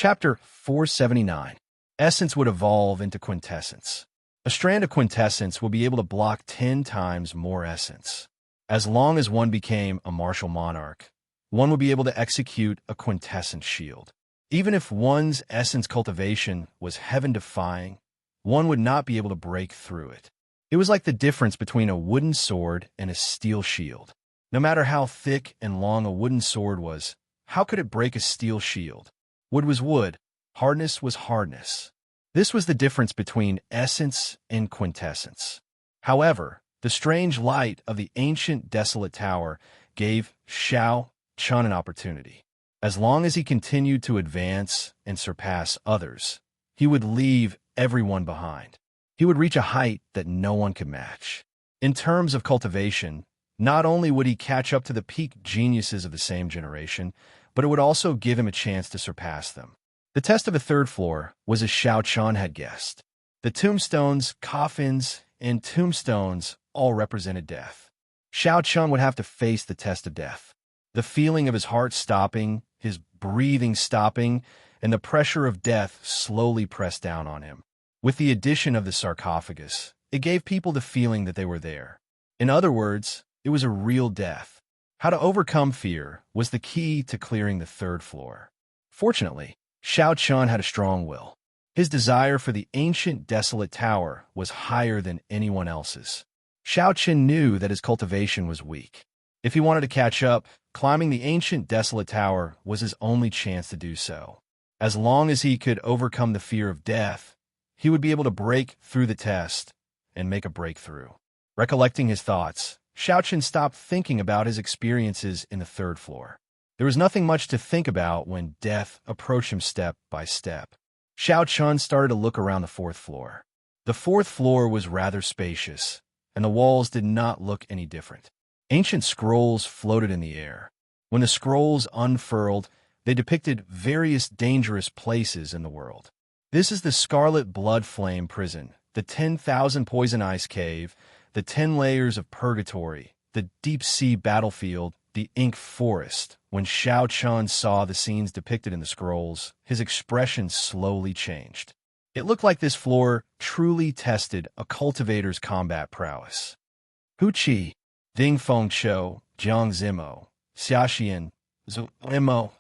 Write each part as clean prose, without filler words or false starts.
Chapter 479. Essence would evolve into quintessence. A strand of quintessence will be able to block 10 times more essence. As long as one became a martial monarch, one would be able to execute a quintessence shield. Even if one's essence cultivation was heaven-defying, one would not be able to break through it. It was like the difference between a wooden sword and a steel shield. No matter how thick and long a wooden sword was, how could it break a steel shield? Wood was wood, hardness was hardness. This was the difference between essence and quintessence. However, the strange light of the ancient desolate tower gave Xianxia an opportunity. As long as he continued to advance and surpass others, he would leave everyone behind. He would reach a height that no one could match. In terms of cultivation, not only would he catch up to the peak geniuses of the same generation, but it would also give him a chance to surpass them. The test of a third floor was as Xianxia had guessed. The tombstones, coffins, and tombstones all represented death. Xianxia would have to face the test of death. The feeling of his heart stopping, his breathing stopping, and the pressure of death slowly pressed down on him. With the addition of the sarcophagus, it gave people the feeling that they were there. In other words, it was a real death. How to overcome fear was the key to clearing the third floor. Fortunately, Xianxia had a strong will. His desire for the ancient desolate tower was higher than anyone else's. Xianxia knew that his cultivation was weak. If he wanted to catch up, climbing the ancient desolate tower was his only chance to do so. As long as he could overcome the fear of death, he would be able to break through the test and make a breakthrough. Recollecting his thoughts, Xianxia stopped thinking about his experiences in the third floor. There was nothing much to think about when death approached him step by step. Xianxia started to look around the fourth floor. The fourth floor was rather spacious, and the walls did not look any different. Ancient scrolls floated in the air. When the scrolls unfurled, they depicted various dangerous places in the world. This is the Scarlet Blood Flame Prison, the 10,000 Poison Ice Cave, the 10 Layers of Purgatory, the Deep Sea Battlefield, the Ink Forest. When Xianxia saw the scenes depicted in the scrolls, his expression slowly changed. It looked like this floor truly tested a cultivator's combat prowess. Wuxia, Dingfengqiu, Jiangzimo, Xiaxian, Zuimo,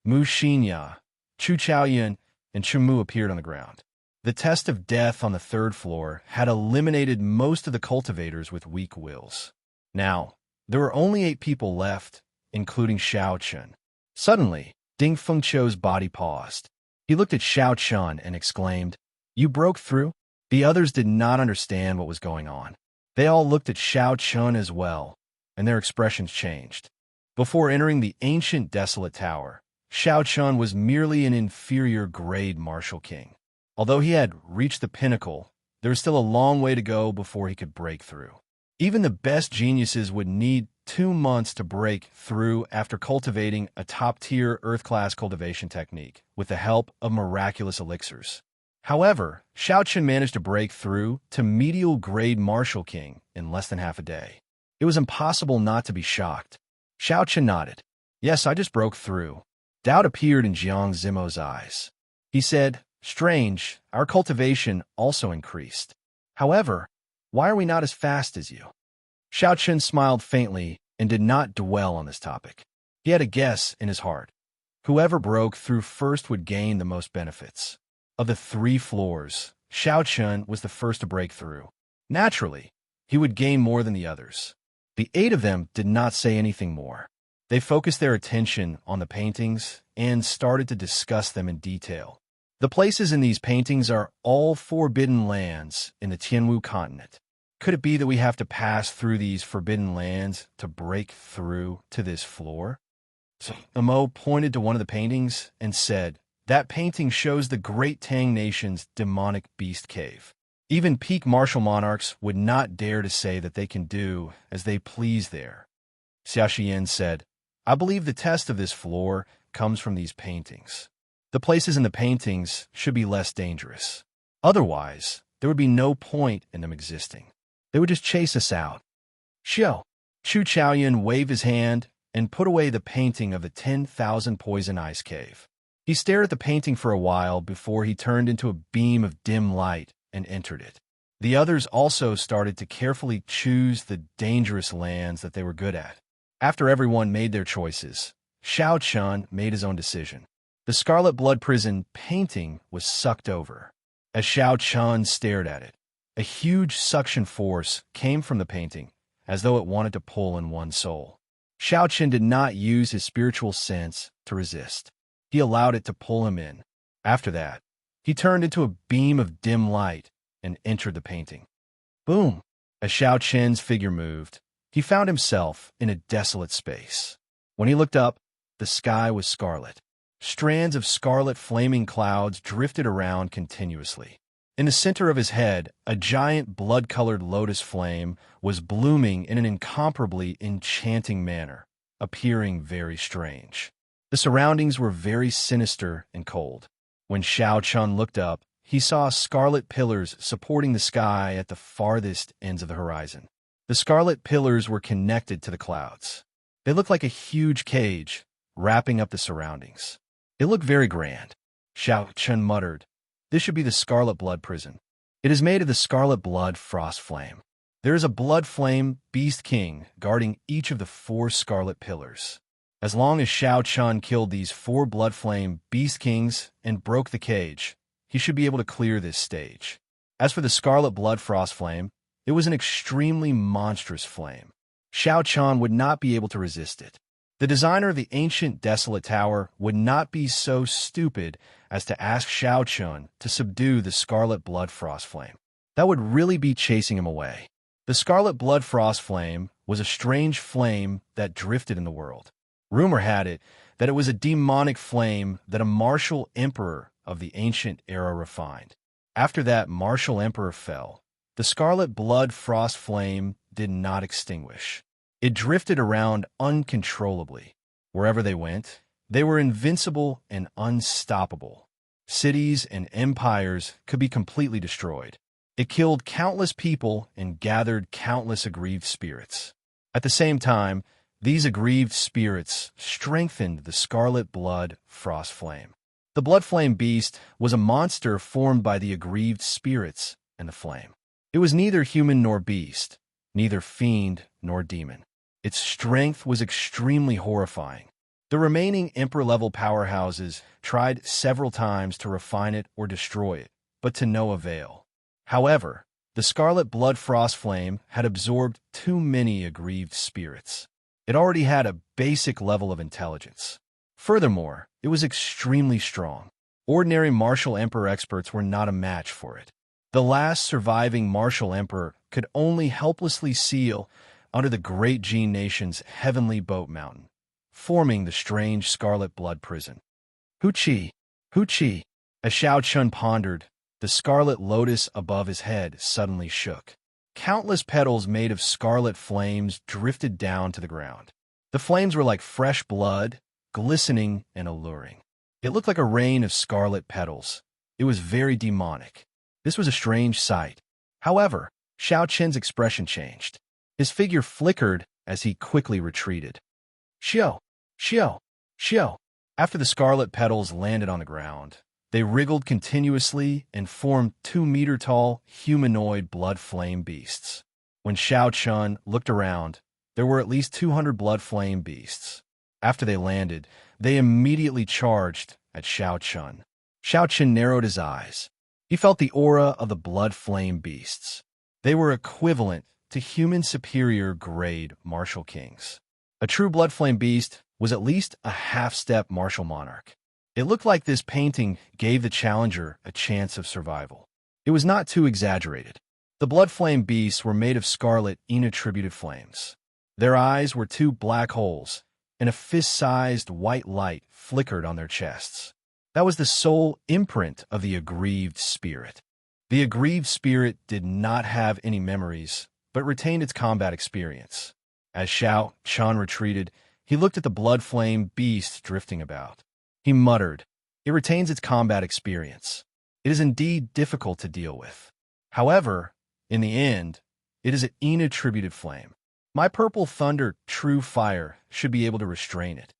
Muxinya, Chuchaoyuan, and Chumu appeared on the ground. The test of death on the third floor had eliminated most of the cultivators with weak wills. Now, there were only 8 people left, including Xianxia. Suddenly, Dingfengqiu's body paused. He looked at Xianxia and exclaimed, "You broke through?" The others did not understand what was going on. They all looked at Xianxia as well, and their expressions changed. Before entering the ancient desolate tower, Xianxia was merely an inferior grade martial king. Although he had reached the pinnacle, there was still a long way to go before he could break through. Even the best geniuses would need 2 months to break through after cultivating a top-tier Earth-class cultivation technique with the help of miraculous elixirs. However, Xianxia managed to break through to medial-grade martial king in less than half a day. It was impossible not to be shocked. Xianxia nodded. "Yes, I just broke through." Doubt appeared in Jiang Zimo's eyes. He said, "Strange, our cultivation also increased. However, why are we not as fast as you?" Xianxia smiled faintly and did not dwell on this topic. He had a guess in his heart. Whoever broke through first would gain the most benefits. Of the 3 floors, Xianxia was the first to break through. Naturally, he would gain more than the others. The 8 of them did not say anything more. They focused their attention on the paintings and started to discuss them in detail. The places in these paintings are all forbidden lands in the Tianwu continent. Could it be that we have to pass through these forbidden lands to break through to this floor? So Amo pointed to one of the paintings and said, "That painting shows the Great Tang Nation's demonic beast cave. Even peak martial monarchs would not dare to say that they can do as they please there." Xiaxian said, "I believe the test of this floor comes from these paintings. The places in the paintings should be less dangerous. Otherwise, there would be no point in them existing. They would just chase us out." Xiao. Chu Chaoyuan waved his hand and put away the painting of the 10,000 Poison Ice Cave. He stared at the painting for a while before he turned into a beam of dim light and entered it. The others also started to carefully choose the dangerous lands that they were good at. After everyone made their choices, Xianxia made his own decision. The Scarlet Blood Prison painting was sucked over. As Xianxia stared at it, a huge suction force came from the painting, as though it wanted to pull in one's soul. Xianxia did not use his spiritual sense to resist. He allowed it to pull him in. After that, he turned into a beam of dim light and entered the painting. Boom! As Xiaoqian's figure moved, he found himself in a desolate space. When he looked up, the sky was scarlet. Strands of scarlet flaming clouds drifted around continuously. In the center of his head, a giant blood-colored lotus flame was blooming in an incomparably enchanting manner, appearing very strange. The surroundings were very sinister and cold. When Xiaoqian looked up, he saw scarlet pillars supporting the sky at the farthest ends of the horizon. The scarlet pillars were connected to the clouds. They looked like a huge cage, wrapping up the surroundings. It looked very grand. Xiaoqian muttered, "This should be the Scarlet Blood Prison. It is made of the Scarlet Blood Frost Flame. There is a Blood Flame Beast King guarding each of the 4 scarlet pillars. As long as Xiaoqian killed these 4 Blood Flame Beast Kings and broke the cage, he should be able to clear this stage. As for the Scarlet Blood Frost Flame, it was an extremely monstrous flame. Xiaoqian would not be able to resist it. The designer of the ancient desolate tower would not be so stupid as to ask Xiaoqian to subdue the Scarlet Blood Frost Flame. That would really be chasing him away. The Scarlet Blood Frost Flame was a strange flame that drifted in the world. Rumor had it that it was a demonic flame that a martial emperor of the ancient era refined. After that martial emperor fell, the Scarlet Blood Frost Flame did not extinguish. It drifted around uncontrollably. Wherever they went, they were invincible and unstoppable. Cities and empires could be completely destroyed. It killed countless people and gathered countless aggrieved spirits. At the same time, these aggrieved spirits strengthened the Scarlet Blood Frost Flame. The Blood Flame Beast was a monster formed by the aggrieved spirits and the flame. It was neither human nor beast, neither fiend nor demon. Its strength was extremely horrifying. The remaining Emperor-level powerhouses tried several times to refine it or destroy it, but to no avail. However, the Scarlet Blood Frost Flame had absorbed too many aggrieved spirits. It already had a basic level of intelligence. Furthermore, it was extremely strong. Ordinary martial emperor experts were not a match for it. The last surviving martial emperor could only helplessly seal under the great Jin nation's heavenly boat mountain, forming the strange Scarlet Blood Prison. Huqi, Huqi. As Xiaoqian pondered, the scarlet lotus above his head suddenly shook. Countless petals made of scarlet flames drifted down to the ground. The flames were like fresh blood, glistening and alluring. It looked like a rain of scarlet petals. It was very demonic. This was a strange sight. However, Xiaoqian's expression changed. His figure flickered as he quickly retreated. Xiao, Xiao, Xiao. After the scarlet petals landed on the ground, they wriggled continuously and formed 2-meter-tall humanoid blood flame beasts. When Xiaoqian looked around, there were at least 200 blood flame beasts. After they landed, they immediately charged at Xiaoqian. Xiaoqian narrowed his eyes. He felt the aura of the blood flame beasts. They were equivalent to human superior grade martial kings. A true blood flame beast was at least a half-step martial monarch. It looked like this painting gave the challenger a chance of survival. It was not too exaggerated. The blood flame beasts were made of scarlet inattributed flames. Their eyes were 2 black holes, and a fist-sized white light flickered on their chests. That was the sole imprint of the aggrieved spirit. The aggrieved spirit did not have any memories, but retained its combat experience. As Xiaoqian retreated, he looked at the blood flame beast drifting about. He muttered, "It retains its combat experience. It is indeed difficult to deal with. However, in the end, it is an inattributed flame. My purple thunder, true fire, should be able to restrain it."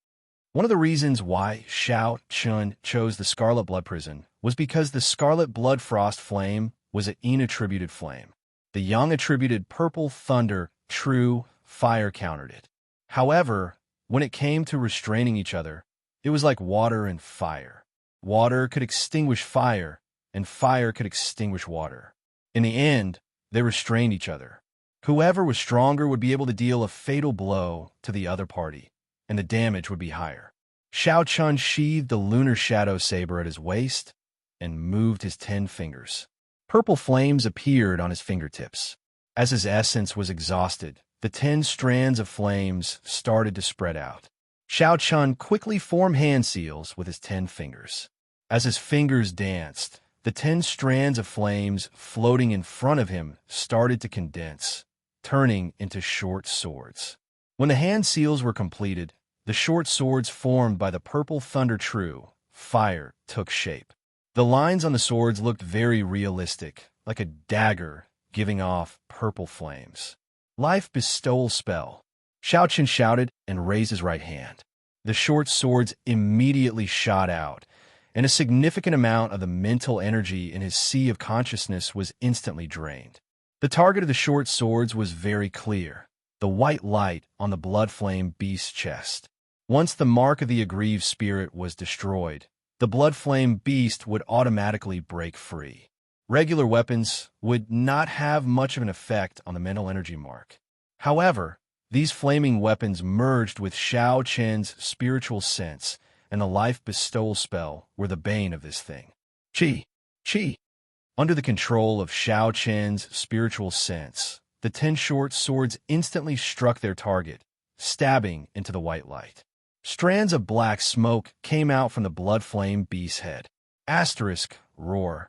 One of the reasons why Xianxia chose the Scarlet Blood Prison was because the Scarlet Blood Frost Flame was an yin-attributed flame. The yang-attributed Purple Thunder True Fire countered it. However, when it came to restraining each other, it was like water and fire. Water could extinguish fire, and fire could extinguish water. In the end, they restrained each other. Whoever was stronger would be able to deal a fatal blow to the other party, and the damage would be higher. Xianxia sheathed the lunar shadow saber at his waist and moved his 10 fingers. Purple flames appeared on his fingertips. As his essence was exhausted, the 10 strands of flames started to spread out. Xianxia quickly formed hand seals with his 10 fingers. As his fingers danced, the 10 strands of flames floating in front of him started to condense, turning into short swords. When the hand seals were completed, the short swords formed by the Purple Thunder True Fire took shape. The lines on the swords looked very realistic, like a dagger giving off purple flames. Life Bestowal Spell. Xianxia shouted and raised his right hand. The short swords immediately shot out, and a significant amount of the mental energy in his sea of consciousness was instantly drained. The target of the short swords was very clear, the white light on the blood flame beast's chest. Once the mark of the aggrieved spirit was destroyed, the blood flame beast would automatically break free. Regular weapons would not have much of an effect on the mental energy mark. However, these flaming weapons merged with Xianxia's spiritual sense, and the life bestowal spell were the bane of this thing. Qi. Under the control of Xianxia's spiritual sense, the 10 short swords instantly struck their target, stabbing into the white light. Strands of black smoke came out from the blood flame beast's head. Roar.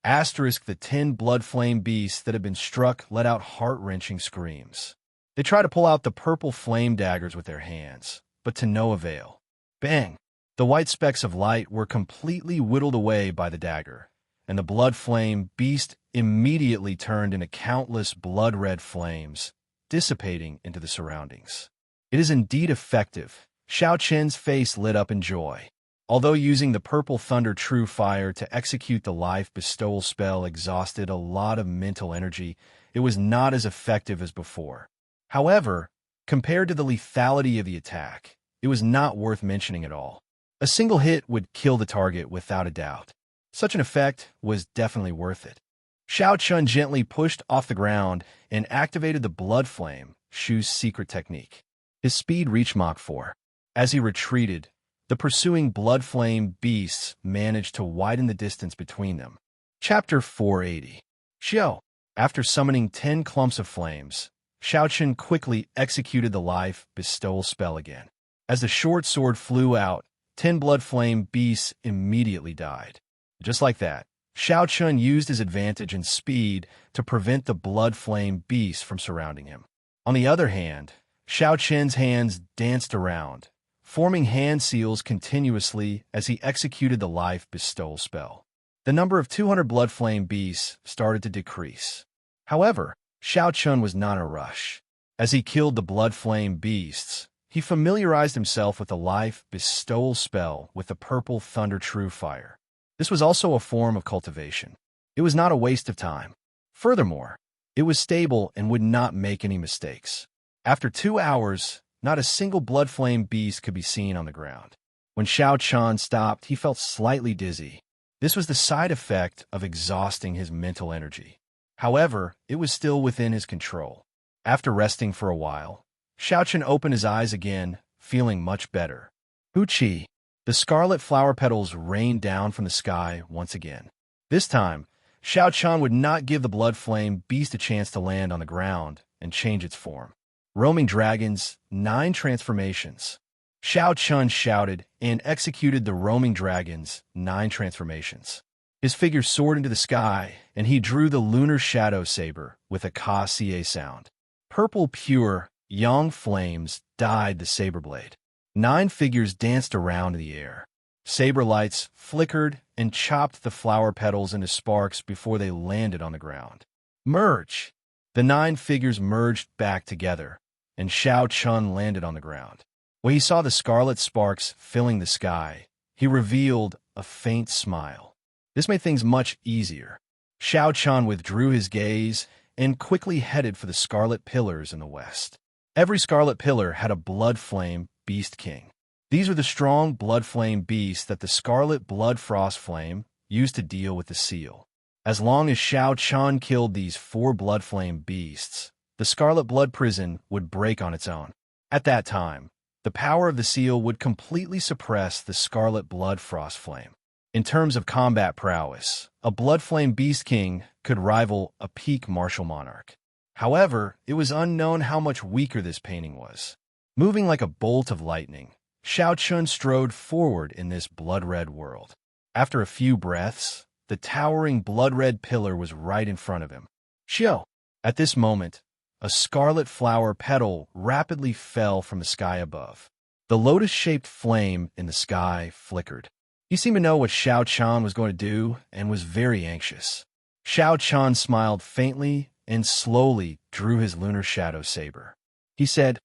The 10 blood flame beasts that had been struck let out heart-wrenching screams. They tried to pull out the purple flame daggers with their hands, but to no avail. Bang! The white specks of light were completely whittled away by the dagger, and the blood flame beast immediately turned into countless blood-red flames, dissipating into the surroundings. It is indeed effective. Xianxia's face lit up in joy. Although using the Purple Thunder True Fire to execute the life bestowal spell exhausted a lot of mental energy, it was not as effective as before. However, compared to the lethality of the attack, it was not worth mentioning at all. A single hit would kill the target without a doubt. Such an effect was definitely worth it. Xianxia gently pushed off the ground and activated the blood flame, Shu's secret technique. His speed reached Mach 4. As he retreated, the pursuing blood flame beasts managed to widen the distance between them. Chapter 480. Xiao. After summoning 10 clumps of flames, Xianxia quickly executed the life bestowal spell again. As the short sword flew out, 10 blood flame beasts immediately died. Just like that, Xianxia used his advantage in speed to prevent the blood flame beasts from surrounding him. On the other hand, Xianxia's hands danced around, forming hand seals continuously as he executed the life bestowal spell. The number of 200 blood flame beasts started to decrease. However, Xianxia was not in a rush. As he killed the blood flame beasts, he familiarized himself with the life bestowal spell with the Purple Thunder True Fire. This was also a form of cultivation. It was not a waste of time. Furthermore, it was stable and would not make any mistakes. After 2 hours, not a single blood flame beast could be seen on the ground. When Xianxia stopped, he felt slightly dizzy. This was the side effect of exhausting his mental energy. However, it was still within his control. After resting for a while, Xianxia opened his eyes again, feeling much better. Wuxia. The scarlet flower petals rained down from the sky once again. This time, Xianxia would not give the blood flame beast a chance to land on the ground and change its form. Roaming dragons, 9 transformations. Xianxia shouted and executed the roaming dragons, 9 transformations. His figure soared into the sky, and he drew the lunar shadow saber with a ka-ca sound. Purple pure, yang flames dyed the saber blade. 9 figures danced around in the air. Saber lights flickered and chopped the flower petals into sparks before they landed on the ground. Merge! The 9 figures merged back together, and Xianxia landed on the ground. When he saw the scarlet sparks filling the sky, he revealed a faint smile. This made things much easier. Xianxia withdrew his gaze and quickly headed for the scarlet pillars in the west. Every scarlet pillar had a blood flame beast king. These are the strong blood flame beasts that the scarlet blood frost flame used to deal with the seal. As long as Xianxia killed these 4 blood flame beasts, the scarlet blood prison would break on its own. At that time, the power of the seal would completely suppress the scarlet blood frost flame. In terms of combat prowess, a blood flame beast king could rival a peak martial monarch. However, it was unknown how much weaker this painting was. Moving like a bolt of lightning, Xianxia strode forward in this blood-red world. After a few breaths, the towering blood-red pillar was right in front of him. Xiao! At this moment, a scarlet flower petal rapidly fell from the sky above. The lotus-shaped flame in the sky flickered. He seemed to know what Xianxia was going to do and was very anxious. Xianxia smiled faintly and slowly drew his lunar shadow saber. He said,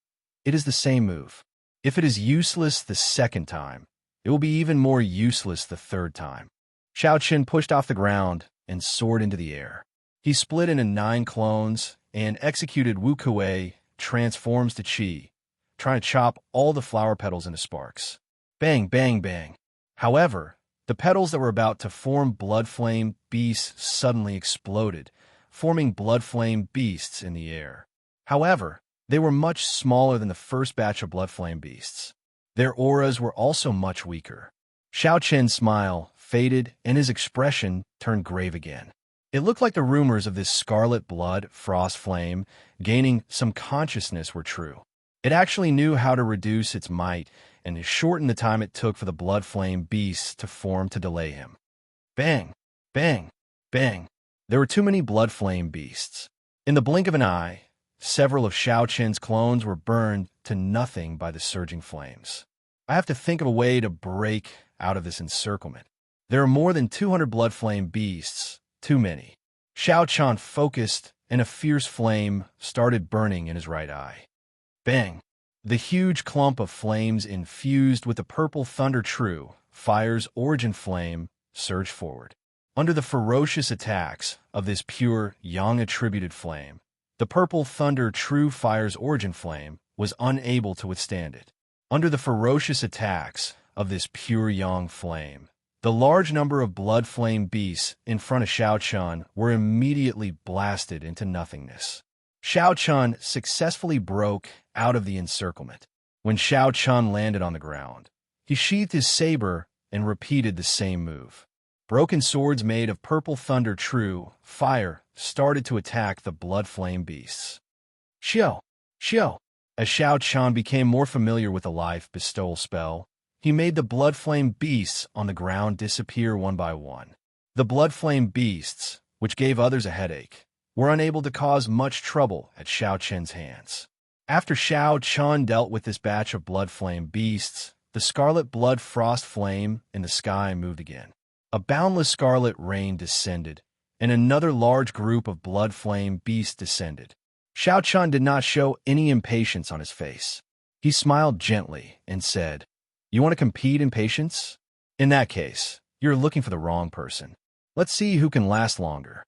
"It is the same move. If it is useless the second time, it will be even more useless the third time." Xianxia pushed off the ground and soared into the air. He split into 9 clones and executed Wuxia transforms to Qi, trying to chop all the flower petals into sparks. Bang, bang, bang. However, the petals that were about to form blood flame beasts suddenly exploded, forming blood flame beasts in the air. However, they were much smaller than the first batch of blood flame beasts. Their auras were also much weaker. Xianxia's smile faded and his expression turned grave again. It looked like the rumors of this scarlet blood frost flame gaining some consciousness were true. It actually knew how to reduce its might and to shorten the time it took for the blood flame beasts to form to delay him. Bang! Bang! Bang! There were too many blood flame beasts. In the blink of an eye, several of Xianxia's clones were burned to nothing by the surging flames. I have to think of a way to break out of this encirclement. There are more than 200 blood flame beasts. Too many. Xianxia focused, and a fierce flame started burning in his right eye. Bang! The huge clump of flames infused with the purple thunder true fire's origin flame surged forward. Under the ferocious attacks of this pure yang-attributed flame, the purple thunder true fire's origin flame was unable to withstand it. Under the ferocious attacks of this pure yang flame, the large number of blood flame beasts in front of Xianxia were immediately blasted into nothingness. Xianxia successfully broke out of the encirclement. When Xianxia landed on the ground, he sheathed his saber and repeated the same move. Broken swords made of purple thunder true fire started to attack the blood flame beasts. Xiao! Xiao! As Xianxia became more familiar with the life bestowal spell, he made the blood flame beasts on the ground disappear one by one. The blood flame beasts, which gave others a headache, were unable to cause much trouble at Xianxia's hands. After Xianxia dealt with this batch of blood flame beasts, the scarlet blood frost flame in the sky moved again. A boundless scarlet rain descended, and another large group of blood flame beasts descended. Xianxia did not show any impatience on his face. He smiled gently and said, "You want to compete in patience? In that case, you're looking for the wrong person. Let's see who can last longer."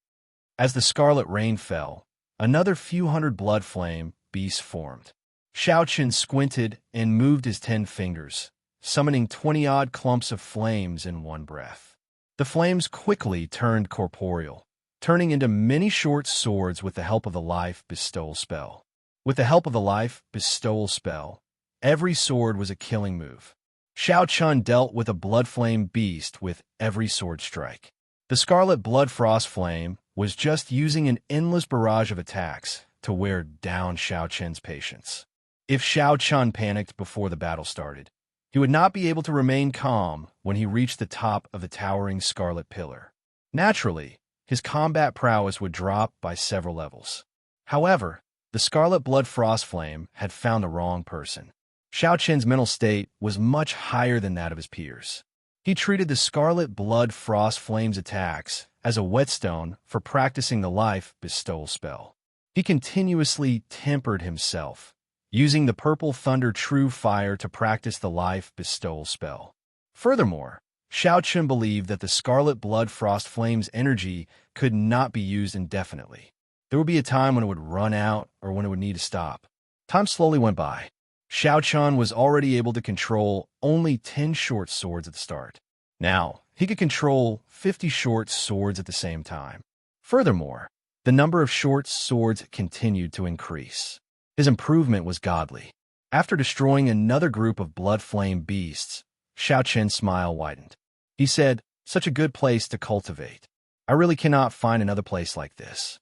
As the scarlet rain fell, another few hundred blood flame beasts formed. Xianxia squinted and moved his 10 fingers, summoning 20-odd clumps of flames in one breath. The flames quickly turned corporeal, turning into many short swords with the help of the life bestowal spell. With the help of the life bestowal spell, every sword was a killing move. Xianxia dealt with a blood flame beast with every sword strike. The scarlet blood frost flame was just using an endless barrage of attacks to wear down Xianxia's patience. If Xianxia panicked before the battle started, he would not be able to remain calm when he reached the top of the towering scarlet pillar. Naturally, his combat prowess would drop by several levels. However, the scarlet blood frost flame had found the wrong person. Xianxia's mental state was much higher than that of his peers. He treated the scarlet blood frost flame's attacks as a whetstone for practicing the life bestowal spell. He continuously tempered himself, using the purple thunder true fire to practice the life bestowal spell. Furthermore, Xianxia believed that the scarlet blood frost flame's energy could not be used indefinitely. There would be a time when it would run out or when it would need to stop. Time slowly went by. Xianxia was already able to control only 10 short swords at the start. Now, he could control 50 short swords at the same time. Furthermore, the number of short swords continued to increase. His improvement was godly. After destroying another group of blood flame beasts, Xianxia's smile widened. He said, "Such a good place to cultivate. I really cannot find another place like this."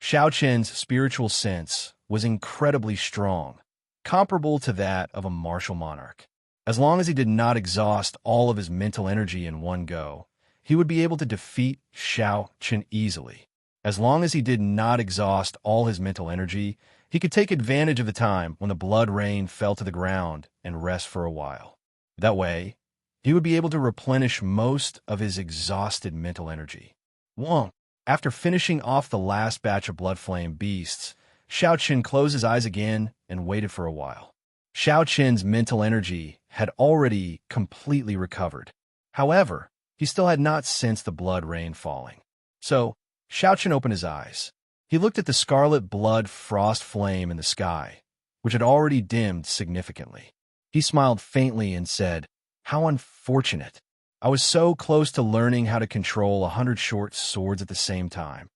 Xianxia's spiritual sense was incredibly strong, comparable to that of a martial monarch. As long as he did not exhaust all of his mental energy in one go, he would be able to defeat Xianxia easily. As long as he did not exhaust all his mental energy, he could take advantage of the time when the blood rain fell to the ground and rest for a while. That way, he would be able to replenish most of his exhausted mental energy. After finishing off the last batch of blood flame beasts, Xianxia closed his eyes again and waited for a while. Xianxia's mental energy had already completely recovered. However, he still had not sensed the blood rain falling. So, Xianxia opened his eyes. He looked at the scarlet blood frost flame in the sky, which had already dimmed significantly. He smiled faintly and said, "How unfortunate. I was so close to learning how to control 100 short swords at the same time."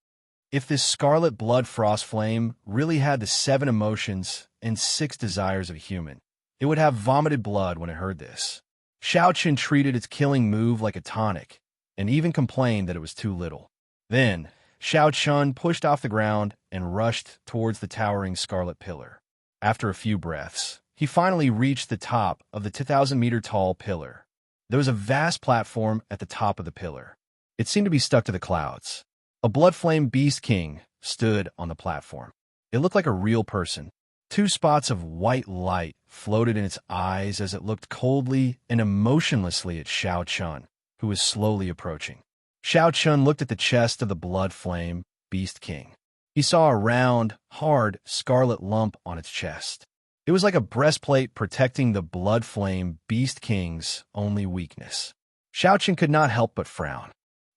If this scarlet blood frost flame really had the 7 emotions and 6 desires of a human, it would have vomited blood when it heard this. Xianxia treated its killing move like a tonic, and even complained that it was too little. Then, Xianxia pushed off the ground and rushed towards the towering scarlet pillar. After a few breaths, he finally reached the top of the 2,000-meter-tall pillar. There was a vast platform at the top of the pillar. It seemed to be stuck to the clouds. A blood flame beast king stood on the platform. It looked like a real person. 2 spots of white light floated in its eyes as it looked coldly and emotionlessly at Xianxia, who was slowly approaching. Xianxia looked at the chest of the blood flame beast king. He saw a round, hard, scarlet lump on its chest. It was like a breastplate protecting the blood flame beast king's only weakness. Xianxia could not help but frown.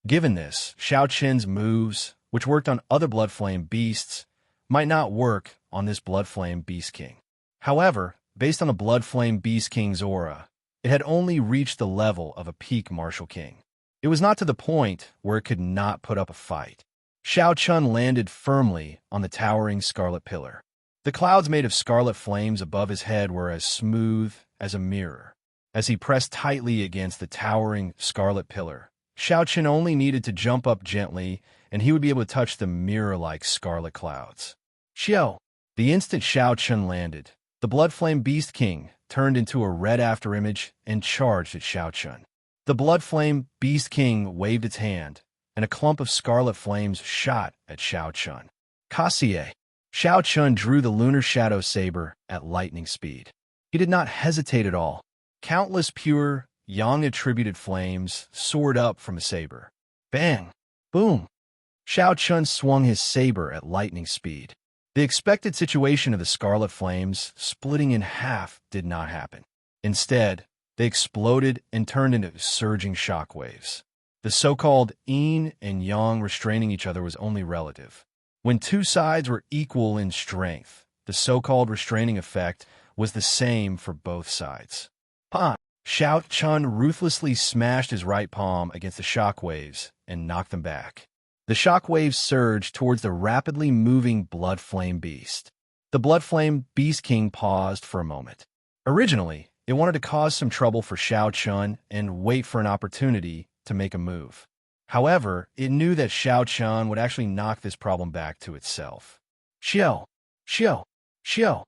Given this, Xianxia's moves, which worked on other blood flame beasts, might not work on this blood flame beast king. However, based on the blood flame beast king's aura, it had only reached the level of a peak martial king. It was not to the point where it could not put up a fight. Xianxia landed firmly on the towering scarlet pillar. The clouds made of scarlet flames above his head were as smooth as a mirror. As he pressed tightly against the towering scarlet pillar, Xianxia only needed to jump up gently, and he would be able to touch the mirror-like scarlet clouds. Xiao! The instant Xianxia landed, the blood flame beast king turned into a red afterimage and charged at Xianxia. The blood flame beast king waved its hand, and a clump of scarlet flames shot at Xianxia. Kasie! Xianxia drew the lunar shadow saber at lightning speed. He did not hesitate at all. Countless pure, yang-attributed flames soared up from a saber. Bang! Boom! Xianxia swung his saber at lightning speed. The expected situation of the scarlet flames splitting in half did not happen. Instead, they exploded and turned into surging shockwaves. The so-called yin and yang restraining each other was only relative. When 2 sides were equal in strength, the so-called restraining effect was the same for both sides. Xianxia ruthlessly smashed his right palm against the shockwaves and knocked them back. The shockwaves surged towards the rapidly moving blood flame beast. The blood flame beast king paused for a moment. Originally, it wanted to cause some trouble for Xianxia and wait for an opportunity to make a move. However, it knew that Xianxia would actually knock this problem back to itself. Xiao! Xiao! Xiao!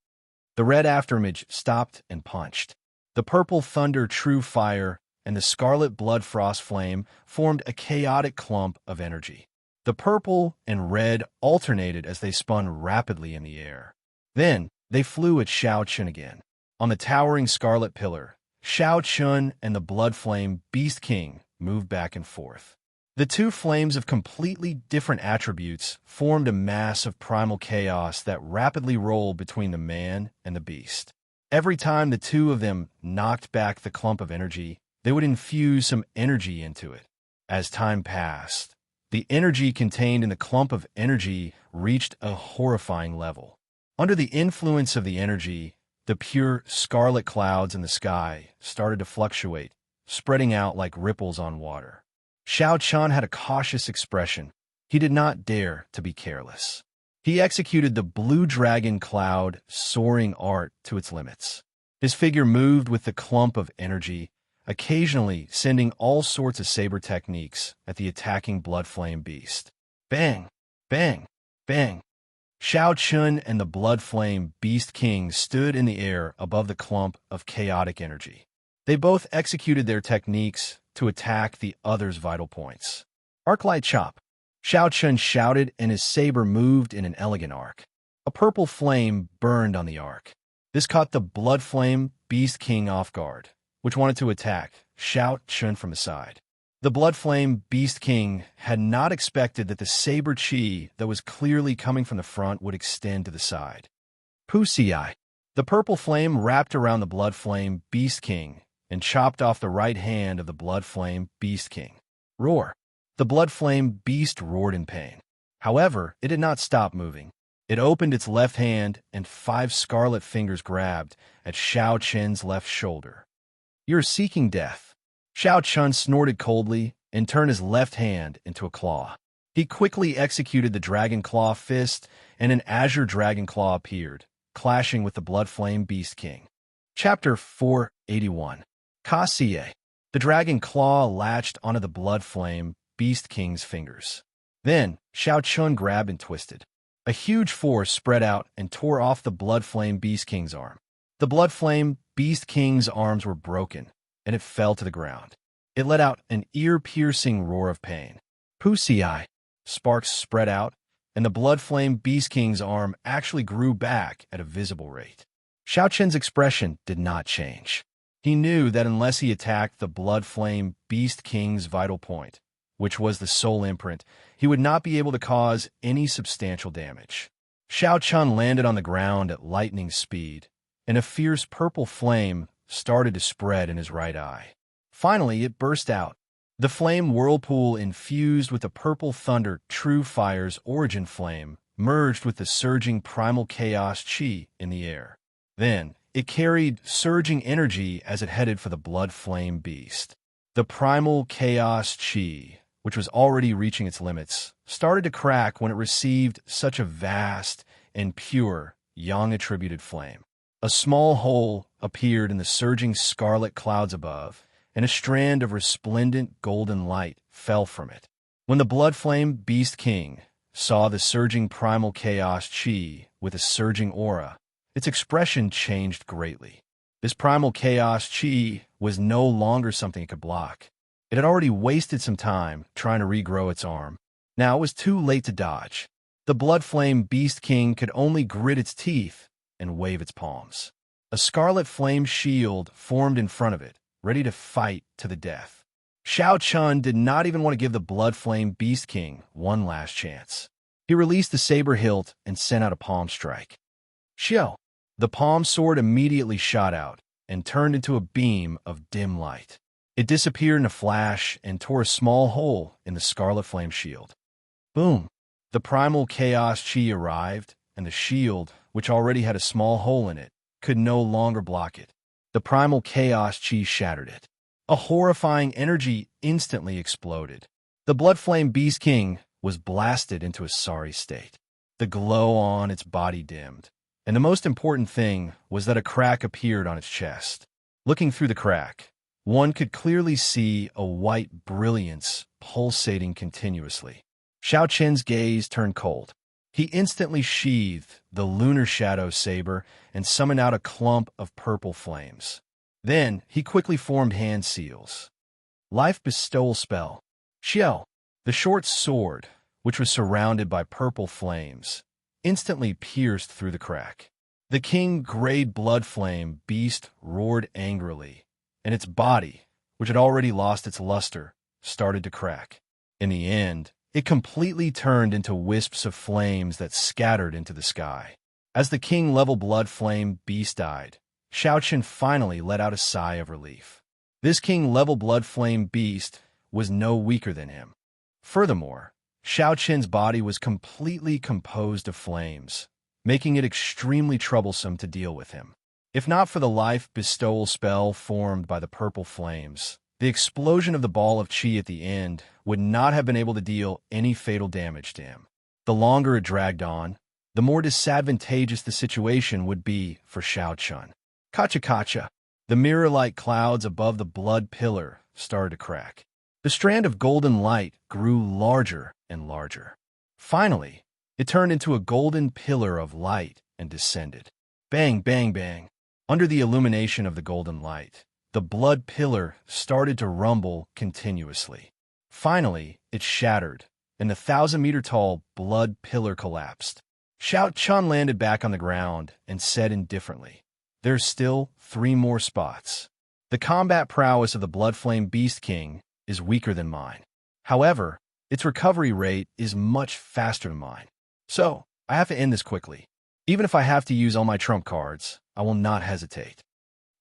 The red afterimage stopped and punched. The purple thunder true fire and the scarlet blood frost flame formed a chaotic clump of energy. The purple and red alternated as they spun rapidly in the air. Then, they flew at Xianxia again. On the towering scarlet pillar, Xianxia and the blood flame beast king moved back and forth. The two flames of completely different attributes formed a mass of primal chaos that rapidly rolled between the man and the beast. Every time the two of them knocked back the clump of energy, they would infuse some energy into it. As time passed, the energy contained in the clump of energy reached a horrifying level. Under the influence of the energy, the pure scarlet clouds in the sky started to fluctuate, spreading out like ripples on water. Xiao Chun had a cautious expression. He did not dare to be careless. He executed the blue dragon cloud soaring art to its limits. His figure moved with the clump of energy, occasionally sending all sorts of saber techniques at the attacking blood flame beast. Bang! Bang! Bang! Xiao Chun and the blood flame beast king stood in the air above the clump of chaotic energy. They both executed their techniques to attack the other's vital points. Arc-light chop. Xiao Chun shouted, and his saber moved in an elegant arc. A purple flame burned on the arc. This caught the blood flame beast king off guard, which wanted to attack Xiao Chun from the side. The blood flame beast king had not expected that the saber chi that was clearly coming from the front would extend to the side. Wuxia. The purple flame wrapped around the blood flame beast king and chopped off the right hand of the blood flame beast king. Roar. The blood flame beast roared in pain. However, it did not stop moving. It opened its left hand, and 5 scarlet fingers grabbed at Xiao Chun's left shoulder. You're seeking death. Xiao Chun snorted coldly and turned his left hand into a claw. He quickly executed the dragon claw fist, and an azure dragon claw appeared, clashing with the blood flame beast king. Chapter 481. Kasie. The dragon claw latched onto the blood flame beast king's fingers. Then, Xiao Chun grabbed and twisted. A huge force spread out and tore off the blood flame beast king's arm. The blood flame beast king's arms were broken, and it fell to the ground. It let out an ear-piercing roar of pain. Wuxia. Sparks spread out, and the blood flame beast king's arm actually grew back at a visible rate. Xiao Chun's expression did not change. He knew that unless he attacked the blood flame beast king's vital point, which was the soul imprint, he would not be able to cause any substantial damage. Xiao Chun landed on the ground at lightning speed, and a fierce purple flame started to spread in his right eye. Finally, it burst out. The flame whirlpool infused with the purple thunder true fire's origin flame merged with the surging primal chaos chi in the air. Then, it carried surging energy as it headed for the blood flame beast. The primal chaos chi, which was already reaching its limits, started to crack when it received such a vast and pure yang-attributed flame. A small hole appeared in the surging scarlet clouds above, and a strand of resplendent golden light fell from it. When the blood flame beast king saw the surging primal chaos chi with a surging aura, its expression changed greatly. This primal chaos chi was no longer something it could block. It had already wasted some time trying to regrow its arm. Now it was too late to dodge. The blood flame beast king could only grit its teeth and wave its palms. A scarlet flame shield formed in front of it, ready to fight to the death. Xiao Chun did not even want to give the blood flame beast king one last chance. He released the saber hilt and sent out a palm strike. Xiao! The palm sword immediately shot out and turned into a beam of dim light. It disappeared in a flash and tore a small hole in the scarlet flame shield. Boom! The primal chaos chi arrived, and the shield, which already had a small hole in it, could no longer block it. The primal chaos chi shattered it. A horrifying energy instantly exploded. The blood flame beast king was blasted into a sorry state. The glow on its body dimmed, and the most important thing was that a crack appeared on its chest. Looking through the crack, one could clearly see a white brilliance pulsating continuously. Xiao Chun's gaze turned cold. He instantly sheathed the lunar shadow saber and summoned out a clump of purple flames. Then he quickly formed hand seals. Life bestowal spell. Xiao, the short sword, which was surrounded by purple flames, instantly pierced through the crack. The king-grade blood flame beast roared angrily, and its body, which had already lost its luster, started to crack. In the end, it completely turned into wisps of flames that scattered into the sky. As the king level blood flame beast died, Xianxia finally let out a sigh of relief. This king level blood flame beast was no weaker than him. Furthermore, Xianxia's body was completely composed of flames, making it extremely troublesome to deal with him. If not for the life bestowal spell formed by the purple flames, the explosion of the ball of qi at the end would not have been able to deal any fatal damage to him. The longer it dragged on, the more disadvantageous the situation would be for Xianxia. Kacha. The mirror-like clouds above the blood pillar started to crack. The strand of golden light grew larger and larger. Finally, it turned into a golden pillar of light and descended. Bang, bang, bang. Under the illumination of the golden light, the blood pillar started to rumble continuously. Finally, it shattered, and the 1,000-meter-tall blood pillar collapsed. Xianxia landed back on the ground and said indifferently, "There's still 3 more spots. The combat prowess of the Blood Flame Beast King is weaker than mine. However, its recovery rate is much faster than mine. So, I have to end this quickly. Even if I have to use all my trump cards, I will not hesitate."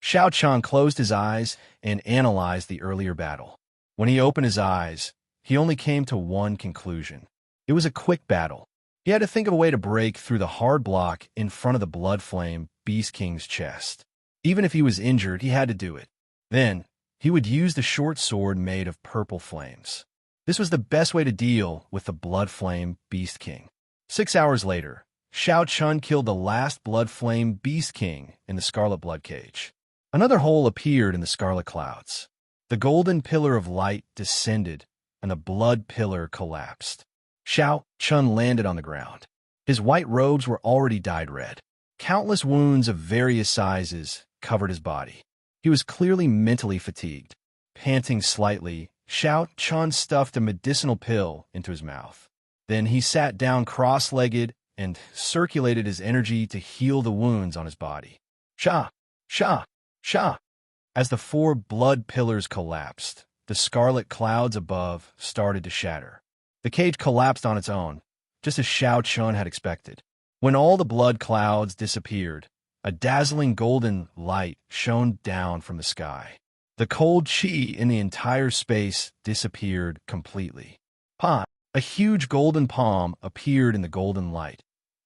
Xianxia closed his eyes and analyzed the earlier battle. When he opened his eyes, he only came to one conclusion. It was a quick battle. He had to think of a way to break through the hard block in front of the Blood Flame Beast King's chest. Even if he was injured, he had to do it. Then, he would use the short sword made of purple flames. This was the best way to deal with the Blood Flame Beast King. 6 hours later, Xianxia killed the last Blood Flame Beast King in the Scarlet Blood Cage. Another hole appeared in the scarlet clouds. The golden pillar of light descended, and the blood pillar collapsed. Xianxia landed on the ground. His white robes were already dyed red. Countless wounds of various sizes covered his body. He was clearly mentally fatigued. Panting slightly, Xianxia stuffed a medicinal pill into his mouth. Then he sat down cross-legged and circulated his energy to heal the wounds on his body. Sha! As the 4 blood pillars collapsed, the scarlet clouds above started to shatter. The cage collapsed on its own, just as Xianxia had expected. When all the blood clouds disappeared, a dazzling golden light shone down from the sky. The cold qi in the entire space disappeared completely. A huge golden palm appeared in the golden light,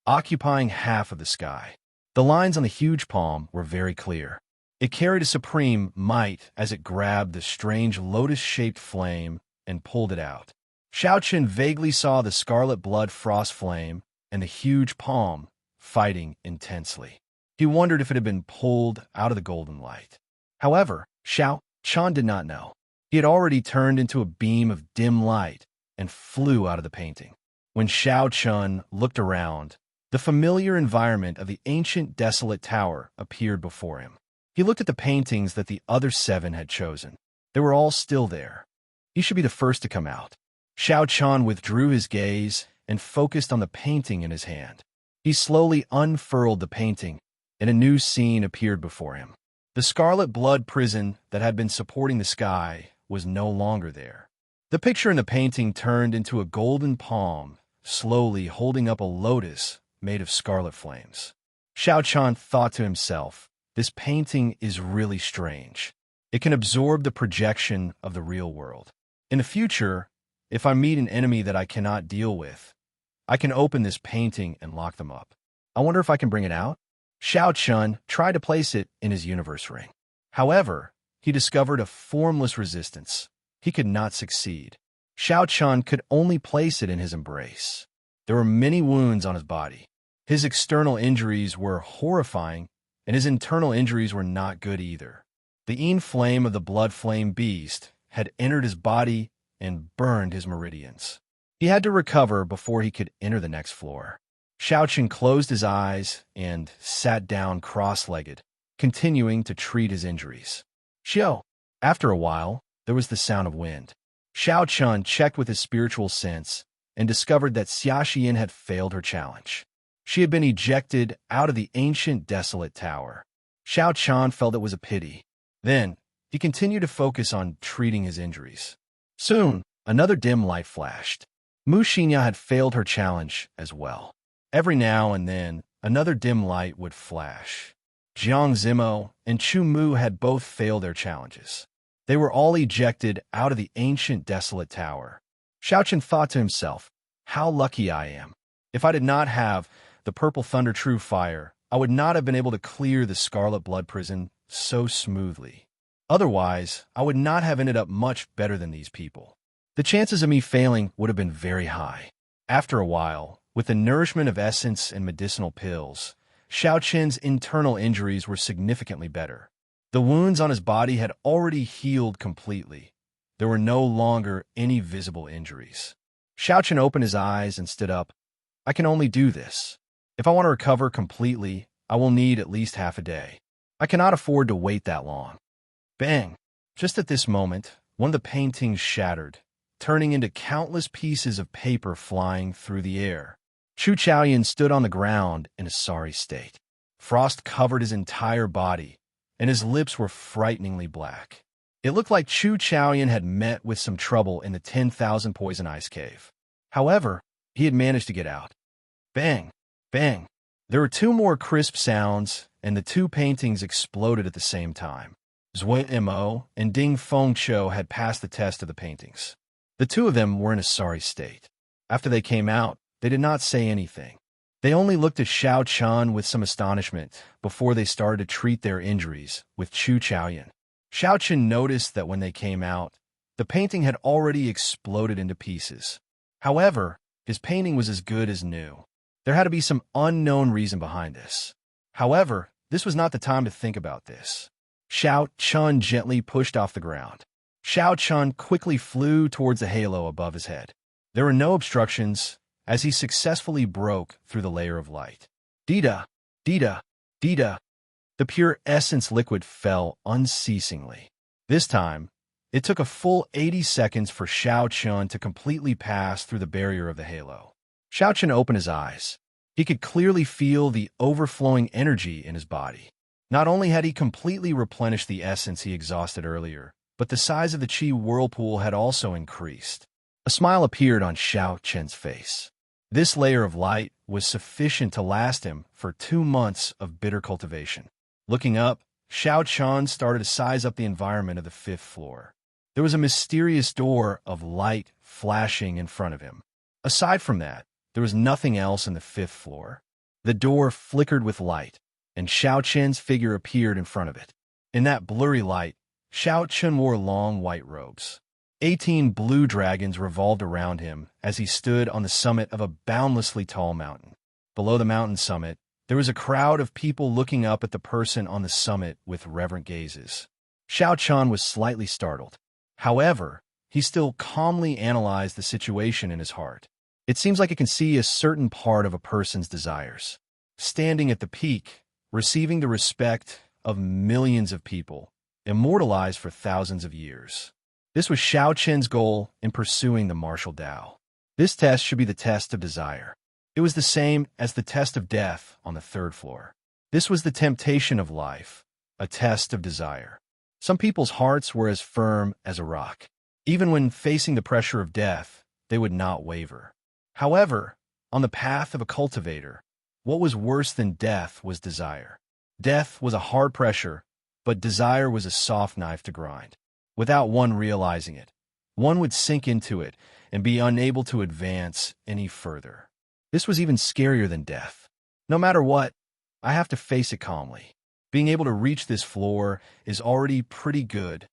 occupying half of the sky. The lines on the huge palm were very clear. It carried a supreme might as it grabbed the strange lotus-shaped flame and pulled it out. Xianxia vaguely saw the scarlet blood frost flame and the huge palm fighting intensely. He wondered if it had been pulled out of the golden light. However, Xianxia did not know. He had already turned into a beam of dim light and flew out of the painting. When Xianxia looked around, the familiar environment of the ancient desolate tower appeared before him. He looked at the paintings that the other 7 had chosen. They were all still there. He should be the first to come out. Xianxia withdrew his gaze and focused on the painting in his hand. He slowly unfurled the painting, and a new scene appeared before him. The scarlet blood prison that had been supporting the sky was no longer there. The picture in the painting turned into a golden palm, slowly holding up a lotus made of scarlet flames. Xianxia thought to himself, "This painting is really strange. It can absorb the projection of the real world. In the future, if I meet an enemy that I cannot deal with, I can open this painting and lock them up. I wonder if I can bring it out?" Xianxia tried to place it in his universe ring. However, he discovered a formless resistance. He could not succeed. Xianxia could only place it in his embrace. There were many wounds on his body. His external injuries were horrifying, and his internal injuries were not good either. The Yin flame of the blood flame beast had entered his body and burned his meridians. He had to recover before he could enter the next floor. Xianxia closed his eyes and sat down cross-legged, continuing to treat his injuries. After a while, there was the sound of wind. Xianxia checked with his spiritual sense and discovered that Xiaxian had failed her challenge. She had been ejected out of the ancient desolate tower. Xianxia felt it was a pity. Then, he continued to focus on treating his injuries. Soon, Another dim light flashed. Xianxia had failed her challenge as well. Every now and then, another dim light would flash. Jiang Zimo and Chu Mu had both failed their challenges. They were all ejected out of the ancient desolate tower. Xiaochen thought to himself, how lucky I am. If I did not have the purple thunder true fire, I would not have been able to clear the scarlet blood prison so smoothly. Otherwise, I would not have ended up much better than these people. The chances of me failing would have been very high. After a while, with the nourishment of essence and medicinal pills, Xiaochen's internal injuries were significantly better. The wounds on his body had already healed completely. There were no longer any visible injuries. Xiaochen opened his eyes and stood up. I can only do this. If I want to recover completely, I will need at least half a day. I cannot afford to wait that long. Bang! Just at this moment, one of the paintings shattered, turning into countless pieces of paper flying through the air. Chu Chaoyan stood on the ground in a sorry state. Frost covered his entire body, and his lips were frighteningly black. It looked like Chu Chaoyan had met with some trouble in the 10,000 poison ice cave. However, he had managed to get out. Bang! Bang! There were two more crisp sounds, and the two paintings exploded at the same time. Zui Mo and Ding Fengqiu had passed the test of the paintings. The two of them were in a sorry state. After they came out, they did not say anything. They only looked at Xiao Chun with some astonishment before they started to treat their injuries with Chu Chaoyan. Xiao Chun noticed that when they came out, the painting had already exploded into pieces. However, his painting was as good as new. There had to be some unknown reason behind this. However, this was not the time to think about this. Xiao Chun gently pushed off the ground. Xiao Chun quickly flew towards the halo above his head. There were no obstructions as he successfully broke through the layer of light. Dida, Dida, Dida. The pure essence liquid fell unceasingly. This time, it took a full 80 seconds for Xiao Chun to completely pass through the barrier of the halo. Xiao Chun opened his eyes. He could clearly feel the overflowing energy in his body. Not only had he completely replenished the essence he exhausted earlier, but the size of the Qi whirlpool had also increased. A smile appeared on Xiao Chen's face. This layer of light was sufficient to last him for 2 months of bitter cultivation. Looking up, Xiao Chen started to size up the environment of the 5th floor. There was a mysterious door of light flashing in front of him. Aside from that, there was nothing else in the 5th floor. The door flickered with light, and Xiao Chen's figure appeared in front of it. In that blurry light, Xiao Chen wore long white robes. 18 blue dragons revolved around him as he stood on the summit of a boundlessly tall mountain. Below the mountain summit, there was a crowd of people looking up at the person on the summit with reverent gazes. Xiao Chen was slightly startled. However, he still calmly analyzed the situation in his heart. It seems like it can see a certain part of a person's desires. Standing at the peak, receiving the respect of millions of people, immortalized for thousands of years. This was Xiao Chen's goal in pursuing the martial Tao. This test should be the test of desire. It was the same as the test of death on the 3rd floor. This was the temptation of life, a test of desire. Some people's hearts were as firm as a rock. Even when facing the pressure of death, they would not waver. However, on the path of a cultivator, what was worse than death was desire. Death was a hard pressure, but desire was a soft knife to grind. Without one realizing it, one would sink into it and be unable to advance any further. This was even scarier than death. No matter what, I have to face it calmly. Being able to reach this floor is already pretty good.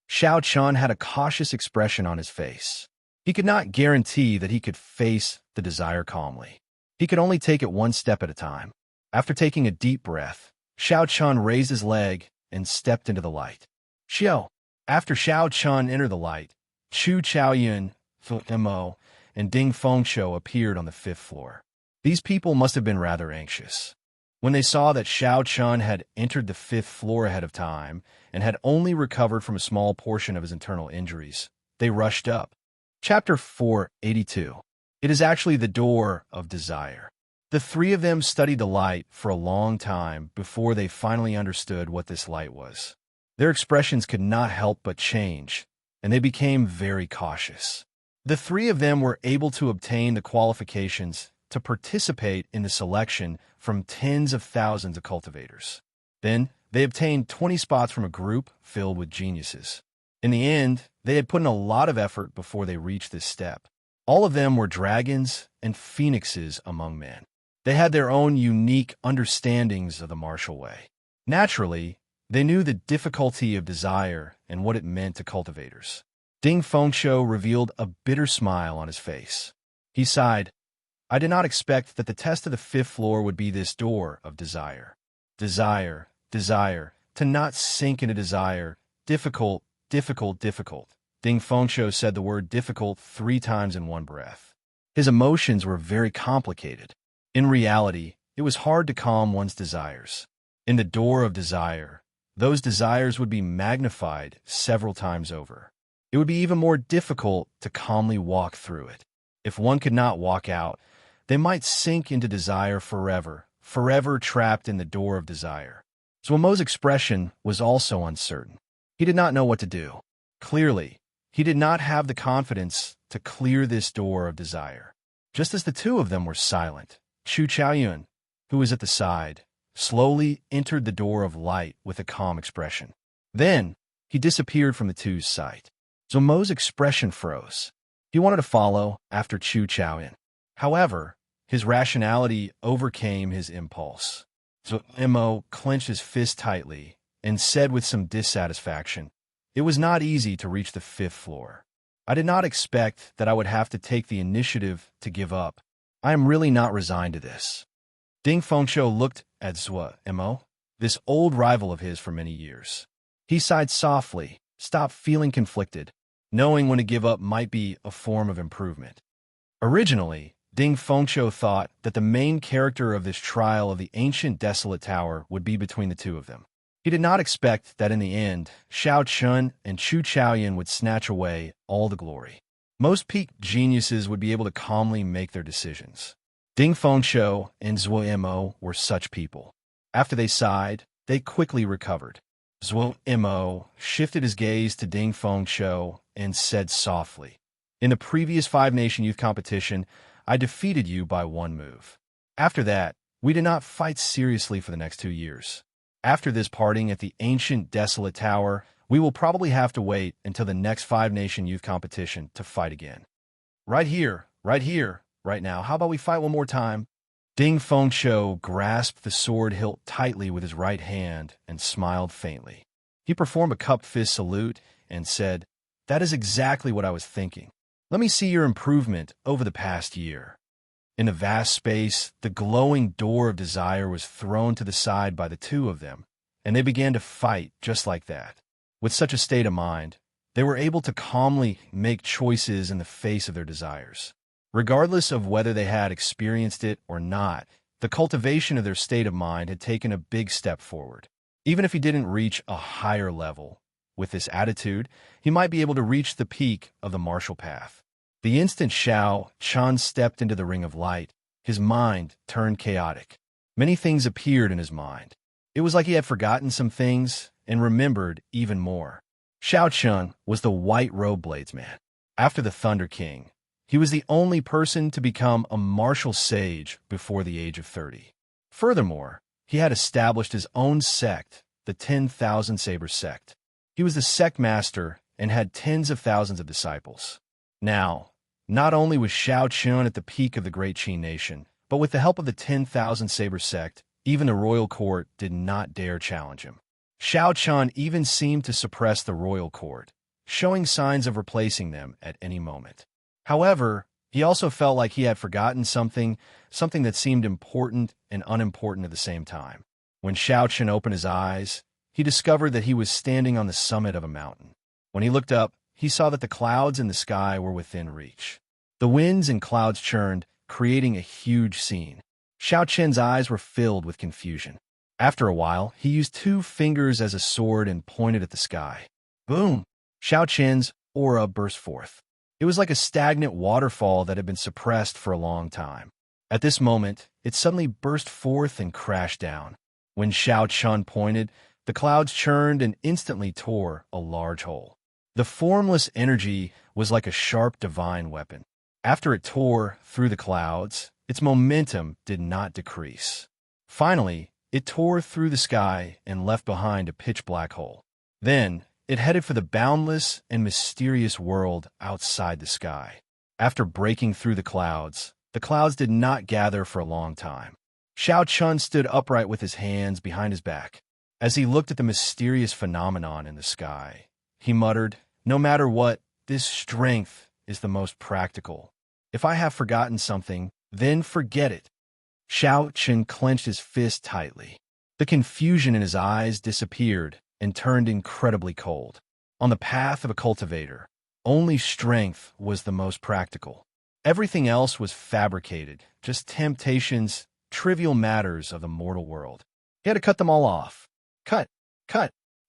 Xiao Chen had a cautious expression on his face. He could not guarantee that he could face the desire calmly. He could only take it one step at a time. After taking a deep breath, Xiao Chen raised his leg and stepped into the light. Xiao. After Xiao Chen entered the light, Chu Chaoyun, Mo, and Ding Fengqiu appeared on the 5th floor. These people must have been rather anxious. When they saw that Xiao Chen had entered the 5th floor ahead of time and had only recovered from a small portion of his internal injuries, they rushed up. Chapter 482. It is actually the door of desire. The three of them studied the light for a long time before they finally understood what this light was. Their expressions could not help but change, and they became very cautious. The three of them were able to obtain the qualifications to participate in the selection from tens of thousands of cultivators. Then, they obtained 20 spots from a group filled with geniuses. In the end, they had put in a lot of effort before they reached this step. All of them were dragons and phoenixes among men. They had their own unique understandings of the martial way. Naturally, they knew the difficulty of desire and what it meant to cultivators. Ding Fengshou revealed a bitter smile on his face. He sighed. I did not expect that the test of the 5th floor would be this door of desire. Desire, desire, to not sink into desire. Difficult, difficult, difficult. Ding Fengshou said the word difficult 3 times in one breath. His emotions were very complicated. In reality, it was hard to calm one's desires. In the door of desire, those desires would be magnified several times over. It would be even more difficult to calmly walk through it. If one could not walk out, they might sink into desire forever, forever trapped in the door of desire. Zhuo Mo's expression was also uncertain. He did not know what to do. Clearly, he did not have the confidence to clear this door of desire. Just as the two of them were silent, Chu Chaoyun, who was at the side, slowly entered the door of light with a calm expression. Then, he disappeared from the two's sight. Zhuo Mo's expression froze. He wanted to follow after Chu Chaoyun. However, his rationality overcame his impulse. Zhuo Mo clenched his fist tightly and said with some dissatisfaction, "It was not easy to reach the 5th floor. I did not expect that I would have to take the initiative to give up. I am really not resigned to this." Ding Fengshou looked at Zhuo Mo, this old rival of his for many years. He sighed softly, stopped feeling conflicted, knowing when to give up might be a form of improvement. Originally, Ding Fengshou thought that the main character of this trial of the ancient desolate tower would be between the two of them. He did not expect that in the end, Xiao Chun and Chu Chaoyun would snatch away all the glory. Most peak geniuses would be able to calmly make their decisions. Ding Fengshou and Zhuo Mo were such people. After they sighed, they quickly recovered. Zhuo Mo shifted his gaze to Ding Fengshou and said softly, "In the previous 5-nation youth competition, I defeated you by 1 move. After that, we did not fight seriously for the next 2 years. After this parting at the ancient desolate tower, we will probably have to wait until the next 5-nation youth competition to fight again. Right here, right now, how about we fight one more time?" Ding Fengshou grasped the sword hilt tightly with his right hand and smiled faintly. He performed a cupped fist salute and said, "That is exactly what I was thinking. Let me see your improvement over the past year." In the vast space, the glowing door of desire was thrown to the side by the two of them, and they began to fight just like that. With such a state of mind, they were able to calmly make choices in the face of their desires. Regardless of whether they had experienced it or not, the cultivation of their state of mind had taken a big step forward. Even if he didn't reach a higher level, with this attitude, he might be able to reach the peak of the martial path. The instant Xiao Chun stepped into the ring of light, his mind turned chaotic. Many things appeared in his mind. It was like he had forgotten some things and remembered even more. Xiao Chun was the white-robed bladesman. After the Thunder King, he was the only person to become a martial sage before the age of 30. Furthermore, he had established his own sect, the 10,000 Saber sect. He was the sect master and had tens of thousands of disciples. Now, not only was Xiao Chun at the peak of the great Qin nation, but with the help of the 10,000 Saber sect, even the royal court did not dare challenge him. Xiao Chun even seemed to suppress the royal court, showing signs of replacing them at any moment. However, he also felt like he had forgotten something that seemed important and unimportant at the same time. When Xiao Chun opened his eyes, he discovered that he was standing on the summit of a mountain. When he looked up, he saw that the clouds in the sky were within reach. The winds and clouds churned, creating a huge scene. Xiao Chun's eyes were filled with confusion. After a while, he used 2 fingers as a sword and pointed at the sky. Boom! Xiao Chun's aura burst forth. It was like a stagnant waterfall that had been suppressed for a long time. At this moment, it suddenly burst forth and crashed down. When Xiao Chun pointed, the clouds churned and instantly tore a large hole. The formless energy was like a sharp divine weapon. After it tore through the clouds, its momentum did not decrease. Finally, it tore through the sky and left behind a pitch-black hole. Then, it headed for the boundless and mysterious world outside the sky. After breaking through the clouds did not gather for a long time. Xiao Chun stood upright with his hands behind his back. As he looked at the mysterious phenomenon in the sky, he muttered, "No matter what, this strength is the most practical. If I have forgotten something, then forget it." Xiao Chun clenched his fist tightly. The confusion in his eyes disappeared and turned incredibly cold. On the path of a cultivator, only strength was the most practical. Everything else was fabricated, just temptations, trivial matters of the mortal world. He had to cut them all off. Cut,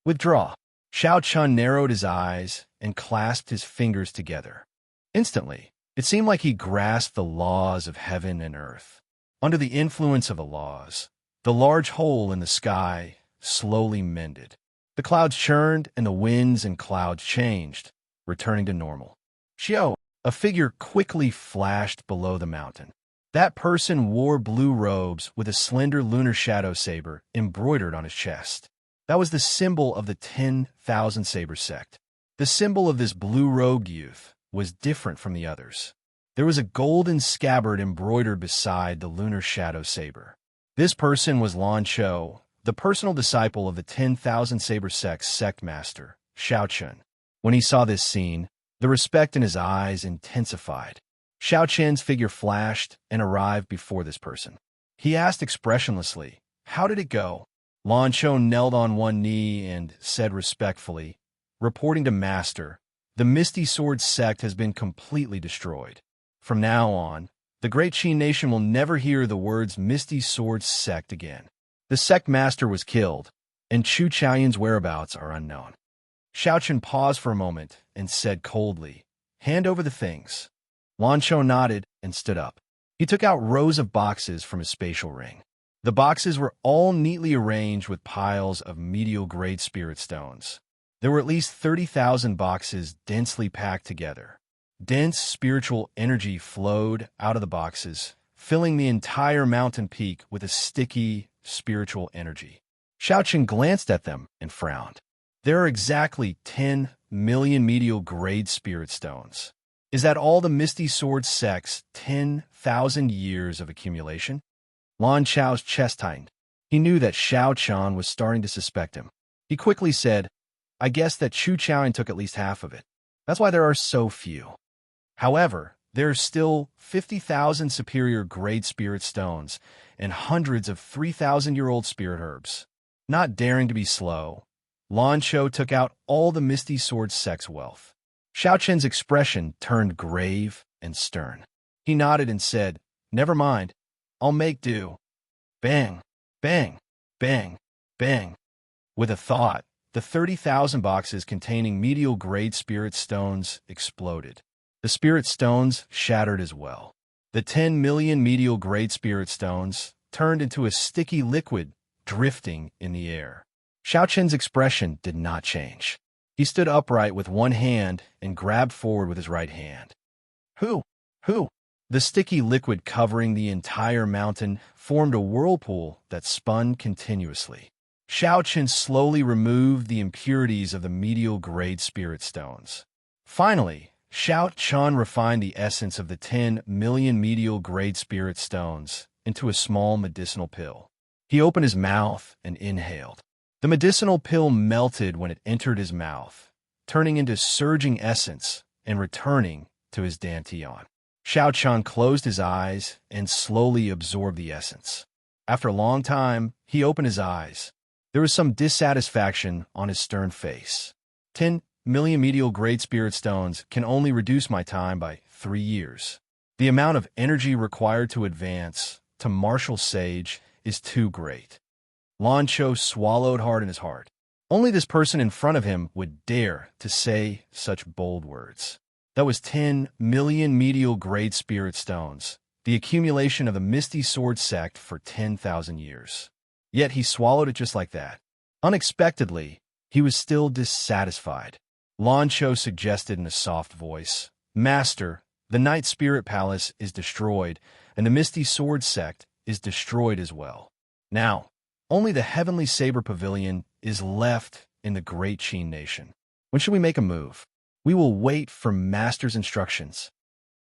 withdraw. Xiao Chun narrowed his eyes and clasped his fingers together. Instantly, it seemed like he grasped the laws of heaven and earth. Under the influence of the laws, the large hole in the sky slowly mended. The clouds churned and the winds and clouds changed, returning to normal. Xiao, a figure quickly flashed below the mountain. That person wore blue robes with a slender lunar shadow saber embroidered on his chest. That was the symbol of the 10,000 Saber sect. The symbol of this blue-robed youth was different from the others. There was a golden scabbard embroidered beside the lunar shadow saber. This person was Lan Cho, the personal disciple of the 10,000 Saber sect's sect master, Xiao Chun. When he saw this scene, the respect in his eyes intensified. Xiao Chen's figure flashed and arrived before this person. He asked expressionlessly, "How did it go?" Lan Cho knelt on one knee and said respectfully, "Reporting to Master, the Misty Sword sect has been completely destroyed. From now on, the Great Qi Nation will never hear the words Misty Sword sect again. The sect master was killed, and Chu Chaoyun's whereabouts are unknown." Xiao Chun paused for a moment and said coldly, "Hand over the things." Lan Cho nodded and stood up. He took out rows of boxes from his spatial ring. The boxes were all neatly arranged with piles of medial-grade spirit stones. There were at least 30,000 boxes densely packed together. Dense spiritual energy flowed out of the boxes, filling the entire mountain peak with a sticky spiritual energy. Xiao Chun glanced at them and frowned. There are exactly 10 million medial-grade spirit stones. Is that all the Misty Sword sect's 10,000 years of accumulation? Lan Chao's chest tightened. He knew that Xiao Chun was starting to suspect him. He quickly said, "I guess that Chu Chaoyun took at least half of it. That's why there are so few. However, there are still 50,000 superior grade spirit stones and hundreds of 3,000-year-old spirit herbs." Not daring to be slow, Lan Cho took out all the Misty Sword sect's wealth. Xiao Chen's expression turned grave and stern. He nodded and said, "Never mind. I'll make do." Bang, bang, bang, bang. With a thought, the 30,000 boxes containing medial-grade spirit stones exploded. The spirit stones shattered as well. The 10 million medial-grade spirit stones turned into a sticky liquid drifting in the air. Xiao Chen's expression did not change. He stood upright with one hand and grabbed forward with his right hand. Who? The sticky liquid covering the entire mountain formed a whirlpool that spun continuously. Xiao Chen slowly removed the impurities of the medial-grade spirit stones. Finally, Xiao Chun refined the essence of the 10 million medial-grade spirit stones into a small medicinal pill. He opened his mouth and inhaled. The medicinal pill melted when it entered his mouth, turning into surging essence and returning to his dantian. Xiao Chun closed his eyes and slowly absorbed the essence. After a long time, he opened his eyes. There was some dissatisfaction on his stern face. 10 million medial-grade spirit stones can only reduce my time by 3 years. The amount of energy required to advance to martial sage is too great. Lan Cho swallowed hard in his heart. Only this person in front of him would dare to say such bold words. That was 10 million medial-grade spirit stones, the accumulation of the Misty Sword sect for 10,000 years. Yet he swallowed it just like that. Unexpectedly, he was still dissatisfied. Lan Cho suggested in a soft voice. Master, the Night Spirit Palace is destroyed, and the Misty Sword Sect is destroyed as well. Now, only the Heavenly Saber Pavilion is left in the Great Qin Nation. When should we make a move? We will wait for Master's instructions.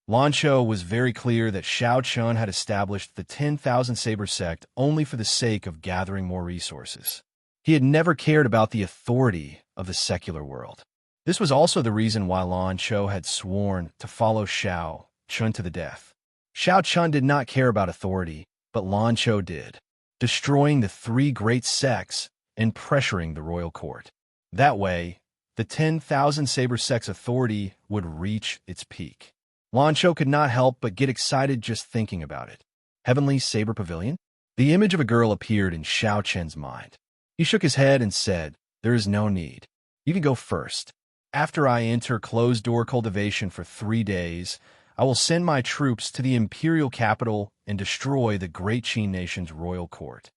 Lan Cho was very clear that Xiao Chun had established the 10,000 Saber Sect only for the sake of gathering more resources. He had never cared about the authority of the secular world. This was also the reason why Lan Cho had sworn to follow Xiao Chun to the death. Xiao Chun did not care about authority, but Lan Cho did, destroying the 3 great sects and pressuring the royal court. That way, the 10,000 Saber Sect's authority would reach its peak. Lan Cho could not help but get excited just thinking about it. Heavenly Saber Pavilion? The image of a girl appeared in Xiao Chen's mind. He shook his head and said, "There is no need. You can go first. After I enter closed-door cultivation for 3 days, I will send my troops to the imperial capital and destroy the Great Qin Nation's royal court."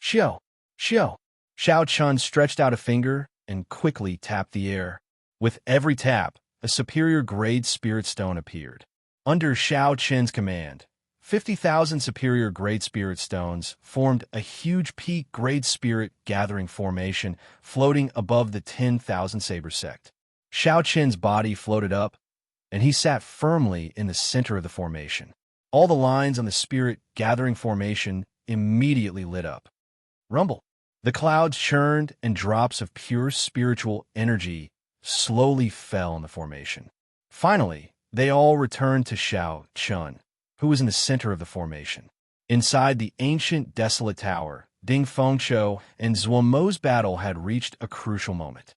Xiao! Xiao! Xiao Chun stretched out a finger and quickly tapped the air. With every tap, a superior grade spirit stone appeared. Under Xiao Chen's command, 50,000 superior grade spirit stones formed a huge peak grade spirit gathering formation floating above the 10,000 Saber Sect. Xiao Chen's body floated up, and he sat firmly in the center of the formation. All the lines on the spirit gathering formation immediately lit up. Rumble! The clouds churned, and drops of pure spiritual energy slowly fell in the formation. Finally, they all returned to Xiao Chun, who was in the center of the formation. Inside the ancient desolate tower, Ding Fengqiu and Zuomo's battle had reached a crucial moment.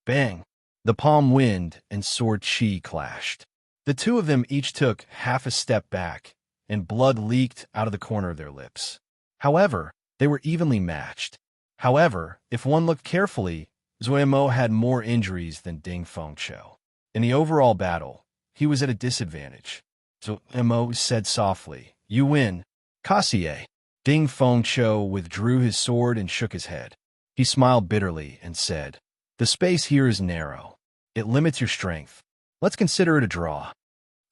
Bang! The palm wind and sword qi clashed. The two of them each took half a step back, and blood leaked out of the corner of their lips. However, they were evenly matched. However, if one looked carefully, Zuomo had more injuries than Ding Fengqiu. In the overall battle, he was at a disadvantage. Zuomo said softly, "You win, Kassier." Ding Fengqiu withdrew his sword and shook his head. He smiled bitterly and said, "The space here is narrow. It limits your strength. Let's consider it a draw."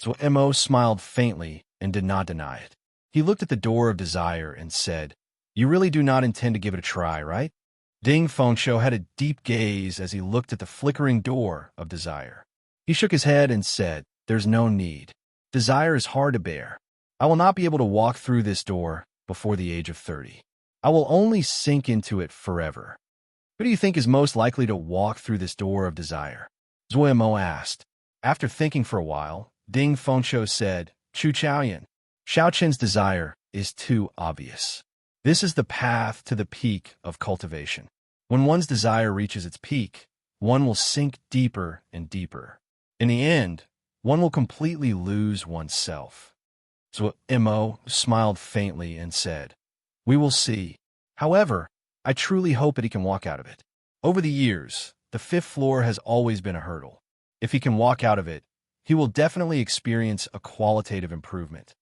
Zuomo smiled faintly and did not deny it. He looked at the door of desire and said, "You really do not intend to give it a try, right?" Ding Fengqiu had a deep gaze as he looked at the flickering door of desire. He shook his head and said, "There's no need. Desire is hard to bear. I will not be able to walk through this door before the age of 30. I will only sink into it forever." "Who do you think is most likely to walk through this door of desire?" Zuomo asked. After thinking for a while, Ding Fengqiu said, "Chu Chaoyan. Xiao Chen's desire is too obvious. This is the path to the peak of cultivation. When one's desire reaches its peak, one will sink deeper and deeper. In the end, one will completely lose oneself." Zuomo smiled faintly and said, "We will see. However, I truly hope that he can walk out of it. Over the years, the 5th floor has always been a hurdle. If he can walk out of it, he will definitely experience a qualitative improvement."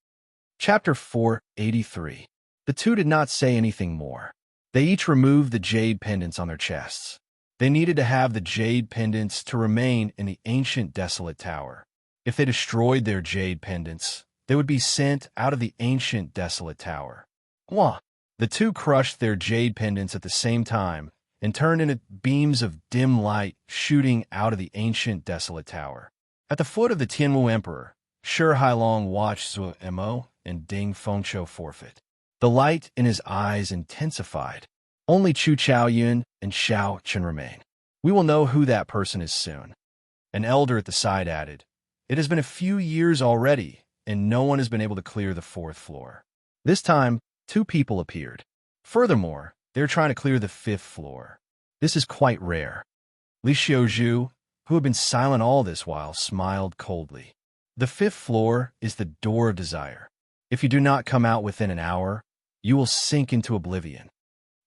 Chapter 483. The two did not say anything more. They each removed the jade pendants on their chests. They needed to have the jade pendants to remain in the ancient desolate tower. If they destroyed their jade pendants, they would be sent out of the ancient desolate tower. Wah! The two crushed their jade pendants at the same time and turned into beams of dim light shooting out of the ancient desolate tower. At the foot of the Tianwu Emperor, Shi Hailong watched Zuomo and Ding Fengqiu forfeit. The light in his eyes intensified. Only Chu Chaoyun and Xiao Chen remain. We will know who that person is soon. An elder at the side added, "It has been a few years already, and no one has been able to clear the 4th floor. This time, 2 people appeared. Furthermore, they're trying to clear the 5th floor. This is quite rare." Li Xiuzhu, who had been silent all this while, smiled coldly. "The 5th floor is the door of desire. If you do not come out within an hour, you will sink into oblivion."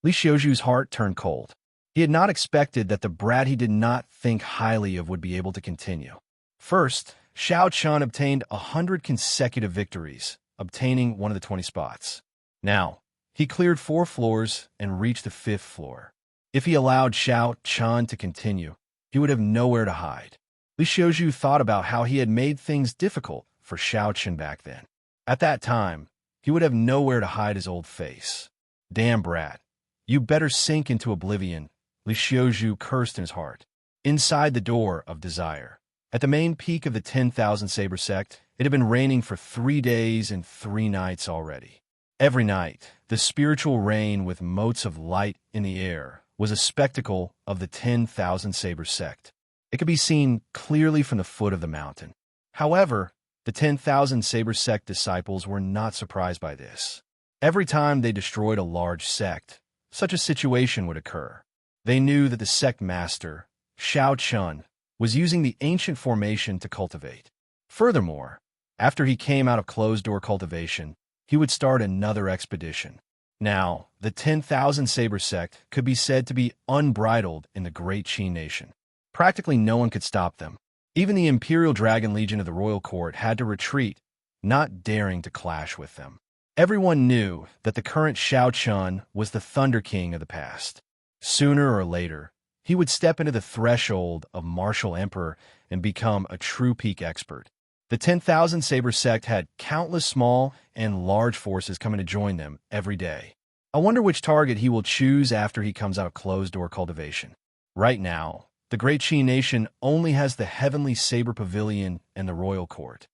Li Xiuzhu's heart turned cold. He had not expected that the brat he did not think highly of would be able to continue. First, Xiao Chun obtained 100 consecutive victories, obtaining one of the 20 spots. Now, he cleared 4 floors and reached the 5th floor. If he allowed Xiao Chun to continue, he would have nowhere to hide. Li Xiaozhu thought about how he had made things difficult for Xiaochen back then. At that time, he would have nowhere to hide his old face. Damn brat, you better sink into oblivion, Li Xiaozhu cursed in his heart. Inside the door of desire, at the main peak of the 10,000 Saber sect, it had been raining for 3 days and 3 nights already. Every night, the spiritual rain with motes of light in the air was a spectacle of the 10,000 Saber sect. It could be seen clearly from the foot of the mountain. However, the 10,000 Saber sect disciples were not surprised by this. Every time they destroyed a large sect, such a situation would occur. They knew that the sect master, Xiaochen, was using the ancient formation to cultivate. Furthermore, after he came out of closed-door cultivation, he would start another expedition. Now, the 10,000 Saber sect could be said to be unbridled in the Great Qi nation. Practically no one could stop them. Even the Imperial Dragon Legion of the Royal Court had to retreat, not daring to clash with them. Everyone knew that the current Xiaochen was the Thunder King of the past. Sooner or later, he would step into the threshold of Martial Emperor and become a true peak expert. The 10,000 Saber sect had countless small and large forces coming to join them every day. I wonder which target he will choose after he comes out of closed-door cultivation. Right now, the Great Qi nation only has the Heavenly Saber Pavilion and the Royal Court.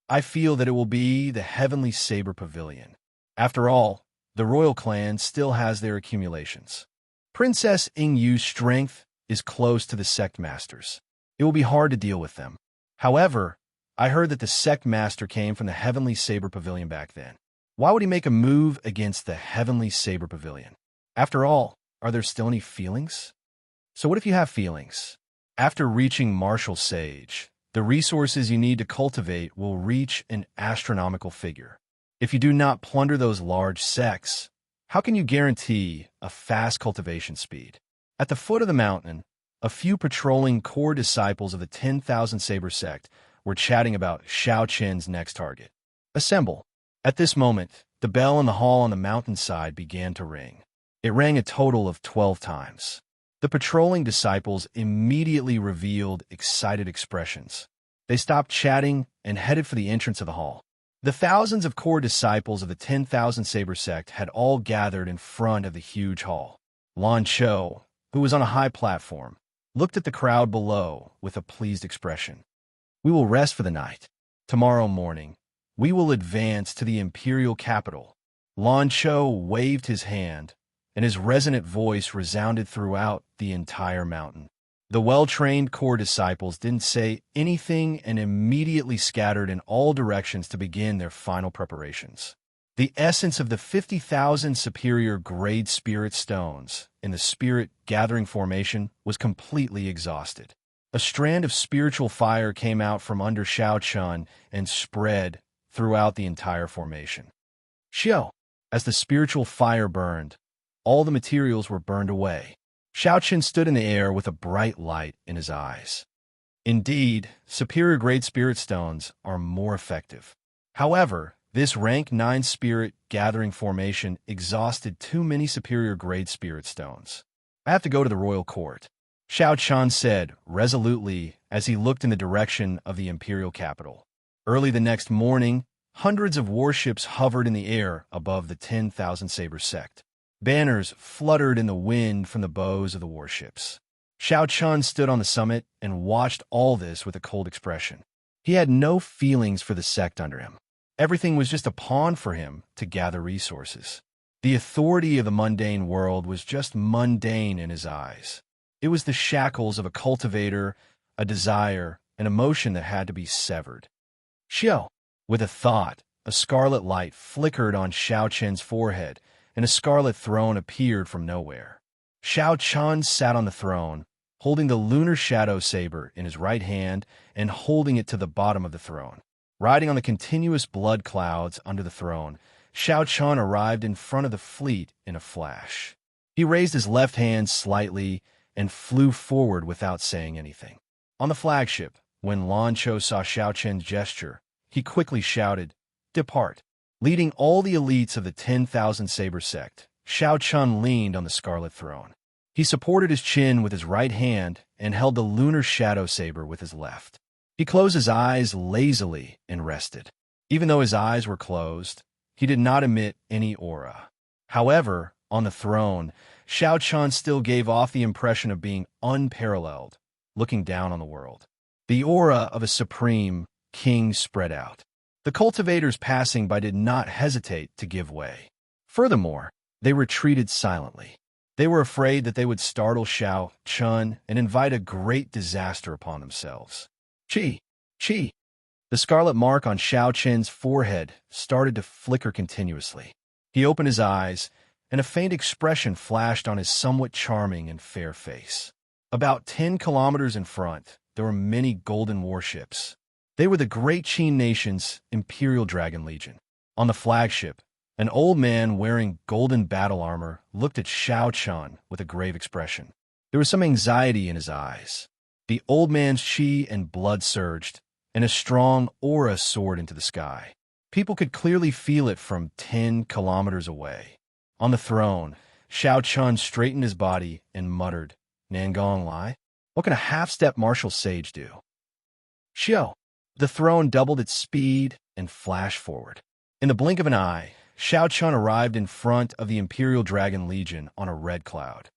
I feel that it will be the Heavenly Saber Pavilion. After all, the royal clan still has their accumulations. Princess Yingyu's strength is close to the sect masters. It will be hard to deal with them. However, I heard that the sect master came from the Heavenly Saber Pavilion back then. Why would he make a move against the Heavenly Saber Pavilion? After all, are there still any feelings? So what if you have feelings? After reaching Martial Sage, the resources you need to cultivate will reach an astronomical figure. If you do not plunder those large sects, how can you guarantee a fast cultivation speed? At the foot of the mountain, a few patrolling core disciples of the 10,000 Saber sect were chatting about Xiaochen's next target. Assemble. At this moment, the bell in the hall on the mountainside began to ring. It rang a total of 12 times. The patrolling disciples immediately revealed excited expressions. They stopped chatting and headed for the entrance of the hall. The thousands of core disciples of the 10,000 Saber sect had all gathered in front of the huge hall. Lan Cho, who was on a high platform, looked at the crowd below with a pleased expression. We will rest for the night. Tomorrow morning, we will advance to the imperial capital. Lan Cho waved his hand, and his resonant voice resounded throughout the entire mountain. The well-trained core disciples didn't say anything and immediately scattered in all directions to begin their final preparations. The essence of the 50,000 superior grade spirit stones in the spirit gathering formation was completely exhausted. A strand of spiritual fire came out from under Xiaochen and spread throughout the entire formation. Xiao, as the spiritual fire burned, all the materials were burned away. Xiaochen stood in the air with a bright light in his eyes. Indeed, superior grade spirit stones are more effective. However, this rank 9 spirit gathering formation exhausted too many superior grade spirit stones. I have to go to the royal court, Xiaochen said resolutely as he looked in the direction of the imperial capital. Early the next morning, hundreds of warships hovered in the air above the 10,000 Saber sect. Banners fluttered in the wind from the bows of the warships. Xiaochen stood on the summit and watched all this with a cold expression. He had no feelings for the sect under him. Everything was just a pawn for him to gather resources. The authority of the mundane world was just mundane in his eyes. It was the shackles of a cultivator, a desire, an emotion that had to be severed. Xiao, with a thought, a scarlet light flickered on Xiaochen's forehead, and a scarlet throne appeared from nowhere. Xiaochen sat on the throne, holding the lunar shadow saber in his right hand and holding it to the bottom of the throne. Riding on the continuous blood clouds under the throne, Xiaochen arrived in front of the fleet in a flash. He raised his left hand slightly and flew forward without saying anything. On the flagship, when Lan Cho saw Xiaochen's gesture, he quickly shouted, "Depart." Leading all the elites of the 10,000 Saber sect, Xiaochen leaned on the scarlet throne. He supported his chin with his right hand and held the lunar shadow saber with his left. He closed his eyes lazily and rested. Even though his eyes were closed, he did not emit any aura. However, on the throne, Xianxia still gave off the impression of being unparalleled, looking down on the world. The aura of a supreme king spread out. The cultivators passing by did not hesitate to give way. Furthermore, they retreated silently. They were afraid that they would startle Xianxia and invite a great disaster upon themselves. Chi! Chi! The scarlet mark on Xianxia's forehead started to flicker continuously. He opened his eyes, and a faint expression flashed on his somewhat charming and fair face. About 10 kilometers in front, there were many golden warships. They were the great Qin nation's Imperial Dragon Legion. On the flagship, an old man wearing golden battle armor looked at Xianxia with a grave expression. There was some anxiety in his eyes. The old man's qi and blood surged, and a strong aura soared into the sky. People could clearly feel it from 10 kilometers away. On the throne, Xianxia straightened his body and muttered, "Nangong Lai? What can a half-step martial sage do?" Xiao! The throne doubled its speed and flashed forward. In the blink of an eye, Xianxia arrived in front of the Imperial Dragon Legion on a red cloud.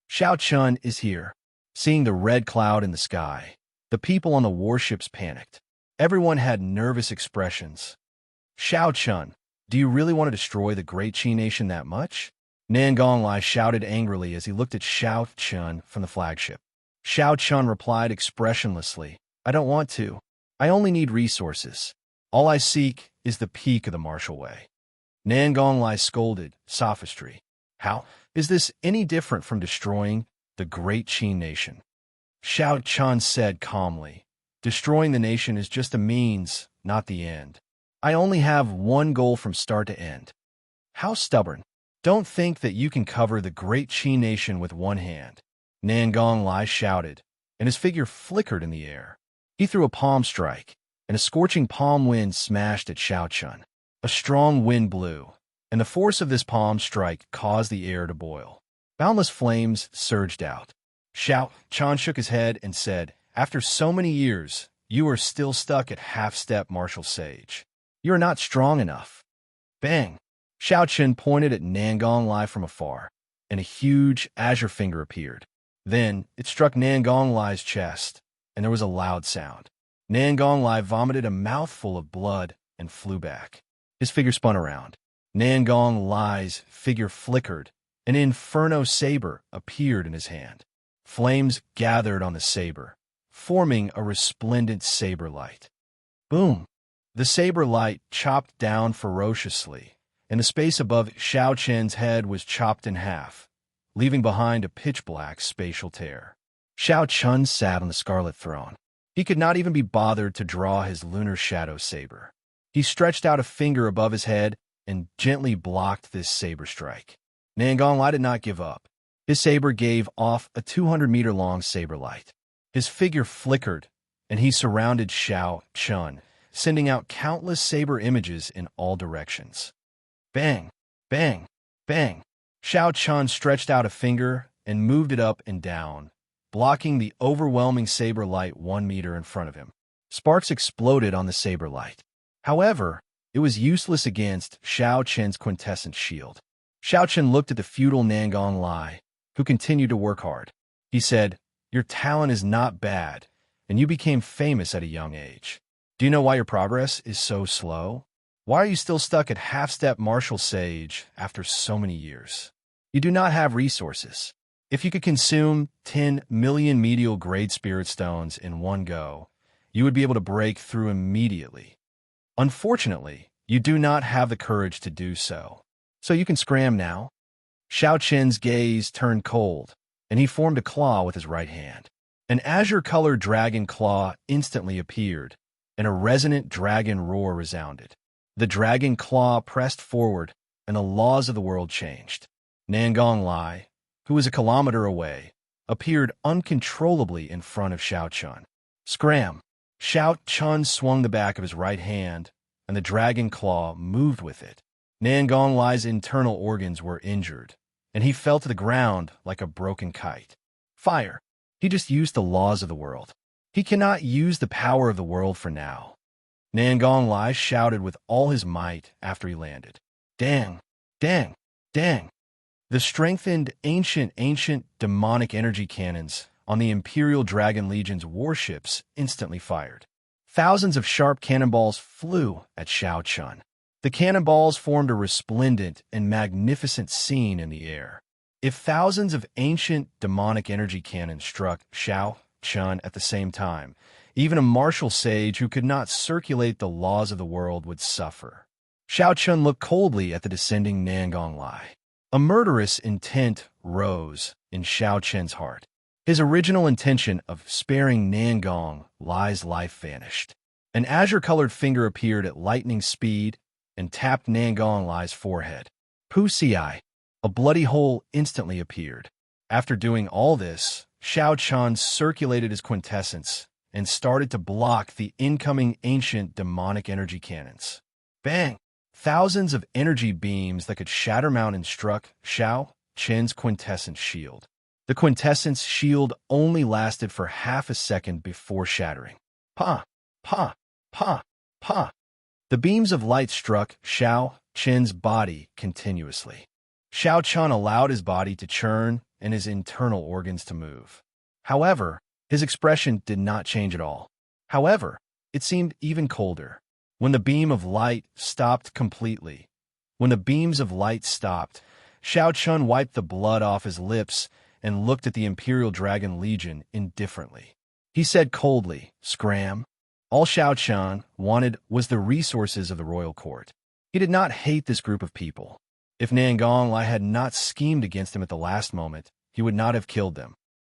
Xianxia is here. Seeing the red cloud in the sky, the people on the warships panicked. Everyone had nervous expressions. "Xianxia, do you really want to destroy the great Qi nation that much?" Nangong Lai shouted angrily as he looked at Xianxia from the flagship. Xianxia replied expressionlessly, "I don't want to. I only need resources. All I seek is the peak of the martial way." Nangong Lai scolded, "Sophistry. How is this any different from destroying the great Qin nation?" Xianxia said calmly, "Destroying the nation is just a means, not the end. I only have one goal from start to end." "How stubborn. Don't think that you can cover the great Qin nation with one hand." Nangong Lai shouted, and his figure flickered in the air. He threw a palm strike, and a scorching palm wind smashed at Xianxia. A strong wind blew, and the force of this palm strike caused the air to boil. Boundless flames surged out. Xianxia shook his head and said, "After so many years, you are still stuck at half-step martial sage. You are not strong enough." Bang! Xianxia pointed at Nangong Lai from afar, and a huge azure finger appeared. Then it struck Nangong Lai's chest, and there was a loud sound. Nangong Lai vomited a mouthful of blood and flew back. His figure spun around. Nangong Lai's figure flickered. An inferno saber appeared in his hand. Flames gathered on the saber, forming a resplendent saber light. Boom! The saber light chopped down ferociously, and the space above Xianxia's head was chopped in half, leaving behind a pitch-black spatial tear. Xianxia sat on the scarlet throne. He could not even be bothered to draw his lunar shadow saber. He stretched out a finger above his head and gently blocked this saber strike. Nangong Lai did not give up. His saber gave off a 200-meter-long saber light. His figure flickered, and he surrounded Xianxia, sending out countless saber images in all directions. Bang! Bang! Bang! Xianxia stretched out a finger and moved it up and down, blocking the overwhelming saber light 1 meter in front of him. Sparks exploded on the saber light. However, it was useless against Xianxia's quintessent shield. Xianxia looked at the feudal Nangong Lai, who continued to work hard. He said, "Your talent is not bad, and you became famous at a young age. Do you know why your progress is so slow? Why are you still stuck at half-step martial sage after so many years? You do not have resources. If you could consume 10 million medial grade spirit stones in one go, you would be able to break through immediately. Unfortunately, you do not have the courage to do so. So you can scram now." Xianxia's gaze turned cold, and he formed a claw with his right hand. An azure-colored dragon claw instantly appeared, and a resonant dragon roar resounded. The dragon claw pressed forward, and the laws of the world changed. Nangong Lai, who was a kilometer away, appeared uncontrollably in front of Xianxia. Scram! Xianxia swung the back of his right hand, and the dragon claw moved with it. Nangong Lai's internal organs were injured, and he fell to the ground like a broken kite. Fire. He just used the laws of the world. He cannot use the power of the world for now. Nangong Lai shouted with all his might after he landed. Dang, dang, dang. The strengthened ancient demonic energy cannons on the Imperial Dragon Legion's warships instantly fired. Thousands of sharp cannonballs flew at Xianxia. The cannonballs formed a resplendent and magnificent scene in the air. If thousands of ancient demonic energy cannons struck Xianxia at the same time, even a martial sage who could not circulate the laws of the world would suffer. Xianxia looked coldly at the descending Nangong Lai. A murderous intent rose in Xiaoqian's heart. His original intention of sparing Nangong Lai's life vanished. An azure-colored finger appeared at lightning speed and tapped Nangong Lai's forehead. Wuxia. A bloody hole instantly appeared. After doing all this, Xiaoqian circulated his quintessence and started to block the incoming ancient demonic energy cannons. Thousands of energy beams that could shatter mountains struck Xiaoqian's quintessence shield. The quintessence shield only lasted for half a second before shattering. Pa, pa, pa, pa. The beams of light struck Xiaoqian's body continuously. Xiaoqian allowed his body to churn and his internal organs to move. However, his expression did not change at all. However, it seemed even colder. When the beam of light stopped completely, Xiaoqian wiped the blood off his lips and looked at the Imperial Dragon Legion indifferently. He said coldly, "Scram." All Xiaoqian wanted was the resources of the royal court. He did not hate this group of people. If Nangong Lai had not schemed against him at the last moment, he would not have killed them.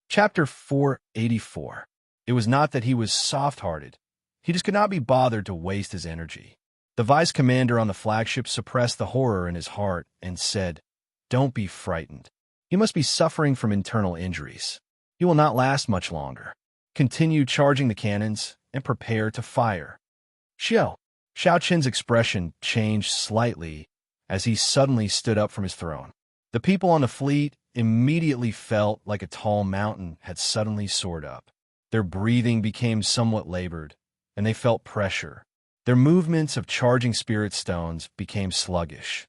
Chapter 484. It was not that he was soft-hearted. He just could not be bothered to waste his energy. The vice commander on the flagship suppressed the horror in his heart and said, "Don't be frightened. He must be suffering from internal injuries. He will not last much longer. Continue charging the cannons and prepare to fire." Xiaoqian's expression changed slightly as he suddenly stood up from his throne. The people on the fleet immediately felt like a tall mountain had suddenly soared up. Their breathing became somewhat labored, and they felt pressure. Their movements of charging spirit stones became sluggish.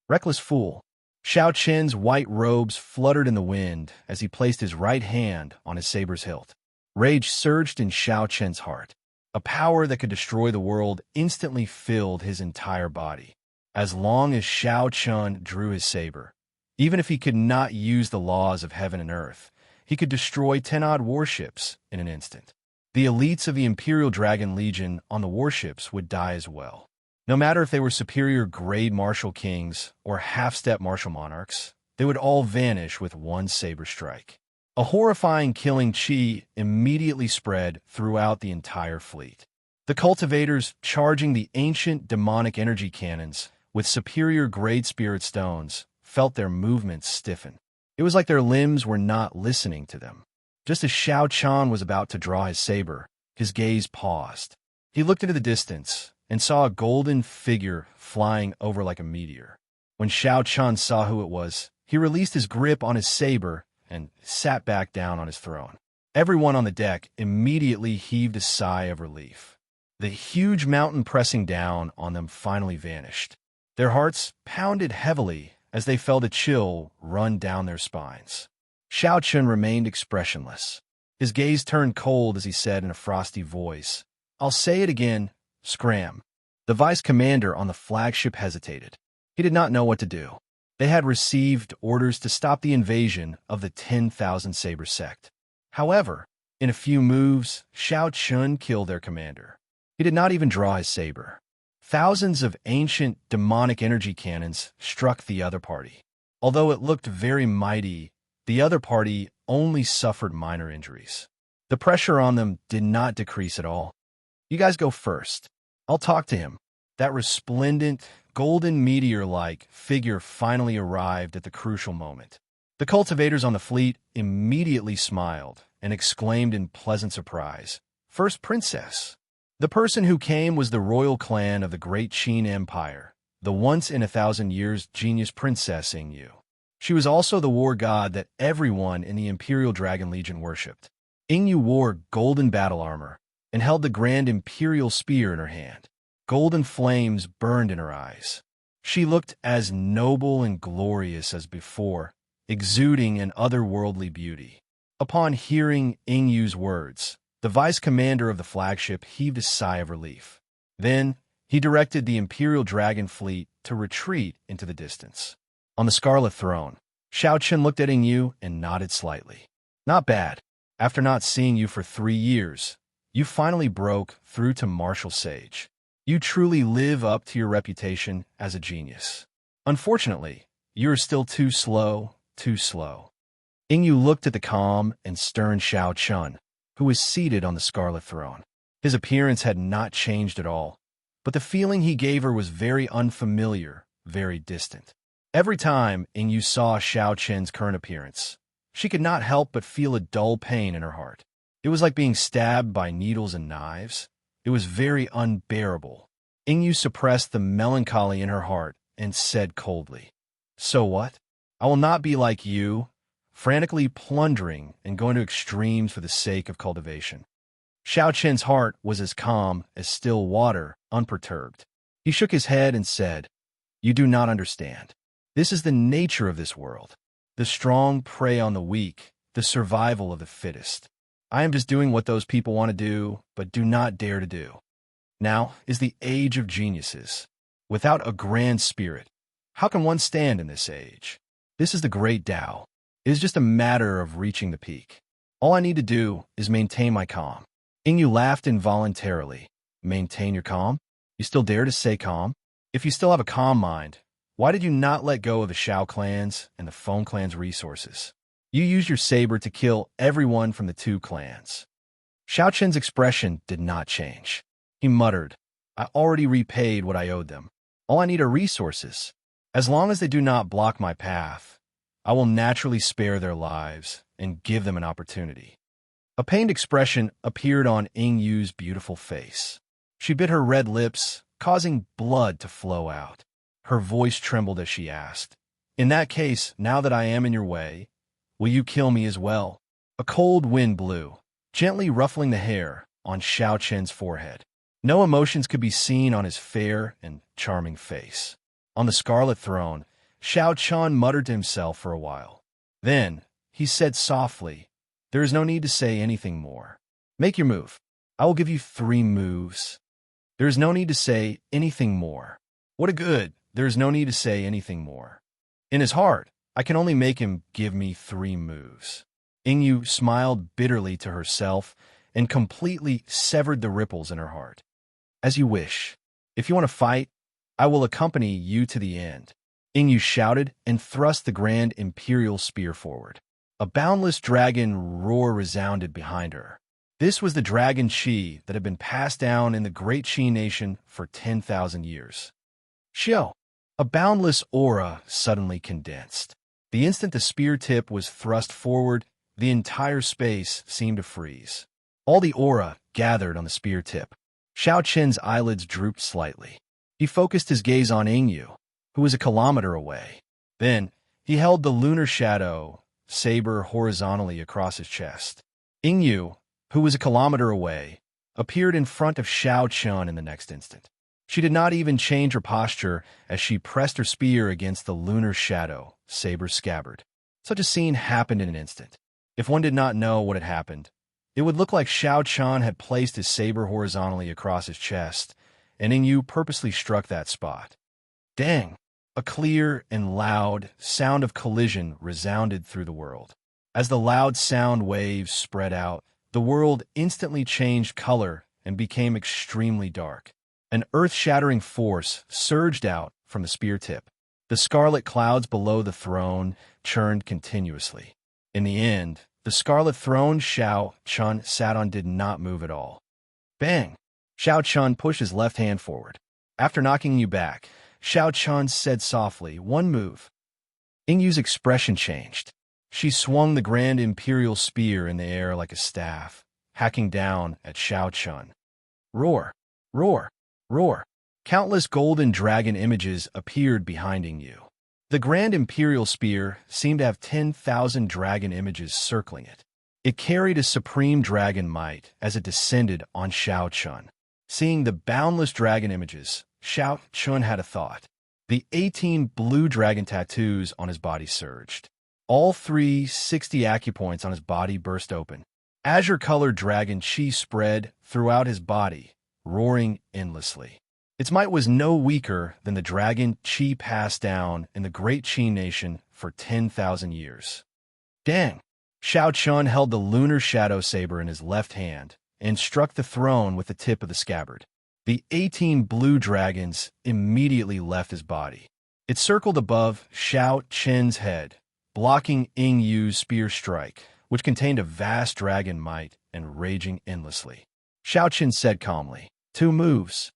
Reckless fool. Xiaoqian's white robes fluttered in the wind as he placed his right hand on his saber's hilt. Rage surged in Xiaoqian's heart. A power that could destroy the world instantly filled his entire body. As long as Xiaoqian drew his saber, even if he could not use the laws of heaven and earth, he could destroy 10-odd warships in an instant. The elites of the Imperial Dragon Legion on the warships would die as well. No matter if they were superior grade martial kings or half-step martial monarchs, they would all vanish with one saber strike. A horrifying killing chi immediately spread throughout the entire fleet. The cultivators charging the ancient demonic energy cannons with superior grade spirit stones felt their movements stiffen. It was like their limbs were not listening to them. Just as Xiaoqian was about to draw his saber, his gaze paused. He looked into the distance and saw a golden figure flying over like a meteor. When Xiaoqian saw who it was, he released his grip on his saber and sat back down on his throne. Everyone on the deck immediately heaved a sigh of relief. The huge mountain pressing down on them finally vanished. Their hearts pounded heavily as they felt a chill run down their spines. Xiaoqian remained expressionless. His gaze turned cold as he said in a frosty voice, "I'll say it again, scram." The vice commander on the flagship hesitated. He did not know what to do. They had received orders to stop the invasion of the 10,000 Saber sect. However, in a few moves, Xiaoqian killed their commander. He did not even draw his saber. Thousands of ancient demonic energy cannons struck the other party. Although it looked very mighty, the other party only suffered minor injuries. The pressure on them did not decrease at all. "You guys go first. I'll talk to him." That resplendent, golden meteor-like figure finally arrived at the crucial moment. The cultivators on the fleet immediately smiled and exclaimed in pleasant surprise, "First princess." The person who came was the royal clan of the Great Qin Empire, the once-in-a-thousand-years genius Princess Yingyu. She was also the war god that everyone in the Imperial Dragon Legion worshipped. Ingyu wore golden battle armor and held the grand imperial spear in her hand. Golden flames burned in her eyes. She looked as noble and glorious as before, exuding an otherworldly beauty. Upon hearing Ingyu's words, the vice commander of the flagship heaved a sigh of relief. Then, he directed the Imperial Dragon Fleet to retreat into the distance. On the Scarlet Throne, Xiaochen looked at Ingyu and nodded slightly. Not bad. After not seeing you for 3 years, you finally broke through to Martial Sage. You truly live up to your reputation as a genius. Unfortunately, you are still too slow, too slow. Ingyu looked at the calm and stern Xiaochen, who was seated on the Scarlet Throne. His appearance had not changed at all, but the feeling he gave her was very unfamiliar, very distant. Every time Ingyu saw Xiaochen's current appearance, she could not help but feel a dull pain in her heart. It was like being stabbed by needles and knives. It was very unbearable. Ingyu suppressed the melancholy in her heart and said coldly, "So what? I will not be like you, frantically plundering and going to extremes for the sake of cultivation." Xiaochen's heart was as calm as still water, unperturbed. He shook his head and said, "You do not understand. This is the nature of this world. The strong prey on the weak, the survival of the fittest. I am just doing what those people want to do, but do not dare to do. Now is the age of geniuses. Without a grand spirit, how can one stand in this age? This is the great Tao. It is just a matter of reaching the peak. All I need to do is maintain my calm." Ingyu laughed involuntarily. Maintain your calm? You still dare to say calm? If you still have a calm mind, why did you not let go of the Shao clans and the Feng clan's resources? You used your saber to kill everyone from the 2 clans. Xiaochen's expression did not change. He muttered, "I already repaid what I owed them. All I need are resources. As long as they do not block my path, I will naturally spare their lives and give them an opportunity." A pained expression appeared on Ingyu's beautiful face. She bit her red lips, causing blood to flow out. Her voice trembled as she asked, "In that case, now that I am in your way, will you kill me as well?" A cold wind blew, gently ruffling the hair on Xiaochen's forehead. No emotions could be seen on his fair and charming face. On the Scarlet Throne, Xiaochen muttered to himself for a while. Then, he said softly, "There is no need to say anything more. Make your move. I will give you 3 moves. There is no need to say anything more." What a good, there is no need to say anything more. In his heart, I can only make him give me 3 moves. Ingyu smiled bitterly to herself and completely severed the ripples in her heart. "As you wish. If you want to fight, I will accompany you to the end." Ingyu shouted and thrust the grand imperial spear forward. A boundless dragon roar resounded behind her. This was the dragon Qi that had been passed down in the great Qi nation for 10,000 years. Xiao! A boundless aura suddenly condensed. The instant the spear tip was thrust forward, the entire space seemed to freeze. All the aura gathered on the spear tip. Xiaochen's eyelids drooped slightly. He focused his gaze on Ingyu, who was a kilometer away. Then, he held the lunar shadow saber horizontally across his chest. Ingyu, who was a kilometer away, appeared in front of Xiaochen in the next instant. She did not even change her posture as she pressed her spear against the lunar shadow saber scabbard. Such a scene happened in an instant. If one did not know what had happened, it would look like Xiaochen had placed his saber horizontally across his chest, and Ingyu purposely struck that spot. Dang! A clear and loud sound of collision resounded through the world. As the loud sound waves spread out, the world instantly changed color and became extremely dark. An earth-shattering force surged out from the spear tip. The scarlet clouds below the throne churned continuously. In the end, the scarlet throne Xiaochen sat on did not move at all. Bang! Xiaochen pushed his left hand forward. After knocking you back, Xiaochen said softly, "1 move." Ingyu's expression changed. She swung the grand imperial spear in the air like a staff, hacking down at Xiaochen. Roar! Roar! Roar! Countless golden dragon images appeared behind Ingyu. The Grand Imperial Spear seemed to have 10,000 dragon images circling it. It carried a supreme dragon might as it descended on Xianxia. Seeing the boundless dragon images, Xianxia had a thought. The 18 blue dragon tattoos on his body surged. All 360 acupoints on his body burst open. Azure-colored dragon chi spread throughout his body, roaring endlessly. Its might was no weaker than the dragon chi passed down in the great Qi nation for 10,000 years. Dang! Xianxia held the lunar shadow saber in his left hand and struck the throne with the tip of the scabbard. The 18 blue dragons immediately left his body. It circled above Xiaoqian's head, blocking Yingyu's spear strike, which contained a vast dragon might and raging endlessly. Xiaoqian said calmly, 2 moves.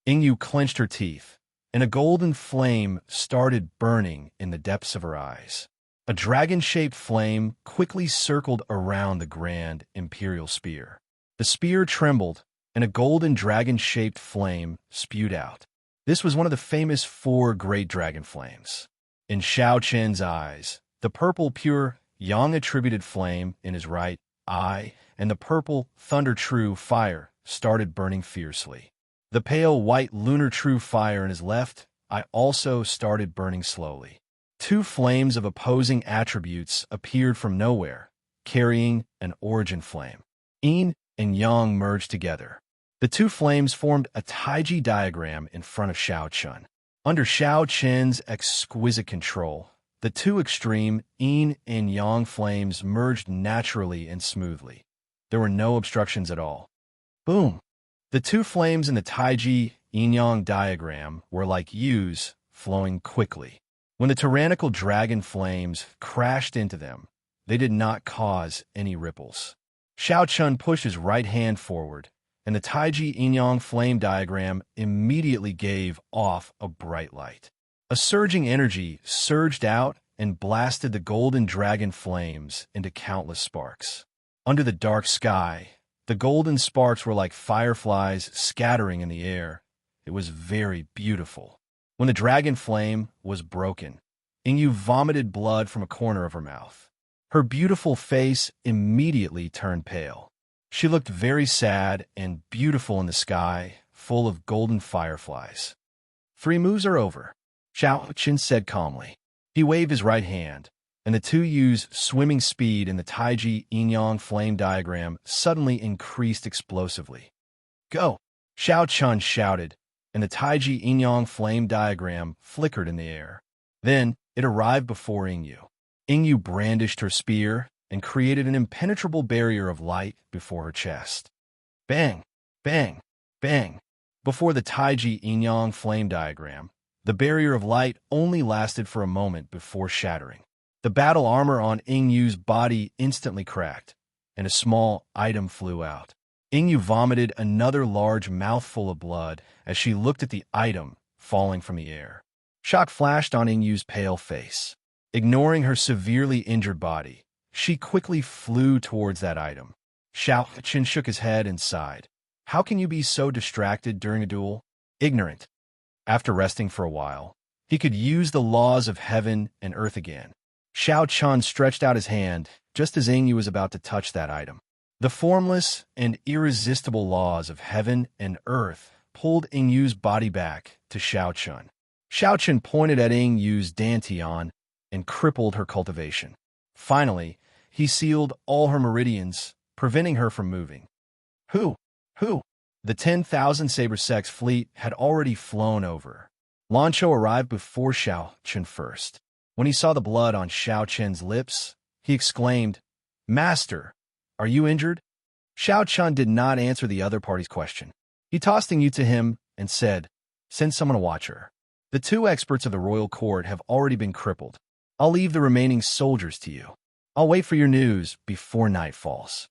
Yingyu clenched her teeth, and a golden flame started burning in the depths of her eyes. A dragon-shaped flame quickly circled around the Grand Imperial Spear. The spear trembled, and a golden dragon-shaped flame spewed out. This was one of the famous 4 great dragon flames. In Xiaoqian's eyes, the purple pure yang-attributed flame in his right eye and the purple thunder true fire started burning fiercely. The pale white lunar true fire in his left eye also started burning slowly. 2 flames of opposing attributes appeared from nowhere, carrying an origin flame. Yin and Yang merged together. The 2 flames formed a Taiji diagram in front of Xiaoqian. Under Xiaoqian's exquisite control, the 2 extreme Yin and Yang flames merged naturally and smoothly. There were no obstructions at all. Boom! The 2 flames in the Taiji yin-yang diagram were like U's, flowing quickly. When the tyrannical dragon flames crashed into them, they did not cause any ripples. Xiaoqian pushed his right hand forward, and the Taiji yin-yang flame diagram immediately gave off a bright light. A surging energy surged out and blasted the golden dragon flames into countless sparks. Under the dark sky, the golden sparks were like fireflies scattering in the air. It was very beautiful. When the dragon flame was broken, Yingyu vomited blood from a corner of her mouth. Her beautiful face immediately turned pale. She looked very sad and beautiful in the sky, full of golden fireflies. 3 moves are over, Xiaoqian said calmly. He waved his right hand, and the 2 U's swimming speed in the Taiji yin-yang flame diagram suddenly increased explosively. Go! Xiaoqian shouted, and the Taiji yin-yang flame diagram flickered in the air. Then it arrived before Yingyu. Yingyu brandished her spear and created an impenetrable barrier of light before her chest. Bang! Bang! Bang! Before the Taiji yin-yang flame diagram, the barrier of light only lasted for a moment before shattering. The battle armor on Yingyu's body instantly cracked, and a small item flew out. Yingyu vomited another large mouthful of blood as she looked at the item falling from the air. Shock flashed on Yingyu's pale face. Ignoring her severely injured body, she quickly flew towards that item. Xiaoqian shook his head and sighed. How can you be so distracted during a duel? Ignorant. After resting for a while, he could use the laws of heaven and earth again. Xiaoqian stretched out his hand just as Yingyu was about to touch that item. The formless and irresistible laws of heaven and earth pulled Yingyu's body back to Xiaoqian. Xiaoqian pointed at Yingyu's dantian and crippled her cultivation. Finally, he sealed all her meridians, preventing her from moving. Who? The 10,000 Saber Sex fleet had already flown over. Lancho arrived before Xiaoqian first. When he saw the blood on Xiaoqian's lips, he exclaimed, Master, are you injured? Xiaoqian did not answer the other party's question. He tossed Yingyu to him and said, Send someone to watch her. The 2 experts of the royal court have already been crippled. I'll leave the remaining soldiers to you. I'll wait for your news before night falls.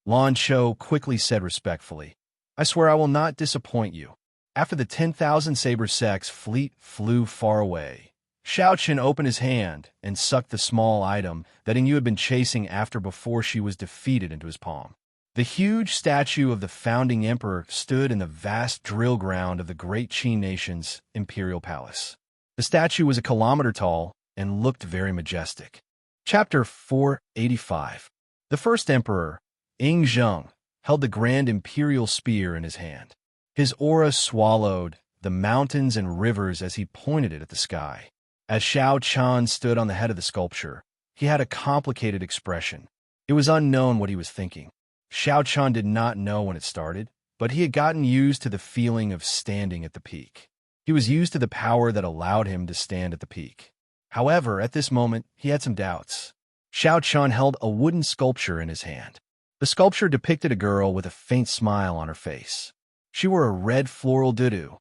Lan Cho quickly said respectfully, I swear I will not disappoint you. After the 10,000 Saber Sex fleet flew far away, Xiaoqian opened his hand and sucked the small item that Yingyu had been chasing after before she was defeated into his palm. The huge statue of the founding emperor stood in the vast drill ground of the great Qi nation's imperial palace. The statue was a kilometer tall and looked very majestic. Chapter 485. The first emperor, Zheng, held the grand imperial spear in his hand. His aura swallowed the mountains and rivers as he pointed it at the sky. As Xiao Chan stood on the head of the sculpture, he had a complicated expression. It was unknown what he was thinking. Xiao Chan did not know when it started, but he had gotten used to the feeling of standing at the peak. He was used to the power that allowed him to stand at the peak. However, at this moment, he had some doubts. Xiao Chan held a wooden sculpture in his hand. The sculpture depicted a girl with a faint smile on her face. She wore a red floral tutu,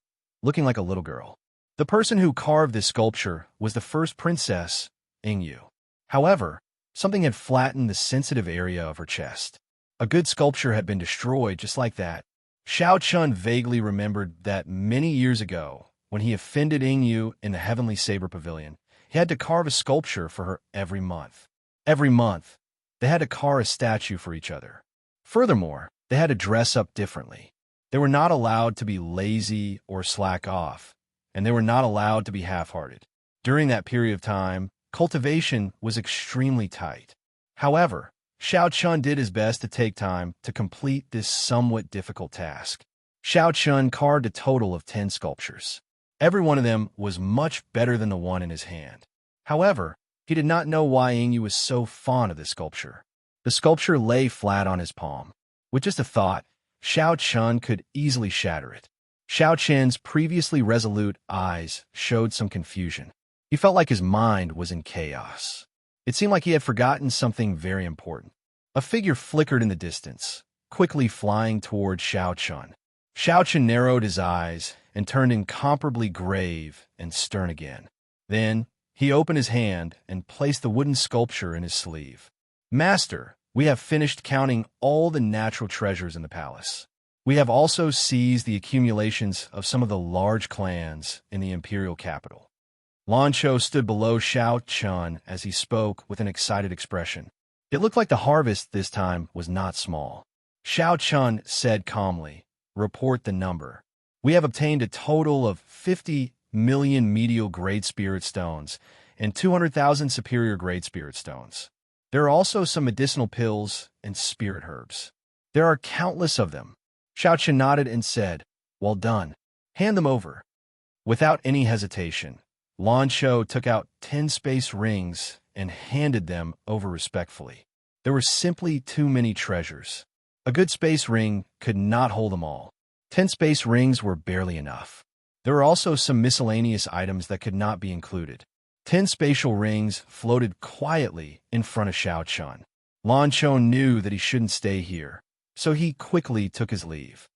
looking like a little girl. The person who carved this sculpture was the first princess, Yingyu. However, something had flattened the sensitive area of her chest. A good sculpture had been destroyed just like that. Xiao Chun vaguely remembered that many years ago, when he offended Yingyu in the Heavenly Saber Pavilion, he had to carve a sculpture for her every month. Every month, they had to carve a statue for each other. Furthermore, they had to dress up differently. They were not allowed to be lazy or slack off, and they were not allowed to be half-hearted. During that period of time, cultivation was extremely tight. However, Xiao Chun did his best to take time to complete this somewhat difficult task. Xiao Chun carved a total of 10 sculptures. Every one of them was much better than the one in his hand. However, he did not know why Yingyu was so fond of this sculpture. The sculpture lay flat on his palm. With just a thought, Xiao Chun could easily shatter it. Xiao Chen's previously resolute eyes showed some confusion. He felt like his mind was in chaos. It seemed like he had forgotten something very important. A figure flickered in the distance, quickly flying toward Xiao Chun. Xiao Chun narrowed his eyes and turned incomparably grave and stern again. Then, he opened his hand and placed the wooden sculpture in his sleeve. "Master, we have finished counting all the natural treasures in the palace. We have also seized the accumulations of some of the large clans in the imperial capital." Lan Cho stood below Xiao Chun as he spoke with an excited expression. It looked like the harvest this time was not small. Xiao Chun said calmly, "Report the number. We have obtained a total of 50 million medial grade spirit stones and 200,000 superior grade spirit stones. There are also some medicinal pills and spirit herbs. There are countless of them." Xiao Chun nodded and said, "Well done. Hand them over." Without any hesitation, Lan Cho took out 10 space rings and handed them over respectfully. There were simply too many treasures. A good space ring could not hold them all. 10 space rings were barely enough. There were also some miscellaneous items that could not be included. 10 spatial rings floated quietly in front of Xiao Chun. Lan Cho knew that he shouldn't stay here, so he quickly took his leave.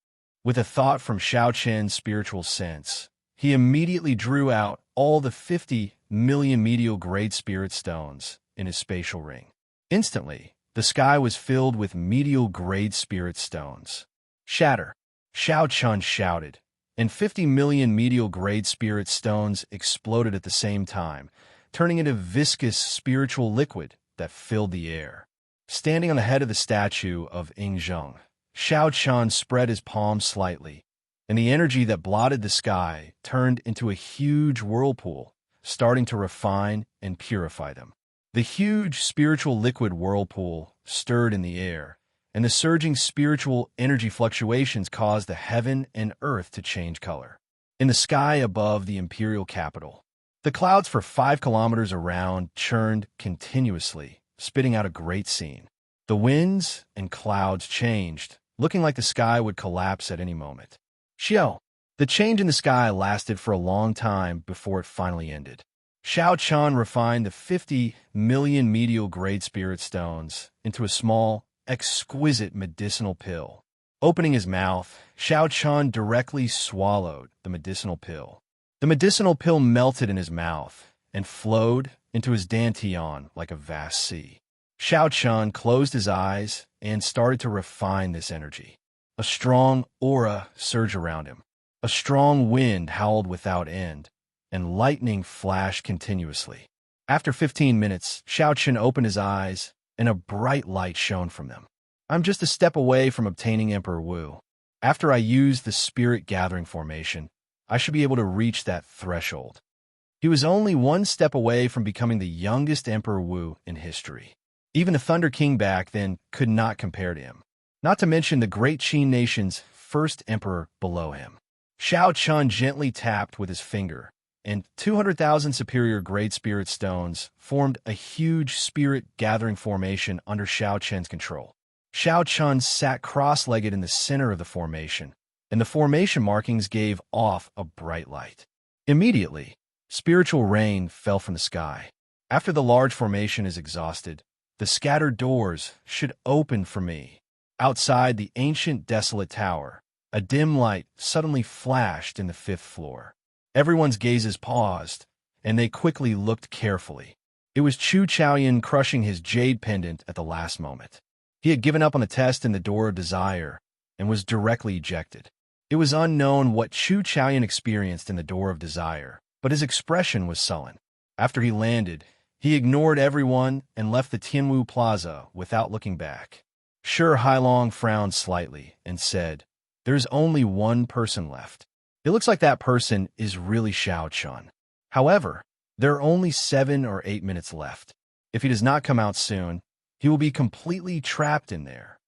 With a thought from Xiao Chen's spiritual sense, he immediately drew out all the 50 million medial grade spirit stones in his spatial ring. Instantly, the sky was filled with medial grade spirit stones. "Shatter!" Xiao Chun shouted, and 50 million medial grade spirit stones exploded at the same time, turning into viscous spiritual liquid that filled the air. Standing on the head of the statue of Zheng, Xiao Chun spread his palms slightly, and the energy that blotted the sky turned into a huge whirlpool, starting to refine and purify them. The huge spiritual liquid whirlpool stirred in the air, and the surging spiritual energy fluctuations caused the heaven and earth to change color. In the sky above the imperial capital, the clouds for 5 kilometers around churned continuously, spitting out a great scene. The winds and clouds changed, looking like the sky would collapse at any moment. Xiao. The change in the sky lasted for a long time before it finally ended. Xiao Chun refined the 50 million medial grade spirit stones into a small, exquisite medicinal pill. Opening his mouth, Xiao Chun directly swallowed the medicinal pill. The medicinal pill melted in his mouth and flowed into his dantian like a vast sea. Xiao Chun closed his eyes and started to refine this energy. A strong aura surged around him. A strong wind howled without end, and lightning flashed continuously. After 15 minutes, Xiao Chun opened his eyes, and a bright light shone from them. "I'm just a step away from obtaining Emperor Wu. After I use the spirit gathering formation, I should be able to reach that threshold." He was only one step away from becoming the youngest Emperor Wu in history. Even the Thunder King back then could not compare to him. Not to mention the great Qin nation's first emperor below him. Xiao Chun gently tapped with his finger, and 200,000 superior Great Spirit stones formed a huge spirit-gathering formation under Xiao Chen's control. Xiao Chun sat cross-legged in the center of the formation, and the formation markings gave off a bright light. Immediately, spiritual rain fell from the sky. After the large formation is exhausted, the scattered doors should open for me. Outside the ancient desolate tower, a dim light suddenly flashed in the 5th floor. Everyone's gazes paused, and they quickly looked carefully. It was Chu Chaoyan crushing his jade pendant at the last moment. He had given up on the test in the Door of Desire and was directly ejected. It was unknown what Chu Chaoyan experienced in the Door of Desire, but his expression was sullen. After he landed, he ignored everyone and left the Tianwu Plaza without looking back. Shi Hailong frowned slightly and said, "There's only one person left. It looks like that person is really Xiao Chun. However, there are only 7 or 8 minutes left. If he does not come out soon, he will be completely trapped in there."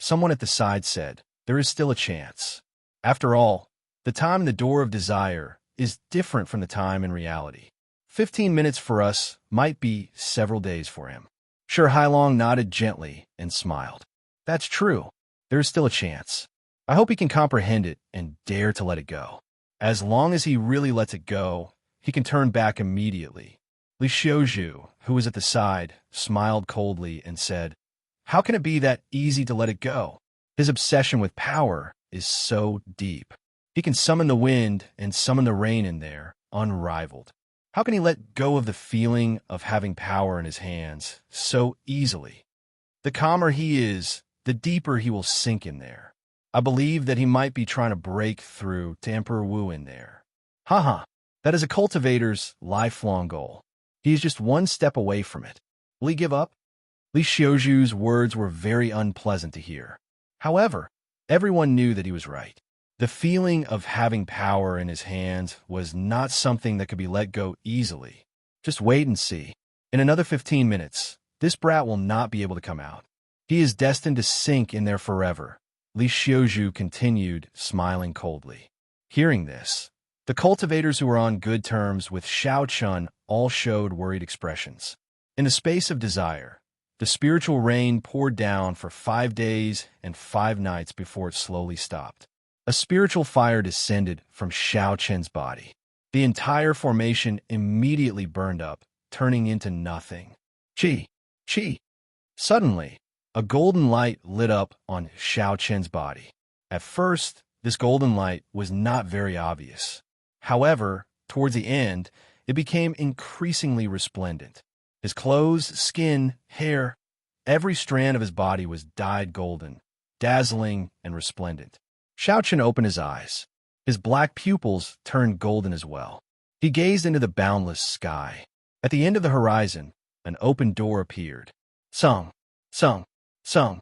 Someone at the side said, "There is still a chance. After all, the time in the Door of Desire is different from the time in reality. 15 minutes for us might be several days for him." Shi Hailong nodded gently and smiled. "That's true. There is still a chance. I hope he can comprehend it and dare to let it go. As long as he really lets it go, he can turn back immediately." Li Xiuzhu, who was at the side, smiled coldly and said, "How can it be that easy to let it go? His obsession with power is so deep. He can summon the wind and summon the rain in there, unrivaled. How can he let go of the feeling of having power in his hands so easily? The calmer he is, the deeper he will sink in there. I believe that he might be trying to break through to Emperor Wu in there. Haha, that is a cultivator's lifelong goal. He is just one step away from it. Will he give up?" Li Xiuzhu's words were very unpleasant to hear. However, everyone knew that he was right. The feeling of having power in his hands was not something that could be let go easily. Just wait and see. In another 15 minutes, this brat will not be able to come out. He is destined to sink in there forever. Li Xiuzhu continued, smiling coldly. Hearing this, the cultivators who were on good terms with Xiao Chun all showed worried expressions. In the space of desire, the spiritual rain poured down for 5 days and 5 nights before it slowly stopped. A spiritual fire descended from Xiao Chen's body. The entire formation immediately burned up, turning into nothing. Chi! Chi! Suddenly, a golden light lit up on Xiao Chen's body. At first, this golden light was not very obvious. However, towards the end, it became increasingly resplendent. His clothes, skin, hair, every strand of his body was dyed golden, dazzling and resplendent. Xiao Chen opened his eyes. His black pupils turned golden as well. He gazed into the boundless sky. At the end of the horizon, an open door appeared. Sung, sung, sung.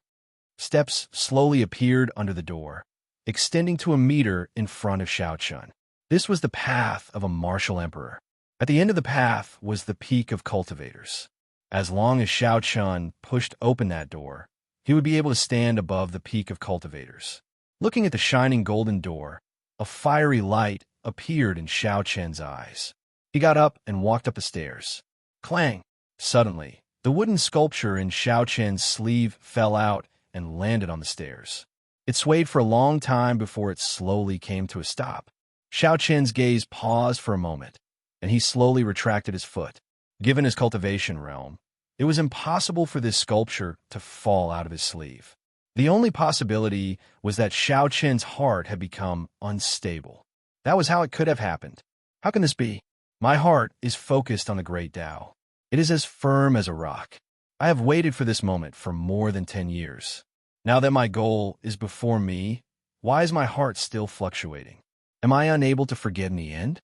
Steps slowly appeared under the door, extending to a meter in front of Xiao Chun. This was the path of a martial emperor. At the end of the path was the peak of cultivators. As long as Xiao Chun pushed open that door, he would be able to stand above the peak of cultivators. Looking at the shining golden door, a fiery light appeared in Xiao Chen's eyes. He got up and walked up the stairs. Clang! Suddenly, the wooden sculpture in Xiao Chen's sleeve fell out and landed on the stairs. It swayed for a long time before it slowly came to a stop. Xiao Chen's gaze paused for a moment, and he slowly retracted his foot. Given his cultivation realm, it was impossible for this sculpture to fall out of his sleeve. The only possibility was that Xiao Chen's heart had become unstable. That was how it could have happened. How can this be? My heart is focused on the great Tao. It is as firm as a rock. I have waited for this moment for more than 10 years. Now that my goal is before me, why is my heart still fluctuating? Am I unable to forget in the end?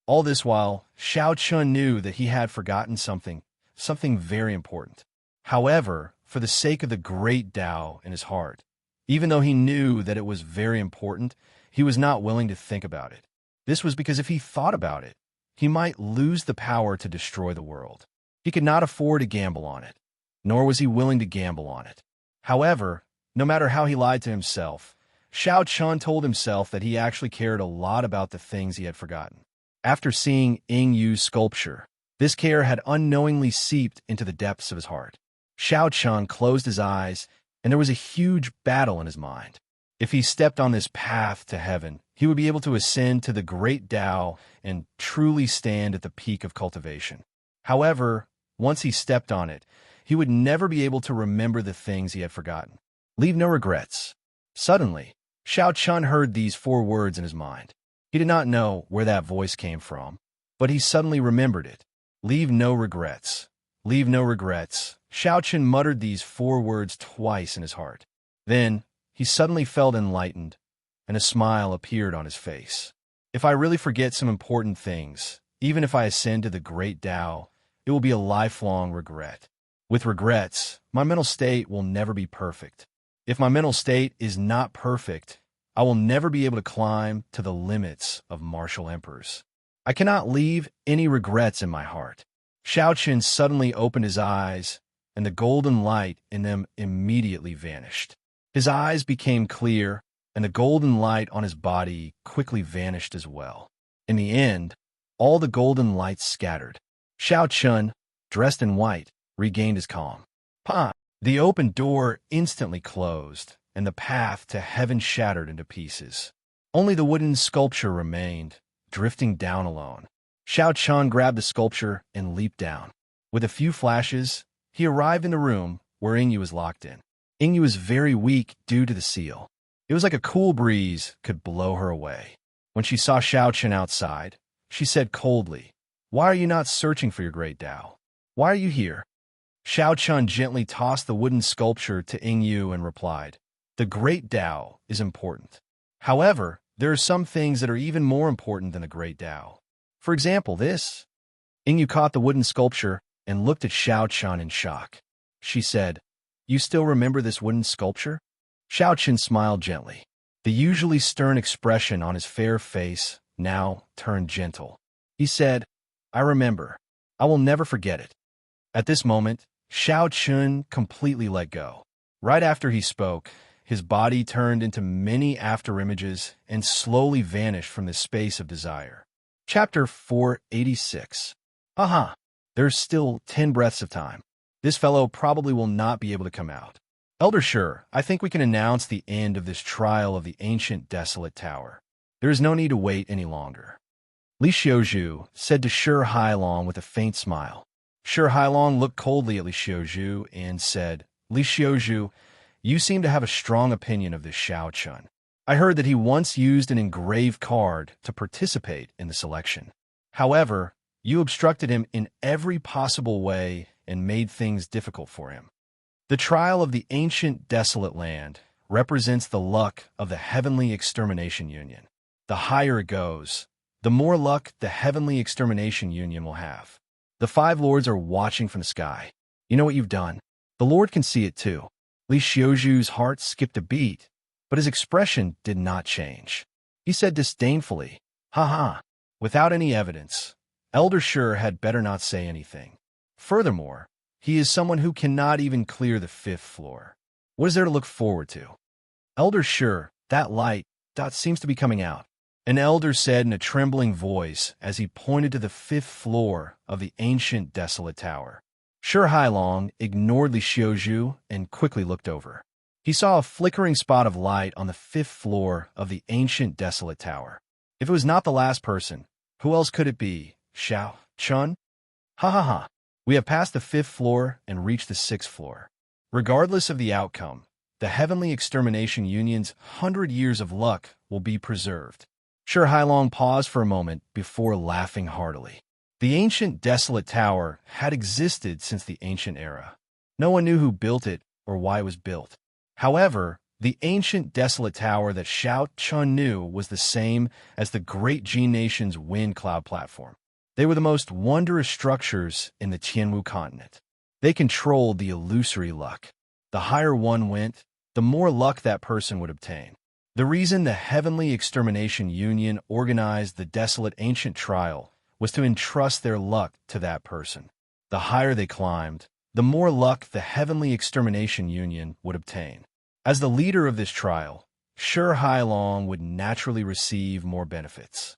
All this while, Xiao Chun knew that he had forgotten something very important. However, for the sake of the great Tao in his heart, even though he knew that it was very important, he was not willing to think about it. This was because if he thought about it, he might lose the power to destroy the world. He could not afford to gamble on it, nor was he willing to gamble on it. However, no matter how he lied to himself, Xiao Chun told himself that he actually cared a lot about the things he had forgotten. After seeing Ying Yu's sculpture, this care had unknowingly seeped into the depths of his heart. Xiao Chun closed his eyes, and there was a huge battle in his mind. If he stepped on this path to heaven, he would be able to ascend to the great Tao and truly stand at the peak of cultivation. However, once he stepped on it, he would never be able to remember the things he had forgotten. Leave no regrets. Suddenly, Xiao Chun heard these 4 words in his mind. He did not know where that voice came from, but he suddenly remembered it. Leave no regrets. Leave no regrets. Xiao Chun muttered these 4 words twice in his heart. Then, he suddenly felt enlightened, and a smile appeared on his face. If I really forget some important things, even if I ascend to the great Tao, it will be a lifelong regret. With regrets, my mental state will never be perfect. If my mental state is not perfect, I will never be able to climb to the limits of martial emperors. I cannot leave any regrets in my heart. Xiao Chun suddenly opened his eyes, and the golden light in them immediately vanished. His eyes became clear, and the golden light on his body quickly vanished as well. In the end, all the golden lights scattered. Xiao Chun, dressed in white, regained his calm. Pa! The open door instantly closed, and the path to heaven shattered into pieces. Only the wooden sculpture remained, drifting down alone. Xiao Chun grabbed the sculpture and leaped down. With a few flashes, he arrived in the room where Ying Yu was locked in. Ying Yu was very weak due to the seal. It was like a cool breeze could blow her away. When she saw Xiao Chun outside, she said coldly, "Why are you not searching for your great Tao? Why are you here?" Xiao Chun gently tossed the wooden sculpture to Ying Yu and replied, "The great Tao is important. However, there are some things that are even more important than the great Tao. For example, this." Ying Yu caught the wooden sculpture and looked at Xiao Chun in shock. She said, "You still remember this wooden sculpture?" Xiao Chun smiled gently. The usually stern expression on his fair face now turned gentle. He said, "I remember. I will never forget it." At this moment, Xiao Chun completely let go. Right after he spoke, his body turned into many afterimages and slowly vanished from the space of desire. Chapter 486. Aha! There's still 10 breaths of time. This fellow probably will not be able to come out. Elder Shi, I think we can announce the end of this trial of the ancient desolate tower. There is no need to wait any longer. Li Xiuzhu said to Shi Hailong with a faint smile. Shi Hailong looked coldly at Li Xiuzhu and said, "Li Xiuzhu, you seem to have a strong opinion of this Xiao Chun. I heard that he once used an engraved card to participate in the selection. However, you obstructed him in every possible way and made things difficult for him. The trial of the ancient desolate land represents the luck of the Heavenly Extermination Union. The higher it goes, the more luck the Heavenly Extermination Union will have. The 5 lords are watching from the sky. You know what you've done? The Lord can see it too." Li Xiuzhu's heart skipped a beat, but his expression did not change. He said disdainfully, "Ha ha." Without any evidence, Elder Shi had better not say anything. Furthermore, he is someone who cannot even clear the 5th floor. What is there to look forward to? Elder Shi, that light seems to be coming out. An elder said in a trembling voice as he pointed to the 5th floor of the ancient desolate tower. Shi Hailong ignored Li Xiuzhu and quickly looked over. He saw a flickering spot of light on the 5th floor of the ancient desolate tower. If it was not the last person, who else could it be? Xiao Chun? Ha ha ha. We have passed the 5th floor and reached the 6th floor. Regardless of the outcome, the Heavenly Extermination Union's 100 years of luck will be preserved. Shi Hailong paused for a moment before laughing heartily. The ancient desolate tower had existed since the ancient era. No one knew who built it or why it was built. However, the ancient desolate tower that Xiao Chun knew was the same as the great Jin nation's wind cloud platform. They were the most wondrous structures in the Tianwu continent. They controlled the illusory luck. The higher one went, the more luck that person would obtain. The reason the Heavenly Extermination Union organized the desolate ancient trial was to entrust their luck to that person. The higher they climbed, the more luck the Heavenly Extermination Union would obtain. As the leader of this trial, Shi Hailong would naturally receive more benefits.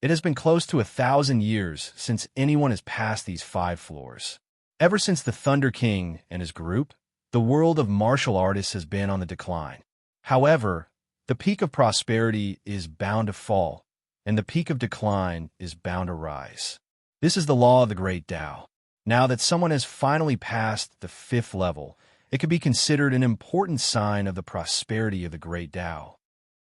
It has been close to 1,000 years since anyone has passed these 5 floors. Ever since the Thunder King and his group, the world of martial artists has been on the decline. However, the peak of prosperity is bound to fall, and the peak of decline is bound to rise. This is the law of the Great Tao. Now that someone has finally passed the 5th level, it could be considered an important sign of the prosperity of the Great Tao.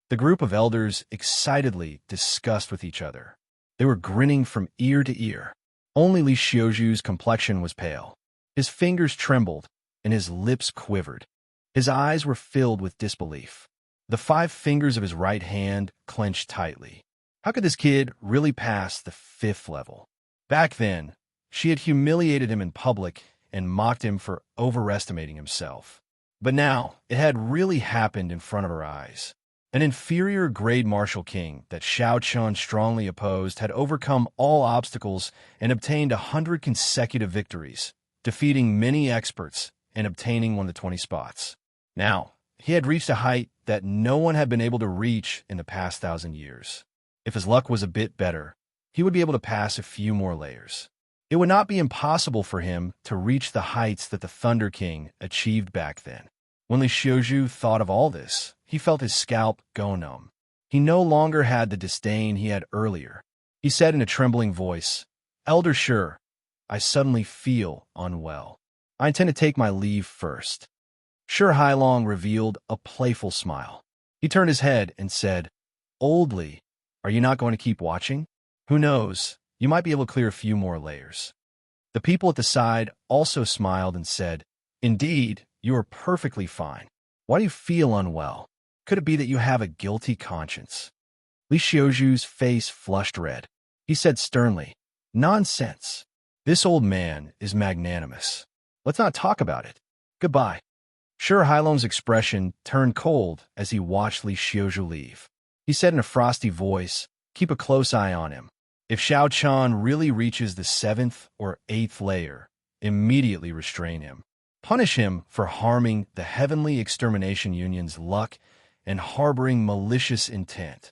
The group of elders excitedly discussed with each other. They were grinning from ear to ear. Only Li Xiaozhu's complexion was pale. His fingers trembled, and his lips quivered. His eyes were filled with disbelief. The 5 fingers of his right hand clenched tightly. How could this kid really pass the 5th level? Back then, she had humiliated him in public and mocked him for overestimating himself. But now, it had really happened in front of her eyes. An inferior grade martial king that Xiaochun strongly opposed had overcome all obstacles and obtained 100 consecutive victories, defeating many experts and obtaining one of the 20 spots. Now, he had reached a height that no one had been able to reach in the past 1,000 years. If his luck was a bit better, he would be able to pass a few more layers. It would not be impossible for him to reach the heights that the Thunder King achieved back then. When Li Xiaozhu thought of all this, he felt his scalp go numb. He no longer had the disdain he had earlier. He said in a trembling voice, "Elder Shi, I suddenly feel unwell. I intend to take my leave first." Shi Hailong revealed a playful smile. He turned his head and said, "Old Li, are you not going to keep watching? Who knows, you might be able to clear a few more layers." The people at the side also smiled and said, "Indeed, you are perfectly fine. Why do you feel unwell? Could it be that you have a guilty conscience?" Li Xiaozhu's face flushed red. He said sternly, "Nonsense. This old man is magnanimous. Let's not talk about it. Goodbye." Shi Hailong's expression turned cold as he watched Li Xiaozhu leave. He said in a frosty voice, "Keep a close eye on him. If Xiaochun really reaches the 7th or 8th layer, immediately restrain him. Punish him for harming the Heavenly Extermination Union's luck and harboring malicious intent."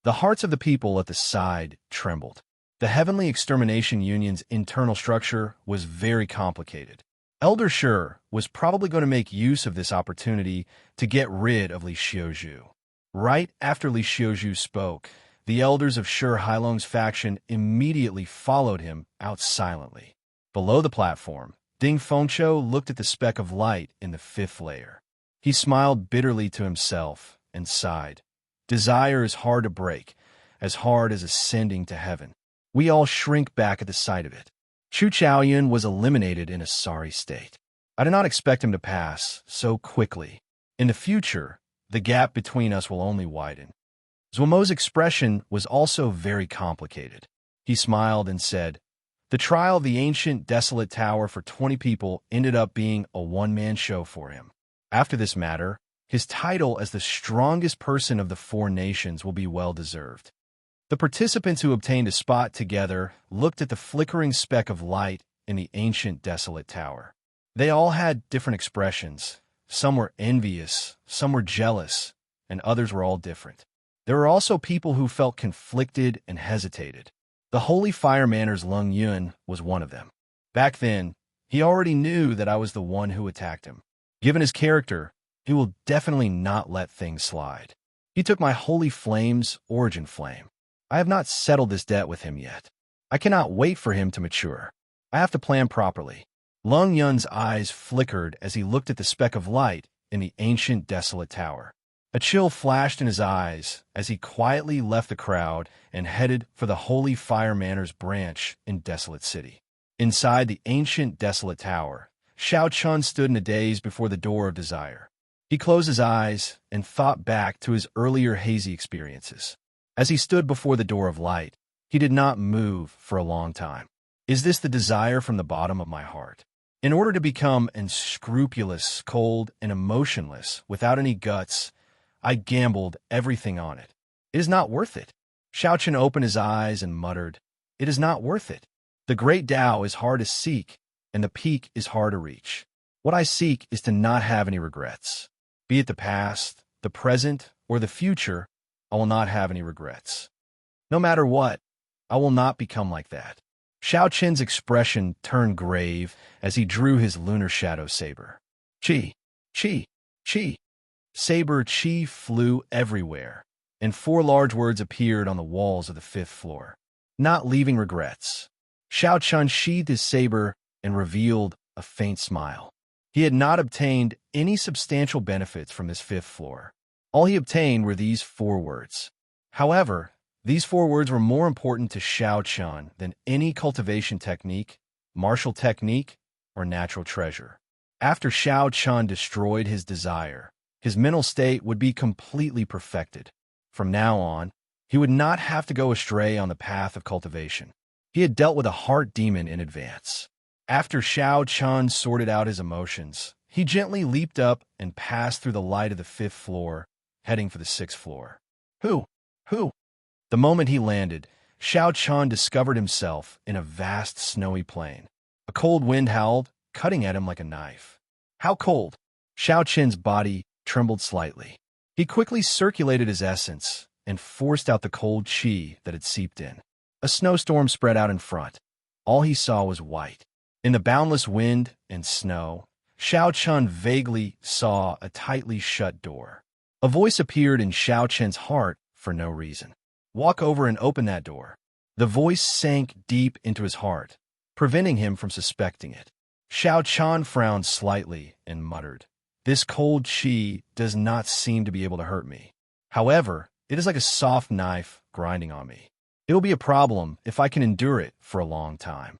The hearts of the people at the side trembled. The Heavenly Extermination Union's internal structure was very complicated. Elder Shi was probably going to make use of this opportunity to get rid of Li Xiaozhu. Right after Li Xiaozhu spoke, the elders of Shi Hailong's faction immediately followed him out silently. Below the platform, Ding Fengqiu looked at the speck of light in the 5th layer. He smiled bitterly to himself and sighed. Desire is hard to break, as hard as ascending to heaven. We all shrink back at the sight of it. Chu Chaoyun was eliminated in a sorry state. I did not expect him to pass so quickly. In the future, the gap between us will only widen. Zuomo's expression was also very complicated. He smiled and said, "The trial of the ancient desolate tower for 20 people ended up being a one-man show for him. After this matter, his title as the strongest person of the 4 nations will be well-deserved." The participants who obtained a spot together looked at the flickering speck of light in the ancient desolate tower. They all had different expressions. Some were envious, some were jealous, and others were all different. There were also people who felt conflicted and hesitated. The Holy Fire Manor's Lung Yun was one of them. Back then, he already knew that I was the one who attacked him. Given his character, he will definitely not let things slide. He took my Holy Flame's origin flame. I have not settled this debt with him yet. I cannot wait for him to mature. I have to plan properly. Lung Yun's eyes flickered as he looked at the speck of light in the ancient desolate tower. A chill flashed in his eyes as he quietly left the crowd and headed for the Holy Fire Manor's branch in Desolate City. Inside the ancient desolate tower, Xiaochun stood in a daze before the door of desire. He closed his eyes and thought back to his earlier hazy experiences. As he stood before the door of light, he did not move for a long time. Is this the desire from the bottom of my heart? In order to become unscrupulous, cold, and emotionless without any guts, I gambled everything on it. It is not worth it. Xiaochun opened his eyes and muttered, it is not worth it. The great Tao is hard to seek, and the peak is hard to reach. What I seek is to not have any regrets. Be it the past, the present, or the future, I will not have any regrets. No matter what, I will not become like that. Xiaoqin's expression turned grave as he drew his lunar shadow saber. Chi, chi, chi. Saber chi flew everywhere, and 4 large words appeared on the walls of the 5th floor. Not leaving regrets. Xiaoqin sheathed his saber and revealed a faint smile. He had not obtained any substantial benefits from this 5th floor. All he obtained were these 4 words. However, these 4 words were more important to Xiaoqin than any cultivation technique, martial technique, or natural treasure. After Xiaoqin destroyed his desire, his mental state would be completely perfected. From now on, he would not have to go astray on the path of cultivation. He had dealt with a heart demon in advance. After Xiaoqin sorted out his emotions, he gently leaped up and passed through the light of the 5th floor, heading for the 6th floor. Who? The moment he landed, Xiaoqin discovered himself in a vast snowy plain. A cold wind howled, cutting at him like a knife. How cold? Xiaoqin's body trembled slightly. He quickly circulated his essence and forced out the cold qi that had seeped in. A snowstorm spread out in front. All he saw was white. In the boundless wind and snow, Xiaoqin vaguely saw a tightly shut door. A voice appeared in Xiaoqin's heart for no reason. Walk over and open that door. The voice sank deep into his heart, preventing him from suspecting it. Xiaoqin frowned slightly and muttered, "This cold qi does not seem to be able to hurt me. However, it is like a soft knife grinding on me. It will be a problem if I can endure it for a long time."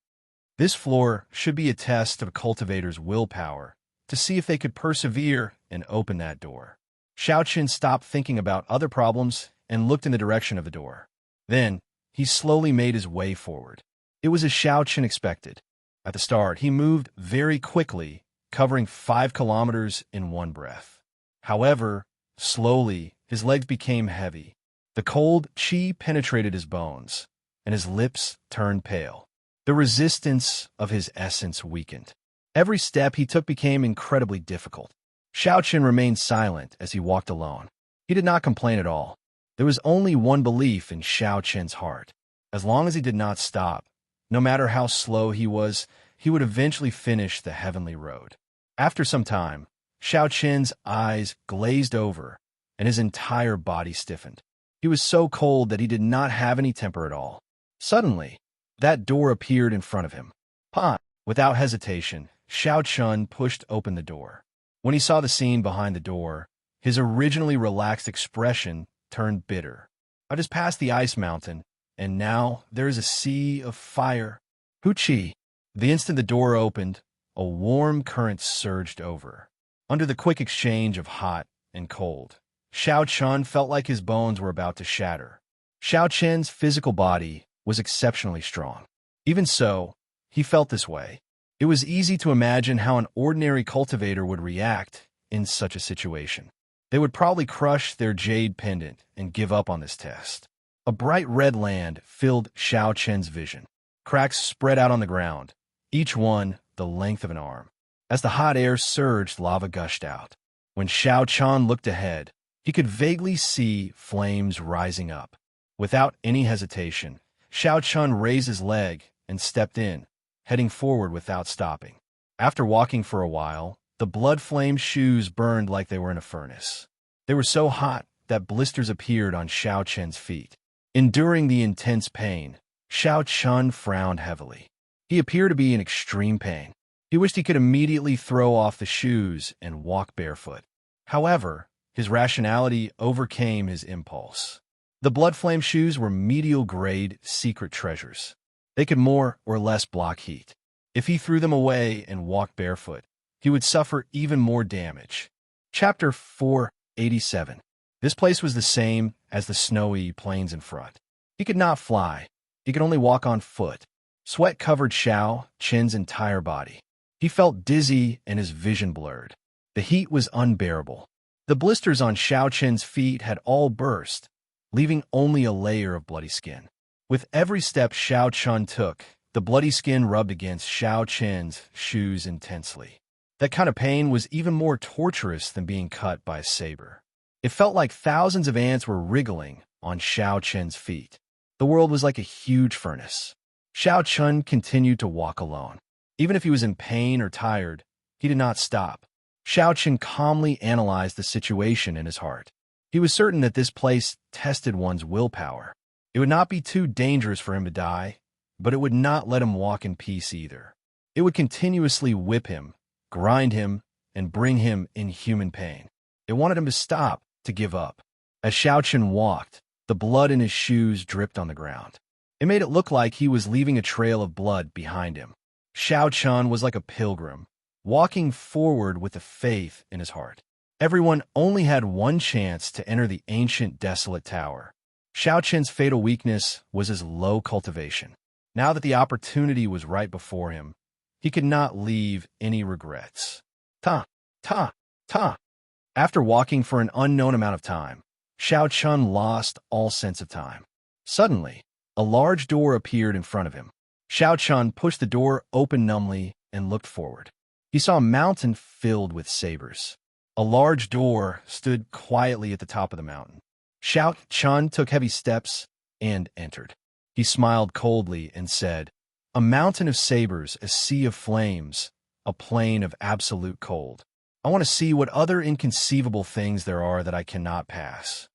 This floor should be a test of a cultivator's willpower to see if they could persevere and open that door. Xiaoqin stopped thinking about other problems and looked in the direction of the door. Then, he slowly made his way forward. It was as Xiaoqin expected. At the start, he moved very quickly, covering 5 kilometers in one breath. However, slowly, his legs became heavy. The cold qi penetrated his bones, and his lips turned pale. The resistance of his essence weakened. Every step he took became incredibly difficult. Xiaoqin remained silent as he walked alone. He did not complain at all. There was only one belief in Xiaoqin's heart. As long as he did not stop, no matter how slow he was, he would eventually finish the heavenly road. After some time, Xiaoqin's eyes glazed over, and his entire body stiffened. He was so cold that he did not have any temper at all. Suddenly, that door appeared in front of him. Without hesitation, Xiaoqin pushed open the door. When he saw the scene behind the door, his originally relaxed expression turned bitter. I just passed the ice mountain, and now there is a sea of fire. Qi. The instant the door opened, a warm current surged over. Under the quick exchange of hot and cold, Xiaoqin felt like his bones were about to shatter. Xiaoqin's physical body was exceptionally strong. Even so, he felt this way. It was easy to imagine how an ordinary cultivator would react in such a situation. They would probably crush their jade pendant and give up on this test. A bright red land filled Xiaoqin's vision. Cracks spread out on the ground, each one the length of an arm. As the hot air surged, lava gushed out. When Xiaoqin looked ahead, he could vaguely see flames rising up. Without any hesitation, Xiaoqin raised his leg and stepped in, heading forward without stopping. After walking for a while, the blood-flamed shoes burned like they were in a furnace. They were so hot that blisters appeared on Xiaoqin's feet. Enduring the intense pain, Xiaoqin frowned heavily. He appeared to be in extreme pain. He wished he could immediately throw off the shoes and walk barefoot. However, his rationality overcame his impulse. The blood-flame shoes were medial-grade secret treasures. They could more or less block heat. If he threw them away and walked barefoot, he would suffer even more damage. Chapter 487. This place was the same as the snowy plains in front. He could not fly. He could only walk on foot. Sweat covered Xiaoqin's entire body. He felt dizzy and his vision blurred. The heat was unbearable. The blisters on Xiaoqin's feet had all burst, leaving only a layer of bloody skin. With every step Xiao Chun took, the bloody skin rubbed against Xiao Chen's shoes intensely. That kind of pain was even more torturous than being cut by a saber. It felt like thousands of ants were wriggling on Xiao Chen's feet. The world was like a huge furnace. Xiao Chun continued to walk alone. Even if he was in pain or tired, he did not stop. Xiao Chen calmly analyzed the situation in his heart. He was certain that this place tested one's willpower. It would not be too dangerous for him to die, but it would not let him walk in peace either. It would continuously whip him, grind him, and bring him inhuman pain. It wanted him to stop, to give up. As Xiao Chen walked, the blood in his shoes dripped on the ground. It made it look like he was leaving a trail of blood behind him. Xiao Chun was like a pilgrim, walking forward with a faith in his heart. Everyone only had one chance to enter the ancient desolate tower. Xiao Chen's fatal weakness was his low cultivation. Now that the opportunity was right before him, he could not leave any regrets. Ta, ta, ta. After walking for an unknown amount of time, Xiao Chun lost all sense of time. Suddenly, a large door appeared in front of him. Xiao Chun pushed the door open numbly and looked forward. He saw a mountain filled with sabers. A large door stood quietly at the top of the mountain. Xiao Chun took heavy steps and entered. He smiled coldly and said, "A mountain of sabers, a sea of flames, a plain of absolute cold. I want to see what other inconceivable things there are that I cannot pass."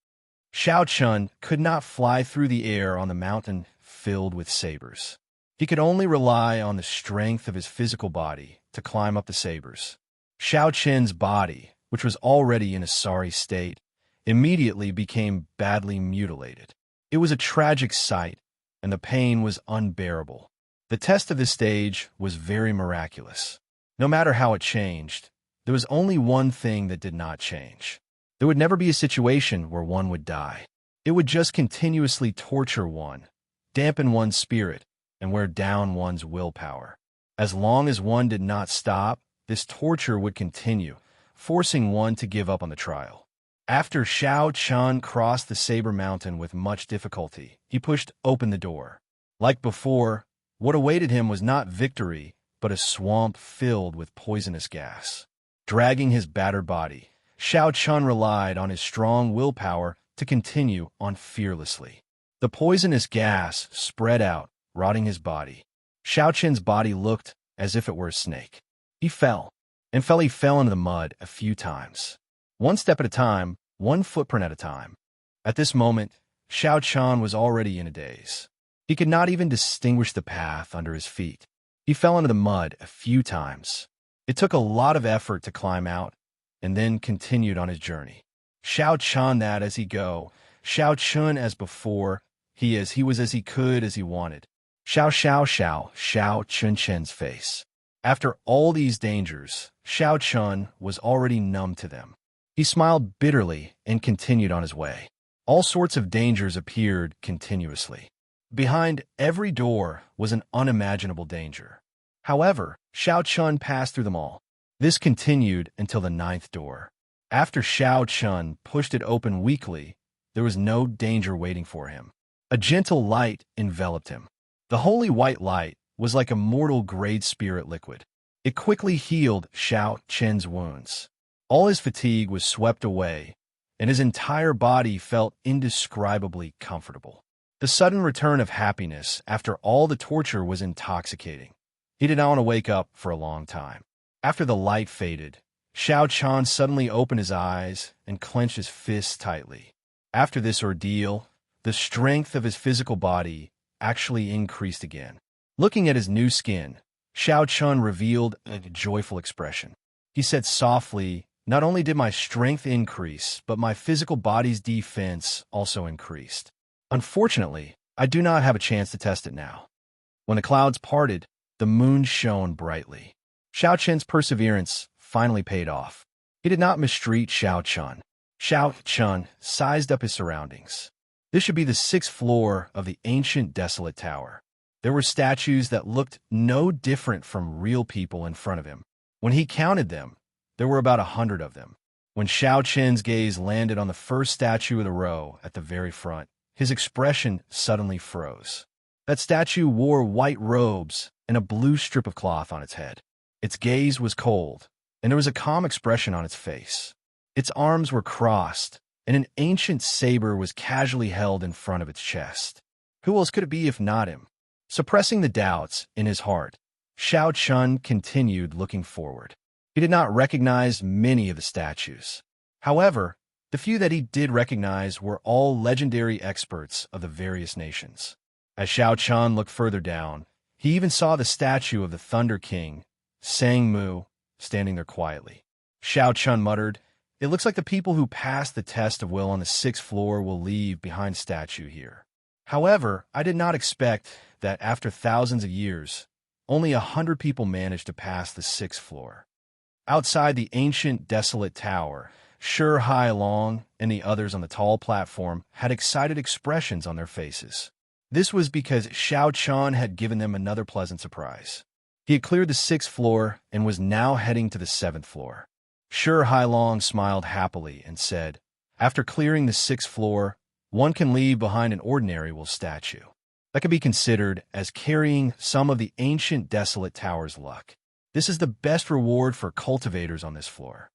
Xiao Chun could not fly through the air on the mountain filled with sabers. He could only rely on the strength of his physical body to climb up the sabers. Xiao Chen's body, which was already in a sorry state, immediately became badly mutilated. It was a tragic sight, and the pain was unbearable. The test of this stage was very miraculous. No matter how it changed, there was only one thing that did not change. There would never be a situation where one would die. It would just continuously torture one, dampen one's spirit, and wear down one's willpower. As long as one did not stop, this torture would continue, forcing one to give up on the trial. After Xiao Chun crossed the Saber Mountain with much difficulty, he pushed open the door. Like before, what awaited him was not victory, but a swamp filled with poisonous gas. Dragging his battered body, Xiao Chun relied on his strong willpower to continue on fearlessly. The poisonous gas spread out, rotting his body. Xiao Chen's body looked as if it were a snake. He fell into the mud a few times. One step at a time, one footprint at a time. At this moment, Xiao Chun was already in a daze. He could not even distinguish the path under his feet. He fell into the mud a few times. It took a lot of effort to climb out, and then continued on his journey. Xiao Chun that as he go, Xiao Chun as before, he was as he could as he wanted. Xiao Chun Chen's face. After all these dangers, Xiao Chun was already numb to them. He smiled bitterly and continued on his way. All sorts of dangers appeared continuously. Behind every door was an unimaginable danger. However, Xiao Chun passed through them all. This continued until the 9th door. After Xiao Chun pushed it open weakly, there was no danger waiting for him. A gentle light enveloped him. The holy white light was like a mortal grade spirit liquid. It quickly healed Xiao Chen's wounds. All his fatigue was swept away, and his entire body felt indescribably comfortable. The sudden return of happiness after all the torture was intoxicating. He did not want to wake up for a long time. After the light faded, Xiao Chun suddenly opened his eyes and clenched his fists tightly. After this ordeal, the strength of his physical body actually increased again. Looking at his new skin, Xiao Chun revealed a joyful expression. He said softly, "Not only did my strength increase, but my physical body's defense also increased. Unfortunately, I do not have a chance to test it now." When the clouds parted, the moon shone brightly. Xiao Chen's perseverance finally paid off. He did not mistreat Xiao Chun. Xiao Chun sized up his surroundings. This should be the 6th floor of the ancient desolate tower. There were statues that looked no different from real people in front of him. When he counted them, there were about 100 of them. When Xiao Chen's gaze landed on the first statue of the row at the very front, his expression suddenly froze. That statue wore white robes and a blue strip of cloth on its head. Its gaze was cold, and there was a calm expression on its face. Its arms were crossed, and an ancient saber was casually held in front of its chest. Who else could it be if not him? Suppressing the doubts in his heart, Xianxia continued looking forward. He did not recognize many of the statues. However, the few that he did recognize were all legendary experts of the various nations. As Xianxia looked further down, he even saw the statue of the Thunder King, Sangmu, standing there quietly. Xianxia muttered, "It looks like the people who passed the test of will on the 6th floor will leave behind statue here." However, I did not expect that after thousands of years, only 100 people managed to pass the 6th floor. Outside the ancient, desolate tower, Hailong and the others on the tall platform had excited expressions on their faces. This was because Xianxia had given them another pleasant surprise. He had cleared the 6th floor and was now heading to the 7th floor. Hailong smiled happily and said, "After clearing the 6th floor, one can leave behind an ordinary will statue. That could be considered as carrying some of the ancient desolate tower's luck. This is the best reward for cultivators on this floor."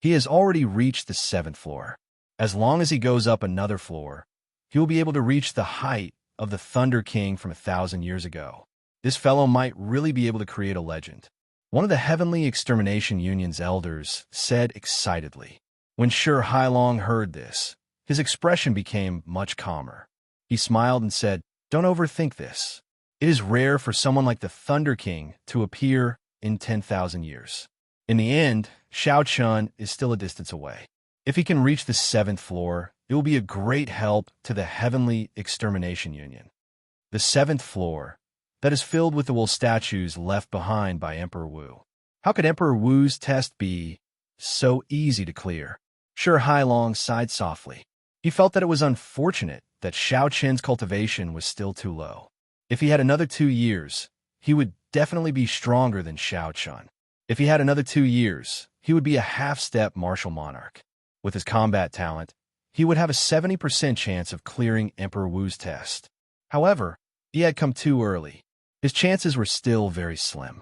He has already reached the 7th floor. As long as he goes up another floor, he will be able to reach the height of the Thunder King from 1,000 years ago. This fellow might really be able to create a legend. One of the Heavenly Extermination Union's elders said excitedly. When Hailong heard this, his expression became much calmer. He smiled and said, "Don't overthink this. It is rare for someone like the Thunder King to appear in 10,000 years. In the end, Xianxia is still a distance away. If he can reach the 7th floor, it will be a great help to the Heavenly Extermination Union." The 7th floor, that is filled with the wool statues left behind by Emperor Wu. How could Emperor Wu's test be so easy to clear? Hailong sighed softly. He felt that it was unfortunate that Xiaoqian's cultivation was still too low. If he had another 2 years, he would definitely be stronger than Xiaoqian. If he had another 2 years, he would be a half-step martial monarch. With his combat talent, he would have a 70% chance of clearing Emperor Wu's test. However, he had come too early. His chances were still very slim.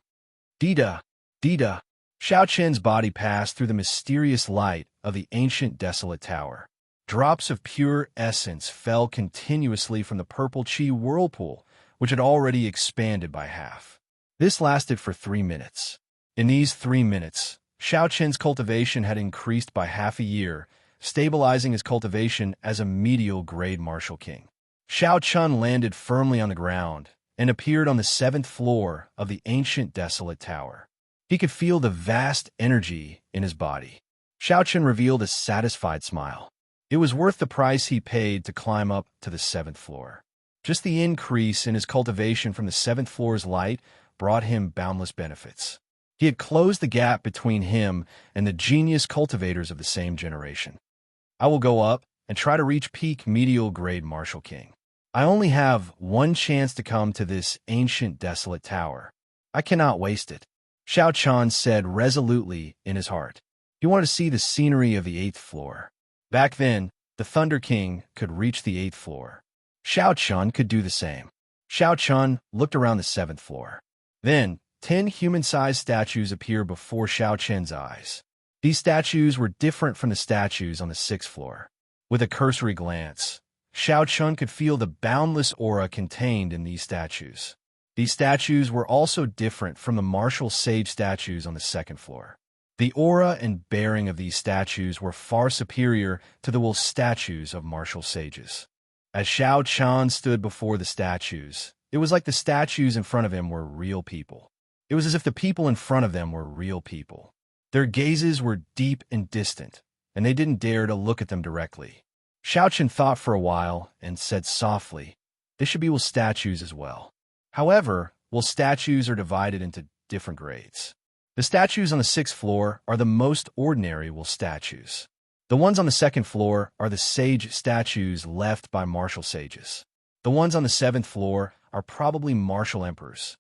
Dida, Dida. Xiaoqian's body passed through the mysterious light of the ancient desolate tower. Drops of pure essence fell continuously from the purple qi whirlpool, which had already expanded by half. This lasted for 3 minutes. In these 3 minutes, Xiaoqian's cultivation had increased by half a year, stabilizing his cultivation as a medial grade martial king. Xiaoqian landed firmly on the ground and appeared on the 7th floor of the ancient desolate tower. He could feel the vast energy in his body. Xiaoqian revealed a satisfied smile. It was worth the price he paid to climb up to the 7th floor. Just the increase in his cultivation from the 7th floor's light brought him boundless benefits. He had closed the gap between him and the genius cultivators of the same generation. I will go up and try to reach peak medial grade martial king. I only have one chance to come to this ancient desolate tower. I cannot waste it, Xiaoqian said resolutely in his heart. He wanted to see the scenery of the 8th floor. Back then, the Thunder King could reach the 8th floor. Xiaoqian could do the same. Xiaoqian looked around the 7th floor. Then, 10 human-sized statues appeared before Xiaoqian's eyes. These statues were different from the statues on the 6th floor. With a cursory glance, Xiaoqian could feel the boundless aura contained in these statues. These statues were also different from the martial sage statues on the 2nd floor. The aura and bearing of these statues were far superior to the wool statues of martial sages. As Xiaoqian stood before the statues, it was like the statues in front of him were real people. It was as if the people in front of them were real people. Their gazes were deep and distant, and they didn't dare to look at them directly. Xiaoqian thought for a while and said softly, "They should be wool statues as well." However, wool statues are divided into different grades. The statues on the 6th floor are the most ordinary wool statues. The ones on the 2nd floor are the sage statues left by martial sages. The ones on the 7th floor are probably martial emperors.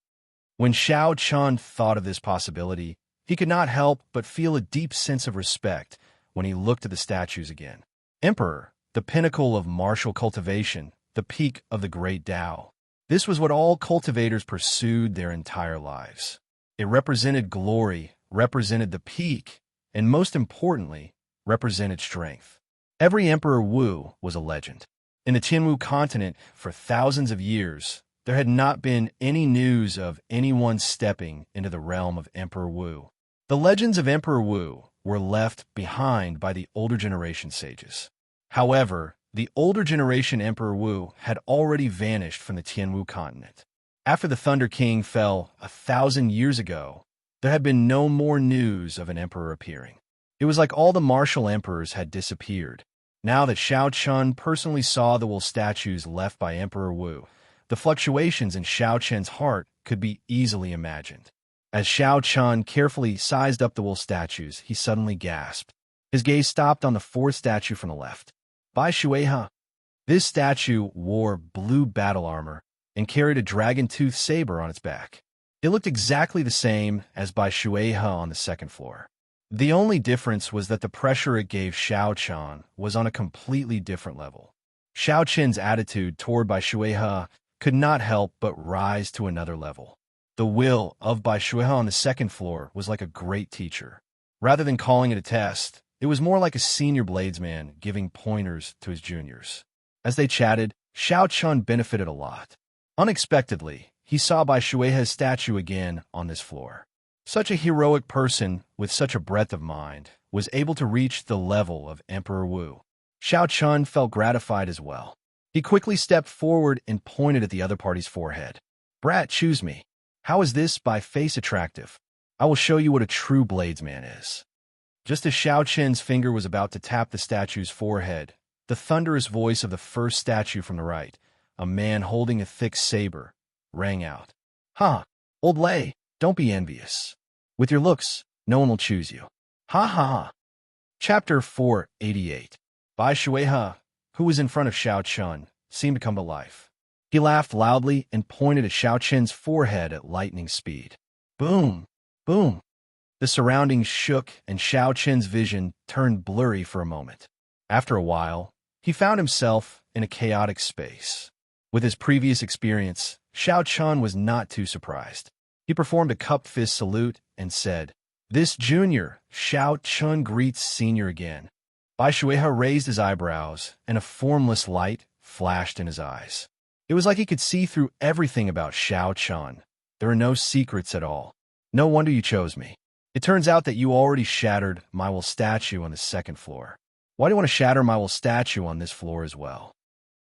When Xiaoqian thought of this possibility, he could not help but feel a deep sense of respect when he looked at the statues again. Emperor, the pinnacle of martial cultivation, the peak of the great Tao. This was what all cultivators pursued their entire lives. It represented glory, represented the peak, and most importantly, represented strength. Every Emperor Wu was a legend. In the Tianwu continent, for thousands of years, there had not been any news of anyone stepping into the realm of Emperor Wu. The legends of Emperor Wu were left behind by the older generation sages. However, the older generation Emperor Wu had already vanished from the Tianwu continent. After the Thunder King fell 1,000 years ago, there had been no more news of an emperor appearing. It was like all the martial emperors had disappeared. Now that Xiao Chun personally saw the wool statues left by Emperor Wu, the fluctuations in Xiao Chen's heart could be easily imagined. As Xiao Chun carefully sized up the wool statues, he suddenly gasped. His gaze stopped on the fourth statue from the left. Bai Shuihe. This statue wore blue battle armor and carried a dragon-toothed saber on its back. It looked exactly the same as Bai Shuihe on the second floor. The only difference was that the pressure it gave Xiao Chun was on a completely different level. Xiao Chen's attitude toward Bai Shuihe could not help but rise to another level. The will of Bai Shuihe on the second floor was like a great teacher. Rather than calling it a test, it was more like a senior bladesman giving pointers to his juniors. As they chatted, Xiao Chun benefited a lot. Unexpectedly, he saw Bai Shuihe's statue again on this floor. Such a heroic person with such a breadth of mind was able to reach the level of Emperor Wu. Xiao Chun felt gratified as well. He quickly stepped forward and pointed at the other party's forehead. "Brat, choose me. How is this by face attractive? I will show you what a true bladesman is." Just as Xiao Chen's finger was about to tap the statue's forehead, the thunderous voice of the first statue from the right, a man holding a thick saber, rang out. "Ha! Old lay, don't be envious. With your looks, no one will choose you. Ha ha ha." Chapter 488. Bai Shuihe, who was in front of Xiao Chun, seemed to come to life. He laughed loudly and pointed at Xiao Chen's forehead at lightning speed. Boom! Boom! The surroundings shook and Xiao Chen's vision turned blurry for a moment. After a while, he found himself in a chaotic space. With his previous experience, Xiao Chun was not too surprised. He performed a cupped fist salute and said, "This junior, Xiao Chun greets senior again." Bai Shuihe raised his eyebrows, and a formless light flashed in his eyes. It was like he could see through everything about Xiao Chun. There are no secrets at all. "No wonder you chose me. It turns out that you already shattered my wool statue on the second floor. Why do you want to shatter my wool statue on this floor as well?"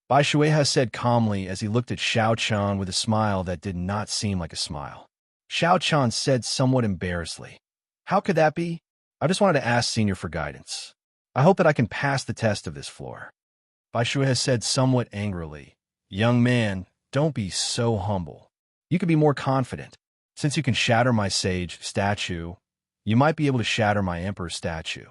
Bai Shuihe said calmly as he looked at Xiao Chun with a smile that did not seem like a smile. Xiao Chun said somewhat embarrassedly, "How could that be? I just wanted to ask Senior for guidance. I hope that I can pass the test of this floor." Bai Shuihe said somewhat angrily, "Young man, don't be so humble. You could be more confident. Since you can shatter my sage statue, you might be able to shatter my emperor statue.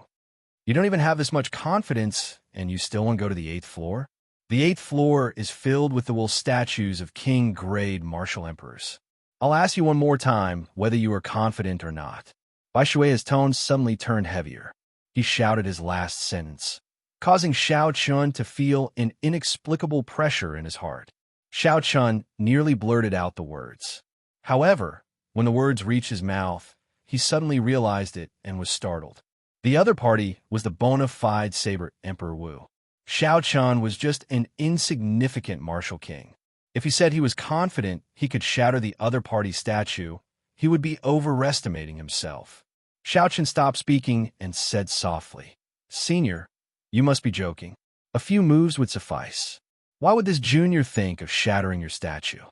You don't even have this much confidence, and you still want to go to the 8th floor? The 8th floor is filled with the wool statues of king-grade martial emperors. I'll ask you one more time whether you are confident or not." Bai Shuihe's tone suddenly turned heavier. He shouted his last sentence, causing Xiao Chun to feel an inexplicable pressure in his heart. Xiao Chun nearly blurted out the words. However, when the words reached his mouth, he suddenly realized it and was startled. The other party was the bona fide saber Emperor Wu. Xiao Chun was just an insignificant martial king. If he said he was confident he could shatter the other party's statue, he would be overestimating himself. Xiao Chun stopped speaking and said softly, "Senior, you must be joking. A few moves would suffice. Why would this junior think of shattering your statue?"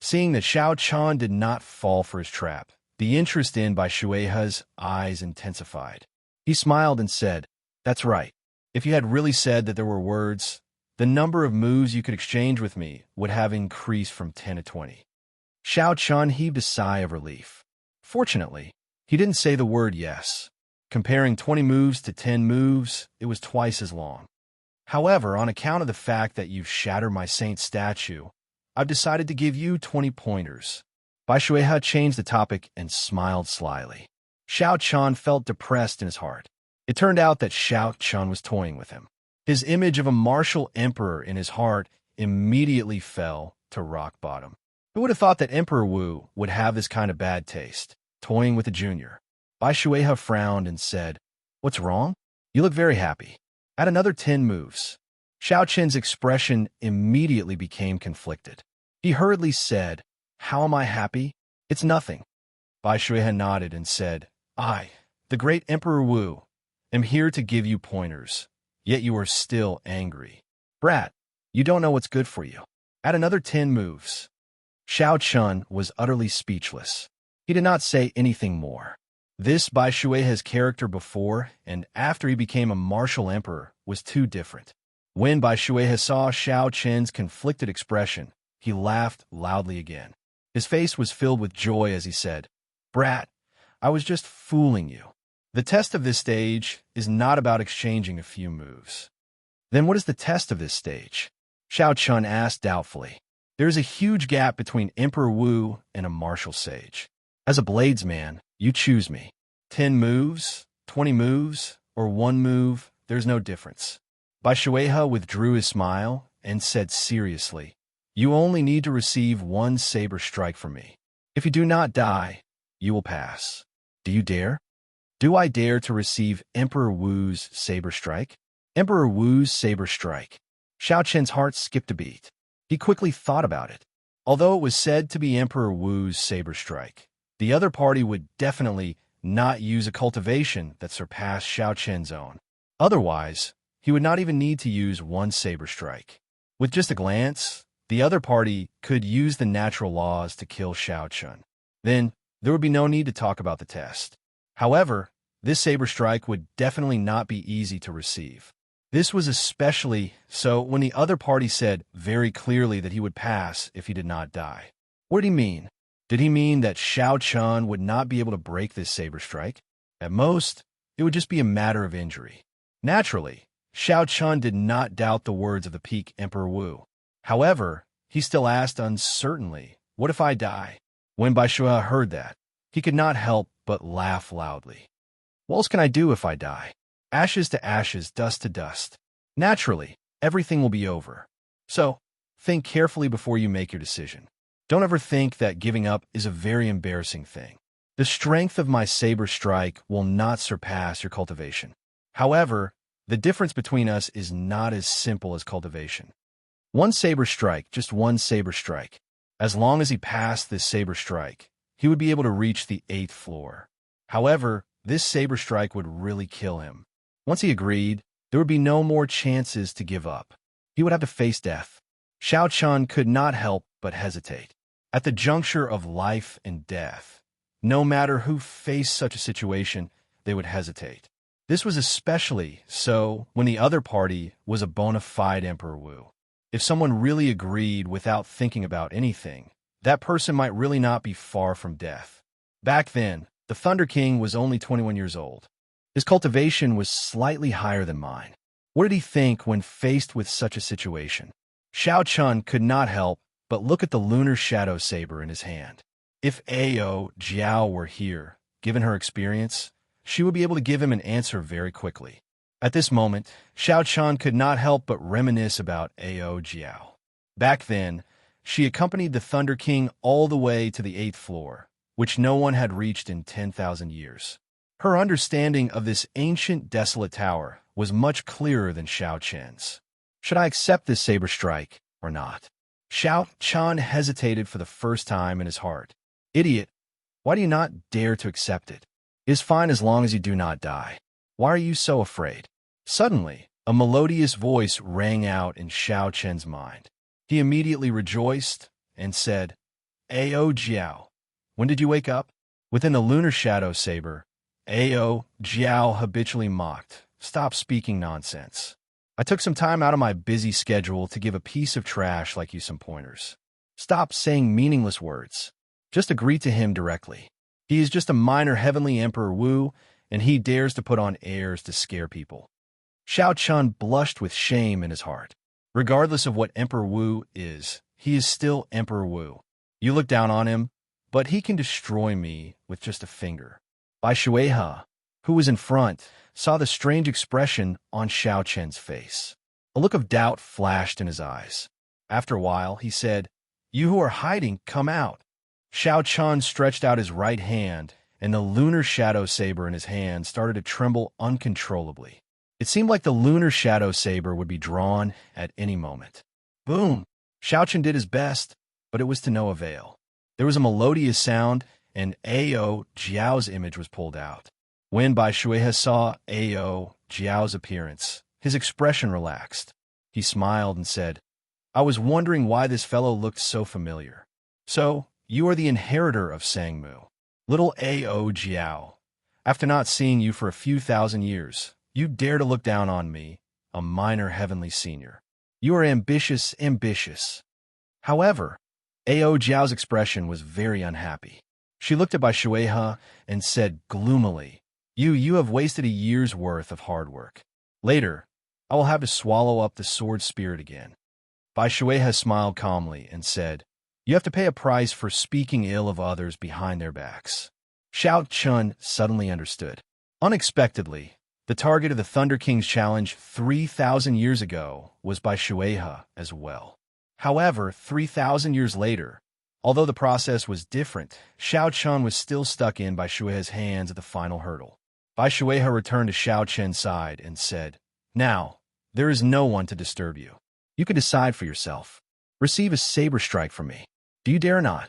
Seeing that Xiao Chun did not fall for his trap, the interest in Bai Shuihe's eyes intensified. He smiled and said, "That's right. If you had really said that there were words, the number of moves you could exchange with me would have increased from 10 to 20. Xiao Chun heaved a sigh of relief. Fortunately, he didn't say the word yes. Comparing 20 moves to 10 moves, it was twice as long. However, on account of the fact that you've shattered my saint statue, I've decided to give you 20 pointers. Bai Shuihe changed the topic and smiled slyly. Xiao Chun felt depressed in his heart. It turned out that Xiao Chun was toying with him. His image of a martial emperor in his heart immediately fell to rock bottom. Who would have thought that Emperor Wu would have this kind of bad taste, toying with a junior? Bai Shuehe frowned and said, "What's wrong? You look very happy. Add another 10 moves." Xiao Qin's expression immediately became conflicted. He hurriedly said, "How am I happy? It's nothing." Bai Shuehe nodded and said, "I, the great Emperor Wu, am here to give you pointers, yet you are still angry. Brat, you don't know what's good for you. Add another 10 moves." Xiao Chun was utterly speechless. He did not say anything more. This Bai Shuehe's character before and after he became a martial emperor was too different. When Bai Shuehe saw Xiao Qin's conflicted expression, he laughed loudly again. His face was filled with joy as he said, "Brat, I was just fooling you. The test of this stage is not about exchanging a few moves." "Then what is the test of this stage?" Xiao Chun asked doubtfully. There is a huge gap between Emperor Wu and a martial sage. As a bladesman, you choose me. 10 moves, 20 moves, or 1 move, there's no difference. Bai Shuehe withdrew his smile and said seriously, "You only need to receive 1 saber strike from me. If you do not die, you will pass. Do you dare?" "Do I dare to receive Emperor Wu's saber strike?" Emperor Wu's saber strike. Xiao Qin's heart skipped a beat. He quickly thought about it. Although it was said to be Emperor Wu's saber strike, the other party would definitely not use a cultivation that surpassed Xiao Qin's own. Otherwise, he would not even need to use 1 saber strike. With just a glance, the other party could use the natural laws to kill Xiao Qin. Then, there would be no need to talk about the test. However, this saber strike would definitely not be easy to receive. This was especially so when the other party said very clearly that he would pass if he did not die. What did he mean? Did he mean that Xiao Qin would not be able to break this saber strike? At most, it would just be a matter of injury. Naturally, Xiao Qin did not doubt the words of the peak Emperor Wu. However, he still asked uncertainly, "What if I die?" When Bai Shuehe heard that, he could not help but laugh loudly. "What else can I do if I die? Ashes to ashes, dust to dust. Naturally, everything will be over. So, think carefully before you make your decision. Don't ever think that giving up is a very embarrassing thing. The strength of my saber strike will not surpass your cultivation. However, the difference between us is not as simple as cultivation. 1 saber strike, just 1 saber strike. As long as he passed this saber strike, he would be able to reach the 8th floor. However, this saber strike would really kill him. Once he agreed, there would be no more chances to give up. He would have to face death. Xiao Qin could not help but hesitate. At the juncture of life and death, no matter who faced such a situation, they would hesitate. This was especially so when the other party was a bona fide Emperor Wu. If someone really agreed without thinking about anything, that person might really not be far from death. Back then, the Thunder King was only 21 years old. His cultivation was slightly higher than mine. What did he think when faced with such a situation? Xiao Qin could not help but look at the lunar shadow saber in his hand. If Ao Jiao were here, given her experience, she would be able to give him an answer very quickly. At this moment, Xiao Qin could not help but reminisce about Ao Jiao. Back then, she accompanied the Thunder King all the way to the 8th floor, which no one had reached in 10,000 years. Her understanding of this ancient, desolate tower was much clearer than Xiao Qin's. Should I accept this saber strike or not? Xiao Qin hesitated for the first time in his heart. Idiot, why do you not dare to accept it? It is fine as long as you do not die. Why are you so afraid? Suddenly, a melodious voice rang out in Xiao Qin's mind. He immediately rejoiced and said, "Ao Jiao, when did you wake up?" Within the lunar shadow saber, Ao Jiao habitually mocked, "Stop speaking nonsense. I took some time out of my busy schedule to give a piece of trash like you some pointers. Stop saying meaningless words. Just agree to him directly. He is just a minor heavenly Emperor Wu, and he dares to put on airs to scare people." Xiao Qin blushed with shame in his heart. Regardless of what Emperor Wu is, he is still Emperor Wu. You look down on him, but he can destroy me with just a finger. Bai Shuehe, who was in front, saw the strange expression on Xiao Qin's face. A look of doubt flashed in his eyes. After a while, he said, "You who are hiding, come out." Xiao Chun stretched out his right hand, and the lunar shadow saber in his hand started to tremble uncontrollably. It seemed like the lunar shadow saber would be drawn at any moment. Boom! Xiao Chun did his best, but it was to no avail. There was a melodious sound, and Ao Jiao's image was pulled out. When Bai Shuihe saw Ao Jiao's appearance, his expression relaxed. He smiled and said, "I was wondering why this fellow looked so familiar. So, you are the inheritor of Sangmu. Little Ao Jiao. After not seeing you for a few thousand years, you dare to look down on me, a minor heavenly senior. You are ambitious. However, Ao Jiao's expression was very unhappy. She looked at Bai Shuihe and said gloomily, You have wasted a year's worth of hard work. Later, I will have to swallow up the sword spirit again." Bai Shuihe smiled calmly and said, "You have to pay a price for speaking ill of others behind their backs." Xiao Chun suddenly understood. Unexpectedly, the target of the Thunder King's challenge 3,000 years ago was Bai Shuihe as well. However, 3,000 years later, although the process was different, Xiao Chun was still stuck in Bai Shuihe's hands at the final hurdle. Bai Shuihe returned to Xiao Chen's side and said, "Now, there is no one to disturb you. You can decide for yourself. Receive a saber strike from me. Do you dare not?"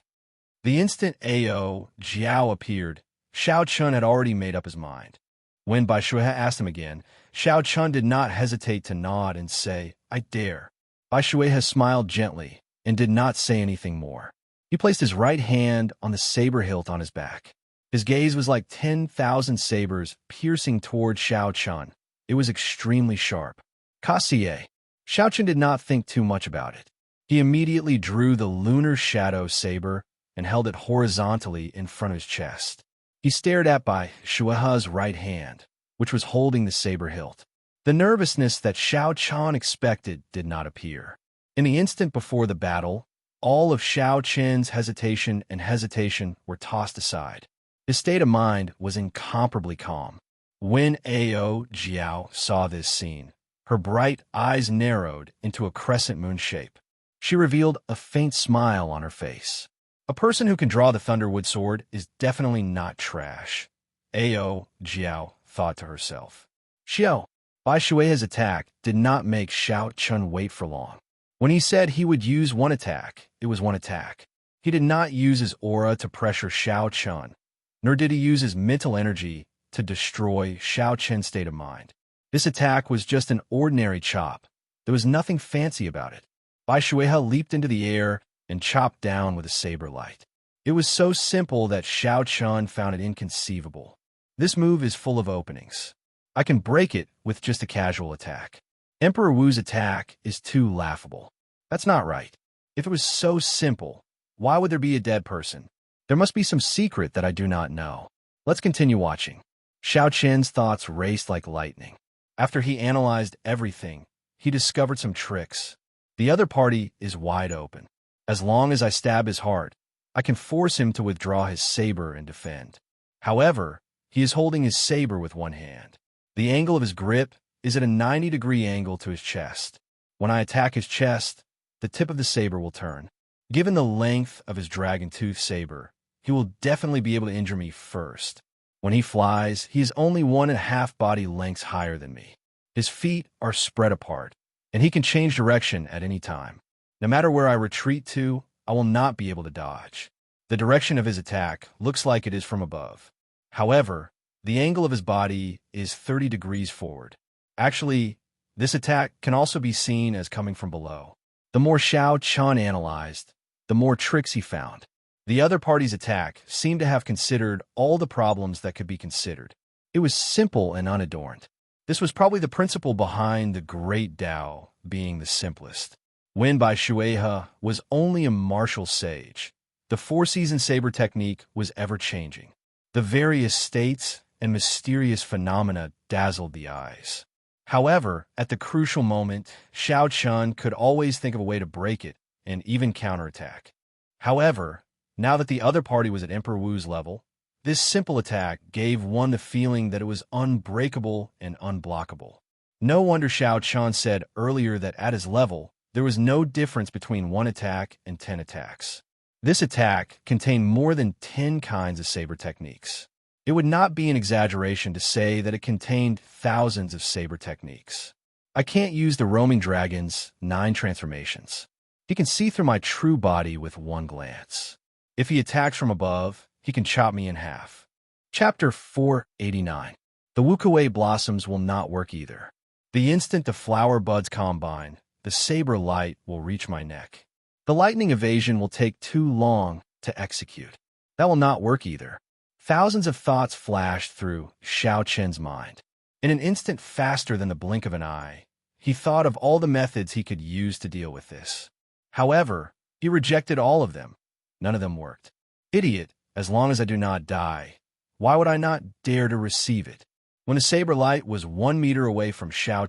The instant Ao Jiao appeared, Xiao Chun had already made up his mind. When Bai Shuihe asked him again, Xiao Chun did not hesitate to nod and say, "I dare." Bai Shuihe smiled gently and did not say anything more. He placed his right hand on the saber hilt on his back. His gaze was like 10,000 sabers piercing toward Xiao Chun. It was extremely sharp. Kassier. Xiao Chun did not think too much about it. He immediately drew the lunar shadow saber and held it horizontally in front of his chest. He stared at Bai Shuihe's right hand, which was holding the saber hilt. The nervousness that Xiao Chun expected did not appear. In the instant before the battle, all of Xiao Chen's hesitation were tossed aside. His state of mind was incomparably calm. When Ao Jiao saw this scene, her bright eyes narrowed into a crescent moon shape. She revealed a faint smile on her face. A person who can draw the Thunderwood sword is definitely not trash, Ao Jiao thought to herself. Xiao. Bai Shuihe's attack did not make Xiao Chun wait for long. When he said he would use one attack, it was one attack. He did not use his aura to pressure Xiao Chun, nor did he use his mental energy to destroy Xiao Chen's state of mind. This attack was just an ordinary chop. There was nothing fancy about it. Bai Shuihe leaped into the air and chopped down with a saber light. It was so simple that Xiao Chun found it inconceivable. This move is full of openings. I can break it with just a casual attack. Emperor Wu's attack is too laughable. That's not right. If it was so simple, why would there be a dead person? There must be some secret that I do not know. Let's continue watching. Xiao Chen's thoughts raced like lightning. After he analyzed everything, he discovered some tricks. The other party is wide open. As long as I stab his heart, I can force him to withdraw his saber and defend. However, he is holding his saber with one hand. The angle of his grip is at a 90-degree angle to his chest. When I attack his chest, the tip of the saber will turn. Given the length of his dragon tooth saber, he will definitely be able to injure me first. When he flies, he is only 1.5 body lengths higher than me. His feet are spread apart, and he can change direction at any time. No matter where I retreat to, I will not be able to dodge. The direction of his attack looks like it is from above. However, the angle of his body is 30 degrees forward. Actually, this attack can also be seen as coming from below. The more Xiao Chun analyzed, the more tricks he found. The other party's attack seemed to have considered all the problems that could be considered. It was simple and unadorned. This was probably the principle behind the Great Tao being the simplest. When Bai Shuihe was only a martial sage, the four-season saber technique was ever-changing. The various states and mysterious phenomena dazzled the eyes. However, at the crucial moment, Xiao Chun could always think of a way to break it and even counterattack. However, now that the other party was at Emperor Wu's level, this simple attack gave one the feeling that it was unbreakable and unblockable. No wonder Xiao Chan said earlier that at his level, there was no difference between one attack and 10 attacks. This attack contained more than 10 kinds of saber techniques. It would not be an exaggeration to say that it contained thousands of saber techniques. I can't use the roaming dragon's 9 transformations. He can see through my true body with one glance. If he attacks from above, he can chop me in half. Chapter 489. The Wuxia blossoms will not work either. The instant the flower buds combine, the saber light will reach my neck. The lightning evasion will take too long to execute. That will not work either. Thousands of thoughts flashed through Xiao Chen's mind. In an instant faster than the blink of an eye, he thought of all the methods he could use to deal with this. However, he rejected all of them. None of them worked. Idiot, as long as I do not die, why would I not dare to receive it? When the saber light was 1 meter away from Xiao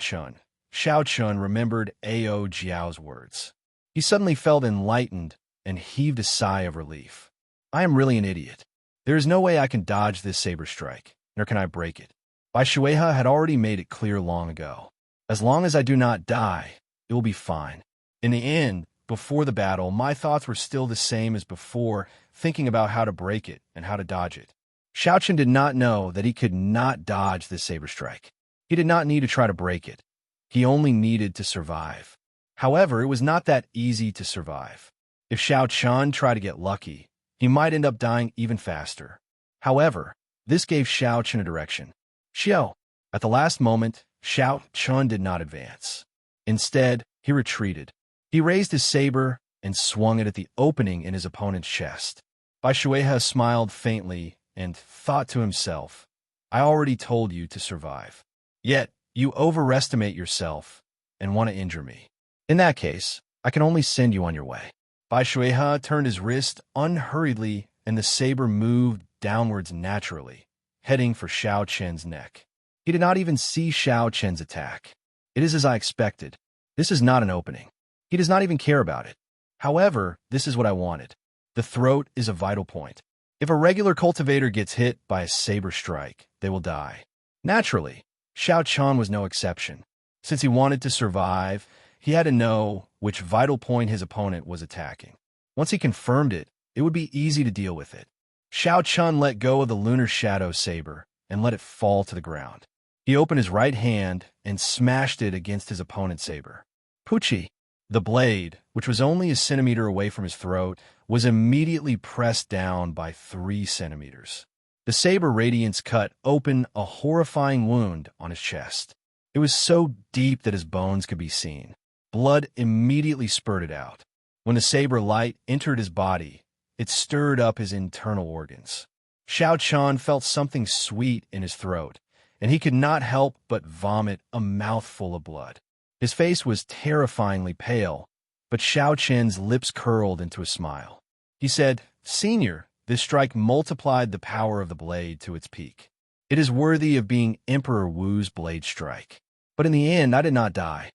Chun remembered Ao Jiao's words. He suddenly felt enlightened and heaved a sigh of relief. I am really an idiot. There is no way I can dodge this saber strike, nor can I break it. Bai Shuihe had already made it clear long ago. As long as I do not die, it will be fine. In the end, before the battle, my thoughts were still the same as before, thinking about how to break it and how to dodge it. Xiao Chen did not know that he could not dodge this saber strike. He did not need to try to break it. He only needed to survive. However, it was not that easy to survive. If Xiao Chen tried to get lucky, he might end up dying even faster. However, this gave Xiao Chen a direction. Xiao. At the last moment, Xiao Chen did not advance. Instead, he retreated. He raised his saber and swung it at the opening in his opponent's chest. Bai Shuihe smiled faintly and thought to himself, I already told you to survive. Yet, you overestimate yourself and want to injure me. In that case, I can only send you on your way. Bai Shuihe turned his wrist unhurriedly and the saber moved downwards naturally, heading for Xiao Chen's neck. He did not even see Xiao Chen's attack. It is as I expected. This is not an opening. He does not even care about it. However, this is what I wanted. The throat is a vital point. If a regular cultivator gets hit by a saber strike, they will die. Naturally, Xiao Chen was no exception. Since he wanted to survive, he had to know which vital point his opponent was attacking. Once he confirmed it, it would be easy to deal with it. Xiao Chen let go of the lunar shadow saber and let it fall to the ground. He opened his right hand and smashed it against his opponent's saber. Pucci! The blade, which was only a centimeter away from his throat, was immediately pressed down by 3 centimeters. The saber radiance cut open a horrifying wound on his chest. It was so deep that his bones could be seen. Blood immediately spurted out. When the saber light entered his body, it stirred up his internal organs. Xiao Chen felt something sweet in his throat, and he could not help but vomit a mouthful of blood. His face was terrifyingly pale, but Xiao Chen's lips curled into a smile. He said, Senior, this strike multiplied the power of the blade to its peak. It is worthy of being Emperor Wu's blade strike. But in the end, I did not die.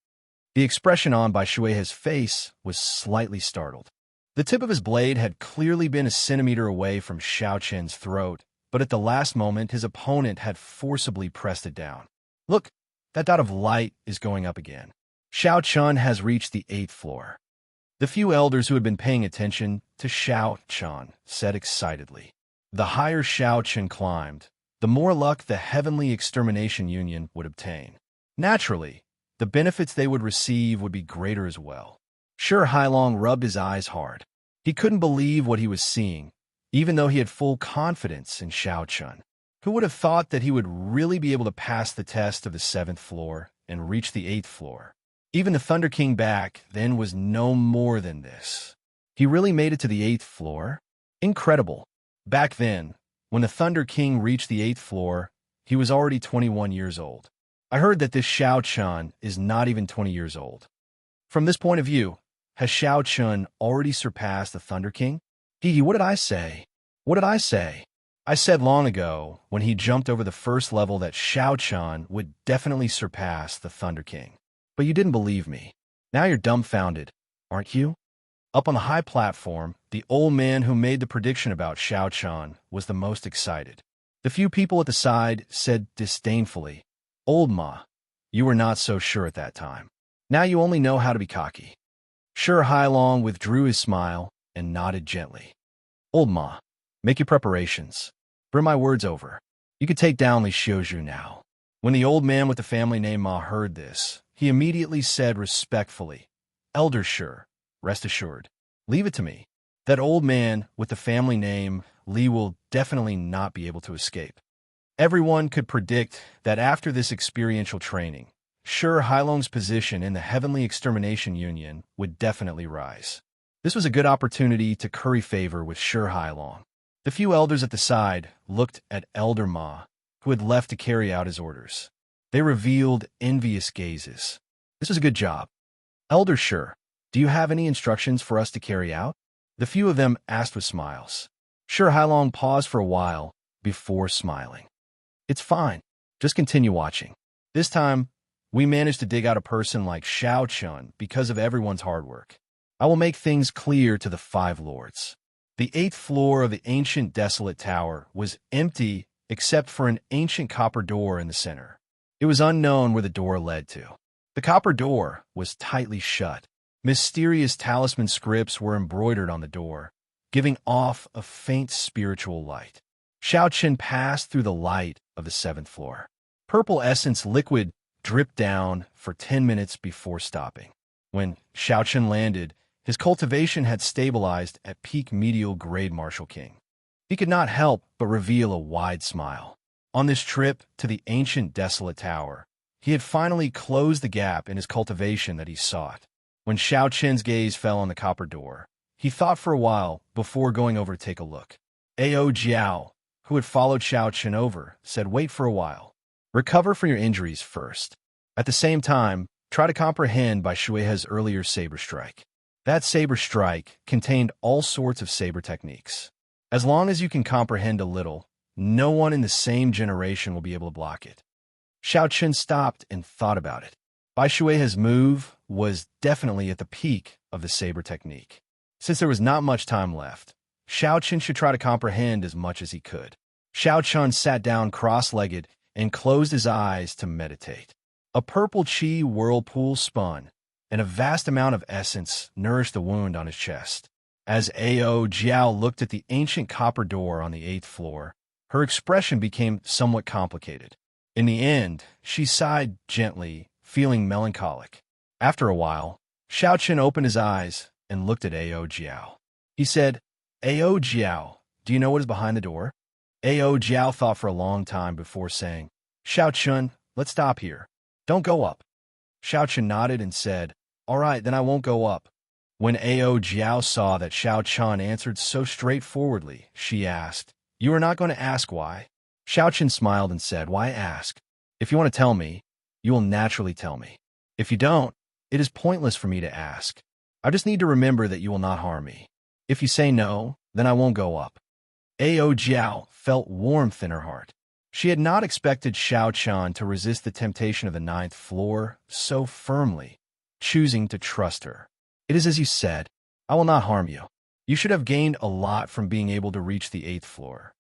The expression on Bai Shuihe's face was slightly startled. The tip of his blade had clearly been a centimeter away from Xiao Chen's throat, but at the last moment, his opponent had forcibly pressed it down. Look, that dot of light is going up again. Xiao Chen has reached the 8th floor. The few elders who had been paying attention to Xiao Chen said excitedly. The higher Xiao Chen climbed, the more luck the Heavenly Extermination Union would obtain. Naturally, the benefits they would receive would be greater as well. Sure, Hailong rubbed his eyes hard. He couldn't believe what he was seeing, even though he had full confidence in Xiao Chen. Who would have thought that he would really be able to pass the test of the 7th floor and reach the 8th floor? Even the Thunder King back then was no more than this. He really made it to the 8th floor? Incredible. Back then, when the Thunder King reached the 8th floor, he was already 21 years old. I heard that this Xiao Chen is not even 20 years old. From this point of view, has Xiao Chen already surpassed the Thunder King? What did I say? What did I say? I said long ago, when he jumped over the first level, that Xiao Chen would definitely surpass the Thunder King. But you didn't believe me. Now you're dumbfounded, aren't you? Up on the high platform, the old man who made the prediction about Xiao Chen was the most excited. The few people at the side said disdainfully, Old Ma, You were not so sure at that time. Now you only know how to be cocky. Sure Hailong withdrew his smile and nodded gently. Old Ma, make your preparations. Bring my words over. You could take down Li Xiuzhu now. When the old man with the family name Ma heard this, he immediately said respectfully, Elder Sure, rest assured. Leave it to me. That old man with the family name Li will definitely not be able to escape. Everyone could predict that after this experiential training, Sure Hailong's position in the Heavenly Extermination Union would definitely rise. This was a good opportunity to curry favor with Sure Hailong. The few elders at the side looked at Elder Ma, who had left to carry out his orders. They revealed envious gazes. This was a good job. Elder Sure, do you have any instructions for us to carry out? The few of them asked with smiles. Sure Hailong paused for a while before smiling. It's fine. Just continue watching. This time, we managed to dig out a person like Xiao Chun because of everyone's hard work. I will make things clear to the 5 lords. The 8th floor of the ancient desolate tower was empty except for an ancient copper door in the center. It was unknown where the door led to. The copper door was tightly shut. Mysterious talisman scripts were embroidered on the door, giving off a faint spiritual light. Xiao Chen passed through the light of the 7th floor. Purple essence liquid dripped down for 10 minutes before stopping. When Xiao Chen landed, his cultivation had stabilized at peak medial grade Martial King. He could not help but reveal a wide smile. On this trip to the ancient desolate tower, he had finally closed the gap in his cultivation that he sought. When Xiao Chen's gaze fell on the copper door, he thought for a while before going over to take a look. Ao Jiao, who had followed Xiao Chen over, said, Wait for a while. Recover from your injuries first. At the same time, try to comprehend by Shuihe's earlier saber strike. That saber strike contained all sorts of saber techniques. As long as you can comprehend a little, no one in the same generation will be able to block it. Xiao Chen stopped and thought about it. Bai Shuihe's move was definitely at the peak of the saber technique. Since there was not much time left, Xiao Chen should try to comprehend as much as he could. Xiao Chen sat down cross-legged and closed his eyes to meditate. A purple chi whirlpool spun, and a vast amount of essence nourished the wound on his chest. As Ao Jiao looked at the ancient copper door on the 8th floor, her expression became somewhat complicated. In the end, she sighed gently, feeling melancholic. After a while, Xiao Chen opened his eyes and looked at Ao Jiao. He said, Ao Jiao, do you know what is behind the door? Ao Jiao thought for a long time before saying, Xiao Chen, let's stop here. Don't go up. Xiao Chen nodded and said, All right, then I won't go up. When Ao Jiao saw that Xiao Chen answered so straightforwardly, she asked, You are not going to ask why? Xiao Chen smiled and said, Why ask? If you want to tell me, you will naturally tell me. If you don't, it is pointless for me to ask. I just need to remember that you will not harm me. If you say no, then I won't go up. Ao Jiao felt warmth in her heart. She had not expected Xiao Chen to resist the temptation of the 9th floor so firmly, choosing to trust her. It is as you said, I will not harm you. You should have gained a lot from being able to reach the 8th floor.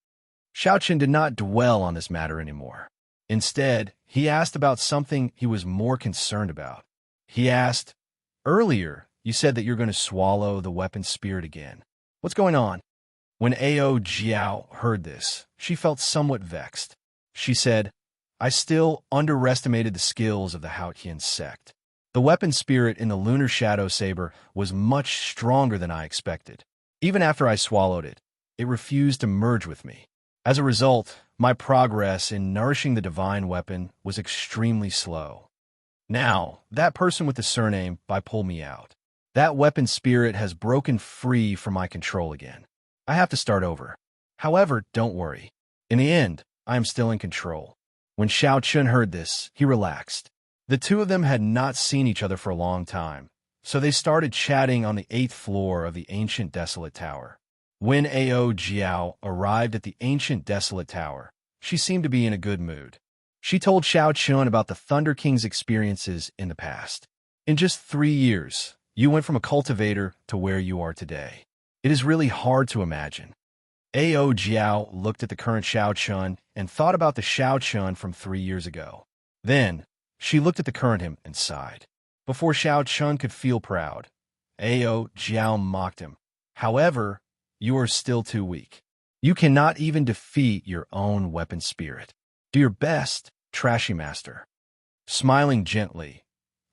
Xiao Chen did not dwell on this matter anymore. Instead, he asked about something he was more concerned about. He asked, Earlier, you said that you're going to swallow the weapon spirit again. What's going on? When Ao Jiao heard this, she felt somewhat vexed. She said, I still underestimated the skills of the Haotian sect. The weapon spirit in the lunar shadow saber was much stronger than I expected. Even after I swallowed it, it refused to merge with me. As a result, my progress in nourishing the divine weapon was extremely slow. Now, that person with the surname Bai pulled me out. That weapon spirit has broken free from my control again. I have to start over. However, don't worry. In the end, I am still in control. When Xiao Chen heard this, he relaxed. The two of them had not seen each other for a long time, so they started chatting on the 8th floor of the ancient desolate tower. When Ao Jiao arrived at the ancient desolate tower, she seemed to be in a good mood. She told Xiao Chen about the Thunder King's experiences in the past. In just 3 years, you went from a cultivator to where you are today. It is really hard to imagine. Ao Jiao looked at the current Xiao Chen and thought about the Xiao Chen from 3 years ago. Then, She looked at the current him and sighed. Before Xiao Chun could feel proud, Ao Jiao mocked him. However, you are still too weak. You cannot even defeat your own weapon spirit. Do your best, trashy master. Smiling gently,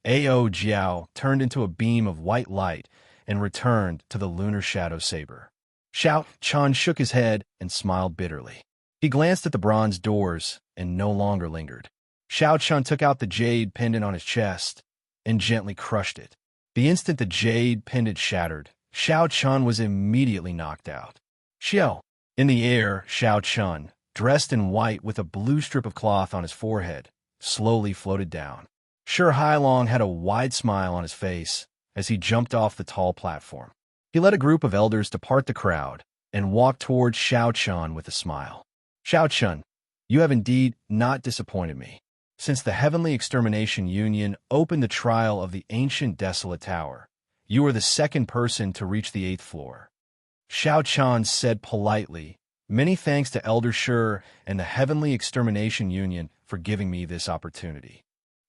Ao Jiao turned into a beam of white light and returned to the lunar shadow saber. Xiao Chun shook his head and smiled bitterly. He glanced at the bronze doors and no longer lingered. Xiao Chun took out the jade pendant on his chest and gently crushed it. The instant the jade pendant shattered, Xiao Chun was immediately knocked out. Xiao. In the air, Xiao Chun, dressed in white with a blue strip of cloth on his forehead, slowly floated down. Shi Hailong had a wide smile on his face as he jumped off the tall platform. He led a group of elders to part the crowd and walked towards Xiao Chun with a smile. Xiao Chun, you have indeed not disappointed me. Since the Heavenly Extermination Union opened the trial of the ancient desolate tower, you are the second person to reach the 8th floor. Xiao Chun said politely, many thanks to Elder Shi and the Heavenly Extermination Union for giving me this opportunity.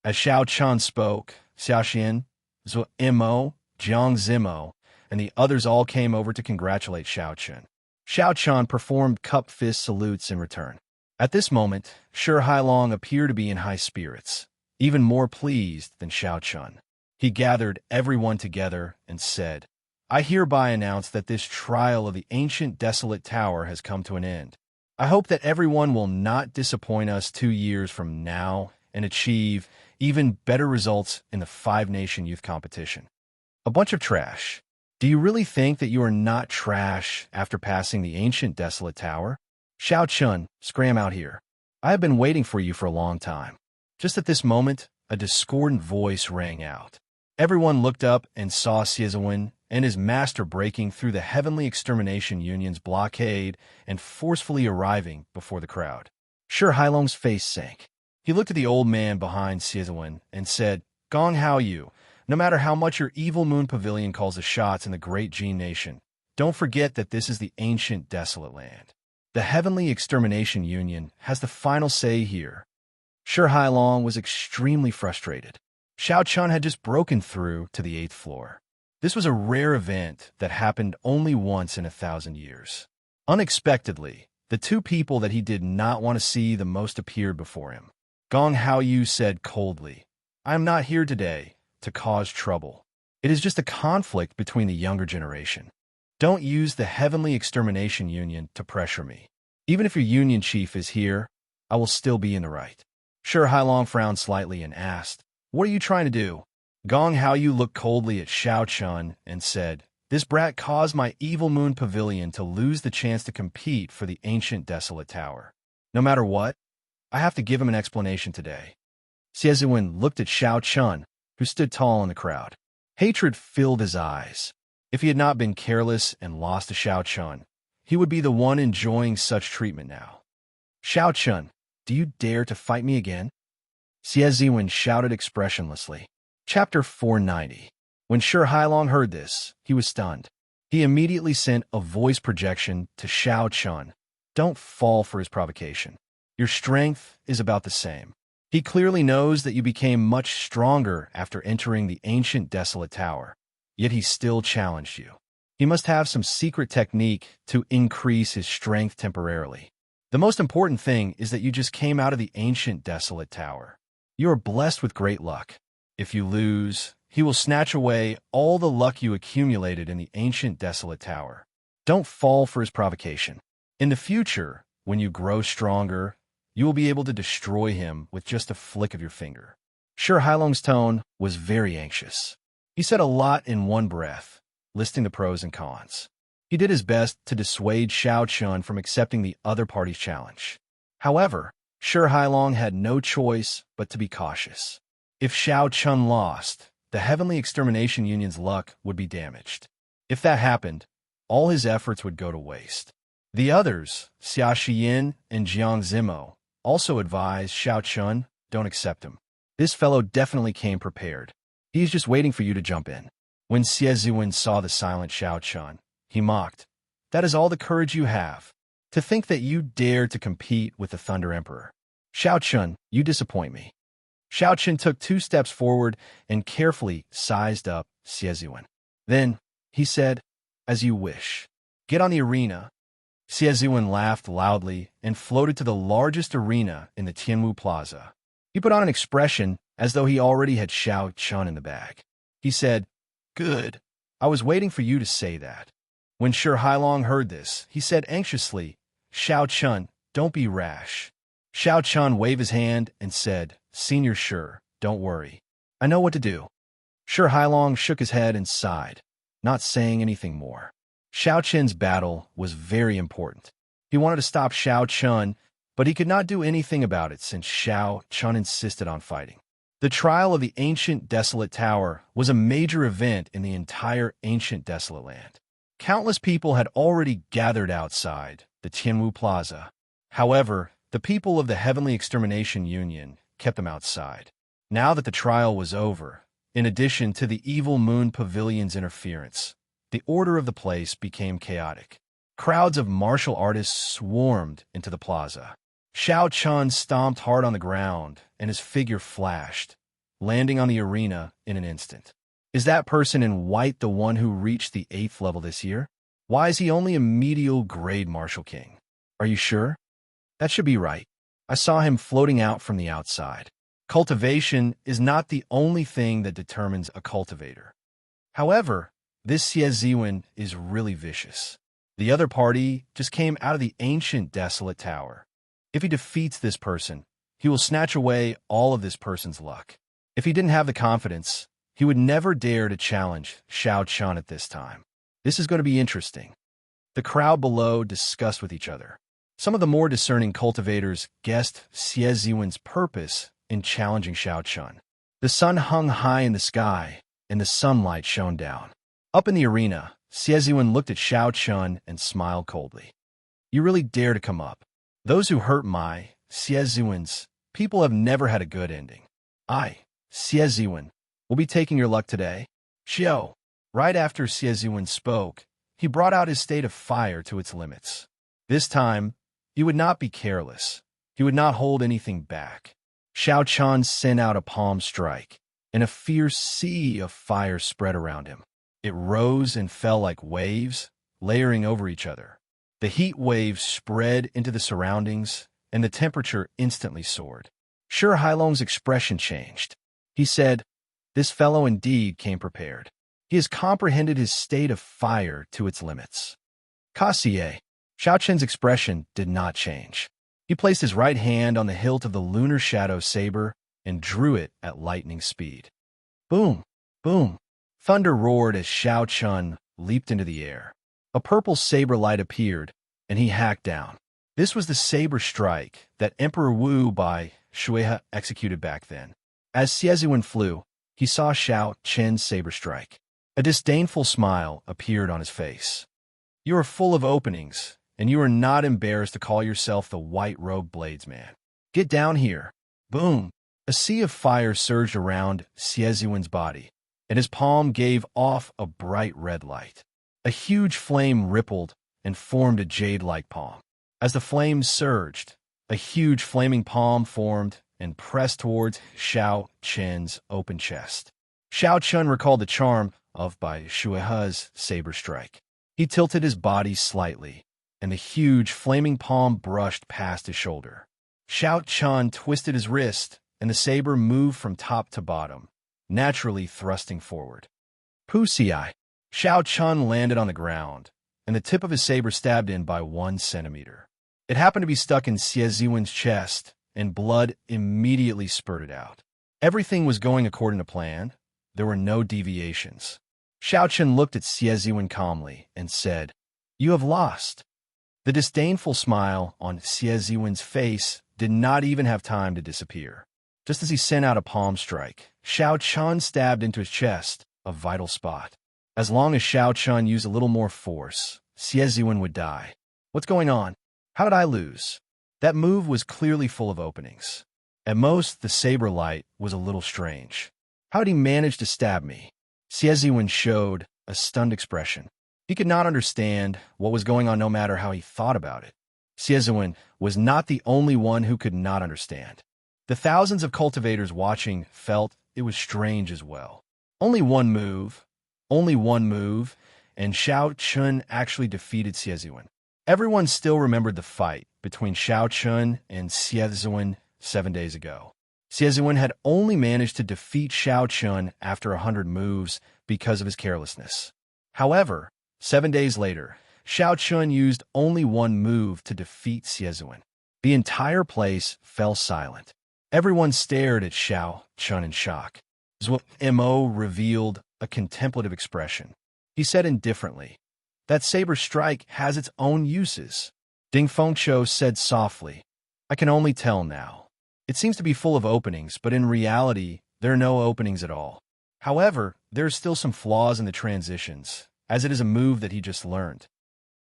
As Xiao Chun spoke, Xiaoxian, Zuimo, Jiang Zimo, and the others all came over to congratulate Xiao Chun. Xiao Chun performed cup fist salutes in return. At this moment, Shi Hailong appeared to be in high spirits, even more pleased than Xiao Chun. He gathered everyone together and said, I hereby announce that this trial of the ancient desolate tower has come to an end. I hope that everyone will not disappoint us 2 years from now and achieve even better results in the 5-nation youth competition. A bunch of trash. Do you really think that you are not trash after passing the ancient desolate tower? Xiao Chun, scram out here. I have been waiting for you for a long time. Just at this moment, a discordant voice rang out. Everyone looked up and saw Xiaozuan and his master breaking through the Heavenly Extermination Union's blockade and forcefully arriving before the crowd. Shi Hailong's face sank. He looked at the old man behind Xiaozuan and said, Gong Hao Yu, no matter how much your evil moon pavilion calls the shots in the great Jin nation, don't forget that this is the ancient desolate land. The Heavenly Extermination Union has the final say here. Shi Hailong was extremely frustrated. Xiao Chun had just broken through to the 8th floor. This was a rare event that happened only once in 1,000 years. Unexpectedly, the two people that he did not want to see the most appeared before him. Gong Hao Yu said coldly, I am not here today to cause trouble. It is just a conflict between the younger generation. Don't use the Heavenly Extermination Union to pressure me. Even if your union chief is here, I will still be in the right. Shi Hailong frowned slightly and asked, What are you trying to do? Gong Hao Yu looked coldly at Xiao Chun and said, This brat caused my evil moon pavilion to lose the chance to compete for the ancient desolate tower. No matter what, I have to give him an explanation today. Xiaozuan looked at Xiao Chun, who stood tall in the crowd. Hatred filled his eyes. If he had not been careless and lost to Xiao Chun, he would be the one enjoying such treatment now. Xiao Chun, do you dare to fight me again? Xiaozuan shouted expressionlessly. Chapter 490. When Shi Hailong heard this, he was stunned. He immediately sent a voice projection to Xiao Chun. Don't fall for his provocation. Your strength is about the same. He clearly knows that you became much stronger after entering the ancient desolate tower, yet he still challenged you. He must have some secret technique to increase his strength temporarily. The most important thing is that you just came out of the ancient desolate tower. You are blessed with great luck. If you lose, he will snatch away all the luck you accumulated in the ancient desolate tower. Don't fall for his provocation. In the future, when you grow stronger, you will be able to destroy him with just a flick of your finger. Shi Hailong's tone was very anxious. He said a lot in one breath, listing the pros and cons. He did his best to dissuade Xiao Chun from accepting the other party's challenge. However, Shi Hailong had no choice but to be cautious. If Xiao Chun lost, the Heavenly Extermination Union's luck would be damaged. If that happened, all his efforts would go to waste. The others, Xiaoxian and Jiang Zimo, also advised Xiao Chun, don't accept him. This fellow definitely came prepared. He is just waiting for you to jump in. When Xiaozuan saw the silent Xiao Chun, he mocked. That is all the courage you have. To think that you dare to compete with the Thunder Emperor. Xiao Chun, you disappoint me. Xiao took 2 steps forward and carefully sized up Xie. Then, he said, "As you wish. Get on the arena." Xie laughed loudly and floated to the largest arena in the Tianwu Plaza. He put on an expression as though he already had Xiao Chun in the bag. He said, "Good. I was waiting for you to say that." When Shi Hailong heard this, he said anxiously, "Xiao Chun, don't be rash." Xiao Chun waved his hand and said, "Senior Shi, don't worry. I know what to do." Shi Hailong shook his head and sighed, not saying anything more. Xiao Chun's battle was very important. He wanted to stop Xiao Chun, but he could not do anything about it since Xiao Chun insisted on fighting. The trial of the ancient desolate tower was a major event in the entire ancient desolate land. Countless people had already gathered outside the Tianwu Plaza. However, the people of the Heavenly Extermination Union kept them outside. Now that the trial was over, in addition to the Evil Moon Pavilion's interference, the order of the place became chaotic. Crowds of martial artists swarmed into the plaza. Xiao Chun stomped hard on the ground, and his figure flashed, landing on the arena in an instant. Is that person in white the one who reached the 8th level this year? Why is he only a medial grade martial king? Are you sure? That should be right. I saw him floating out from the outside. Cultivation is not the only thing that determines a cultivator. However, this Xie is really vicious. The other party just came out of the ancient desolate tower. If he defeats this person, he will snatch away all of this person's luck. If he didn't have the confidence, he would never dare to challenge Xiao Chun at this time. This is going to be interesting. The crowd below discussed with each other. Some of the more discerning cultivators guessed Xie purpose in challenging Xiao Chun. The sun hung high in the sky, and the sunlight shone down. Up in the arena, Xie looked at Xiao Chun and smiled coldly. "You really dare to come up. Those who hurt my, Xie's, people have never had a good ending. I, Xie, will be taking your luck today." Xiao. Right after Xie spoke, he brought out his state of fire to its limits. This time, he would not be careless. He would not hold anything back. Xiao Chun sent out a palm strike, and a fierce sea of fire spread around him. It rose and fell like waves, layering over each other. The heat waves spread into the surroundings, and the temperature instantly soared. Shi Hailong's expression changed. He said, "This fellow indeed came prepared. He has comprehended his state of fire to its limits." Kasie. Xiao Chun's expression did not change. He placed his right hand on the hilt of the lunar shadow saber and drew it at lightning speed. Boom! Boom! Thunder roared as Xiao Chun leaped into the air. A purple saber light appeared, and he hacked down. This was the saber strike that Emperor Wu by Shueha executed back then. As Xie flew, he saw Xiao Chun's saber strike. A disdainful smile appeared on his face. "You are full of openings, and you are not embarrassed to call yourself the white-robed bladesman. Get down here." Boom! A sea of fire surged around Xie's body, and his palm gave off a bright red light. A huge flame rippled and formed a jade-like palm. As the flames surged, a huge flaming palm formed and pressed towards Xiao Chun's open chest. Xiao Chun recalled the charm of Bai Shuehe's saber strike. He tilted his body slightly, and the huge flaming palm brushed past his shoulder. Xiao Chun twisted his wrist, and the saber moved from top to bottom, naturally thrusting forward. Pussy-eye. Xiao Chun landed on the ground, and the tip of his saber stabbed in by 1 centimeter. It happened to be stuck in Xie's chest, and blood immediately spurted out. Everything was going according to plan. There were no deviations. Xiao Chun looked at Xie calmly and said, "You have lost." The disdainful smile on Xie's face did not even have time to disappear. Just as he sent out a palm strike, Xiao Chun stabbed into his chest, a vital spot. As long as Xiao Chun used a little more force, Xie would die. What's going on? How did I lose? That move was clearly full of openings. At most, the saber light was a little strange. How did he manage to stab me? Xie showed a stunned expression. He could not understand what was going on no matter how he thought about it. Xie was not the only one who could not understand. The thousands of cultivators watching felt it was strange as well. Only one move, only one move, and Xiao Chun actually defeated Xieziwen. Everyone still remembered the fight between Xiao Chun and Xieziwen 7 days ago. Xieziwen had only managed to defeat Xiao Chun after 100 moves because of his carelessness. However, 7 days later, Xiao Chun used only one move to defeat Xieziwen. The entire place fell silent. Everyone stared at Xiao Chun in shock. Mo revealed a contemplative expression. He said indifferently, "That saber strike has its own uses." Ding Fengqiu said softly, "I can only tell now. It seems to be full of openings, but in reality, there are no openings at all. However, there are still some flaws in the transitions, as it is a move that he just learned."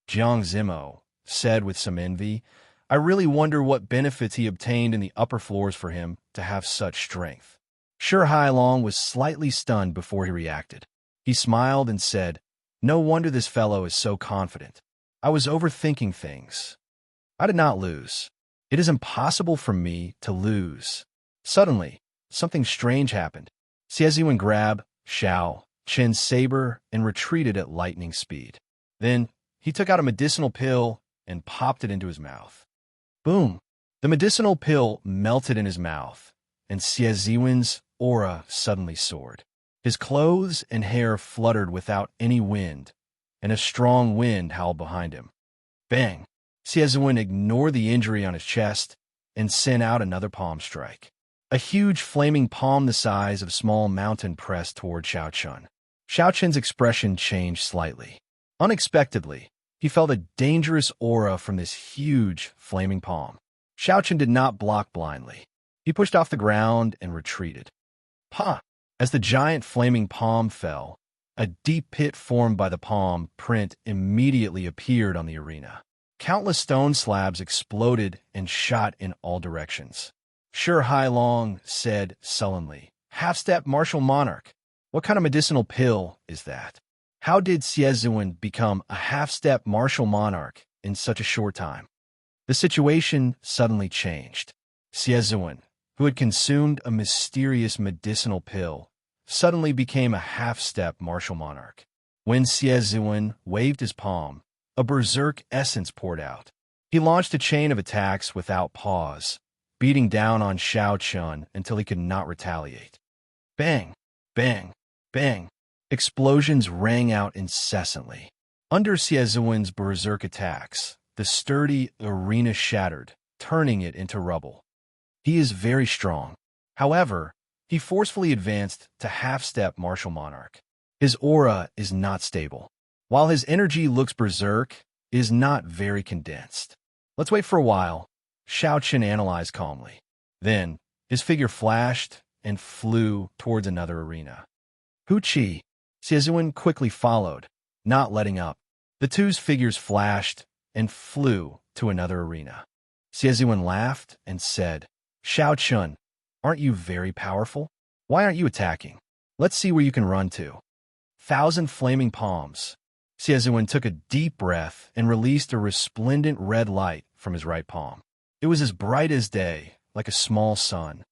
Jiang Zimo said with some envy, "I really wonder what benefits he obtained in the upper floors for him to have such strength." Shi Hailong was slightly stunned before he reacted. He smiled and said, "No wonder this fellow is so confident. I was overthinking things. I did not lose. It is impossible for me to lose." Suddenly, something strange happened. Xieziwen grabbed Xiao Chen's saber and retreated at lightning speed. Then, he took out a medicinal pill and popped it into his mouth. Boom! The medicinal pill melted in his mouth, and Xieziwen's aura suddenly soared. His clothes and hair fluttered without any wind, and a strong wind howled behind him. Bang! Xieziwen ignored the injury on his chest and sent out another palm strike. A huge flaming palm the size of a small mountain pressed toward Xiao Chun. Xiao Chun's expression changed slightly. Unexpectedly, he felt a dangerous aura from this huge, flaming palm. Xiao Chun did not block blindly. He pushed off the ground and retreated. Pa! As the giant flaming palm fell, a deep pit formed by the palm print immediately appeared on the arena. Countless stone slabs exploded and shot in all directions. Shi Hailong said sullenly, "Half-step martial monarch. What kind of medicinal pill is that? How did Xieziwen become a half-step martial monarch in such a short time?" The situation suddenly changed. Xieziwen, who had consumed a mysterious medicinal pill, suddenly became a half-step martial monarch. When Xieziwen waved his palm, a berserk essence poured out. He launched a chain of attacks without pause, beating down on Xiao Chun until he could not retaliate. Bang! Bang! Bang! Explosions rang out incessantly. Under Xieziwen's berserk attacks, the sturdy arena shattered, turning it into rubble. He is very strong. However, he forcefully advanced to half-step martial monarch. His aura is not stable. While his energy looks berserk, it is not very condensed. Let's wait for a while, Xiao Chun analyzed calmly. Then, his figure flashed and flew towards another arena. Hu Qi, Xieziwen quickly followed, not letting up. The two's figures flashed and flew to another arena. Xieziwen laughed and said, "Xiao Chun, aren't you very powerful? Why aren't you attacking? Let's see where you can run to." 1,000 flaming palms. Xieziwen took a deep breath and released a resplendent red light from his right palm. It was as bright as day, like a small sun.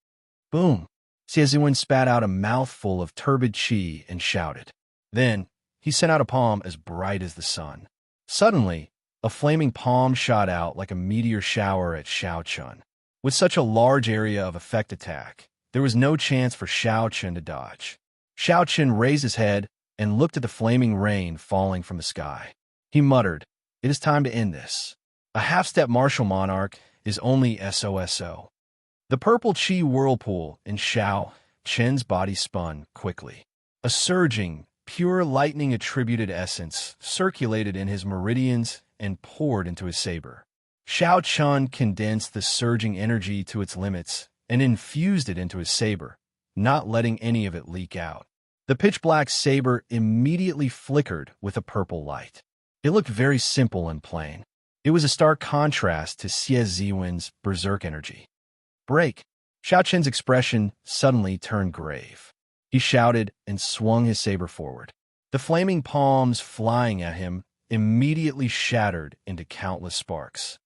Boom! Xieziwen spat out a mouthful of turbid qi and shouted. Then, he sent out a palm as bright as the sun. Suddenly, a flaming palm shot out like a meteor shower at Xiao Chun. With such a large area of effect attack, there was no chance for Xiao Chun to dodge. Xiao Chun raised his head and looked at the flaming rain falling from the sky. He muttered, "It is time to end this. A half-step martial monarch is only SOSO. The purple chi whirlpool in Xiao Chen's body spun quickly. A surging, pure lightning-attributed essence circulated in his meridians and poured into his saber. Xiao Chun condensed the surging energy to its limits and infused it into his saber, not letting any of it leak out. The pitch-black saber immediately flickered with a purple light. It looked very simple and plain. It was a stark contrast to Xieziwen's berserk energy. Break! Xiao Chen's expression suddenly turned grave. He shouted and swung his saber forward. The flaming palms flying at him immediately shattered into countless sparks.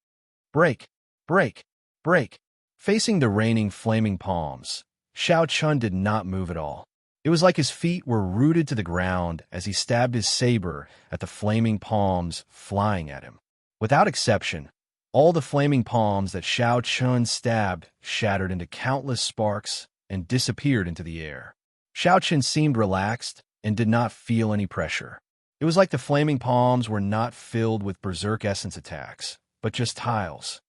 Break! Break! Break! Facing the raining flaming palms, Xiao Chun did not move at all. It was like his feet were rooted to the ground as he stabbed his saber at the flaming palms flying at him. Without exception, all the flaming palms that Xiao Chun stabbed shattered into countless sparks and disappeared into the air. Xiao Chun seemed relaxed and did not feel any pressure. It was like the flaming palms were not filled with berserk essence attacks, but just tiles.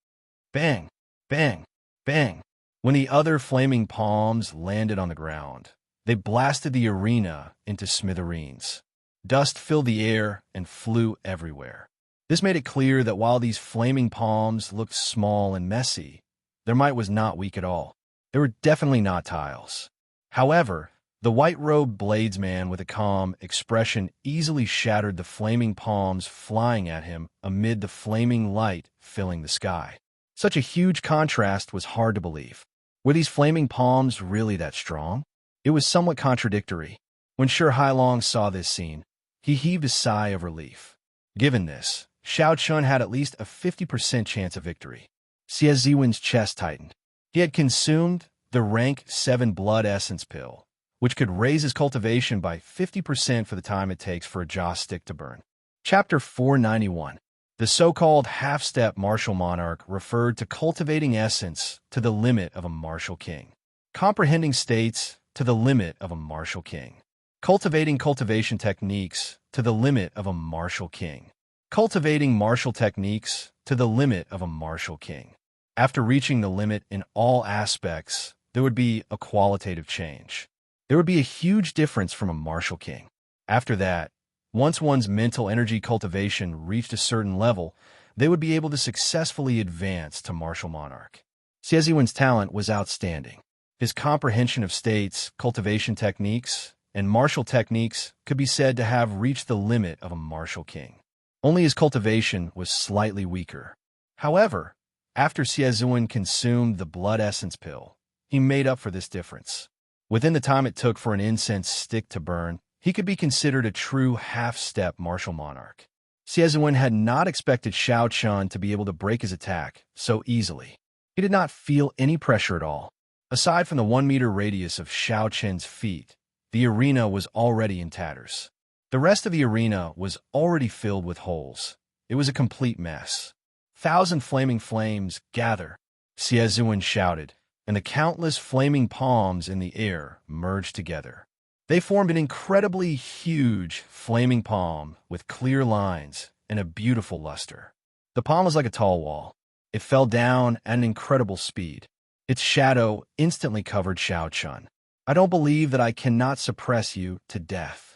Bang, bang, bang. When the other flaming palms landed on the ground, they blasted the arena into smithereens. Dust filled the air and flew everywhere. This made it clear that while these flaming palms looked small and messy, their might was not weak at all. They were definitely not tiles. However, the white-robed bladesman with a calm expression easily shattered the flaming palms flying at him amid the flaming light filling the sky. Such a huge contrast was hard to believe. Were these flaming palms really that strong? It was somewhat contradictory. When Shi Hailong saw this scene, he heaved a sigh of relief. Given this, Xiao Chun had at least a 50% chance of victory. Xie Ziwen's chest tightened. He had consumed the rank 7 blood essence pill, which could raise his cultivation by 50% for the time it takes for a jaw stick to burn. Chapter 491. The so-called half-step martial monarch referred to cultivating essence to the limit of a martial king. Comprehending states to the limit of a martial king. Cultivating cultivation techniques to the limit of a martial king. Cultivating martial techniques to the limit of a martial king. After reaching the limit in all aspects, there would be a qualitative change. There would be a huge difference from a martial king. After that, once one's mental energy cultivation reached a certain level, they would be able to successfully advance to martial monarch. Xie Ziwen's talent was outstanding. His comprehension of states, cultivation techniques, and martial techniques could be said to have reached the limit of a martial king. Only his cultivation was slightly weaker. However, after Xie Ziwen consumed the blood essence pill, he made up for this difference. Within the time it took for an incense stick to burn, he could be considered a true half-step martial monarch. Xie Ziwen had not expected Xiao Chun to be able to break his attack so easily. He did not feel any pressure at all. Aside from the 1-meter radius of Xiao Chun's feet, the arena was already in tatters. The rest of the arena was already filled with holes. It was a complete mess. 1,000 flaming flames gather, Xie Ziwen shouted, and the countless flaming palms in the air merged together. They formed an incredibly huge flaming palm with clear lines and a beautiful luster. The palm was like a tall wall. It fell down at an incredible speed. Its shadow instantly covered Xiao Chun. I don't believe that I cannot suppress you to death.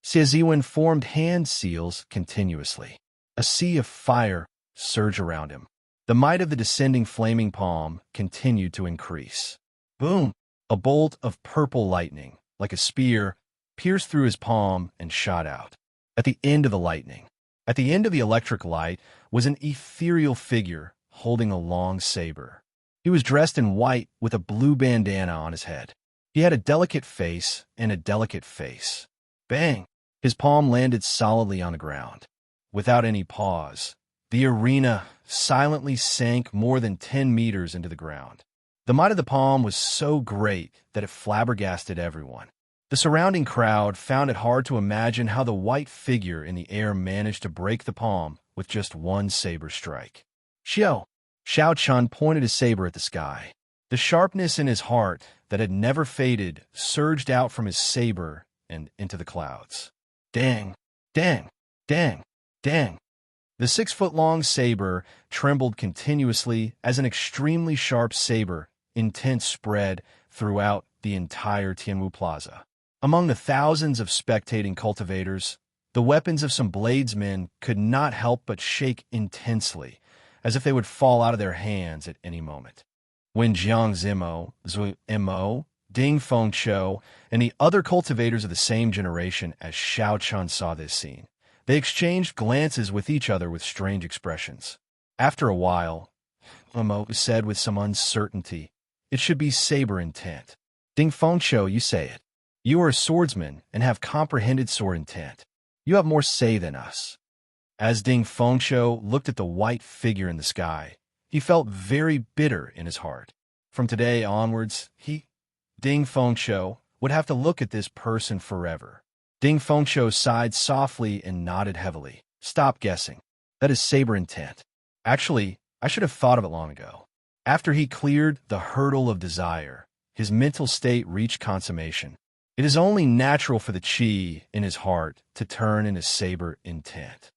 Xie Ziwen formed hand seals continuously. A sea of fire surged around him. The might of the descending flaming palm continued to increase. Boom! A bolt of purple lightning, like a spear, pierced through his palm and shot out. At the end of the lightning, at the end of the electric light, was an ethereal figure holding a long saber. He was dressed in white with a blue bandana on his head. He had a delicate face and a delicate face. Bang! His palm landed solidly on the ground. Without any pause, the arena silently sank more than 10 meters into the ground. The might of the palm was so great that it flabbergasted everyone. The surrounding crowd found it hard to imagine how the white figure in the air managed to break the palm with just one saber strike. Xiao Chun pointed his saber at the sky. The sharpness in his heart that had never faded surged out from his saber and into the clouds. Dang, dang, dang, dang. The 6-foot-long saber trembled continuously as an extremely sharp saber intent spread throughout the entire Tianwu Plaza. Among the thousands of spectating cultivators, the weapons of some bladesmen could not help but shake intensely, as if they would fall out of their hands at any moment. When Jiang Zimo, Zui Mo, Ding Fengqiu, and the other cultivators of the same generation as Xiao Chun saw this scene, they exchanged glances with each other with strange expressions. After a while, Mo said with some uncertainty, "It should be saber intent." Ding Fengqiu, you say it. You are a swordsman and have comprehended sword intent. You have more say than us. As Ding Fengqiu looked at the white figure in the sky, He felt very bitter in his heart. From today onwards, Ding Fengshou, would have to look at this person forever. Ding Fengshou sighed softly and nodded heavily. Stop guessing. That is saber intent. Actually, I should have thought of it long ago. After he cleared the hurdle of desire, his mental state reached consummation. It is only natural for the qi in his heart to turn in his saber intent.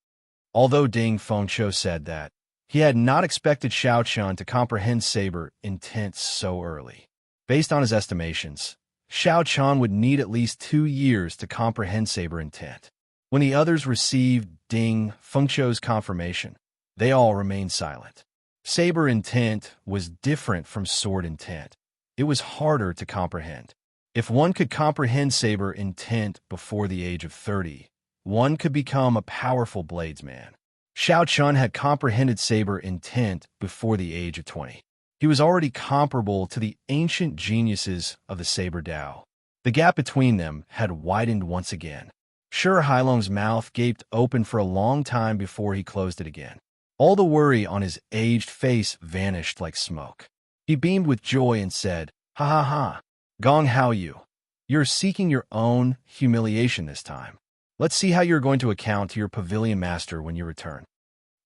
Although Ding Fengshou said that, he had not expected Xiaochun to comprehend saber intent so early. Based on his estimations, Xiaochun would need at least 2 years to comprehend saber intent. When the others received Ding Fengshou's confirmation, they all remained silent. Saber intent was different from sword intent. It was harder to comprehend. If one could comprehend saber intent before the age of 30, one could become a powerful bladesman. Xiaochun had comprehended saber intent before the age of 20. He was already comparable to the ancient geniuses of the saber Dao. The gap between them had widened once again. Sure, Hailong's mouth gaped open for a long time before he closed it again. All the worry on his aged face vanished like smoke. He beamed with joy and said, "Ha ha ha. Gong Hao Yu. You're seeking your own humiliation this time. Let's see how you're going to account to your pavilion master when you return."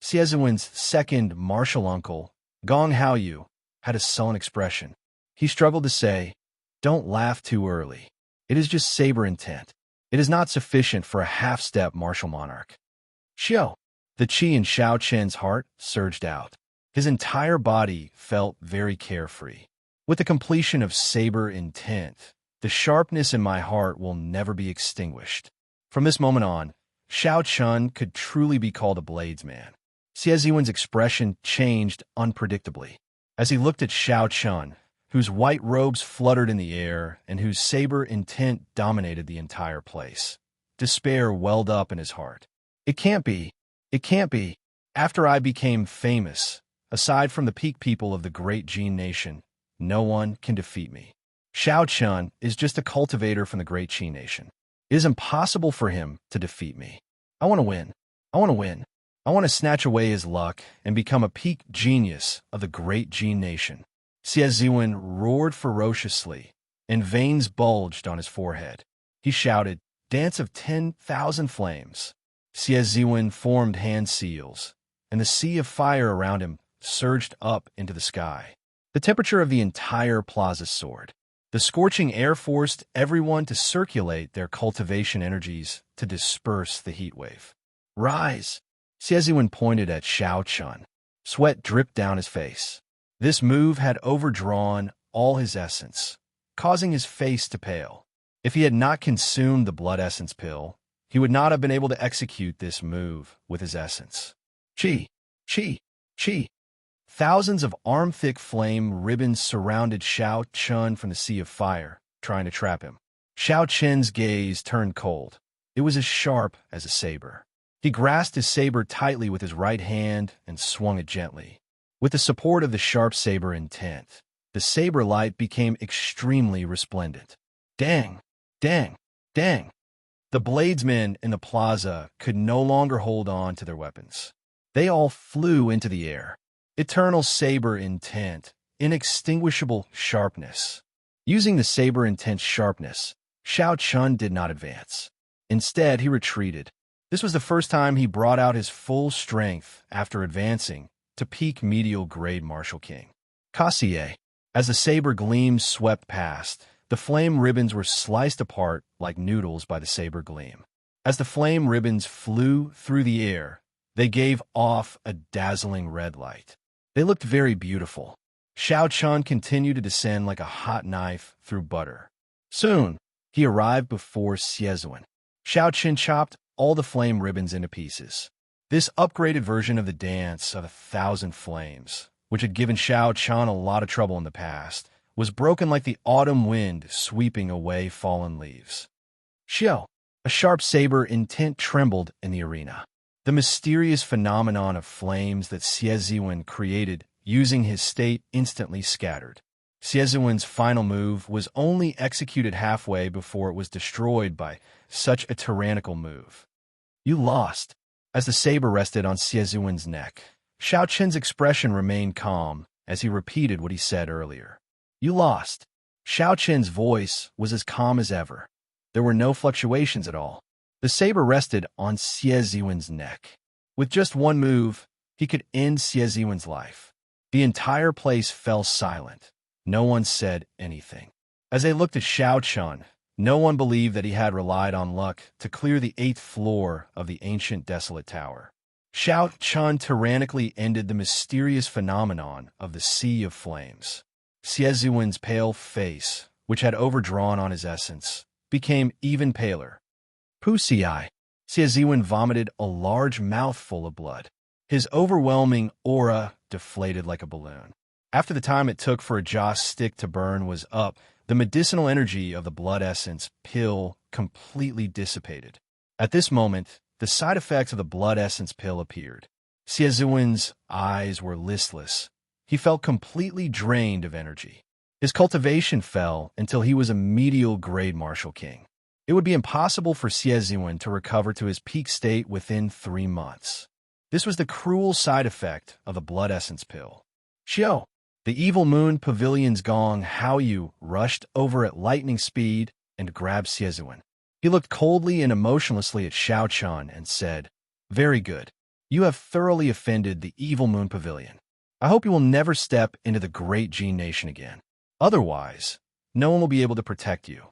Xieziwen's second martial uncle, Gong Hao Yu, had a sullen expression. He struggled to say, "Don't laugh too early. It is just saber intent. It is not sufficient for a half-step martial monarch." Xiao. The qi in Xiaochun's heart surged out. His entire body felt very carefree. With the completion of saber intent, the sharpness in my heart will never be extinguished. From this moment on, Xiaochun could truly be called a bladesman. Xieziwen's expression changed unpredictably. As he looked at Xiaochun, whose white robes fluttered in the air and whose saber intent dominated the entire place, despair welled up in his heart. It can't be. It can't be. After I became famous, aside from the peak people of the great Jin nation, no one can defeat me. Xiaochun is just a cultivator from the great Qi nation. It is impossible for him to defeat me. I want to win. I want to win. I want to snatch away his luck and become a peak genius of the great Jin nation. Xieziwen roared ferociously, and veins bulged on his forehead. He shouted, "Dance of 10,000 flames." Xieziwen formed hand seals, and the sea of fire around him surged up into the sky. The temperature of the entire plaza soared. The scorching air forced everyone to circulate their cultivation energies to disperse the heat wave. "Rise!" Xieziwen pointed at Xiaochun. Sweat dripped down his face. This move had overdrawn all his essence, causing his face to pale. If he had not consumed the blood essence pill, he would not have been able to execute this move with his essence. Qi, qi, qi. Thousands of arm-thick flame ribbons surrounded Xiaochun from the sea of fire, trying to trap him. Xiaochun's gaze turned cold. It was as sharp as a saber. He grasped his saber tightly with his right hand and swung it gently. With the support of the sharp saber intent, the saber light became extremely resplendent. Dang! Dang! Dang! The bladesmen in the plaza could no longer hold on to their weapons. They all flew into the air. Eternal saber intent, inextinguishable sharpness. Using the saber intent sharpness, Xiaochun did not advance. Instead, he retreated. This was the first time he brought out his full strength after advancing to peak medial grade Martial King. Kassier. As the saber gleams swept past, the flame ribbons were sliced apart like noodles by the saber gleam. As the flame ribbons flew through the air, they gave off a dazzling red light. They looked very beautiful. Xiaochun continued to descend like a hot knife through butter. Soon, he arrived before Xieziwen. Xiaochun chopped all the flame ribbons into pieces. This upgraded version of the dance of 1,000 flames, which had given Xiaochun a lot of trouble in the past, was broken like the autumn wind sweeping away fallen leaves. Xiao, a sharp saber intent trembled in the arena. The mysterious phenomenon of flames that Xieziwen created using his state instantly scattered. Xieziwen's final move was only executed halfway before it was destroyed by such a tyrannical move. You lost. As the saber rested on Xieziwen's neck, Xiao expression remained calm as he repeated what he said earlier. You lost. Xiao voice was as calm as ever. There were no fluctuations at all. The saber rested on Xie neck. With just one move, he could end Xie life. The entire place fell silent. No one said anything. As they looked at Xiao, no one believed that he had relied on luck to clear the 8th floor of the ancient desolate tower. Xiao tyrannically ended the mysterious phenomenon of the Sea of Flames. Xie pale face, which had overdrawn on his essence, became even paler. Puxi. Xie vomited a large mouthful of blood. His overwhelming aura deflated like a balloon. After the time it took for a joss stick to burn was up, the medicinal energy of the blood essence pill completely dissipated. At this moment, the side effects of the blood essence pill appeared. Xie eyes were listless. He felt completely drained of energy. His cultivation fell until he was a medial grade martial king. It would be impossible for Xie to recover to his peak state within 3 months. This was the cruel side effect of the blood essence pill. Xiao, the evil moon pavilion's Gong Haoyu rushed over at lightning speed and grabbed Xie. He looked coldly and emotionlessly at Xiao and said, Very good. You have thoroughly offended the evil moon pavilion. I hope you will never step into the great Jin nation again. Otherwise, no one will be able to protect you.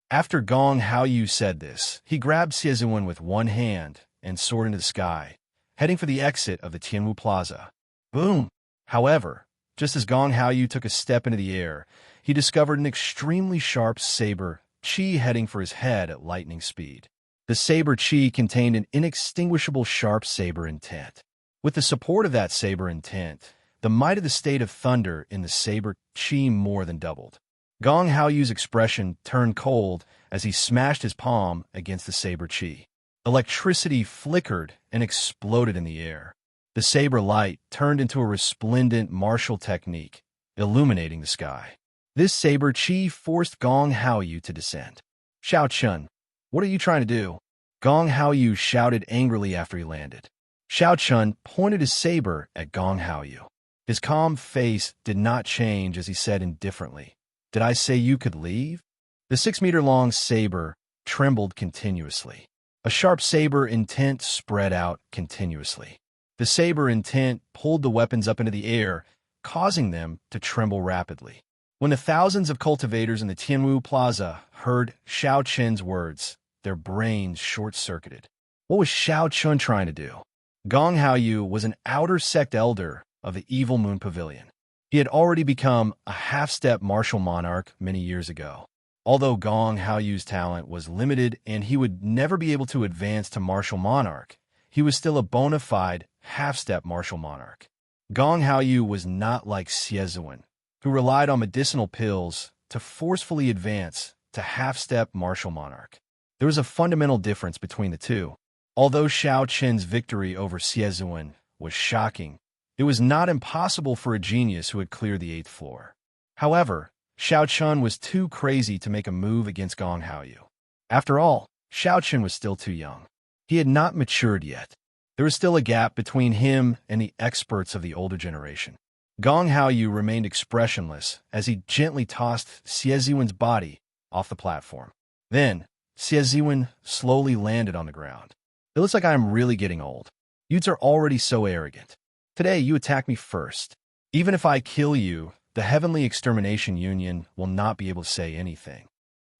After Gong Haoyu said this, he grabbed Xie with one hand and soared into the sky, heading for the exit of the Tianwu Plaza. Boom! However, just as Gong Haoyu took a step into the air, he discovered an extremely sharp saber chi heading for his head at lightning speed. The saber chi contained an inextinguishable sharp saber intent. With the support of that saber intent, the might of the state of thunder in the saber chi more than doubled. Gong Haoyu's expression turned cold as he smashed his palm against the saber chi. Electricity flickered and exploded in the air. The saber light turned into a resplendent martial technique, illuminating the sky. This saber chi forced Gong Haoyu to descend. Xiao, what are you trying to do? Gong Haoyu shouted angrily after he landed. Xiao pointed his saber at Gong Haoyu. His calm face did not change as he said indifferently, Did I say you could leave? The 6-meter-long saber trembled continuously. A sharp saber intent spread out continuously. The saber intent pulled the weapons up into the air, causing them to tremble rapidly. When the thousands of cultivators in the Tianwu Plaza heard Xiao words, their brains short-circuited. What was Xiao trying to do? Gong Haoyu was an outer sect elder of the Evil Moon Pavilion. He had already become a half-step martial monarch many years ago. Although Gong Haoyu's talent was limited and he would never be able to advance to martial monarch, he was still a bona fide half-step martial monarch. Gong Haoyu was not like Xie, who relied on medicinal pills to forcefully advance to half-step martial monarch. There was a fundamental difference between the two. Although Xiao victory over Xie was shocking, it was not impossible for a genius who had cleared the 8th floor. However, Xiao was too crazy to make a move against Gong Haoyu. After all, Xiao was still too young. He had not matured yet. There was still a gap between him and the experts of the older generation. Gong Haoyu remained expressionless as he gently tossed Xie body off the platform. Then, Xie slowly landed on the ground. It looks like I am really getting old. Youths are already so arrogant. Today, you attack me first. Even if I kill you, the Heavenly Extermination Union will not be able to say anything.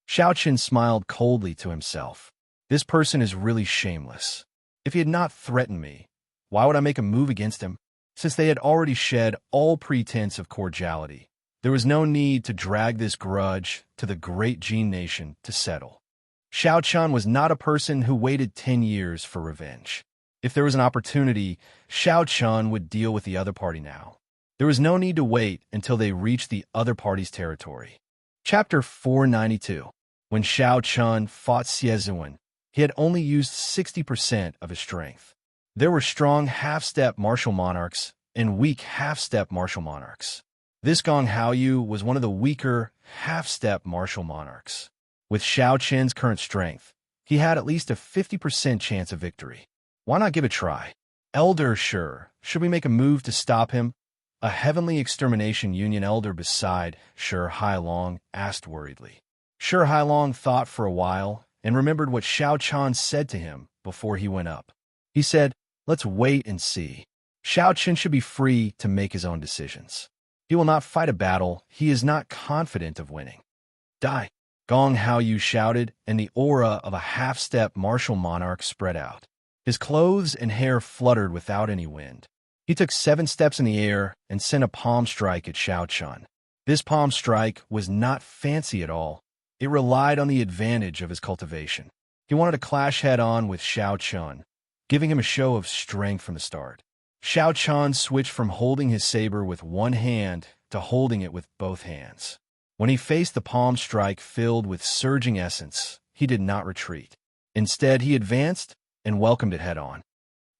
Xiao smiled coldly to himself. This person is really shameless. If he had not threatened me, why would I make a move against him? Since they had already shed all pretense of cordiality, there was no need to drag this grudge to the great Jin nation to settle. Xiao was not a person who waited 10 years for revenge. If there was an opportunity, Xiao would deal with the other party now. There was no need to wait until they reached the other party's territory. Chapter 492. When Xiao fought Xie, he had only used 60% of his strength. There were strong half-step martial monarchs and weak half-step martial monarchs. This Gong Haoyu was one of the weaker half-step martial monarchs. With Xiao current strength, he had at least a 50% chance of victory. Why not give it a try? "Elder, sure. Should we make a move to stop him?" A Heavenly Extermination Union elder beside Sure Hailong asked worriedly. Sure Hailong thought for a while and remembered what Xiao Chan said to him before he went up. He said, "Let's wait and see. Xiao Chen should be free to make his own decisions. He will not fight a battle he is not confident of winning." "Die!" Gong Haoyu shouted, and the aura of a half-step martial monarch spread out. His clothes and hair fluttered without any wind. He took 7 steps in the air and sent a palm strike at Xiao Chun. This palm strike was not fancy at all. It relied on the advantage of his cultivation. He wanted to clash head-on with Xiao Chun, giving him a show of strength from the start. Xiao Chun switched from holding his saber with one hand to holding it with both hands. When he faced the palm strike filled with surging essence, he did not retreat. Instead, he advanced and welcomed it head-on.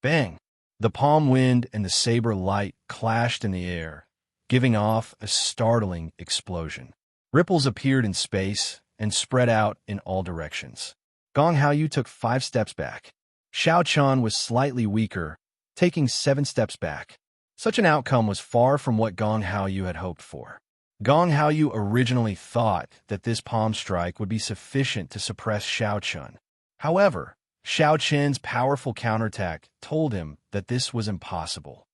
Bang! The palm wind and the saber light clashed in the air, giving off a startling explosion. Ripples appeared in space and spread out in all directions. Gong Haoyu took 5 steps back. Xiao Chun was slightly weaker, taking 7 steps back. Such an outcome was far from what Gong Haoyu had hoped for. Gong Haoyu originally thought that this palm strike would be sufficient to suppress Xiao Chun. However, Xiao Chen's powerful counterattack told him that this was impossible.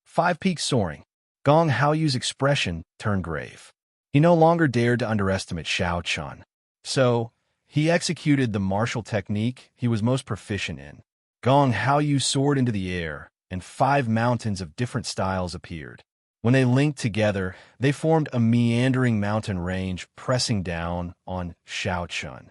5-peak soaring. Gong Haoyu's expression turned grave. He no longer dared to underestimate Xiao Chun. So, he executed the martial technique he was most proficient in. Gong Haoyu soared into the air, and 5 mountains of different styles appeared. When they linked together, they formed a meandering mountain range pressing down on Xiao Chun.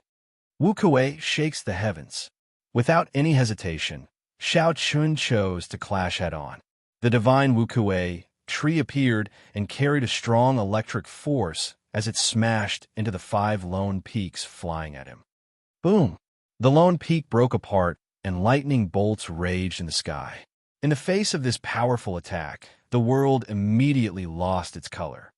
Wuxia shakes the heavens. Without any hesitation, Xiao Chun chose to clash head-on. The divine Wuxia tree appeared and carried a strong electric force as it smashed into the 5 lone peaks flying at him. Boom! The lone peak broke apart, and lightning bolts raged in the sky. In the face of this powerful attack, the world immediately lost its color.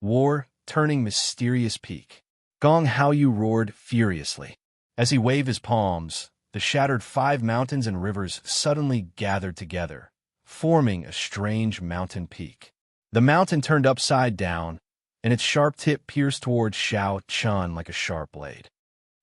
War turning mysterious peak. Gong Haoyu roared furiously. As he waved his palms, the shattered 5 mountains and rivers suddenly gathered together, forming a strange mountain peak. The mountain turned upside down, and its sharp tip pierced towards Xiao Chun like a sharp blade.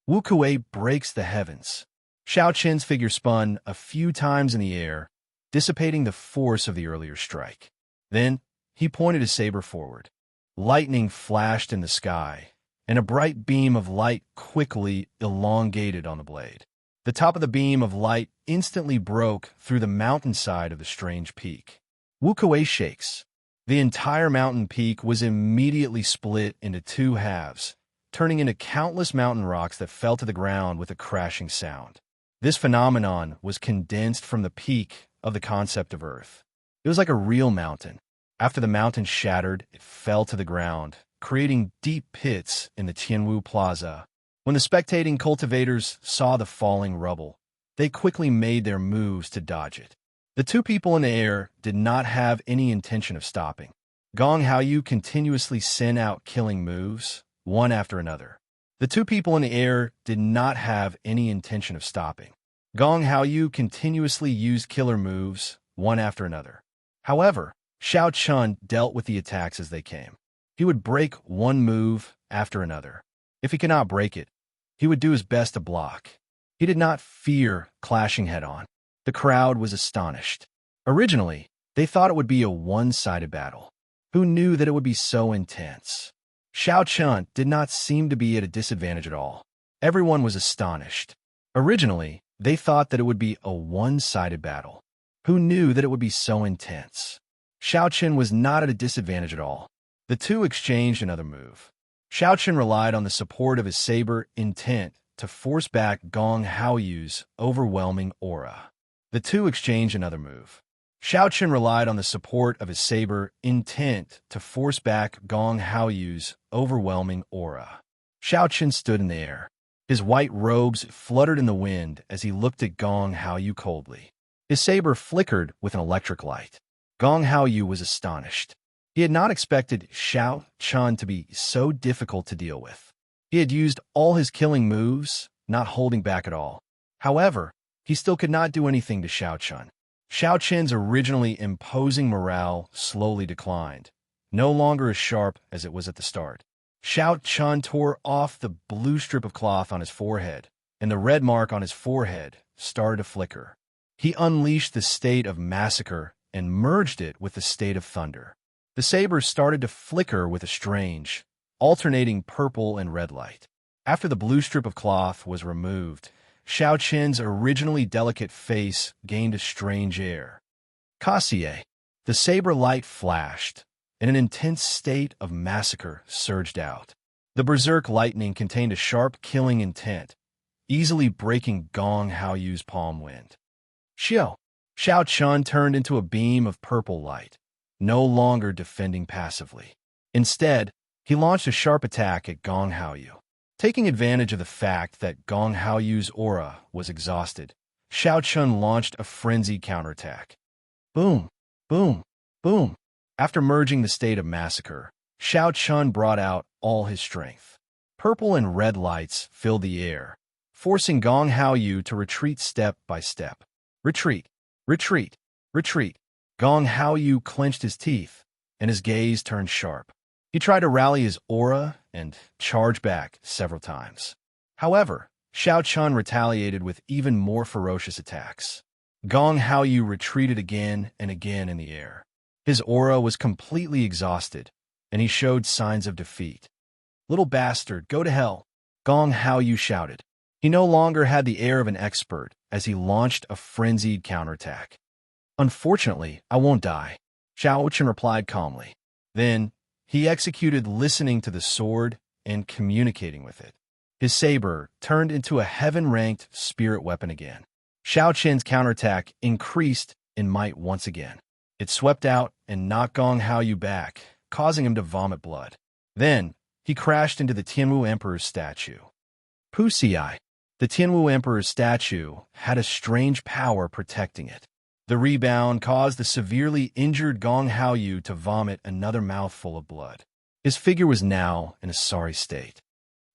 Wuxia breaks the heavens. Xiao Chen's figure spun a few times in the air, dissipating the force of the earlier strike. Then, he pointed his saber forward. Lightning flashed in the sky, and a bright beam of light quickly elongated on the blade. The top of the beam of light instantly broke through the mountainside of the strange peak. Wuxia shakes. The entire mountain peak was immediately split into 2 halves, turning into countless mountain rocks that fell to the ground with a crashing sound. This phenomenon was condensed from the peak of the concept of Earth. It was like a real mountain. After the mountain shattered, it fell to the ground, creating deep pits in the Tianwu Plaza. When the spectating cultivators saw the falling rubble, they quickly made their moves to dodge it. The 2 people in the air did not have any intention of stopping. Gong Haoyu continuously sent out killing moves, one after another. The 2 people in the air did not have any intention of stopping. Gong Haoyu continuously used killer moves, one after another. However, Xiao Chun dealt with the attacks as they came. He would break one move after another. If he could not break it, he would do his best to block. He did not fear clashing head-on. The crowd was astonished. Originally, they thought it would be a one-sided battle. Who knew that it would be so intense? Xiao Chun did not seem to be at a disadvantage at all. Everyone was astonished. Originally, they thought that it would be a one-sided battle. Who knew that it would be so intense? Xiao Chun was not at a disadvantage at all. The 2 exchanged another move. Xiao Chun relied on the support of his saber intent to force back Gong Haoyu's overwhelming aura. The 2 exchanged another move. Xiao Chun relied on the support of his saber intent to force back Gong Haoyu's overwhelming aura. Xiao Chun stood in the air. His white robes fluttered in the wind as he looked at Gong Haoyu coldly. His saber flickered with an electric light. Gong Haoyu was astonished. He had not expected Xiao Chun to be so difficult to deal with. He had used all his killing moves, not holding back at all. However, he still could not do anything to Xiao Chun. Xiao Qin's originally imposing morale slowly declined, no longer as sharp as it was at the start. Xiao Chun tore off the blue strip of cloth on his forehead, and the red mark on his forehead started to flicker. He unleashed the state of massacre and merged it with the state of thunder. The saber started to flicker with a strange, alternating purple and red light. After the blue strip of cloth was removed, Xiao Qin's originally delicate face gained a strange air. Cassie, the saber light flashed, and an intense state of massacre surged out. The berserk lightning contained a sharp killing intent, easily breaking Gong Haoyu's palm wind. Xiao Chun turned into a beam of purple light, no longer defending passively. Instead, he launched a sharp attack at Gong Haoyu. Taking advantage of the fact that Gong Haoyu's aura was exhausted, Xiao Chun launched a frenzied counterattack. Boom, boom, boom. After merging the state of massacre, Xiao Chun brought out all his strength. Purple and red lights filled the air, forcing Gong Haoyu to retreat step by step. Retreat, retreat, retreat. Gong Haoyu clenched his teeth, and his gaze turned sharp. He tried to rally his aura and charge back several times. However, Xiao Chun retaliated with even more ferocious attacks. Gong Haoyu retreated again and again in the air. His aura was completely exhausted, and he showed signs of defeat. "Little bastard, go to hell," Gong Haoyu shouted. He no longer had the air of an expert as he launched a frenzied counterattack. "Unfortunately, I won't die," Xiao Chun replied calmly. Then, he executed listening to the sword and communicating with it. His saber turned into a heaven-ranked spirit weapon again. Xiao Qin's counterattack increased in might once again. It swept out and knocked Gong Haoyu back, causing him to vomit blood. Then, he crashed into the Tianwu Emperor's statue. Puxia, the Tianwu Emperor's statue, had a strange power protecting it. The rebound caused the severely injured Gong Haoyu to vomit another mouthful of blood. His figure was now in a sorry state.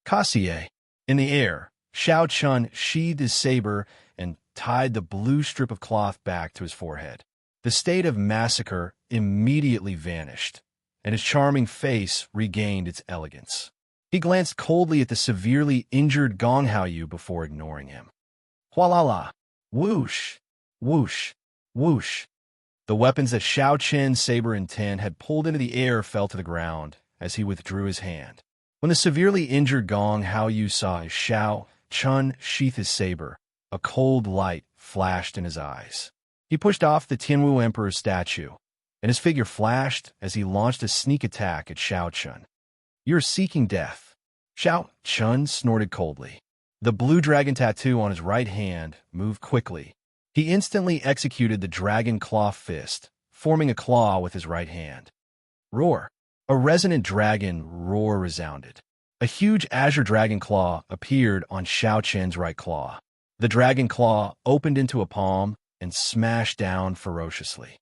Cassie, in the air, Xiao Chun sheathed his saber and tied the blue strip of cloth back to his forehead. The state of massacre immediately vanished, and his charming face regained its elegance. He glanced coldly at the severely injured Gong Haoyu before ignoring him. Hualala! Whoosh! Whoosh! Whoosh! The weapons that Xiao Qin's saber and tin had pulled into the air fell to the ground as he withdrew his hand. When the severely injured Gong Haoyu saw Xiao Chun sheath his saber, a cold light flashed in his eyes. He pushed off the Tianwu Emperor's statue, and his figure flashed as he launched a sneak attack at Xiao Chun. "You're seeking death," Xiao Chun snorted coldly. The blue dragon tattoo on his right hand moved quickly. He instantly executed the dragon claw fist, forming a claw with his right hand. Roar! A resonant dragon roar resounded. A huge azure dragon claw appeared on Xiao Qin's right claw. The dragon claw opened into a palm and smashed down ferociously.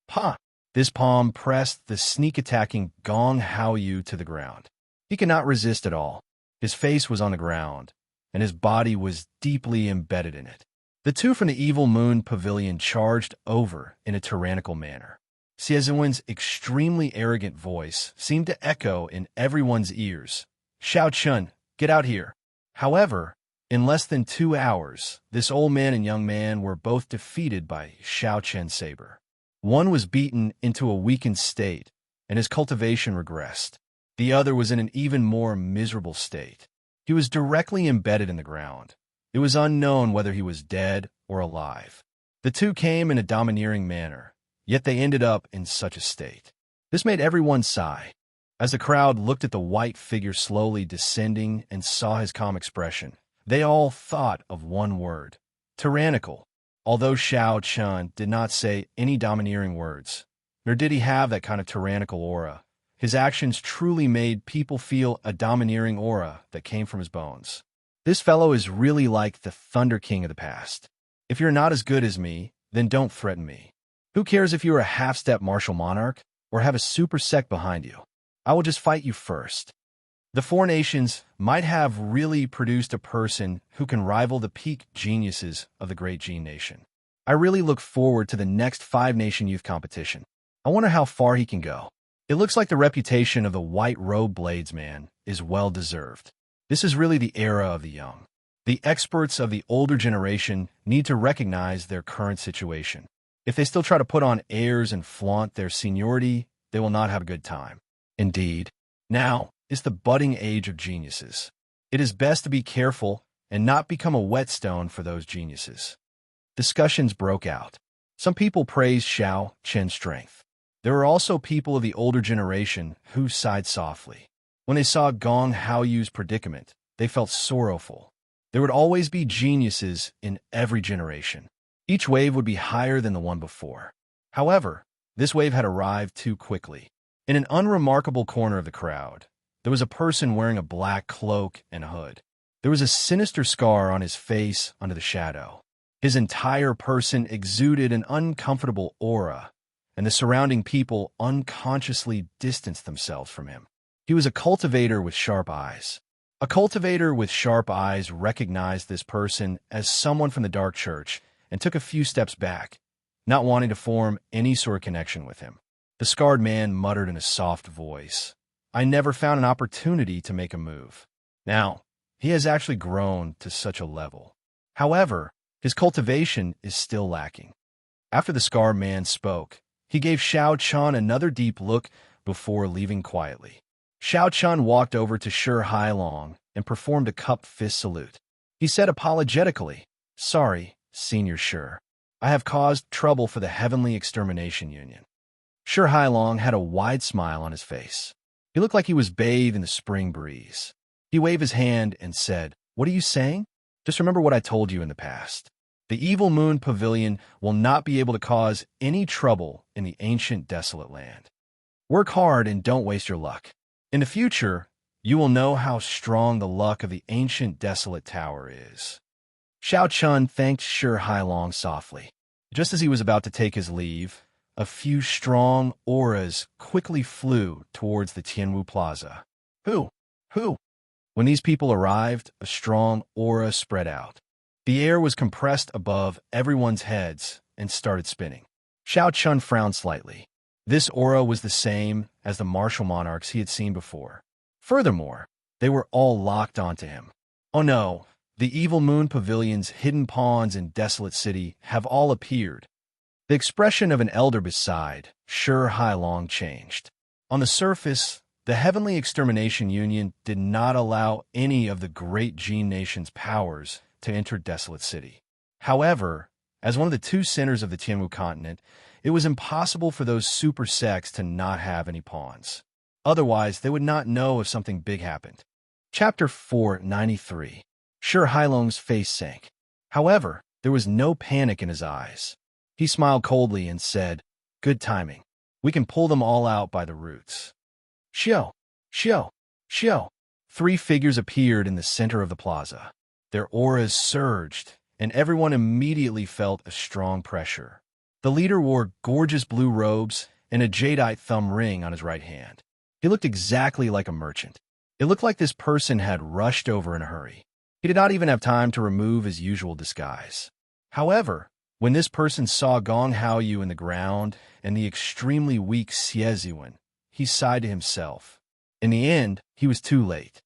Pa! This palm pressed the sneak-attacking Gong Haoyu to the ground. He could not resist at all. His face was on the ground, and his body was deeply embedded in it. The two from the Evil Moon Pavilion charged over in a tyrannical manner. Xieziwen's extremely arrogant voice seemed to echo in everyone's ears. "Xiao Chun, get out here." However, in less than 2 hours, this old man and young man were both defeated by Xiao Qin's saber. One was beaten into a weakened state, and his cultivation regressed. The other was in an even more miserable state. He was directly embedded in the ground. It was unknown whether he was dead or alive. The two came in a domineering manner, yet they ended up in such a state. This made everyone sigh. As the crowd looked at the white figure slowly descending and saw his calm expression, they all thought of one word: tyrannical. Although Xiao Chun did not say any domineering words, nor did he have that kind of tyrannical aura, his actions truly made people feel a domineering aura that came from his bones. This fellow is really like the Thunder King of the past. If you're not as good as me, then don't threaten me. Who cares if you're a half-step martial monarch or have a super sect behind you? I will just fight you first. The four nations might have really produced a person who can rival the peak geniuses of the great Gene Nation. I really look forward to the next five-nation youth competition. I wonder how far he can go. It looks like the reputation of the white-robed bladesman is well-deserved. This is really the era of the young. The experts of the older generation need to recognize their current situation. If they still try to put on airs and flaunt their seniority, they will not have a good time. Indeed, now is the budding age of geniuses. It is best to be careful and not become a whetstone for those geniuses. Discussions broke out. Some people praised Xianxia's strength. There were also people of the older generation who sighed softly. When they saw Gong Haoyu's predicament, they felt sorrowful. There would always be geniuses in every generation. Each wave would be higher than the one before. However, this wave had arrived too quickly. In an unremarkable corner of the crowd, there was a person wearing a black cloak and hood. There was a sinister scar on his face under the shadow. His entire person exuded an uncomfortable aura, and the surrounding people unconsciously distanced themselves from him. He was a cultivator with sharp eyes. A cultivator with sharp eyes recognized this person as someone from the dark church and took a few steps back, not wanting to form any sort of connection with him. The scarred man muttered in a soft voice, "I never found an opportunity to make a move." Now, he has actually grown to such a level. However, his cultivation is still lacking. After the scarred man spoke, he gave Xianxia another deep look before leaving quietly. Xianxia walked over to Shi Hailong and performed a cupped fist salute. He said apologetically, "Sorry, Senior Shi. I have caused trouble for the Heavenly Extermination Union." Shi Hailong had a wide smile on his face. He looked like he was bathed in the spring breeze. He waved his hand and said, "What are you saying? Just remember what I told you in the past. The Evil Moon Pavilion will not be able to cause any trouble in the ancient desolate land. Work hard and don't waste your luck. In the future, you will know how strong the luck of the ancient desolate tower is." Xianxia thanked Shi Hailong softly. Just as he was about to take his leave, a few strong auras quickly flew towards the Tianwu Plaza. Who? When these people arrived, a strong aura spread out. The air was compressed above everyone's heads and started spinning. Xianxia frowned slightly. This aura was the same as the martial monarchs he had seen before. Furthermore, they were all locked onto him. Oh no, the Evil Moon Pavilion's hidden pawns in Desolate City have all appeared. The expression of an elder beside Shi Hailong changed. On the surface, the Heavenly Extermination Union did not allow any of the great Gene Nation's powers to enter Desolate City. However, as one of the two centers of the Tianwu continent, it was impossible for those super sects to not have any pawns. Otherwise, they would not know if something big happened. Chapter 493. Shi Hailong's face sank. However, there was no panic in his eyes. He smiled coldly and said, "Good timing. We can pull them all out by the roots." Xiao. Three figures appeared in the center of the plaza. Their auras surged, and everyone immediately felt a strong pressure. The leader wore gorgeous blue robes and a jadeite thumb ring on his right hand. He looked exactly like a merchant. It looked like this person had rushed over in a hurry. He did not even have time to remove his usual disguise. However, when this person saw Gong Haoyu in the ground and the extremely weak Xie, he sighed to himself. In the end, he was too late.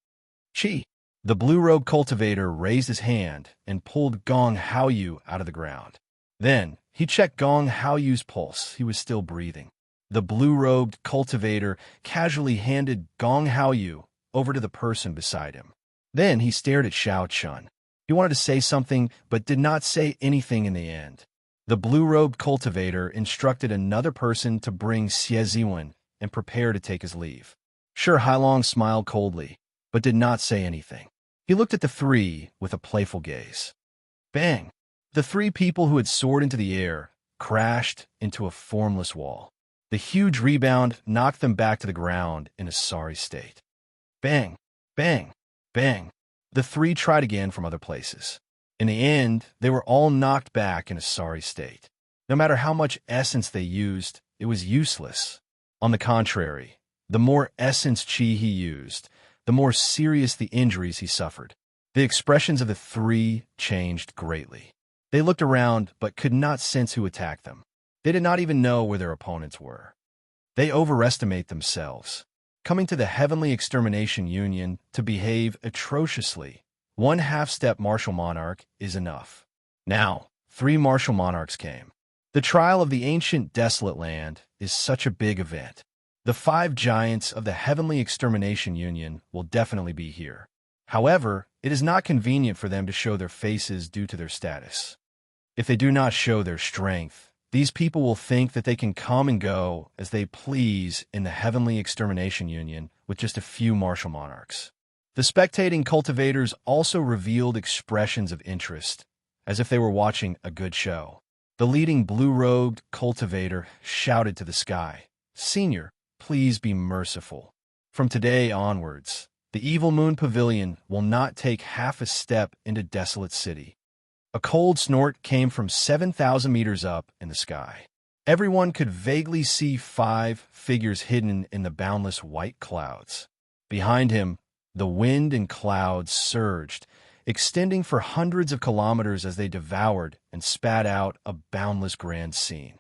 Chi, the blue-robed cultivator, raised his hand and pulled Gong Haoyu out of the ground. Then, he checked Gong Haoyu's pulse. He was still breathing. The blue-robed cultivator casually handed Gong Haoyu over to the person beside him. Then he stared at Xianxia. He wanted to say something, but did not say anything in the end. The blue-robed cultivator instructed another person to bring Xie and prepare to take his leave. Shi Hailong smiled coldly, but did not say anything. He looked at the three with a playful gaze. Bang! The three people who had soared into the air crashed into a formless wall. The huge rebound knocked them back to the ground in a sorry state. Bang! Bang! Bang! The three tried again from other places. In the end, they were all knocked back in a sorry state. No matter how much essence they used, it was useless. On the contrary, the more essence chi he used, the more serious the injuries he suffered. The expressions of the three changed greatly. They looked around but could not sense who attacked them. They did not even know where their opponents were. They overestimate themselves, coming to the Heavenly Extermination Union to behave atrociously. One half-step martial monarch is enough. Now, 3 martial monarchs came. The trial of the ancient desolate land is such a big event. The 5 giants of the Heavenly Extermination Union will definitely be here. However, it is not convenient for them to show their faces due to their status. If they do not show their strength, these people will think that they can come and go as they please in the Heavenly Extermination Union with just a few martial monarchs. The spectating cultivators also revealed expressions of interest, as if they were watching a good show. The leading blue-robed cultivator shouted to the sky, "Senior, please be merciful. From today onwards, the Evil Moon Pavilion will not take half a step into Desolate City." A cold snort came from 7,000 meters up in the sky. Everyone could vaguely see 5 figures hidden in the boundless white clouds. Behind him, the wind and clouds surged, extending for hundreds of kilometers as they devoured and spat out a boundless grand scene.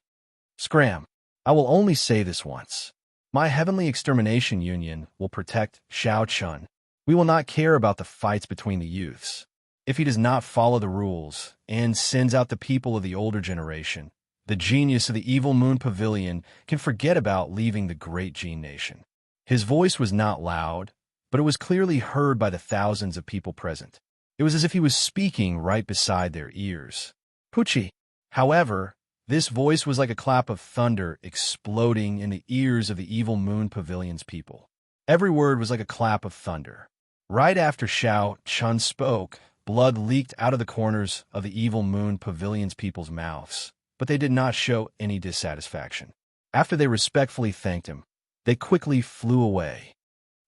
Scram! I will only say this once. My Heavenly Extermination Union will protect Xianxia. We will not care about the fights between the youths. If he does not follow the rules and sends out the people of the older generation, the genius of the Evil Moon Pavilion can forget about leaving the great Gene Nation. His voice was not loud, but it was clearly heard by the thousands of people present. It was as if he was speaking right beside their ears. Pucci. However, this voice was like a clap of thunder exploding in the ears of the Evil Moon Pavilion's people. Every word was like a clap of thunder. Right after Xianxia spoke, blood leaked out of the corners of the Evil Moon Pavilion's people's mouths, but they did not show any dissatisfaction. After they respectfully thanked him, they quickly flew away.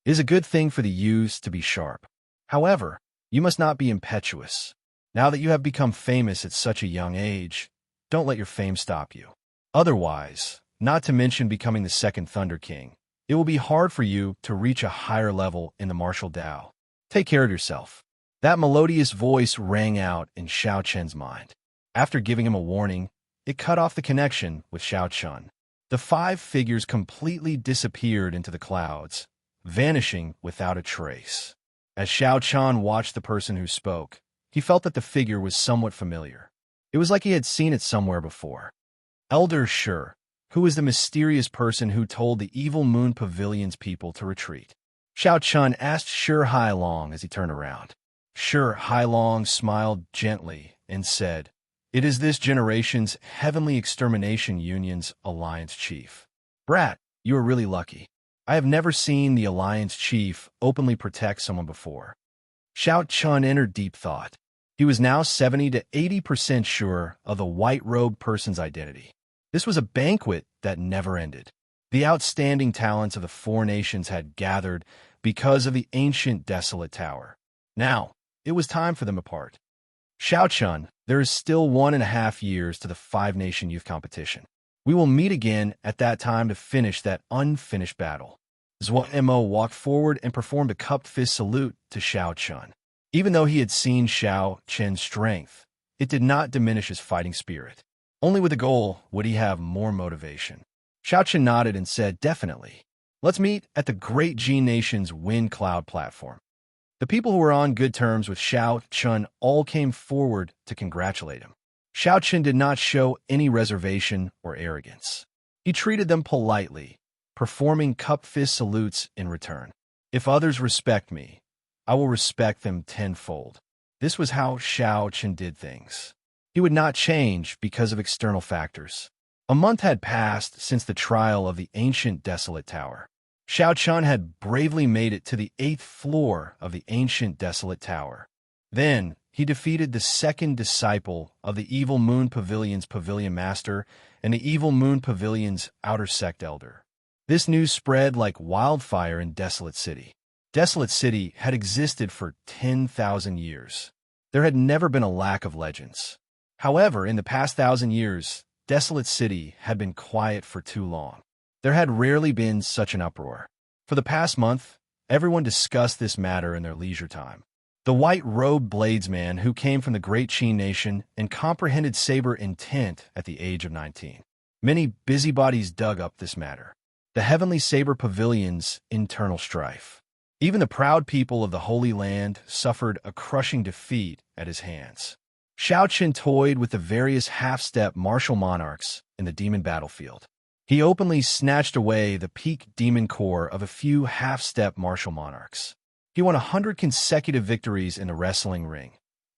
It is a good thing for the youths to be sharp. However, you must not be impetuous. Now that you have become famous at such a young age, don't let your fame stop you. Otherwise, not to mention becoming the second Thunder King, it will be hard for you to reach a higher level in the martial Tao. Take care of yourself. That melodious voice rang out in Xiaoqian's mind. After giving him a warning, it cut off the connection with Xiaoqian. The 5 figures completely disappeared into the clouds, vanishing without a trace. As Xiaoqian watched the person who spoke, he felt that the figure was somewhat familiar. It was like he had seen it somewhere before. Elder Shi, who was the mysterious person who told the Evil Moon Pavilion's people to retreat. Xiaoqian asked Shi Hailong as he turned around. Shi Hailong smiled gently and said, "It is this generation's Heavenly Extermination Union's Alliance Chief. Brat, you are really lucky. I have never seen the Alliance Chief openly protect someone before." Xiaoqian entered deep thought. He was now 70 to 80% sure of the white-robed person's identity. This was a banquet that never ended. The outstanding talents of the 4 nations had gathered because of the ancient desolate tower. Now, it was time for them apart. Xiaoqian, there is still 1.5 years to the 5-nation youth competition. We will meet again at that time to finish that unfinished battle. Zhuo Mo walked forward and performed a cupped fist salute to Xiaoqian. Even though he had seen Xiaoqian's strength, it did not diminish his fighting spirit. Only with a goal would he have more motivation. Xiaoqian nodded and said, "Definitely. Let's meet at the Great Gene Nation's Wind Cloud platform." The people who were on good terms with Xiaoqian all came forward to congratulate him. Xiaoqian did not show any reservation or arrogance. He treated them politely, performing cupped fist salutes in return. "If others respect me, I will respect them tenfold." This was how Xiaoqian did things. He would not change because of external factors. A month had passed since the trial of the ancient desolate tower. Xiaoqian had bravely made it to the 8th floor of the ancient desolate tower. Then, he defeated the second disciple of the Evil Moon Pavilion's Pavilion Master and the Evil Moon Pavilion's Outer Sect Elder. This news spread like wildfire in Desolate City. Desolate City had existed for 10,000 years. There had never been a lack of legends. However, in the past 1,000 years, Desolate City had been quiet for too long. There had rarely been such an uproar. For the past month, everyone discussed this matter in their leisure time. the white-robed bladesman who came from the great Qin nation and comprehended saber intent at the age of 19. Many busybodies dug up this matter. The heavenly saber pavilion's internal strife. Even the proud people of the Holy Land suffered a crushing defeat at his hands. Xianxia toyed with the various half-step martial monarchs in the demon battlefield. He openly snatched away the peak demon core of a few half-step martial monarchs. He won 100 consecutive victories in the wrestling ring,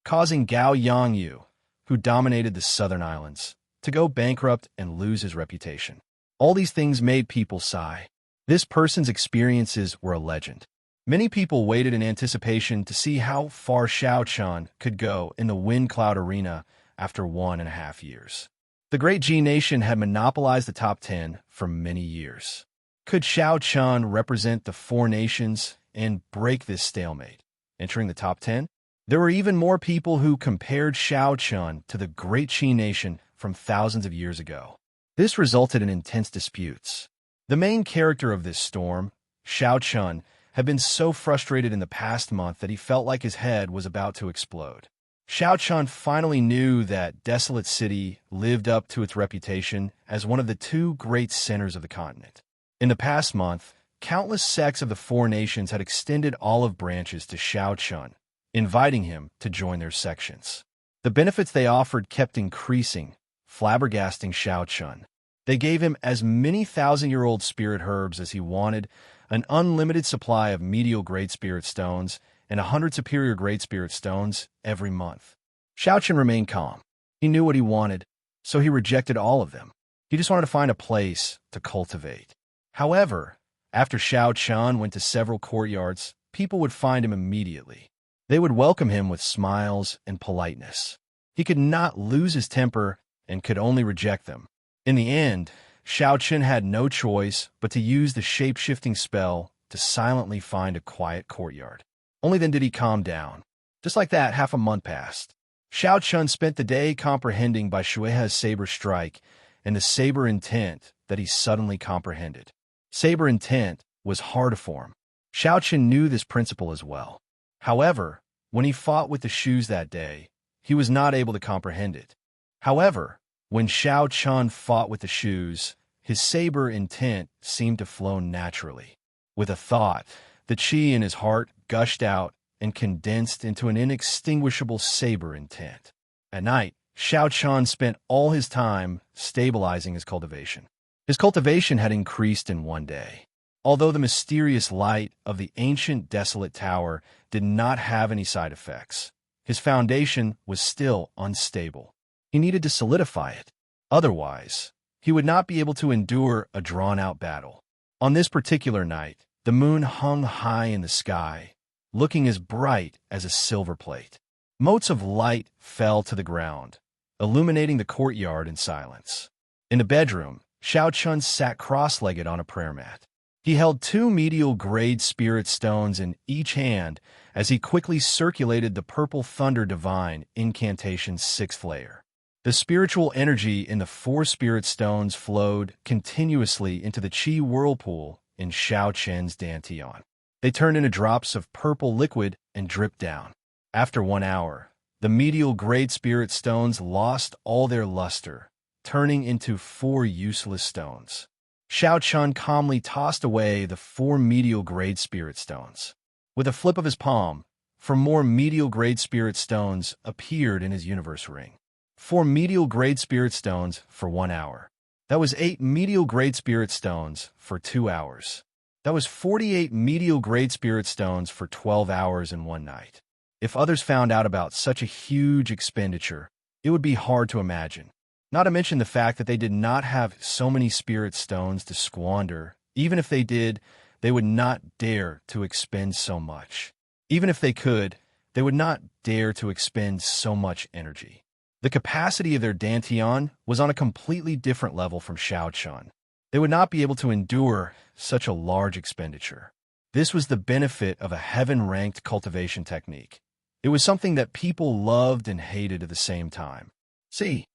causing Gao Yangyu, who dominated the southern islands, to go bankrupt and lose his reputation. All these things made people sigh. This person's experiences were a legend. Many people waited in anticipation to see how far Xianxia could go in the Wind Cloud Arena after 1.5 years. The great G nation had monopolized the top 10 for many years. Could Xianxia represent the four nations and break this stalemate, entering the top 10? There were even more people who compared Xianxia to the great Qi nation from thousands of years ago. This resulted in intense disputes. The main character of this storm, Xianxia, had been so frustrated in the past month that he felt like his head was about to explode. Xianxia finally knew that Desolate City lived up to its reputation as one of the two great centers of the continent. In the past month, countless sects of the four nations had extended olive branches to Xianxia, inviting him to join their sections. The benefits they offered kept increasing, flabbergasting Xianxia. They gave him as many thousand-year-old spirit herbs as he wanted, an unlimited supply of medial great spirit stones, and 100 superior great spirit stones every month. Xianxia remained calm. He knew what he wanted, so he rejected all of them. He just wanted to find a place to cultivate. However, after Xianxia went to several courtyards, people would find him immediately. They would welcome him with smiles and politeness. He could not lose his temper and could only reject them. In the end, Xianxia had no choice but to use the shape-shifting spell to silently find a quiet courtyard. Only then did he calm down. Just like that, half a month passed. Xianxia spent the day comprehending by Shuihe's saber strike and the saber intent that he suddenly comprehended. Saber intent was hard to form. Xianxia knew this principle as well. However, when he fought with the shoes that day, he was not able to comprehend it. However, when Xianxia fought with the shoes, his saber intent seemed to flow naturally. With a thought, the qi in his heart gushed out and condensed into an inextinguishable saber intent. At night, Xianxia spent all his time stabilizing his cultivation. His cultivation had increased in one day. Although the mysterious light of the ancient desolate tower did not have any side effects, his foundation was still unstable. He needed to solidify it. Otherwise, he would not be able to endure a drawn-out battle. On this particular night, the moon hung high in the sky, looking as bright as a silver plate. Motes of light fell to the ground, illuminating the courtyard in silence. In the bedroom, Xianxia sat cross-legged on a prayer mat. He held 2 medial grade spirit stones in each hand as he quickly circulated the purple thunder divine incantation's 6th layer. The spiritual energy in the 4 spirit stones flowed continuously into the qi whirlpool in Xiaoqian's dantian. They turned into drops of purple liquid and dripped down. After 1 hour, the medial grade spirit stones lost all their luster, turning into 4 useless stones. Xianxia calmly tossed away the 4 medial grade spirit stones. With a flip of his palm, 4 more medial grade spirit stones appeared in his universe ring. 4 medial grade spirit stones for 1 hour. That was 8 medial grade spirit stones for 2 hours. That was 48 medial grade spirit stones for 12 hours in one night. If others found out about such a huge expenditure, it would be hard to imagine. Not to mention the fact that they did not have so many spirit stones to squander. Even if they did, they would not dare to expend so much. Even if they could, they would not dare to expend so much energy. The capacity of their dantian was on a completely different level from Xiaoqian. They would not be able to endure such a large expenditure. This was the benefit of a heaven-ranked cultivation technique. It was something that people loved and hated at the same time. See.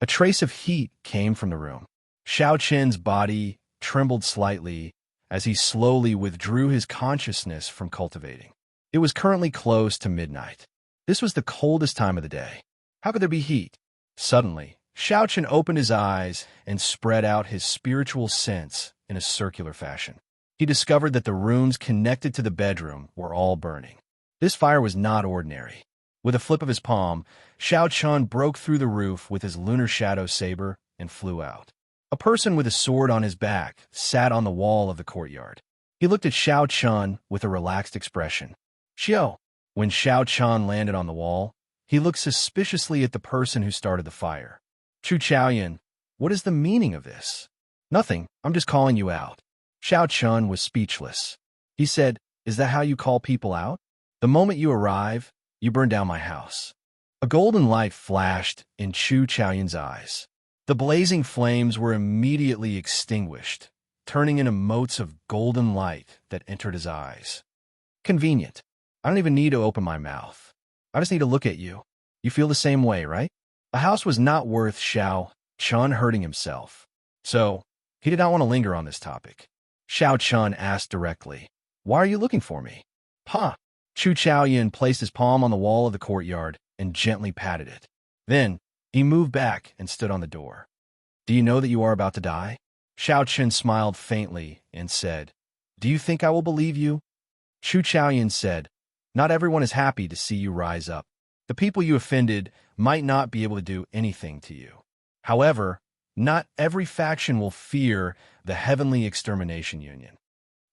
A trace of heat came from the room. Xiaoqian's body trembled slightly as he slowly withdrew his consciousness from cultivating. It was currently close to midnight. This was the coldest time of the day. How could there be heat? Suddenly, Xiaochen opened his eyes and spread out his spiritual sense in a circular fashion. He discovered that the rooms connected to the bedroom were all burning. This fire was not ordinary. With a flip of his palm, Xiaochen broke through the roof with his lunar shadow saber and flew out. A person with a sword on his back sat on the wall of the courtyard. He looked at Xiaochen with a relaxed expression. Xiao. When Xiaochen landed on the wall, he looked suspiciously at the person who started the fire. Chu Chaoyan, what is the meaning of this? Nothing, I'm just calling you out. Xiaochen was speechless. He said, is that how you call people out? The moment you arrive, you burn down my house. A golden light flashed in Chu Chaoyan's eyes. The blazing flames were immediately extinguished, turning into motes of golden light that entered his eyes. Convenient. I don't even need to open my mouth. I just need to look at you. You feel the same way, right? The house was not worth Xiaochen hurting himself. So, he did not want to linger on this topic. Xiaochen asked directly, why are you looking for me? Huh. Chu Chaoyan placed his palm on the wall of the courtyard and gently patted it. Then, he moved back and stood on the door. Do you know that you are about to die? Xiaochen smiled faintly and said, do you think I will believe you? Chu Chaoyan said, not everyone is happy to see you rise up. The people you offended might not be able to do anything to you. However, not every faction will fear the Heavenly Extermination Union.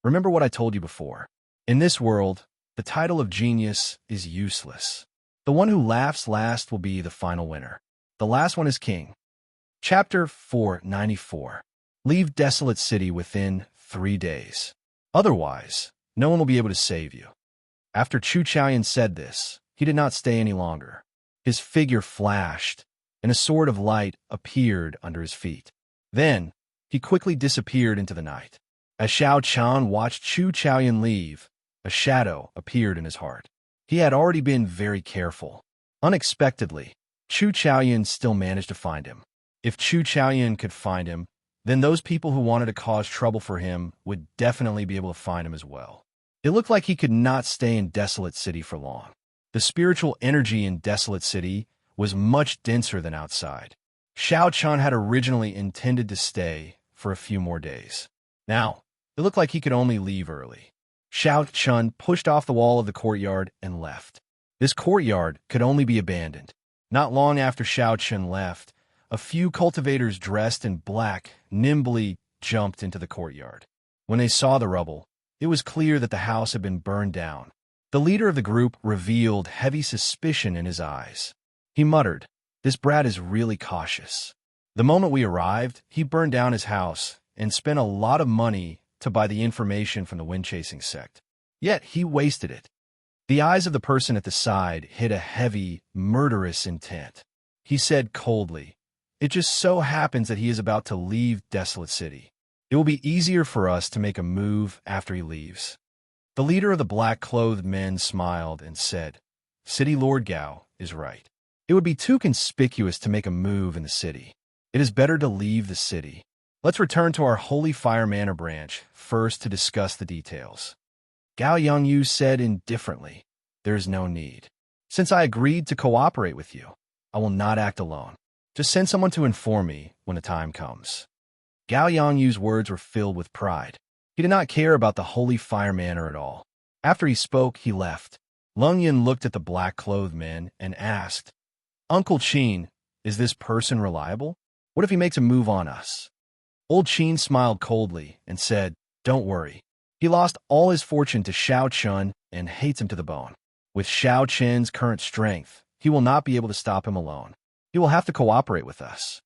Remember what I told you before. In this world, the title of genius is useless. The one who laughs last will be the final winner. The last one is king. Chapter 494. Leave desolate city within 3 days. Otherwise, no one will be able to save you. After Chu Chaoyan said this, he did not stay any longer. His figure flashed, and a sword of light appeared under his feet. Then, he quickly disappeared into the night. As Xiaochen watched Chu Chaoyan leave, a shadow appeared in his heart. He had already been very careful. Unexpectedly, Chu Chaoyan still managed to find him. If Chu Chaoyan could find him, then those people who wanted to cause trouble for him would definitely be able to find him as well. It looked like he could not stay in Desolate City for long. The spiritual energy in Desolate City was much denser than outside. Xiaochen had originally intended to stay for a few more days. Now, it looked like he could only leave early. Xiaochen pushed off the wall of the courtyard and left. This courtyard could only be abandoned. Not long after Xiaochen left, a few cultivators dressed in black nimbly jumped into the courtyard. When they saw the rubble, it was clear that the house had been burned down. The leader of the group revealed heavy suspicion in his eyes. He muttered, this brat is really cautious. The moment we arrived, he burned down his house and spent a lot of money to buy the information from the wind-chasing sect. Yet he wasted it. The eyes of the person at the side hid a heavy, murderous intent. He said coldly, it just so happens that he is about to leave Desolate City. It will be easier for us to make a move after he leaves. The leader of the black-clothed men smiled and said, City Lord Gao is right. It would be too conspicuous to make a move in the city. It is better to leave the city. Let's return to our Holy Fire Manor branch first to discuss the details. Gao Yongyu said indifferently, there is no need. Since I agreed to cooperate with you, I will not act alone. Just send someone to inform me when the time comes. Gao Yongyu's words were filled with pride. He did not care about the Holy Fire Manor at all. After he spoke, he left. Lung Yin looked at the black-clothed men and asked, Uncle Qin, is this person reliable? What if he makes a move on us? Old Qin smiled coldly and said, don't worry. He lost all his fortune to Xiao Chun and hates him to the bone. With Xiao Chen's current strength, he will not be able to stop him alone. He will have to cooperate with us.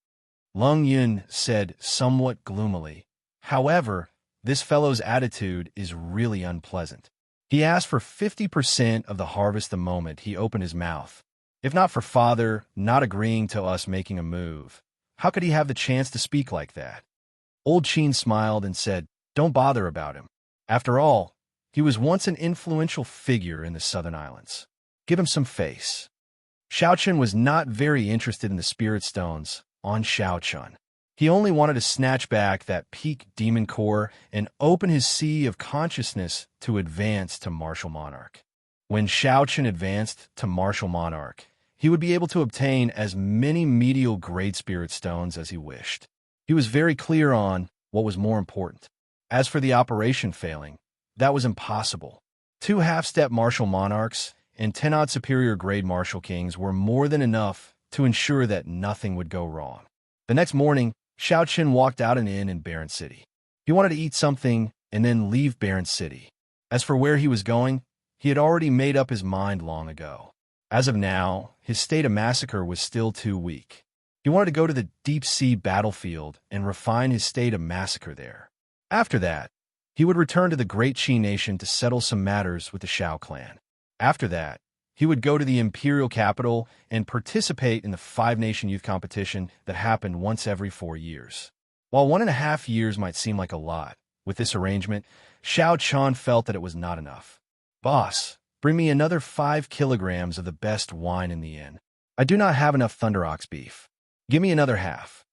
Lung Yin said somewhat gloomily, however, this fellow's attitude is really unpleasant. He asked for 50% of the harvest the moment he opened his mouth. If not for father not agreeing to us making a move, how could he have the chance to speak like that? Old Qin smiled and said, don't bother about him. After all, he was once an influential figure in the Southern Islands. Give him some face. Xiaochen was not very interested in the spirit stones on Xiaochun. He only wanted to snatch back that peak demon core and open his sea of consciousness to advance to martial monarch. When Xianxia advanced to martial monarch, he would be able to obtain as many medial grade spirit stones as he wished. He was very clear on what was more important. As for the operation failing, that was impossible. 2 half-step martial monarchs and 10-odd superior grade martial kings were more than enough to ensure that nothing would go wrong. The next morning, Xianxia walked out an inn in Barren City. He wanted to eat something and then leave Barren City. As for where he was going, he had already made up his mind long ago. As of now, his state of massacre was still too weak. He wanted to go to the deep-sea battlefield and refine his state of massacre there. After that, he would return to the Great Qi Nation to settle some matters with the Shao clan. After that, he would go to the imperial capital and participate in the 5-nation youth competition that happened once every 4 years. While 1.5 years might seem like a lot, with this arrangement, Xiaoqian felt that it was not enough. "Boss, bring me another 5 kilograms of the best wine in the inn. I do not have enough thunder ox beef. Give me another half."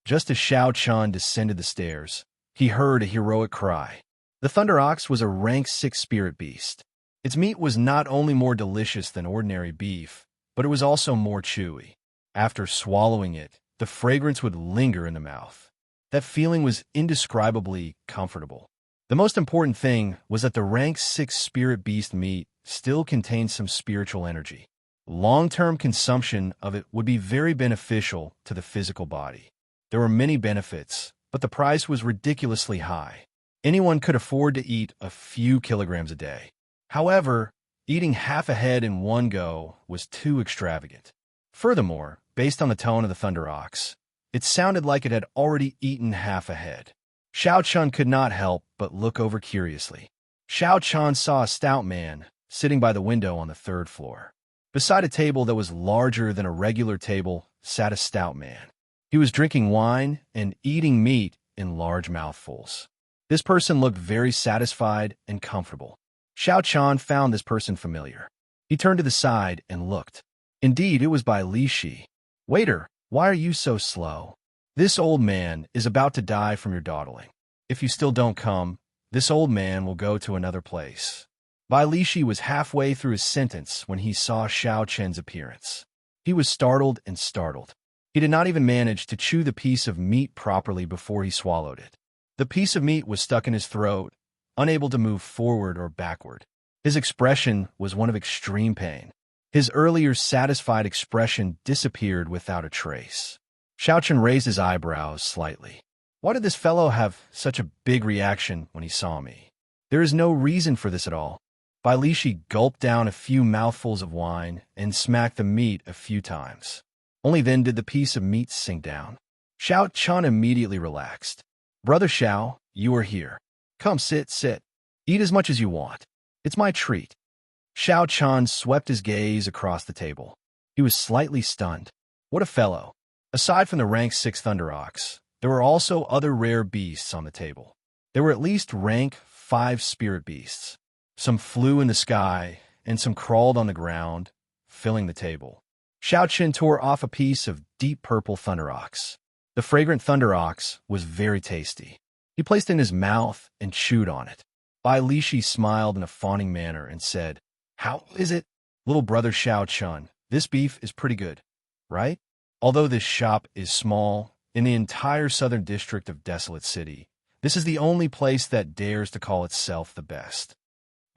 Just as Xiaoqian descended the stairs, he heard a heroic cry. The thunder ox was a rank 6 spirit beast. Its meat was not only more delicious than ordinary beef, but it was also more chewy. After swallowing it, the fragrance would linger in the mouth. That feeling was indescribably comfortable. The most important thing was that the rank 6 spirit beast meat still contained some spiritual energy. Long-term consumption of it would be very beneficial to the physical body. There were many benefits, but the price was ridiculously high. Anyone could afford to eat a few kilograms a day. However, eating half a head in one go was too extravagant. Furthermore, based on the tone of the thunder ox, it sounded like it had already eaten half a head. Xiaoqian could not help but look over curiously. Xiaoqian saw a stout man sitting by the window on the 3rd floor. Beside a table that was larger than a regular table sat a stout man. He was drinking wine and eating meat in large mouthfuls. This person looked very satisfied and comfortable. Xiaoqian found this person familiar. He turned to the side and looked. Indeed, it was by Li Shi. "Waiter, why are you so slow? This old man is about to die from your dawdling. If you still don't come, this old man will go to another place." Bai Lishi was halfway through his sentence when he saw Xiaoqian's appearance. He was startled and startled. He did not even manage to chew the piece of meat properly before he swallowed it. The piece of meat was stuck in his throat, unable to move forward or backward. His expression was one of extreme pain. His earlier satisfied expression disappeared without a trace. Xiaoqian raised his eyebrows slightly. Why did this fellow have such a big reaction when he saw me? There is no reason for this at all. Bai Lishi gulped down a few mouthfuls of wine and smacked the meat a few times. Only then did the piece of meat sink down. Xiaoqian immediately relaxed. "Brother Xiao, you are here. Come, sit. Eat as much as you want. It's my treat." Xiaoqian swept his gaze across the table. He was slightly stunned. What a fellow. Aside from the rank 6 thunder ox, there were also other rare beasts on the table. There were at least rank 5 spirit beasts. Some flew in the sky, and some crawled on the ground, filling the table. Xiaoqian tore off a piece of deep purple thunder ox. The fragrant thunder ox was very tasty. He placed it in his mouth and chewed on it. Bai Lishi smiled in a fawning manner and said, "How is it? Little brother Xiaoqian, this beef is pretty good, right? Although this shop is small, in the entire southern district of Desolate City, this is the only place that dares to call itself the best.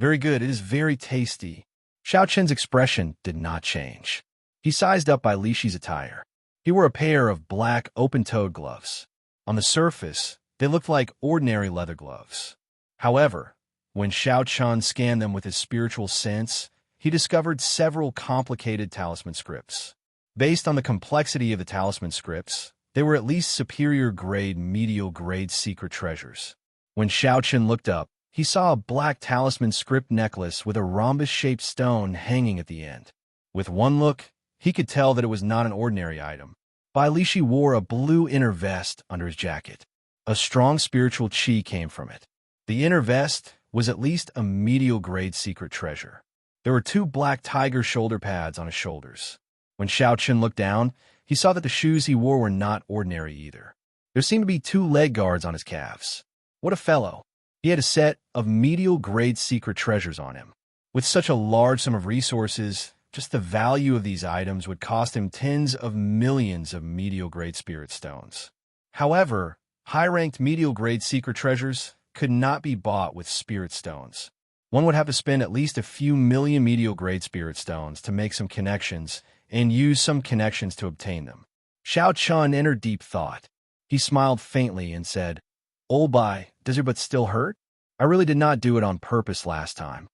Very good, it is very tasty." Xiaoqian's expression did not change. He sized up Bai Lishi's attire. He wore a pair of black open-toed gloves. On the surface, they looked like ordinary leather gloves. However, when Xiaoqian scanned them with his spiritual sense, he discovered several complicated talisman scripts. Based on the complexity of the talisman scripts, they were at least superior grade, medial grade secret treasures. When Xiaoqian looked up, he saw a black talisman script necklace with a rhombus-shaped stone hanging at the end. With one look, he could tell that it was not an ordinary item. Bai Lishi wore a blue inner vest under his jacket. A strong spiritual qi came from it. The inner vest was at least a medial grade secret treasure. There were 2 black tiger shoulder pads on his shoulders. When Xiaoqian looked down, he saw that the shoes he wore were not ordinary either. There seemed to be 2 leg guards on his calves. What a fellow. He had a set of medial grade secret treasures on him. With such a large sum of resources, just the value of these items would cost him tens of millions of medial-grade spirit stones. However, high-ranked medial-grade secret treasures could not be bought with spirit stones. One would have to spend at least a few million medial-grade spirit stones to make some connections and use some connections to obtain them. Xiao Chun entered deep thought. He smiled faintly and said, "Old Bai, does your butt still hurt? I really did not do it on purpose last time."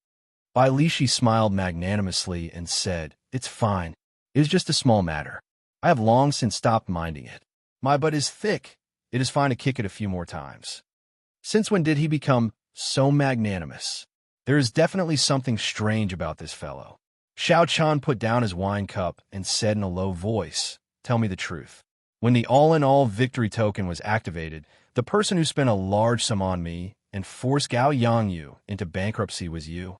Bai Lishi smiled magnanimously and said, "It's fine. It is just a small matter. I have long since stopped minding it. My butt is thick. It is fine to kick it a few more times." Since when did he become so magnanimous? There is definitely something strange about this fellow. Xiao Chan put down his wine cup and said in a low voice, "Tell me the truth. When the all-in-all victory token was activated, the person who spent a large sum on me and forced Gao Yangyu into bankruptcy was you?"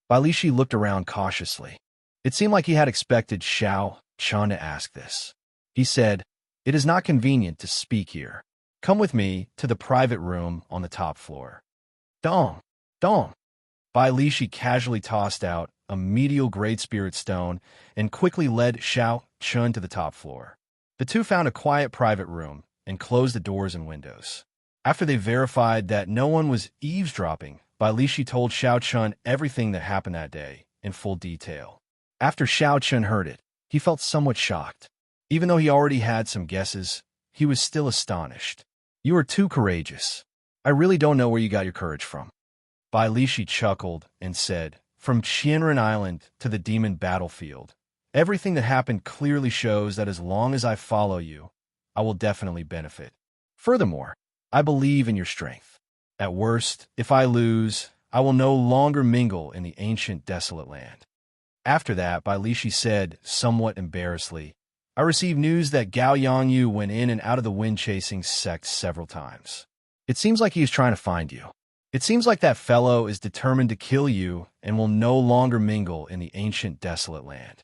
Bai Lishi looked around cautiously. It seemed like he had expected Xiao Chan to ask this. He said, "It is not convenient to speak here. Come with me to the private room on the top floor." Dong! Dong! Bai Lishi casually tossed out a medial-grade spirit stone and quickly led Xiao Chun to the top floor. The two found a quiet private room and closed the doors and windows. After they verified that no one was eavesdropping, Bai Lishi told Xiao Chun everything that happened that day in full detail. After Xiao Chun heard it, he felt somewhat shocked. Even though he already had some guesses, he was still astonished. "You are too courageous. I really don't know where you got your courage from." Bai Lishi chuckled and said, "From Qianren Island to the demon battlefield, everything that happened clearly shows that as long as I follow you, I will definitely benefit. Furthermore, I believe in your strength. At worst, if I lose, I will no longer mingle in the ancient desolate land." After that, Bai Lishi said, somewhat embarrassedly, "I received news that Gao Yangyu went in and out of the wind-chasing sect several times. It seems like he is trying to find you. It seems like that fellow is determined to kill you and will no longer mingle in the ancient desolate land."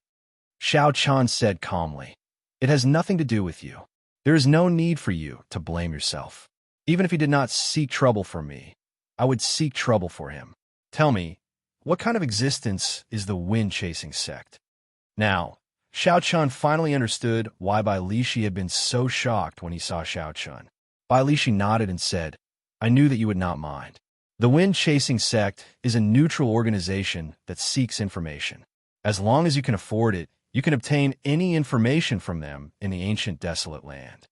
Xiao Chan said calmly, "It has nothing to do with you. There is no need for you to blame yourself. Even if he did not seek trouble for me, I would seek trouble for him. Tell me, what kind of existence is the wind-chasing sect?" Now, Xiao Chun finally understood why Bai Lishi had been so shocked when he saw Xiao Chun. Bai Lishi nodded and said, "I knew that you would not mind. The wind-chasing sect is a neutral organization that seeks information. As long as you can afford it, you can obtain any information from them in the ancient desolate land.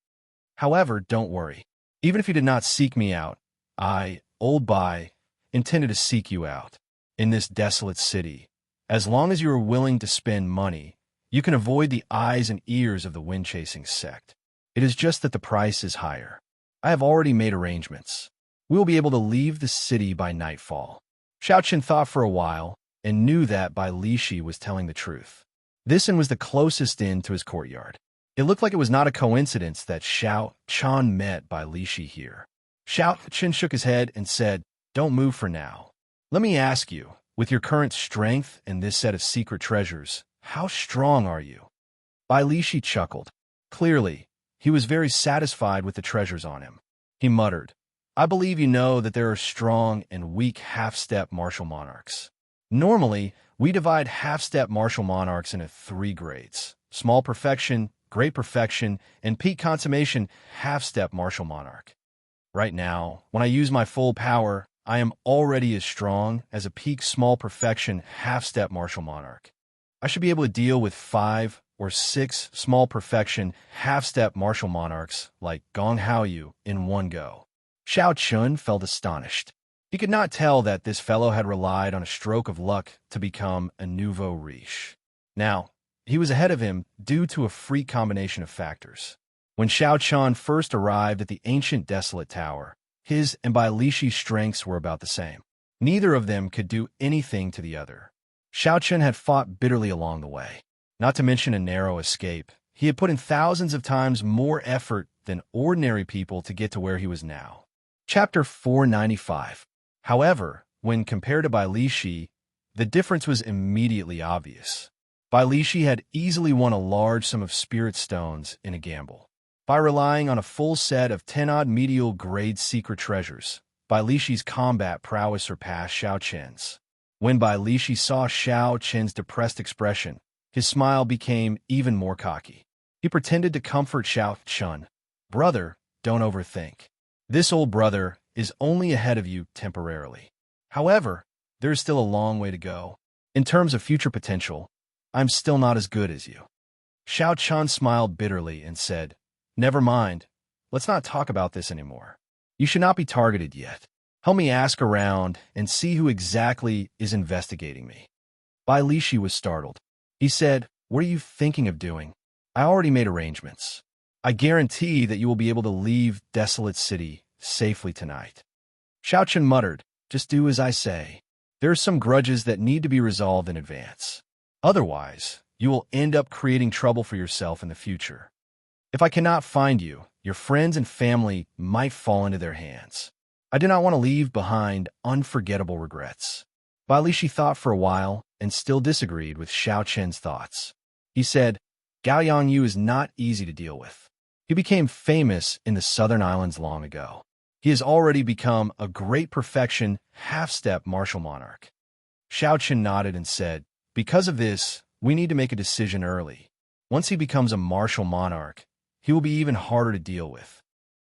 However, don't worry. Even if you did not seek me out, I, Old Bai, intended to seek you out. In this desolate city, as long as you are willing to spend money, you can avoid the eyes and ears of the wind-chasing sect. It is just that the price is higher. I have already made arrangements. We will be able to leave the city by nightfall." Xiao Chen thought for a while and knew that Bai Lishi was telling the truth. This inn was the closest inn to his courtyard. It looked like it was not a coincidence that Xiao Chan met Bai Lishi here. Xiao Chen shook his head and said, "Don't move for now. Let me ask you, with your current strength and this set of secret treasures, how strong are you?" Bai Lishi chuckled. Clearly, he was very satisfied with the treasures on him. He muttered, "I believe you know that there are strong and weak half-step martial monarchs. Normally, we divide half-step martial monarchs into 3 grades: small perfection, great perfection, and peak consummation half-step martial monarch. Right now, when I use my full power, I am already as strong as a peak small perfection half-step martial monarch. I should be able to deal with 5 or 6 small perfection half-step martial monarchs like Gong Haoyu in one go." Xiao Chun felt astonished. He could not tell that this fellow had relied on a stroke of luck to become a nouveau riche. Now, he was ahead of him due to a freak combination of factors. When Xiao Chun first arrived at the ancient desolate tower, his and Bai Lishi's strengths were about the same. Neither of them could do anything to the other. Xiao Chun had fought bitterly along the way. Not to mention a narrow escape, he had put in thousands of times more effort than ordinary people to get to where he was now. Chapter 495. However, when compared to Bai Lishi, the difference was immediately obvious. Bai Lishi had easily won a large sum of spirit stones in a gamble. By relying on a full set of 10-odd medial grade secret treasures, Bai Lishi's combat prowess surpassed Xiao Chen's. When Bai Lishi saw Xiao Qin's depressed expression, his smile became even more cocky. He pretended to comfort Xiao Qin. Brother, don't overthink. This old brother is only ahead of you temporarily. However, there is still a long way to go. In terms of future potential, I'm still not as good as you. Xiao Qin smiled bitterly and said, Never mind. Let's not talk about this anymore. You should not be targeted yet. Help me ask around and see who exactly is investigating me. Bai Lishi was startled. He said, What are you thinking of doing? I already made arrangements. I guarantee that you will be able to leave Desolate City safely tonight. Xiao Qin muttered, Just do as I say. There are some grudges that need to be resolved in advance. Otherwise, you will end up creating trouble for yourself in the future. If I cannot find you, your friends and family might fall into their hands. I do not want to leave behind unforgettable regrets. Bai Lishi thought for a while and still disagreed with Xiao Qin's thoughts. He said, Gao Yangyu is not easy to deal with. He became famous in the southern islands long ago. He has already become a great perfection half-step martial monarch. Xiao Qin nodded and said, Because of this, we need to make a decision early. Once he becomes a martial monarch, he will be even harder to deal with.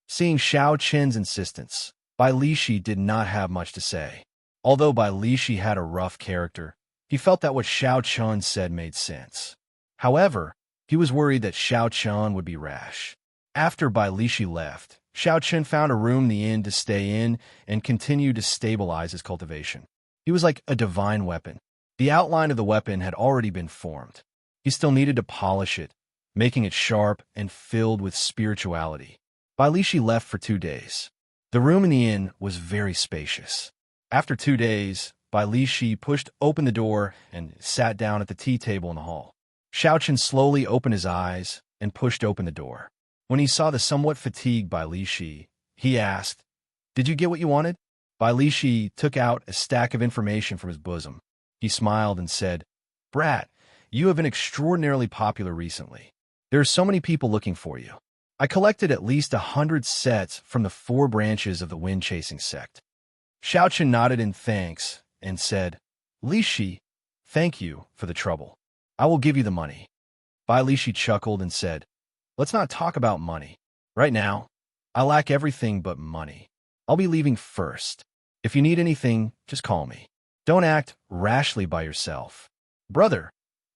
Seeing Xiao Qin's insistence, Bai Lishi did not have much to say. Although Bai Lishi had a rough character, he felt that what Xiao Qin said made sense. However, he was worried that Xiao Qin would be rash. After Bai Lishi left, Xiao Qin found a room in the inn to stay in and continued to stabilize his cultivation. He was like a divine weapon. The outline of the weapon had already been formed. He still needed to polish it, making it sharp and filled with spirituality. Bai Lishi left for 2 days. The room in the inn was very spacious. After 2 days, Bai Lishi pushed open the door and sat down at the tea table in the hall. Xiao Qin slowly opened his eyes and pushed open the door. When he saw the somewhat fatigued Bai Lishi, he asked, Did you get what you wanted? Bai Lishi took out a stack of information from his bosom. He smiled and said, Brat, you have been extraordinarily popular recently. There are so many people looking for you. I collected at least 100 sets from the 4 branches of the wind-chasing sect. Xiao Qin nodded in thanks and said, Lishi, thank you for the trouble. I will give you the money. Bai Lishi chuckled and said, Let's not talk about money. Right now, I lack everything but money. I'll be leaving first. If you need anything, just call me. Don't act rashly by yourself. Brother,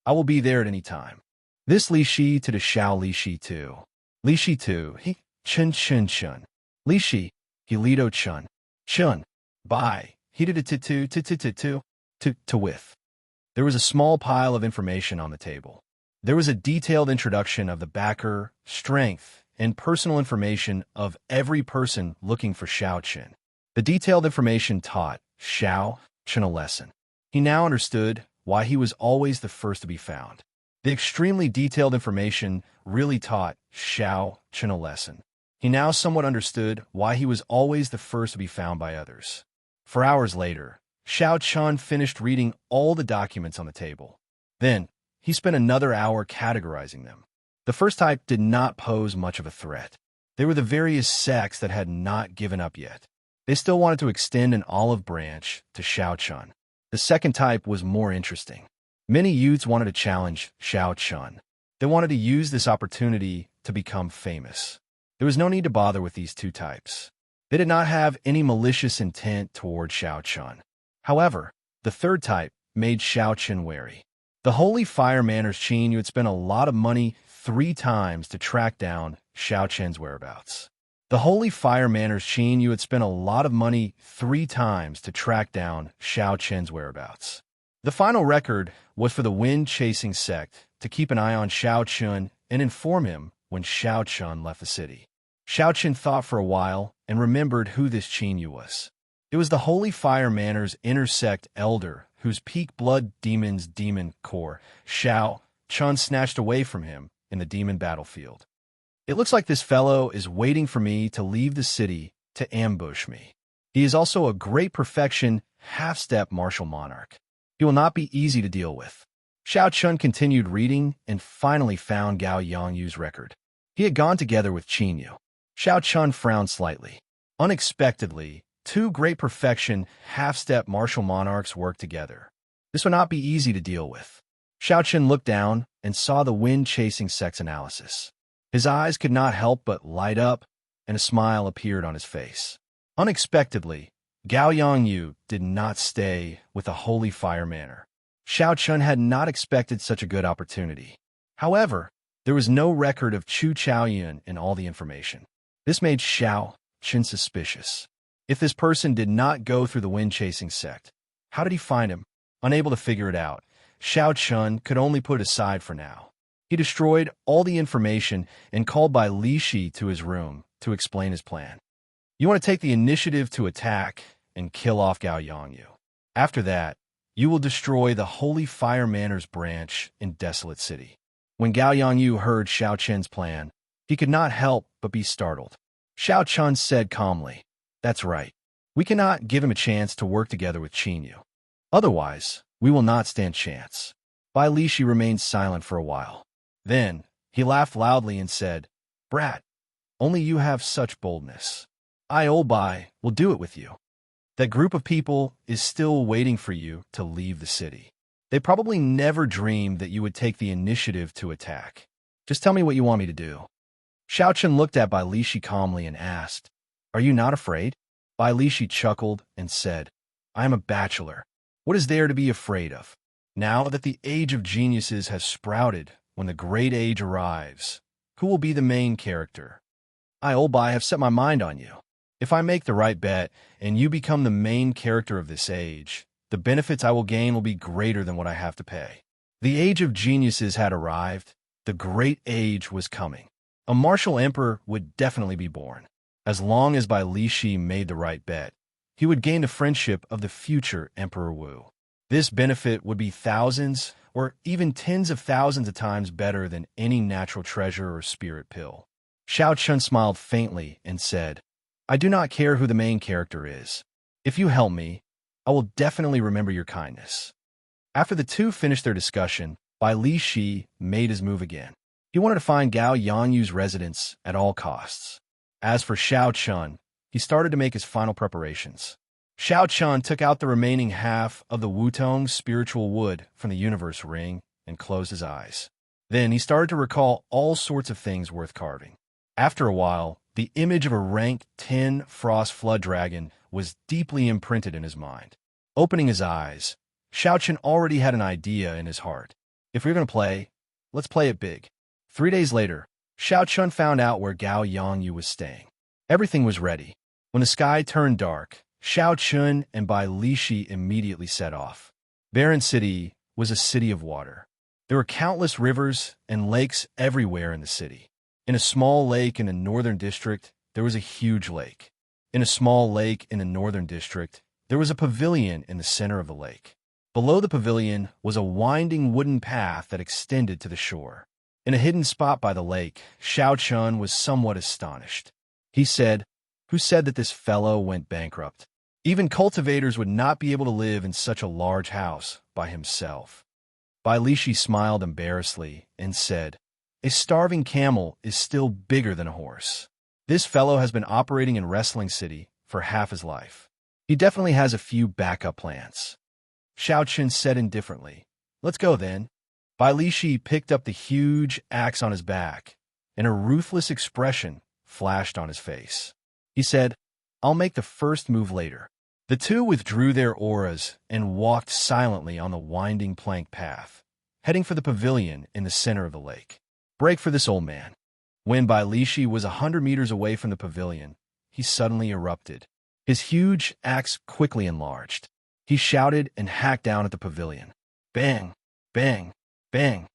I will be there at any time. This Lishi to the Xiao Lishi too. Lishi to, he, Chen Chen Chen. Lishi, he Lido Chun. Chun, Bai, he did it to with. There was a small pile of information on the table. There was a detailed introduction of the backer, strength, and personal information of every person looking for Xiao Qin. The detailed information taught Xiao Qin a lesson. He now understood why he was always the first to be found. The extremely detailed information really taught Xiao Qin a lesson. He now somewhat understood why he was always the first to be found by others. 4 hours later, Xiao Qin finished reading all the documents on the table. Then, he spent another hour categorizing them. The first type did not pose much of a threat. They were the various sects that had not given up yet. They still wanted to extend an olive branch to Xiao Qin. The second type was more interesting. Many youths wanted to challenge Xiao Qin. They wanted to use this opportunity to become famous. There was no need to bother with these 2 types. They did not have any malicious intent toward Xiao Qin. However, the third type made Xiao Qin wary. The Holy Fire Manners Qin you had spent a lot of money 3 times to track down Xiao Qin's whereabouts. The Holy Fire Manners Qin you had spent a lot of money 3 times to track down Xiao Qin's whereabouts. The final record was for the wind-chasing sect to keep an eye on Xiao Qin and inform him when Xiao Qin left the city. Xiao Qin thought for a while and remembered who this Qin was. It was the Holy Fire Manners intersect elder whose peak blood demon's demon core, Xiao Qin snatched away from him in the demon battlefield. It looks like this fellow is waiting for me to leave the city to ambush me. He is also a great perfection, half-step martial monarch. He will not be easy to deal with. Xiao Qin continued reading and finally found Gao Yangyu's record. He had gone together with Qin Yu. Xiao Qin frowned slightly. Unexpectedly, Two great perfection, half-step martial monarchs work together. This would not be easy to deal with. Xianxia looked down and saw the wind-chasing sex analysis. His eyes could not help but light up, and a smile appeared on his face. Unexpectedly, Gao Yongyu did not stay with the Holy Fire Manor. Xianxia had not expected such a good opportunity. However, there was no record of Chu Chaoyun in all the information. This made Xianxia suspicious. If this person did not go through the wind-chasing sect, how did he find him? Unable to figure it out, Xianxia could only put it aside for now. He destroyed all the information and called by Li Shi to his room to explain his plan. You want to take the initiative to attack and kill off Gao Yongyu. After that, you will destroy the Holy Fire Manor's branch in Desolate City. When Gao Yongyu heard Xianxia's plan, he could not help but be startled. Xianxia said calmly, "That's right. We cannot give him a chance to work together with Qinyu. Otherwise, we will not stand chance." Bai Lishi remained silent for a while. Then, he laughed loudly and said, "Brat, only you have such boldness. I, old Bai, will do it with you. That group of people is still waiting for you to leave the city. They probably never dreamed that you would take the initiative to attack. Just tell me what you want me to do." Xianxia looked at Bai Lishi calmly and asked, "Are you not afraid?" Bai Lishi chuckled and said, "I am a bachelor. What is there to be afraid of? Now that the age of geniuses has sprouted, when the great age arrives, who will be the main character? I, old Bai, have set my mind on you. If I make the right bet and you become the main character of this age, the benefits I will gain will be greater than what I have to pay." The age of geniuses had arrived. The great age was coming. A martial emperor would definitely be born. As long as Bai Lishi made the right bet, he would gain the friendship of the future Emperor Wu. This benefit would be thousands or even tens of thousands of times better than any natural treasure or spirit pill. Xianxia smiled faintly and said, "I do not care who the main character is. If you help me, I will definitely remember your kindness." After the two finished their discussion, Bai Lishi made his move again. He wanted to find Gao Yangyu's residence at all costs. As for Xianxia, he started to make his final preparations. Xianxia took out the remaining half of the Wutong spiritual wood from the universe ring and closed his eyes. Then he started to recall all sorts of things worth carving. After a while, the image of a rank 10 frost flood dragon was deeply imprinted in his mind. Opening his eyes, Xianxia already had an idea in his heart. If we're going to play, let's play it big. 3 days later, Xianxia found out where Gao Yongyu was staying. Everything was ready. When the sky turned dark, Xianxia and Bai Lishi immediately set off. Barren City was a city of water. There were countless rivers and lakes everywhere in the city. In a small lake in the northern district, there was a huge lake. In a small lake in the northern district, there was a pavilion in the center of the lake. Below the pavilion was a winding wooden path that extended to the shore. In a hidden spot by the lake, Xianxia was somewhat astonished. He said, "Who said that this fellow went bankrupt? Even cultivators would not be able to live in such a large house by himself." Bai Lishi smiled embarrassedly and said, "A starving camel is still bigger than a horse. This fellow has been operating in Wrestling City for half his life. He definitely has a few backup plans." Xianxia said indifferently, "Let's go then." Bai Lishi picked up the huge axe on his back, and a ruthless expression flashed on his face. He said, "I'll make the first move later." The two withdrew their auras and walked silently on the winding plank path, heading for the pavilion in the center of the lake. Break for this old man. When Bai Lishi was 100 meters away from the pavilion, he suddenly erupted. His huge axe quickly enlarged. He shouted and hacked down at the pavilion. Bang! Bang! Bang!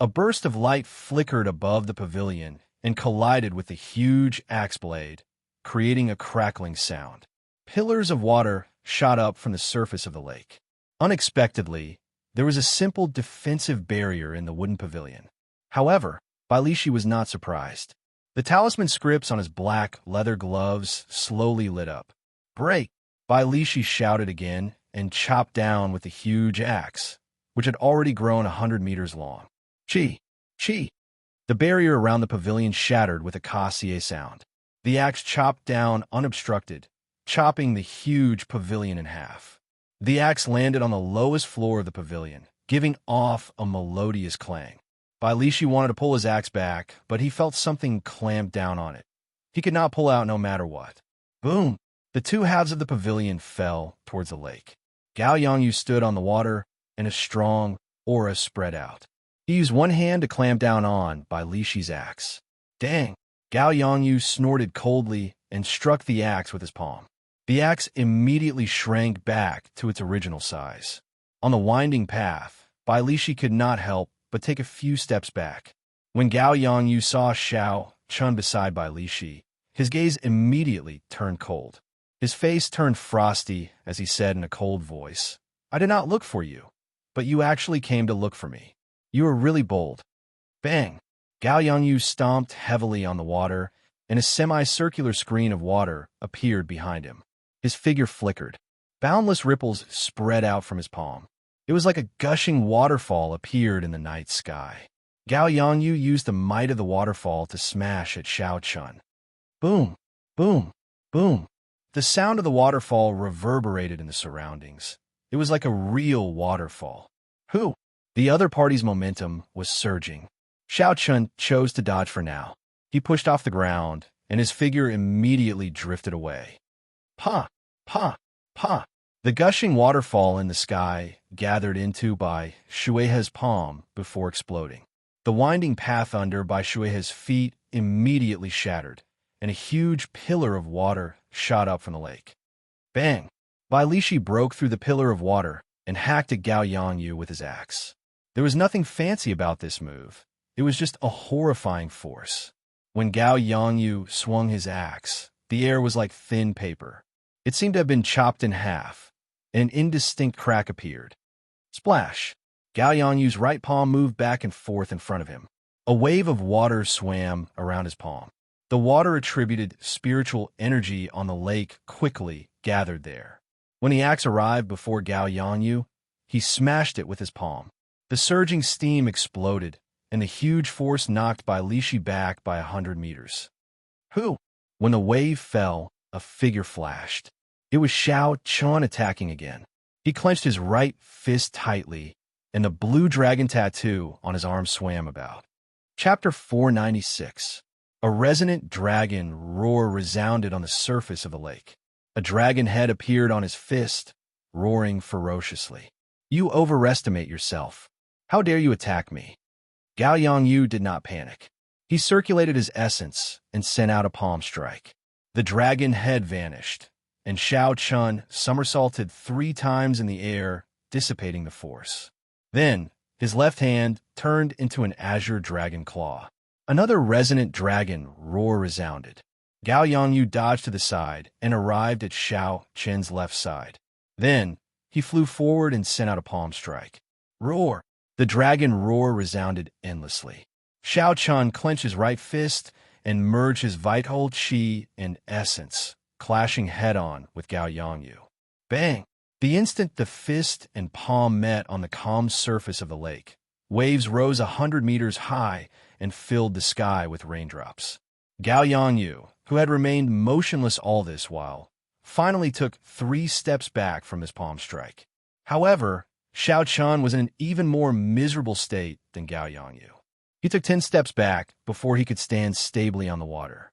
A burst of light flickered above the pavilion and collided with the huge axe blade, creating a crackling sound. Pillars of water shot up from the surface of the lake. Unexpectedly, there was a simple defensive barrier in the wooden pavilion. However, Bai Lishi was not surprised. The talisman scripts on his black leather gloves slowly lit up. "Break!" Bai Lishi shouted again and chopped down with the huge axe, which had already grown 100 meters long. Chi! Chi! The barrier around the pavilion shattered with a cassier sound. The axe chopped down unobstructed, chopping the huge pavilion in half. The axe landed on the lowest floor of the pavilion, giving off a melodious clang. Bai Lishi wanted to pull his axe back, but he felt something clamp down on it. He could not pull out no matter what. Boom! The two halves of the pavilion fell towards the lake. Gao Yongyu stood on the water, and a strong aura spread out. He used one hand to clamp down on Bai Lishi's axe. Dang! Gao Yongyu snorted coldly and struck the axe with his palm. The axe immediately shrank back to its original size. On the winding path, Bai Lishi could not help but take a few steps back. When Gao Yongyu saw Xianxia beside Bai Lishi, his gaze immediately turned cold. His face turned frosty as he said in a cold voice, "I did not look for you, but you actually came to look for me. You are really bold." Bang! Gao Yongyu stomped heavily on the water, and a semicircular screen of water appeared behind him. His figure flickered. Boundless ripples spread out from his palm. It was like a gushing waterfall appeared in the night sky. Gao Yongyu used the might of the waterfall to smash at Xianxia. Boom! Boom! Boom! The sound of the waterfall reverberated in the surroundings. It was like a real waterfall. Who? The other party's momentum was surging. Xianxia chose to dodge for now. He pushed off the ground, and his figure immediately drifted away. Pa! Pa! Pa! The gushing waterfall in the sky gathered into Bai Shuihe's palm before exploding. The winding path under Bai Shuihe's feet immediately shattered, and a huge pillar of water shot up from the lake. Bang! Bai Lishi broke through the pillar of water and hacked at Gao Yongyu with his axe. There was nothing fancy about this move. It was just a horrifying force. When Gao Yongyu swung his axe, the air was like thin paper. It seemed to have been chopped in half, and an indistinct crack appeared. Splash! Gao Yongyu's right palm moved back and forth in front of him. A wave of water swam around his palm. The water attributed spiritual energy on the lake quickly gathered there. When the axe arrived before Gao Yongyu, he smashed it with his palm. The surging steam exploded, and the huge force knocked Bai Lishi back by 100 meters. Who? When the wave fell, a figure flashed. It was Xianxia attacking again. He clenched his right fist tightly, and the blue dragon tattoo on his arm swam about. Chapter 496. A resonant dragon roar resounded on the surface of the lake. A dragon head appeared on his fist, roaring ferociously. You overestimate yourself. How dare you attack me? Gao Yongyu did not panic. He circulated his essence and sent out a palm strike. The dragon head vanished, and Xianxia somersaulted 3 times in the air, dissipating the force. Then, his left hand turned into an azure dragon claw. Another resonant dragon roar resounded. Gao Yongyu dodged to the side and arrived at Xianxia's left side. Then, he flew forward and sent out a palm strike. Roar! The dragon roar resounded endlessly. Xianxia clenched his right fist and merged his vital qi and essence, clashing head-on with Gao Yongyu. Bang! The instant the fist and palm met on the calm surface of the lake, waves rose 100 meters high and filled the sky with raindrops. Gao Yongyu, who had remained motionless all this while, finally took 3 steps back from his palm strike. However, Xianxia was in an even more miserable state than Gao Yongyu. He took 10 steps back before he could stand stably on the water.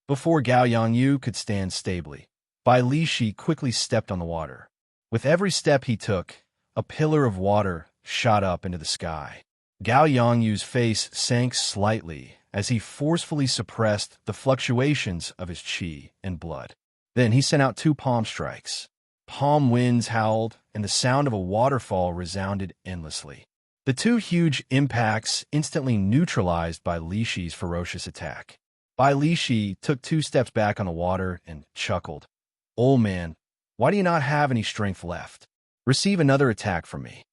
Before Gao Yongyu could stand stably, Bai Lishi quickly stepped on the water. With every step he took, a pillar of water shot up into the sky. Gao Yongyu's face sank slightly as he forcefully suppressed the fluctuations of his qi and blood. Then he sent out 2 palm strikes. Palm winds howled, and the sound of a waterfall resounded endlessly. The 2 huge impacts instantly neutralized Bai Lishi's ferocious attack. Bai Lishi took 2 steps back on the water and chuckled. Old man, why do you not have any strength left? Receive another attack from me.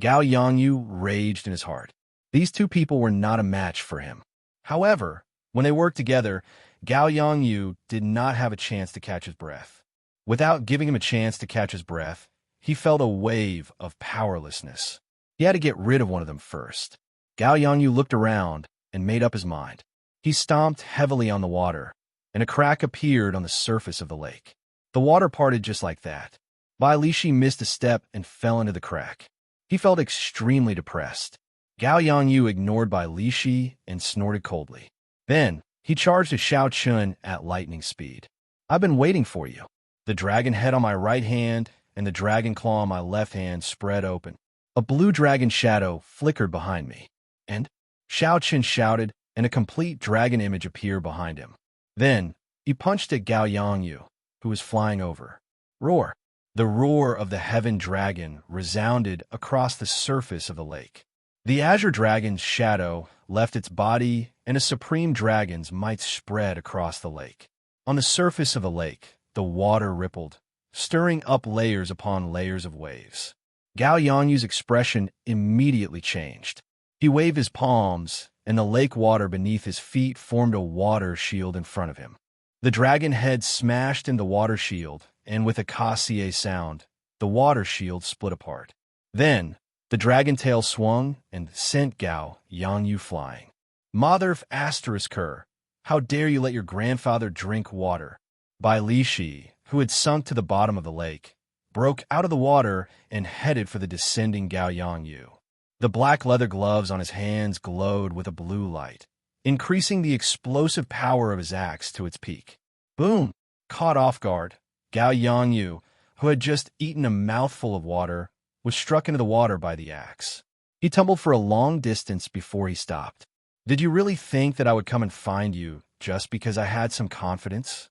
Gao Yongyu raged in his heart. These 2 people were not a match for him. However, when they worked together, Gao Yongyu did not have a chance to catch his breath. Without giving him a chance to catch his breath, he felt a wave of powerlessness. He had to get rid of one of them first. Gao Yongyu looked around and made up his mind. He stomped heavily on the water, and a crack appeared on the surface of the lake. The water parted just like that. Bai Lishi missed a step and fell into the crack. He felt extremely depressed. Gao Yangyu ignored Bai Lishi and snorted coldly. Then, he charged at Xiao Chun at lightning speed. "I've been waiting for you." The dragon head on my right hand and the dragon claw on my left hand spread open. A blue dragon shadow flickered behind me. And Xiao Chun shouted, and a complete dragon image appeared behind him. Then, he punched at Gao Yangyu, who was flying over. Roar! The roar of the heaven dragon resounded across the surface of the lake. The azure dragon's shadow left its body, and a supreme dragon's might spread across the lake. On the surface of the lake, the water rippled, stirring up layers upon layers of waves. Gao Yangyu's expression immediately changed. He waved his palms, and the lake water beneath his feet formed a water shield in front of him. The dragon head smashed into the water shield, and with a cassier sound, the water shield split apart. Then, the dragon tail swung and sent Gao Yangyu flying. Mother of Asterisker, how dare you let your grandfather drink water? Bai Lishi, who had sunk to the bottom of the lake, broke out of the water and headed for the descending Gao Yangyu. The black leather gloves on his hands glowed with a blue light, increasing the explosive power of his axe to its peak. Boom! Caught off guard, Gao Yangyu, who had just eaten a mouthful of water, was struck into the water by the axe. He tumbled for a long distance before he stopped. "Did you really think that I would come and find you just because I had some confidence?"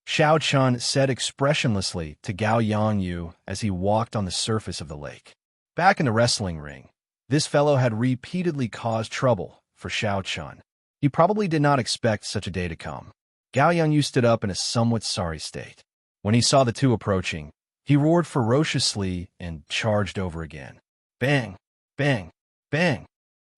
Xiao Chun said expressionlessly to Gao Yangyu as he walked on the surface of the lake. Back in the wrestling ring, this fellow had repeatedly caused trouble for Xiao Chun. He probably did not expect such a day to come. Gao Yangyu stood up in a somewhat sorry state. When he saw the two approaching, he roared ferociously and charged over again. Bang! Bang! Bang!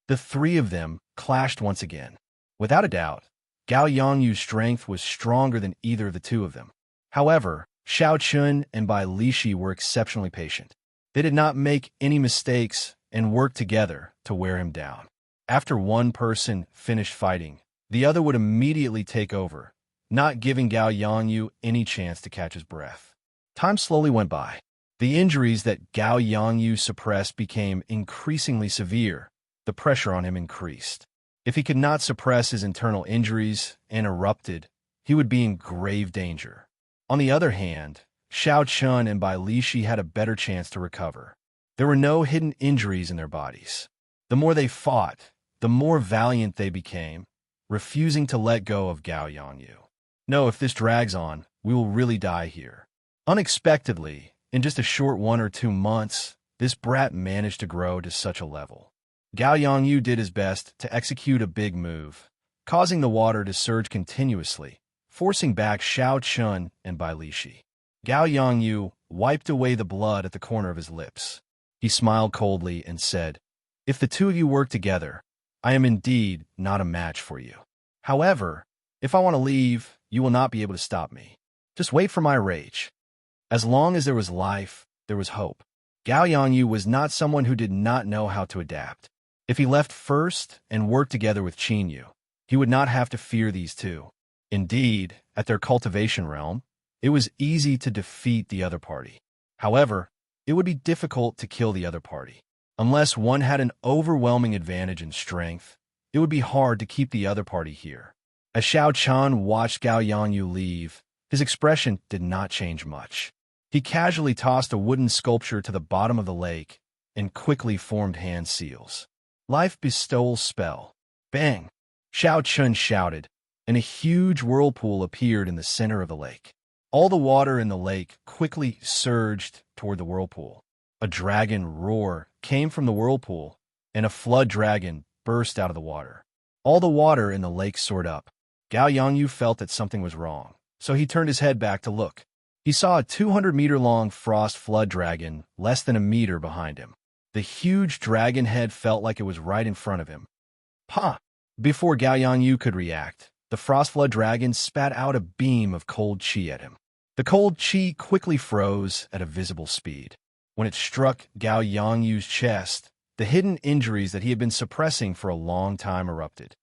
The three of them clashed once again. Without a doubt, Gao Yangyu's strength was stronger than either of the two of them. However, Xiao Chun and Bai Lishi were exceptionally patient. They did not make any mistakes and worked together to wear him down. After one person finished fighting, the other would immediately take over, not giving Gao Yangyu any chance to catch his breath. Time slowly went by. The injuries that Gao Yangyu suppressed became increasingly severe. The pressure on him increased. If he could not suppress his internal injuries and erupted, he would be in grave danger. On the other hand, Xiao Chun and Bai Lishi had a better chance to recover. There were no hidden injuries in their bodies. The more they fought, the more valiant they became, refusing to let go of Gao Yangyu. No, if this drags on, we will really die here. Unexpectedly, in just a short 1 or 2 months, this brat managed to grow to such a level. Gao Yangyu did his best to execute a big move, causing the water to surge continuously, forcing back Xiao Chun and Bai Lishi. Gao Yangyu wiped away the blood at the corner of his lips. He smiled coldly and said, "If the two of you work together, I am indeed not a match for you. However, if I want to leave, you will not be able to stop me. Just wait for my rage." As long as there was life, there was hope. Gao Yangyu was not someone who did not know how to adapt. If he left first and worked together with Qinyu, he would not have to fear these two. Indeed, at their cultivation realm, it was easy to defeat the other party. However, it would be difficult to kill the other party. Unless one had an overwhelming advantage in strength, it would be hard to keep the other party here. As Xiao Chun watched Gao Yangyu leave, his expression did not change much. He casually tossed a wooden sculpture to the bottom of the lake and quickly formed hand seals. Life bestowal spell. Bang! Xiao Chun shouted, and a huge whirlpool appeared in the center of the lake. All the water in the lake quickly surged toward the whirlpool. A dragon roar came from the whirlpool, and a flood dragon burst out of the water. All the water in the lake soared up. Gao Yangyu felt that something was wrong, so he turned his head back to look. He saw a 200-meter-long frost flood dragon less than a meter behind him. The huge dragon head felt like it was right in front of him. Pa! Before Gao Yangyu could react, the frost flood dragon spat out a beam of cold qi at him. The cold qi quickly froze at a visible speed. When it struck Gao Yangyu's chest, the hidden injuries that he had been suppressing for a long time erupted.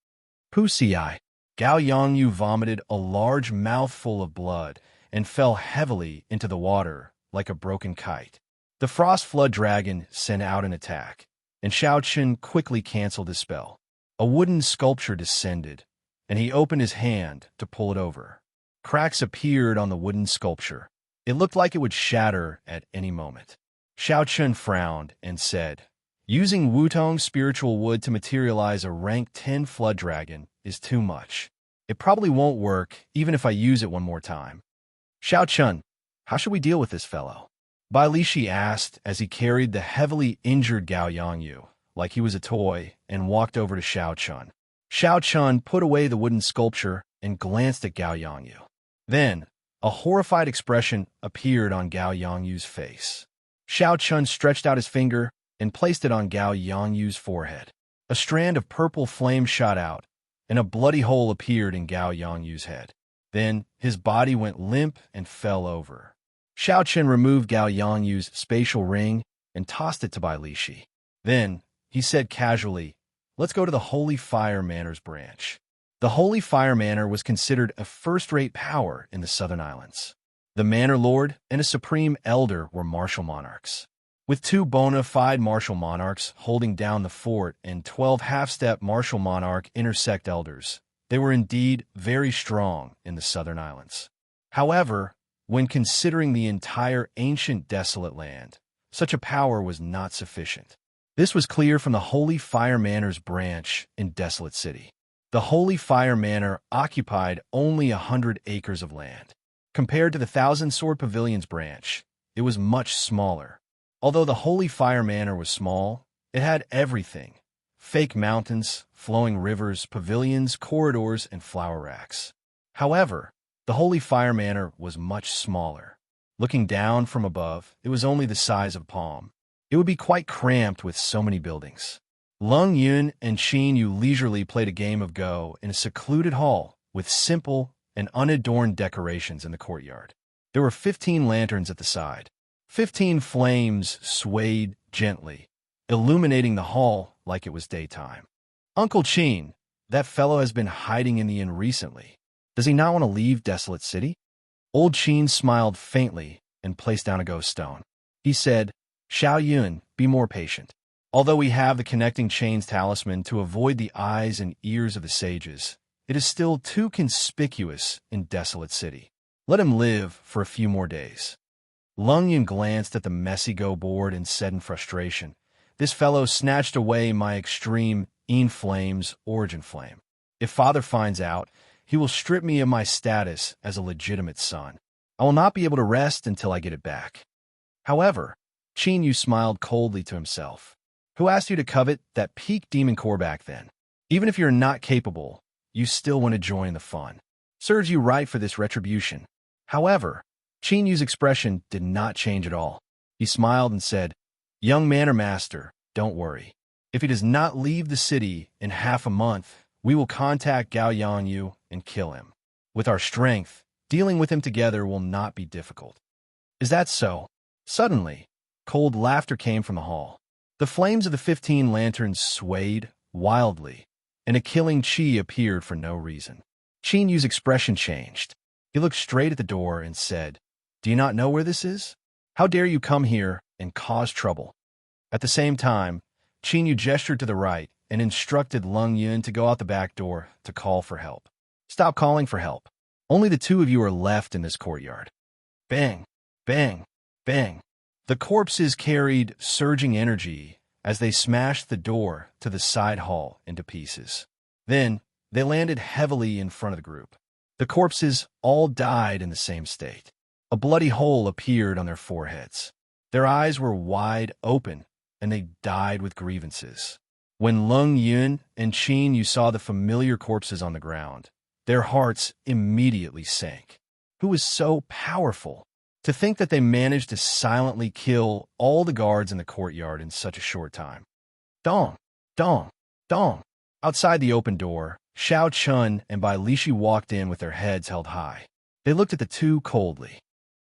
Pussy-eye! Gao Yangyu vomited a large mouthful of blood and fell heavily into the water like a broken kite. The Frost Flood Dragon sent out an attack, and Xianxia quickly canceled his spell. A wooden sculpture descended, and he opened his hand to pull it over. Cracks appeared on the wooden sculpture. It looked like it would shatter at any moment. Xianxia frowned and said, "Using Wutong's spiritual wood to materialize a rank 10 flood dragon is too much. It probably won't work even if I use it one more time." "Xianxia, how should we deal with this fellow?" Bai Lishi asked as he carried the heavily injured Gao Yangyu like he was a toy and walked over to Xianxia. Xianxia put away the wooden sculpture and glanced at Gao Yangyu. Then, a horrified expression appeared on Gao Yangyu's face. Xianxia stretched out his finger and placed it on Gao Yangyu's forehead. A strand of purple flame shot out, and a bloody hole appeared in Gao Yangyu's head. Then, his body went limp and fell over. Xianxia removed Gao Yangyu's spatial ring and tossed it to Bai Lishi. Then, he said casually, "Let's go to the Holy Fire Manor's branch." The Holy Fire Manor was considered a first-rate power in the Southern Islands. The Manor Lord and a Supreme Elder were martial monarchs. With 2 bona fide martial monarchs holding down the fort and 12 half-step martial monarch intersect elders, they were indeed very strong in the Southern Islands. However, when considering the entire ancient desolate land, such a power was not sufficient. This was clear from the Holy Fire Manor's branch in Desolate City. The Holy Fire Manor occupied only 100 acres of land. Compared to the Thousand Sword Pavilion's branch, it was much smaller. Although the Holy Fire Manor was small, it had everything: fake mountains, flowing rivers, pavilions, corridors, and flower racks. However, the Holy Fire Manor was much smaller. Looking down from above, it was only the size of a palm. It would be quite cramped with so many buildings. Lung Yun and Qin Yu leisurely played a game of Go in a secluded hall with simple and unadorned decorations in the courtyard. There were 15 lanterns at the side. 15 flames swayed gently, illuminating the hall like it was daytime. "Uncle Qin, that fellow has been hiding in the inn recently. Does he not want to leave Desolate City?" Old Qin smiled faintly and placed down a ghost stone. He said, "Xiao Yun, be more patient. Although we have the connecting chains talisman to avoid the eyes and ears of the sages, it is still too conspicuous in Desolate City. Let him live for a few more days." Lung Yun glanced at the messy Go board and said in frustration, "This fellow snatched away my extreme Yin Flame's origin flame. If Father finds out, he will strip me of my status as a legitimate son. I will not be able to rest until I get it back." However, Qin Yu smiled coldly to himself. "Who asked you to covet that peak demon core back then? Even if you're not capable, you still want to join the fun. Serves you right for this retribution." However, Qin Yu's expression did not change at all. He smiled and said, "Young Manor Master, don't worry. If he does not leave the city in half a month, we will contact Gao Yangyu and kill him. With our strength, dealing with him together will not be difficult." "Is that so?" Suddenly, cold laughter came from the hall. The flames of the 15 lanterns swayed wildly, and a killing chi appeared for no reason. Qin Yu's expression changed. He looked straight at the door and said, "Do you not know where this is? How dare you come here and cause trouble?" At the same time, Qin Yu gestured to the right and instructed Lung Yun to go out the back door to call for help. "Stop calling for help. Only the 2 of you are left in this courtyard." Bang, bang, bang. The corpses carried surging energy as they smashed the door to the side hall into pieces. Then, they landed heavily in front of the group. The corpses all died in the same state. A bloody hole appeared on their foreheads. Their eyes were wide open, and they died with grievances. When Lung Yun and Qin Yu saw the familiar corpses on the ground, their hearts immediately sank. Who was so powerful? To think that they managed to silently kill all the guards in the courtyard in such a short time. Dong, dong, dong. Outside the open door, Xianxia and Bai Lishi walked in with their heads held high. They looked at the 2 coldly.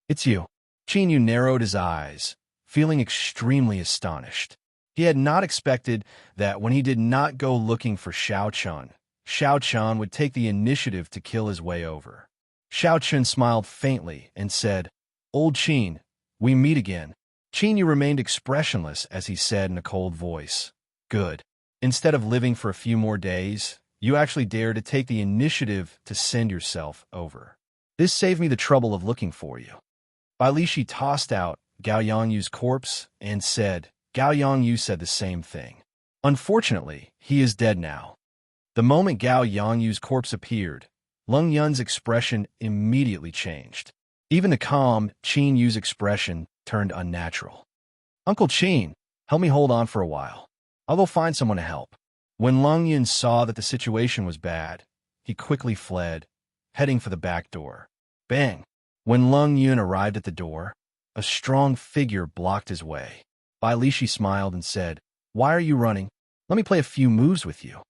"It's you." Qin Yu narrowed his eyes, feeling extremely astonished. He had not expected that when he did not go looking for Xianxia would take the initiative to kill his way over. Xianxia smiled faintly and said, "Old Qin, we meet again." Qin remained expressionless as he said in a cold voice, "Good. Instead of living for a few more days, you actually dare to take the initiative to send yourself over. This saved me the trouble of looking for you." Bai Lishi tossed out Gao Yangyu's corpse and said, "Gao Yangyu said the same thing. Unfortunately, he is dead now." The moment Gao Yangyu's corpse appeared, Leng Yun's expression immediately changed. Even the calm Qin Yu's expression turned unnatural. "Uncle Qin, help me hold on for a while. I'll go find someone to help." When Leng Yun saw that the situation was bad, he quickly fled, heading for the back door. Bang! When Leng Yun arrived at the door, a strong figure blocked his way. Bai Lishi smiled and said, "Why are you running? Let me play a few moves with you."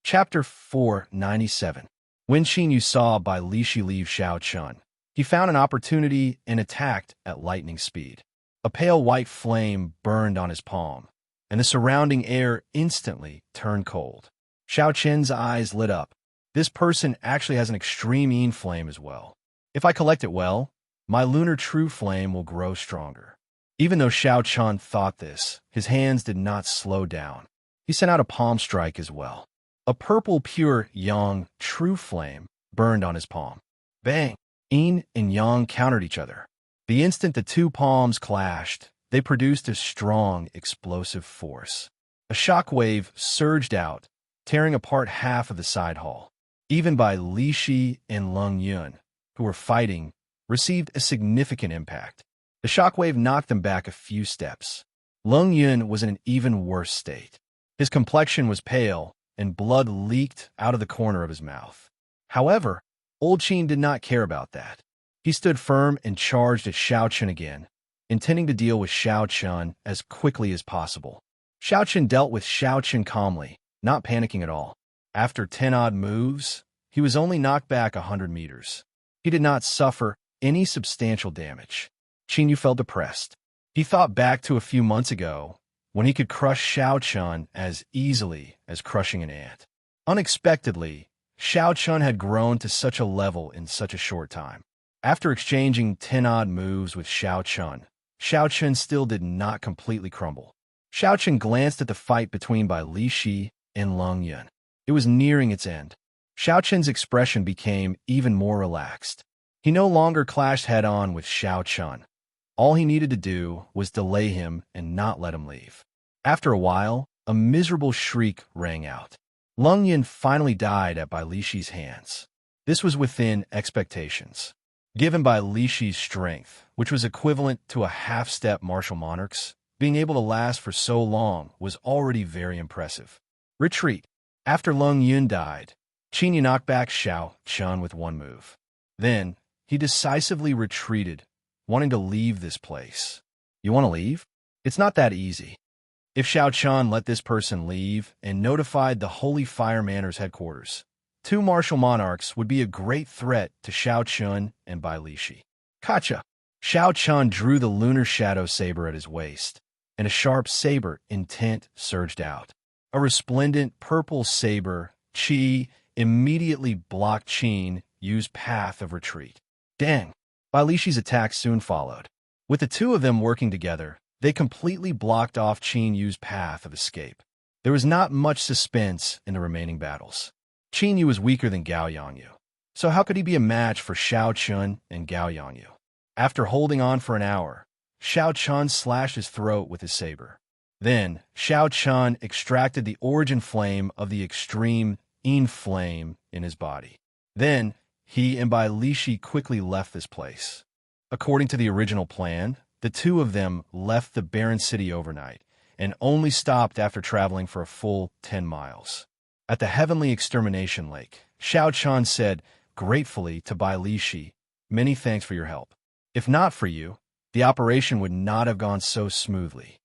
Chapter 497. When Qin Yu saw Bai Lishi leave Xiaochun, he found an opportunity and attacked at lightning speed. A pale white flame burned on his palm, and the surrounding air instantly turned cold. Xiaochun's eyes lit up. This person actually has an extreme Yin flame as well. If I collect it well, my lunar true flame will grow stronger. Even though Xiaochun thought this, his hands did not slow down. He sent out a palm strike as well. A purple pure Yang true flame burned on his palm. Bang! Yin and Yang countered each other. The instant the two palms clashed, they produced a strong, explosive force. A shockwave surged out, tearing apart half of the side hall. Even Bai Lishi and Leng Yun, who were fighting, received a significant impact. The shockwave knocked them back a few steps. Leng Yun was in an even worse state. His complexion was pale, and blood leaked out of the corner of his mouth. However, Old Qin did not care about that. He stood firm and charged at Xiaochun again, intending to deal with Xiaochun as quickly as possible. Xiaochun dealt with Xiaochun calmly, not panicking at all. After 10-odd moves, he was only knocked back 100 meters. He did not suffer any substantial damage. Qin Yu felt depressed. He thought back to a few months ago, when he could crush Xiaochun as easily as crushing an ant. Unexpectedly, Xiaochun had grown to such a level in such a short time. After exchanging 10-odd moves with Xiaochun, Xiaochun still did not completely crumble. Xiaochun glanced at the fight between Bai Lishi and Leng Yun. It was nearing its end. Xiaochun's expression became even more relaxed. He no longer clashed head-on with Xiaochun. All he needed to do was delay him and not let him leave. After a while, a miserable shriek rang out. Leng Yun finally died at Bai Lishi's hands. This was within expectations. Given Bai Lishi's strength, which was equivalent to a half-step martial monarch's, being able to last for so long was already very impressive. Retreat. After Leng Yun died, Qin Yu knocked back Xiaochun with one move. Then, he decisively retreated, wanting to leave this place. You want to leave? It's not that easy. If Xiaochun let this person leave and notified the Holy Fire Manor's headquarters, two martial monarchs would be a great threat to Xiaochun and Bai Lishi. Gotcha! Xiaochun drew the lunar shadow saber at his waist, and a sharp saber intent surged out. A resplendent purple saber, Qi, immediately blocked Qin Yu's path of retreat. Dang! Bai Lishi's attack soon followed. With the two of them working together, they completely blocked off Qin Yu's path of escape. There was not much suspense in the remaining battles. Qin Yu was weaker than Gao Yangyu, so how could he be a match for Xiaochun and Gao Yangyu? After holding on for an hour, Xiaochun slashed his throat with his saber. Then, Xiaochun extracted the origin flame of the extreme Yin flame in his body. Then, he and Bai Lishi quickly left this place. According to the original plan, the two of them left the barren city overnight and only stopped after traveling for a full 10 miles. At the Heavenly Extermination Lake, Xiaochun said gratefully to Bai Lishi, "Many thanks for your help. If not for you, the operation would not have gone so smoothly."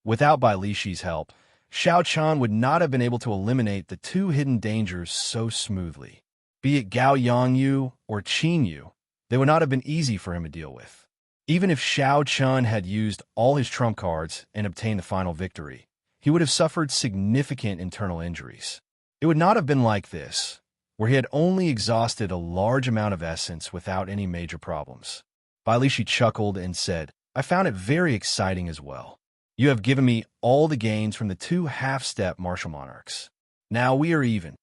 Without Bai Lishi's help, Xiaochun would not have been able to eliminate the two hidden dangers so smoothly. Be it Gao Yangyu or Qin Yu, they would not have been easy for him to deal with. Even if Xiaochun had used all his trump cards and obtained the final victory, he would have suffered significant internal injuries. It would not have been like this where he had only exhausted a large amount of essence without any major problems. Bailishi chuckled and said, I found it very exciting as well. You have given me all the gains from the 2 half-step martial monarchs. Now we are even.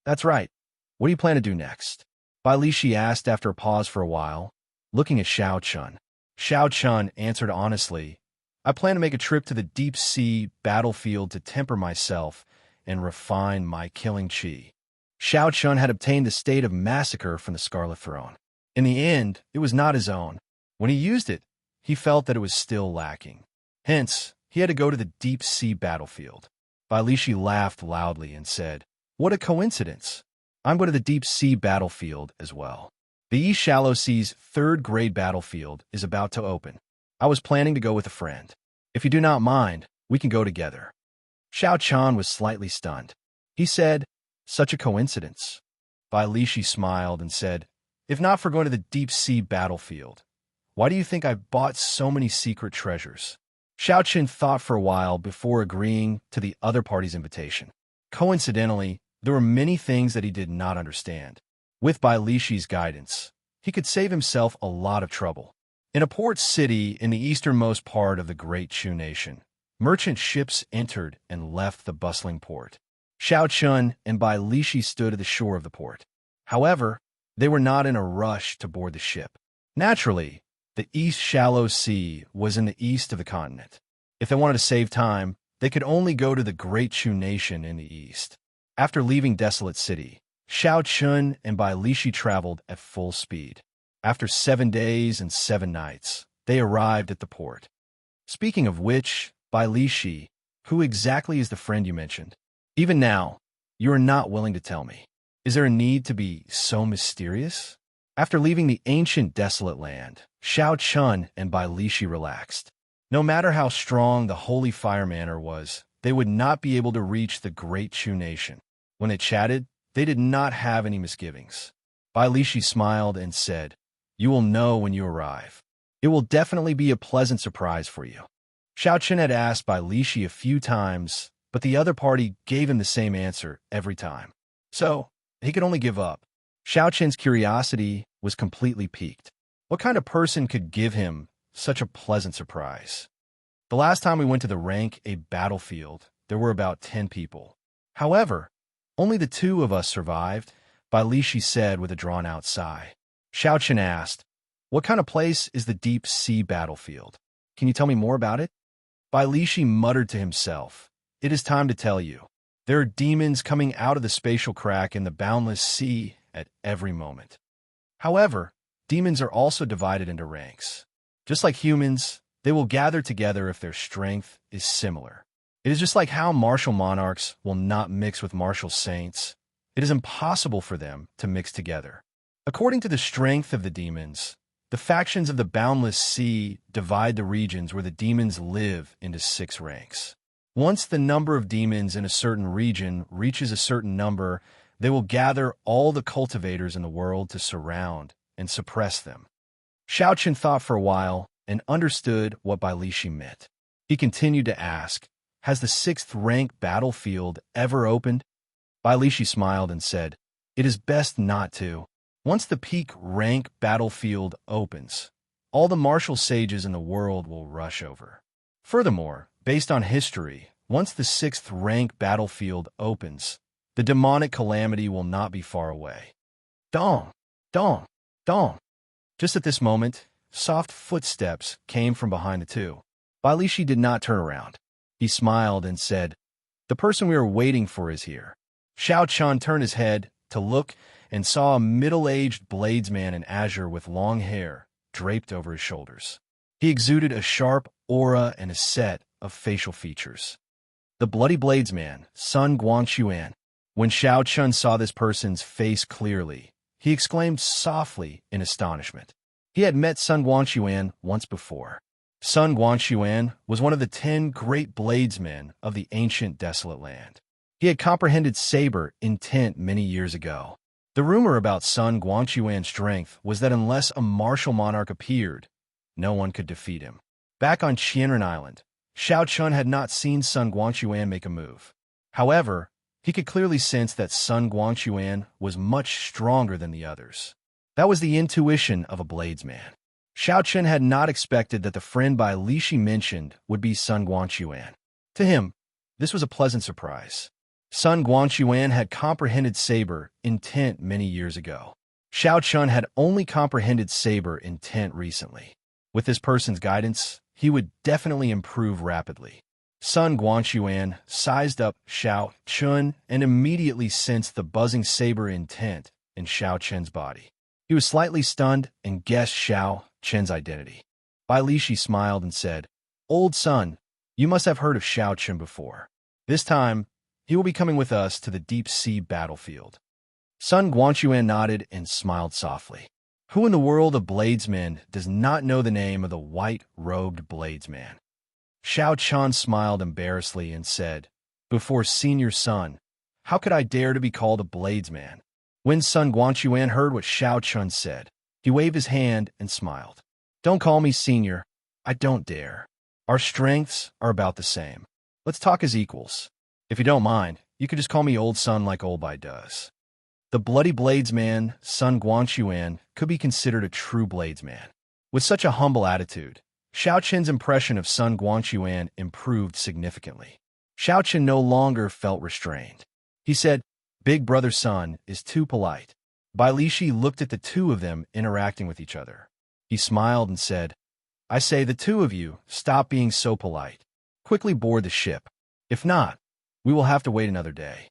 That's right. What do you plan to do next? Bailishi asked after a pause for a while, looking at Xianxia. Xianxia answered honestly, I plan to make a trip to the deep-sea battlefield to temper myself and refine my killing chi. Xianxia had obtained the state of massacre from the Scarlet Throne. In the end, it was not his own. When he used it, he felt that it was still lacking. Hence, he had to go to the deep-sea battlefield. Bailishi laughed loudly and said, What a coincidence! I'm going to the deep-sea battlefield as well. The East Shallow Sea's 3rd-grade battlefield is about to open. I was planning to go with a friend. If you do not mind, we can go together. Xianxia was slightly stunned. He said, Such a coincidence. Bailishi smiled and said, If not for going to the deep-sea battlefield, why do you think I bought so many secret treasures? Xianxia thought for a while before agreeing to the other party's invitation. Coincidentally, there were many things that he did not understand. With Bailishi's guidance, he could save himself a lot of trouble. In a port city in the easternmost part of the Great Chu Nation, merchant ships entered and left the bustling port. Xianxia and Bailishi stood at the shore of the port. However, they were not in a rush to board the ship. Naturally, the East Shallow Sea was in the east of the continent. If they wanted to save time, they could only go to the Great Chu Nation in the east. After leaving Desolate City, Xianxia and Bailishi traveled at full speed. After 7 days and 7 nights, they arrived at the port. Speaking of which, Bailishi, who exactly is the friend you mentioned? Even now, you are not willing to tell me. Is there a need to be so mysterious? After leaving the ancient desolate land, Xianxia and Bailishi relaxed. No matter how strong the Holy Fire Manor was, they would not be able to reach the Great Chu Nation. When they chatted, they did not have any misgivings. Bailishi smiled and said, You will know when you arrive. It will definitely be a pleasant surprise for you. Xianxia had asked Bailishi a few times, but the other party gave him the same answer every time. So, he could only give up. Xiaoqian's curiosity was completely piqued. What kind of person could give him such a pleasant surprise? The last time we went to the rank A battlefield, there were about 10 people. However, only the 2 of us survived, Bailishi said with a drawn-out sigh. Xiaoqian asked, What kind of place is the deep sea battlefield? Can you tell me more about it? Bailishi muttered to himself, It is time to tell you. There are demons coming out of the spatial crack in the boundless sea at every moment. However, demons are also divided into ranks. Just like humans, they will gather together if their strength is similar. It is just like how martial monarchs will not mix with martial saints. It is impossible for them to mix together. According to the strength of the demons, the factions of the boundless sea divide the regions where the demons live into 6 ranks. Once the number of demons in a certain region reaches a certain number, they will gather all the cultivators in the world to surround and suppress them. Xiaoqian thought for a while and understood what Bailishi meant. He continued to ask, Has the 6th rank battlefield ever opened? Bailishi smiled and said, It is best not to. Once the peak rank battlefield opens, all the martial sages in the world will rush over. Furthermore, based on history, once the 6th rank battlefield opens, the demonic calamity will not be far away. Dong! Dong! Dong! Just at this moment, soft footsteps came from behind the 2. Bailishi did not turn around. He smiled and said, The person we are waiting for is here. Xiaoqian turned his head to look and saw a middle-aged bladesman in azure with long hair draped over his shoulders. He exuded a sharp aura and a set of facial features. The bloody bladesman, Sun Guangxuan. When Xiaoqian saw this person's face clearly, he exclaimed softly in astonishment. He had met Sun Guangxuan once before. Sun Guangxuan was one of the 10 great bladesmen of the ancient desolate land. He had comprehended saber intent many years ago. The rumor about Sun Guangxuan's strength was that unless a martial monarch appeared, no one could defeat him. Back on Qianren Island, Xiaoqian had not seen Sun Guangxuan make a move. However, He could clearly sense that Sun Guangquan was much stronger than the others. That was the intuition of a bladesman. Xiaochen had not expected that the friend Bai Lishi mentioned would be Sun Guangquan. To him, this was a pleasant surprise. Sun Guangquan had comprehended saber intent many years ago. Xiaochen had only comprehended saber intent recently. With this person's guidance, he would definitely improve rapidly. Sun Guangquan sized up Xiao Chun and immediately sensed the buzzing saber intent in Xiao Chen's body. He was slightly stunned and guessed Xiao Chen's identity. Bai Lishi smiled and said, "Old Sun, you must have heard of Xiao Chen before. This time, he will be coming with us to the deep-sea battlefield." Sun Guangquan nodded and smiled softly. Who in the world of bladesmen does not know the name of the white-robed bladesman? Xiao Chen smiled embarrassedly and said, "Before Senior Sun, how could I dare to be called a bladesman?" When Sun Guangquan heard what Xiao Chen said, he waved his hand and smiled. "Don't call me Senior. I don't dare. Our strengths are about the same. Let's talk as equals. If you don't mind, you could just call me Old Sun like Old Bai does." The bloody bladesman, Sun Guangquan, could be considered a true bladesman. With such a humble attitude, Xiao Chen's impression of Sun Guangquan improved significantly. Xiao Chen no longer felt restrained. He said, "Big brother Sun is too polite." Bai Lishi looked at the two of them interacting with each other. He smiled and said, "I say the two of you, stop being so polite. Quickly board the ship. If not, we will have to wait another day."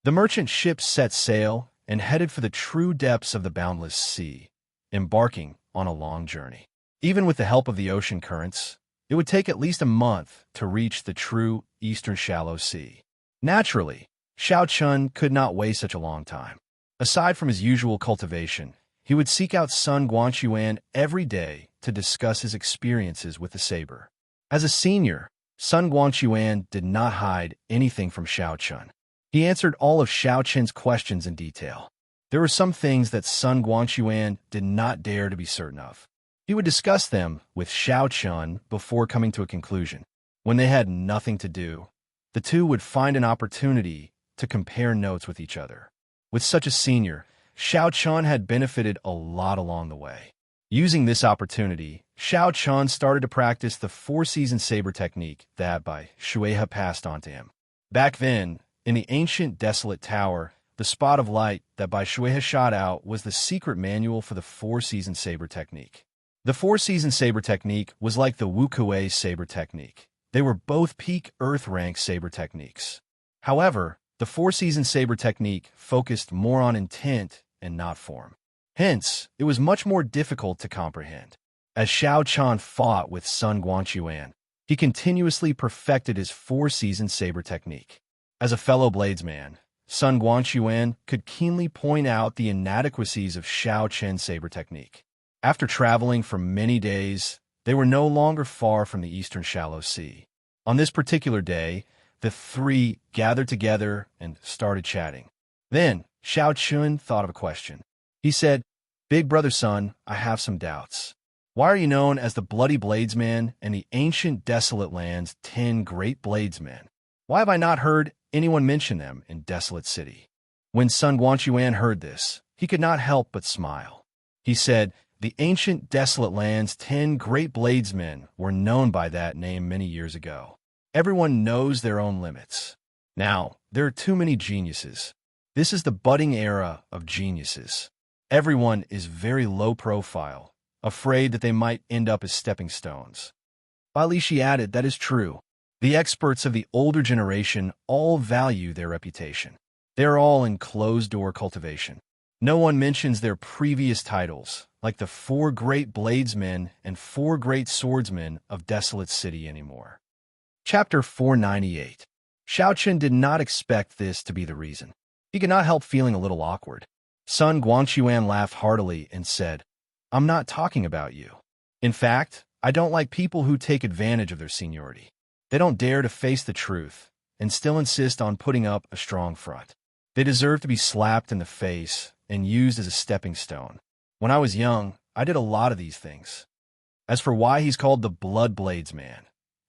The merchant ship set sail and headed for the true depths of the boundless sea, embarking on a long journey. Even with the help of the ocean currents, it would take at least a month to reach the true eastern shallow sea. Naturally, Xiao Chen could not wait such a long time. Aside from his usual cultivation, he would seek out Sun Guangquan every day to discuss his experiences with the saber. As a senior, Sun Guangquan did not hide anything from Xiao Chen. He answered all of Xiao Chen's questions in detail. There were some things that Sun Guangquan did not dare to be certain of. He would discuss them with Xiao Chen before coming to a conclusion. When they had nothing to do, the two would find an opportunity to compare notes with each other. With such a senior, Xiao Chen had benefited a lot along the way. Using this opportunity, Xiao Chen started to practice the four-season saber technique that Bai Shueha passed on to him. Back then, in the ancient desolate tower, the spot of light that Bai Shueha shot out was the secret manual for the four-season saber technique. The four-season saber technique was like the Wuxia saber technique. They were both peak Earth rank saber techniques. However, the four-season saber technique focused more on intent and not form. Hence, it was much more difficult to comprehend. As Xiao Chen fought with Sun Guangquan, he continuously perfected his four-season saber technique. As a fellow bladesman, Sun Guangquan could keenly point out the inadequacies of Xiao Chen's saber technique. After traveling for many days, they were no longer far from the eastern shallow sea. On this particular day, the three gathered together and started chatting. Then, Xiao Chen thought of a question. He said, "Big brother Sun, I have some doubts. Why are you known as the Bloody Bladesman and the ancient desolate land's 10 great bladesmen? Why have I not heard anyone mention them in Desolate City?" When Sun Guangquan heard this, he could not help but smile. He said, "The ancient desolate land's 10 great bladesmen were known by that name many years ago. Everyone knows their own limits. Now, there are too many geniuses. This is the budding era of geniuses. Everyone is very low profile, afraid that they might end up as stepping stones." Bai Lishi added, "That is true. The experts of the older generation all value their reputation. They are all in closed-door cultivation. No one mentions their previous titles, like the 4 great bladesmen and 4 great swordsmen of Desolate City anymore." Chapter 498. Xiao Chen did not expect this to be the reason. He could not help feeling a little awkward. Sun Guangquan laughed heartily and said, "I'm not talking about you. In fact, I don't like people who take advantage of their seniority. They don't dare to face the truth and still insist on putting up a strong front. They deserve to be slapped in the face and used as a stepping stone. When I was young, I did a lot of these things." As for why he's called the Blood Blades Man,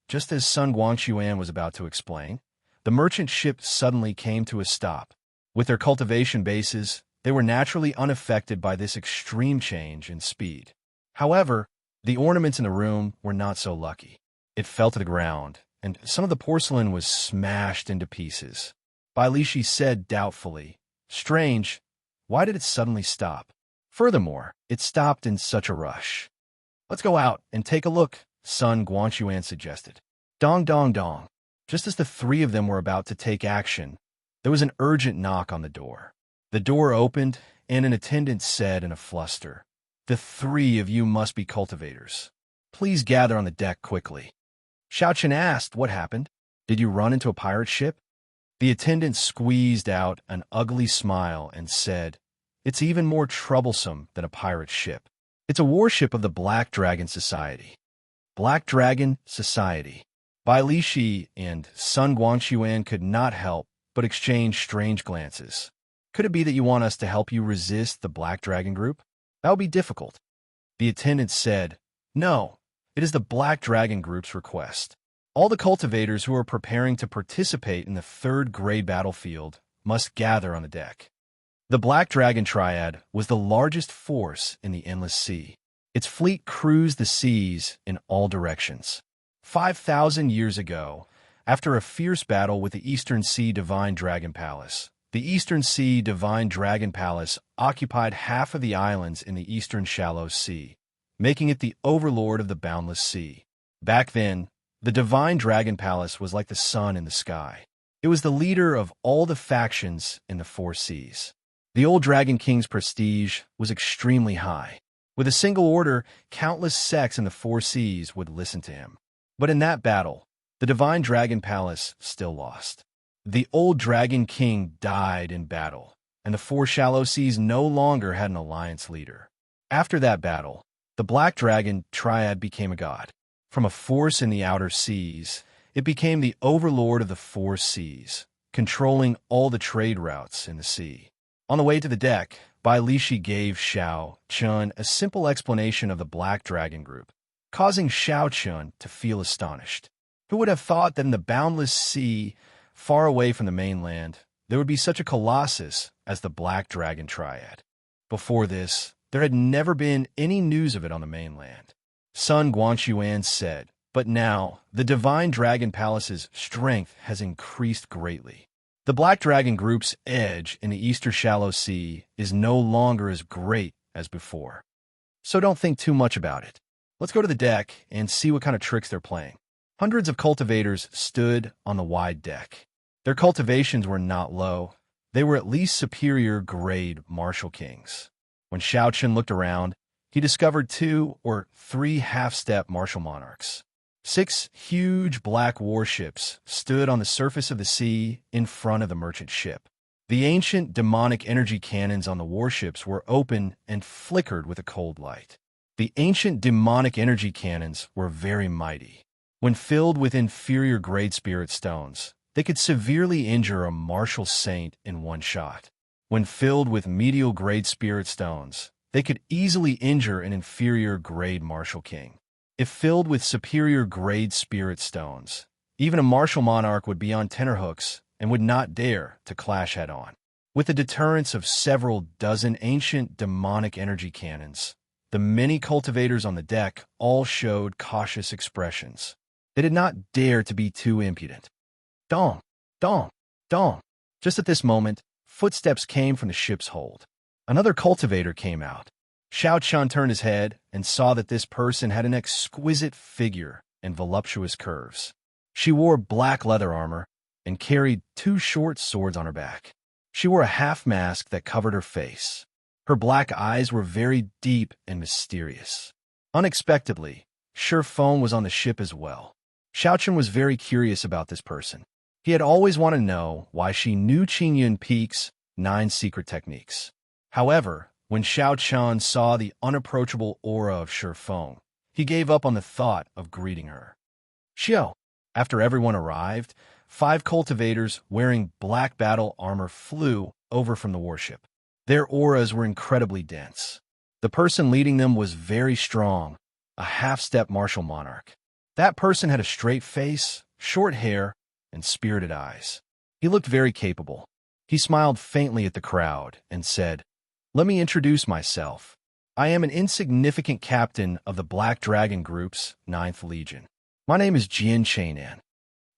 just as Sun Guangquan was about to explain, The merchant ship suddenly came to a stop. With their cultivation bases, they were naturally unaffected by this extreme change in speed. However, the ornaments in the room were not so lucky. It fell to the ground, and some of the porcelain was smashed into pieces. Bailishi said doubtfully, "Strange, why did it suddenly stop? Furthermore, it stopped in such a rush." "Let's go out and take a look," Sun Guanxuan suggested. Dong dong dong. Just as the three of them were about to take action, there was an urgent knock on the door. The door opened, and an attendant said in a fluster, "The three of you must be cultivators. Please gather on the deck quickly." Xiaochen asked what happened. "Did you run into a pirate ship?" The attendant squeezed out an ugly smile and said, "It's even more troublesome than a pirate ship. It's a warship of the Black Dragon Society." Black Dragon Society. Bai Lishi and Sun Guanxuan could not help but exchange strange glances. "Could it be that you want us to help you resist the Black Dragon group? That would be difficult." The attendant said, "No, it is the Black Dragon group's request. All the cultivators who are preparing to participate in the third-grade battlefield must gather on the deck." The Black Dragon Triad was the largest force in the Endless Sea. Its fleet cruised the seas in all directions. 5,000 years ago, after a fierce battle with the Eastern Sea Divine Dragon Palace, the Eastern Sea Divine Dragon Palace occupied half of the islands in the Eastern Shallow Sea, making it the overlord of the boundless sea. Back then, the Divine Dragon Palace was like the sun in the sky. It was the leader of all the factions in the four seas. The old Dragon King's prestige was extremely high. With a single order, countless sects in the four seas would listen to him. But in that battle, the Divine Dragon Palace still lost. The old Dragon King died in battle, and the four shallow seas no longer had an alliance leader. After that battle, the Black Dragon Triad became a god. From a force in the outer seas, it became the overlord of the four seas, controlling all the trade routes in the sea. On the way to the deck, Bai Lishi gave Xiao Chun a simple explanation of the Black Dragon group, causing Xiao Chun to feel astonished. Who would have thought that in the boundless sea, far away from the mainland, there would be such a colossus as the Black Dragon Triad? Before this, there had never been any news of it on the mainland. Sun Guanxuan said, "But now, the Divine Dragon Palace's strength has increased greatly. The Black Dragon Group's edge in the Eastern Shallow Sea is no longer as great as before. So don't think too much about it. Let's go to the deck and see what kind of tricks they're playing." Hundreds of cultivators stood on the wide deck. Their cultivations were not low. They were at least superior grade martial kings. When Xiaochen looked around, he discovered 2 or 3 half-step martial monarchs. 6 huge black warships stood on the surface of the sea in front of the merchant ship. The ancient demonic energy cannons on the warships were open and flickered with a cold light. The ancient demonic energy cannons were very mighty. When filled with inferior grade spirit stones, they could severely injure a martial saint in one shot. When filled with medial grade spirit stones, they could easily injure an inferior grade martial king. If filled with superior grade spirit stones, even a martial monarch would be on tenterhooks and would not dare to clash head-on. With the deterrence of several dozen ancient demonic energy cannons, the many cultivators on the deck all showed cautious expressions. They did not dare to be too impudent. Dong, dong, dong. Just at this moment, footsteps came from the ship's hold. Another cultivator came out. Xiao Chun turned his head and saw that this person had an exquisite figure and voluptuous curves. She wore black leather armor and carried 2 short swords on her back. She wore a half-mask that covered her face. Her black eyes were very deep and mysterious. Unexpectedly, Shifeng was on the ship as well. Xiaochen was very curious about this person. He had always wanted to know why she knew Qingyun Peak's 9 secret techniques. However, when Xiaochen saw the unapproachable aura of Shifeng, he gave up on the thought of greeting her. Xiao. After everyone arrived, 5 cultivators wearing black battle armor flew over from the warship. Their auras were incredibly dense. The person leading them was very strong, a half-step martial monarch. That person had a straight face, short hair, and spirited eyes. He looked very capable. He smiled faintly at the crowd and said, "Let me introduce myself. I am an insignificant captain of the Black Dragon Group's 9th Legion. My name is Xianxia."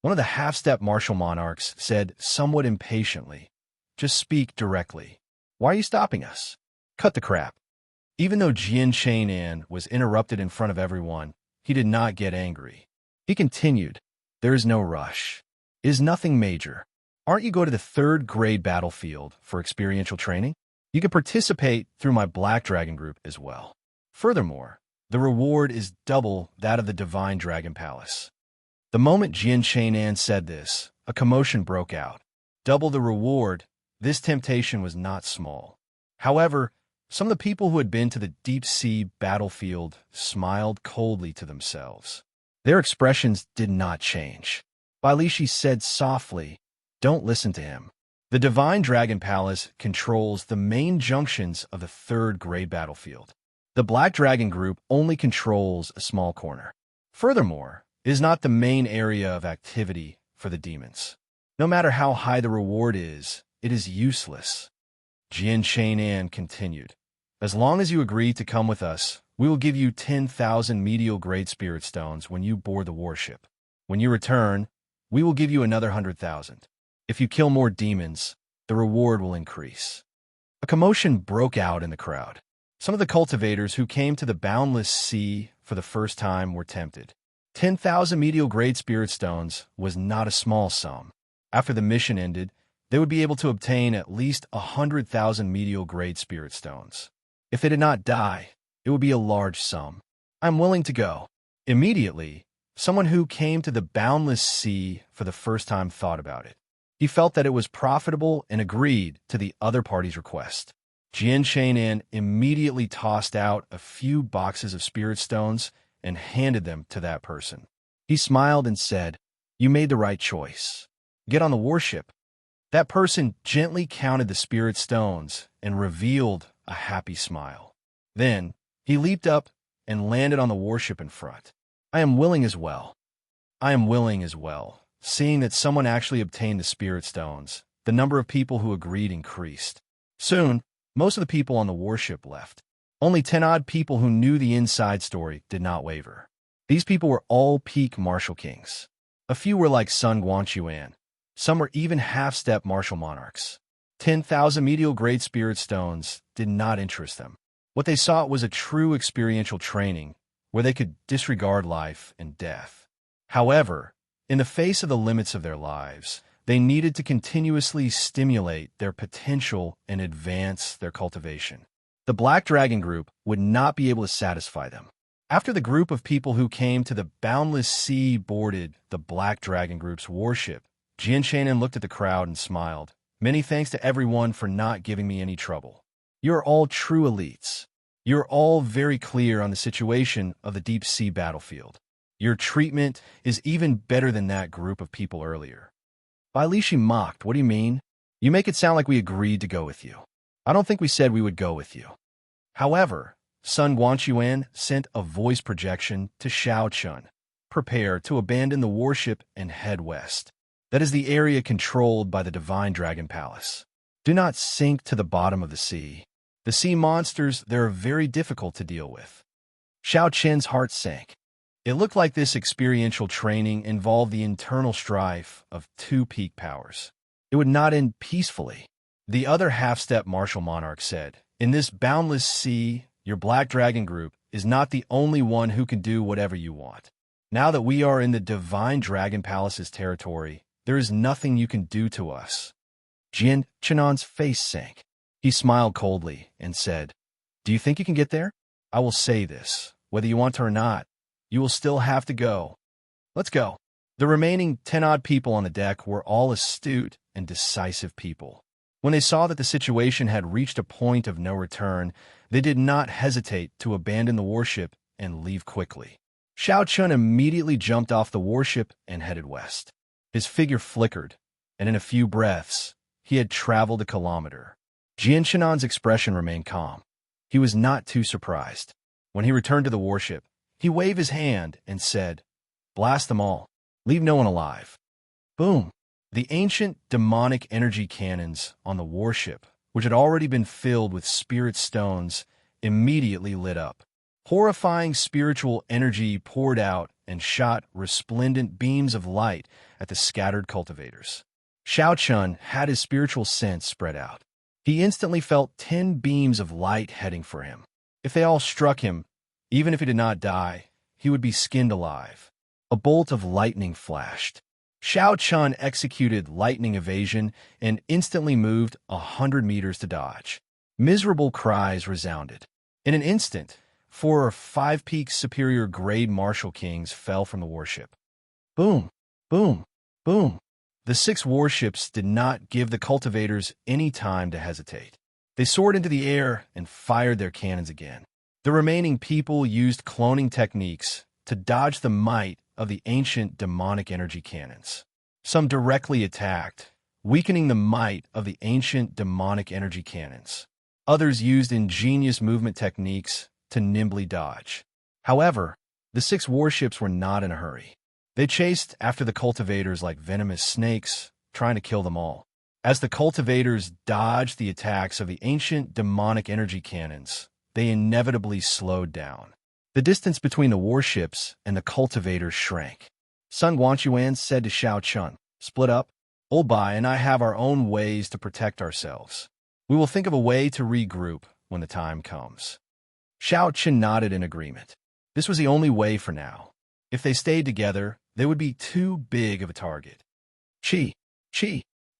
One of the half-step martial monarchs said somewhat impatiently, "Just speak directly. Why are you stopping us? Cut the crap." Even though Xianxia was interrupted in front of everyone, he did not get angry. He continued, "There is no rush. It is nothing major. Aren't you going to the 3rd grade battlefield for experiential training? You can participate through my Black Dragon group as well. Furthermore, the reward is double that of the Divine Dragon Palace." The moment Xianxia said this, a commotion broke out. Double the reward, this temptation was not small. However, some of the people who had been to the deep-sea battlefield smiled coldly to themselves. Their expressions did not change. Bailishi said softly, "Don't listen to him. The Divine Dragon Palace controls the main junctions of the 3rd grade battlefield. The Black Dragon Group only controls a small corner. Furthermore, it is not the main area of activity for the demons. No matter how high the reward is, it is useless." Xianxia continued, "As long as you agree to come with us, we will give you 10,000 medial grade spirit stones when you board the warship. When you return, we will give you another 100,000. If you kill more demons, the reward will increase." A commotion broke out in the crowd. Some of the cultivators who came to the boundless sea for the first time were tempted. 10,000 medial grade spirit stones was not a small sum. After the mission ended, they would be able to obtain at least 100,000 medial grade spirit stones. If they did not die, it would be a large sum. "I'm willing to go." Immediately, someone who came to the boundless sea for the first time thought about it. He felt that it was profitable and agreed to the other party's request. Xianxia immediately tossed out a few boxes of spirit stones and handed them to that person. He smiled and said, "You made the right choice. Get on the warship." That person gently counted the spirit stones and revealed a happy smile. Then, he leaped up and landed on the warship in front. "I am willing as well." "I am willing as well." Seeing that someone actually obtained the spirit stones, the number of people who agreed increased. Soon, most of the people on the warship left. Only 10 odd people who knew the inside story did not waver. These people were all peak martial kings. A few were like Sun Guanchuan. Some were even half-step martial monarchs. 10,000 medial grade spirit stones did not interest them. What they sought was a true experiential training where they could disregard life and death. However, in the face of the limits of their lives, they needed to continuously stimulate their potential and advance their cultivation. The Black Dragon Group would not be able to satisfy them. After the group of people who came to the boundless sea boarded the Black Dragon Group's warship, Xianxia looked at the crowd and smiled. "Many thanks to everyone for not giving me any trouble. You are all true elites. You are all very clear on the situation of the deep sea battlefield. Your treatment is even better than that group of people earlier." Bailishi mocked, "What do you mean? You make it sound like we agreed to go with you. I don't think we said we would go with you." However, Sun Guanchuan sent a voice projection to Xiaochun. "Prepare to abandon the warship and head west. That is the area controlled by the Divine Dragon Palace. Do not sink to the bottom of the sea. The sea monsters there are very difficult to deal with." Xiaochun's heart sank. It looked like this experiential training involved the internal strife of 2 peak powers. It would not end peacefully. The other half-step martial monarch said, "In this boundless sea, your Black Dragon Group is not the only one who can do whatever you want. Now that we are in the Divine Dragon Palace's territory, there is nothing you can do to us." Xianxinan's face sank. He smiled coldly and said, "Do you think you can get there? I will say this, whether you want to or not, you will still have to go. Let's go." The remaining 10 odd people on the deck were all astute and decisive people. When they saw that the situation had reached a point of no return, they did not hesitate to abandon the warship and leave quickly. Xiaochun immediately jumped off the warship and headed west. His figure flickered, and in a few breaths, he had traveled a kilometer. Xianxinan's expression remained calm. He was not too surprised. When he returned to the warship, he waved his hand and said, "Blast them all. Leave no one alive." Boom! The ancient demonic energy cannons on the warship, which had already been filled with spirit stones, immediately lit up. Horrifying spiritual energy poured out and shot resplendent beams of light at the scattered cultivators. Xianxia had his spiritual sense spread out. He instantly felt 10 beams of light heading for him. If they all struck him, even if he did not die, he would be skinned alive. A bolt of lightning flashed. Xianxia executed lightning evasion and instantly moved 100 meters to dodge. Miserable cries resounded. In an instant, 4 or 5 peak superior grade Martial Kings fell from the warship. Boom! Boom! Boom! The 6 warships did not give the cultivators any time to hesitate. They soared into the air and fired their cannons again. The remaining people used cloning techniques to dodge the might of the ancient demonic energy cannons. Some directly attacked, weakening the might of the ancient demonic energy cannons. Others used ingenious movement techniques to nimbly dodge. However, the 6 warships were not in a hurry. They chased after the cultivators like venomous snakes, trying to kill them all. As the cultivators dodged the attacks of the ancient demonic energy cannons, they inevitably slowed down. The distance between the warships and the cultivators shrank. Sun Guanchuan said to Xianxia, "Split up. Old Bai and I have our own ways to protect ourselves. We will think of a way to regroup when the time comes." Xianxia nodded in agreement. This was the only way for now. If they stayed together, they would be too big of a target. Chi.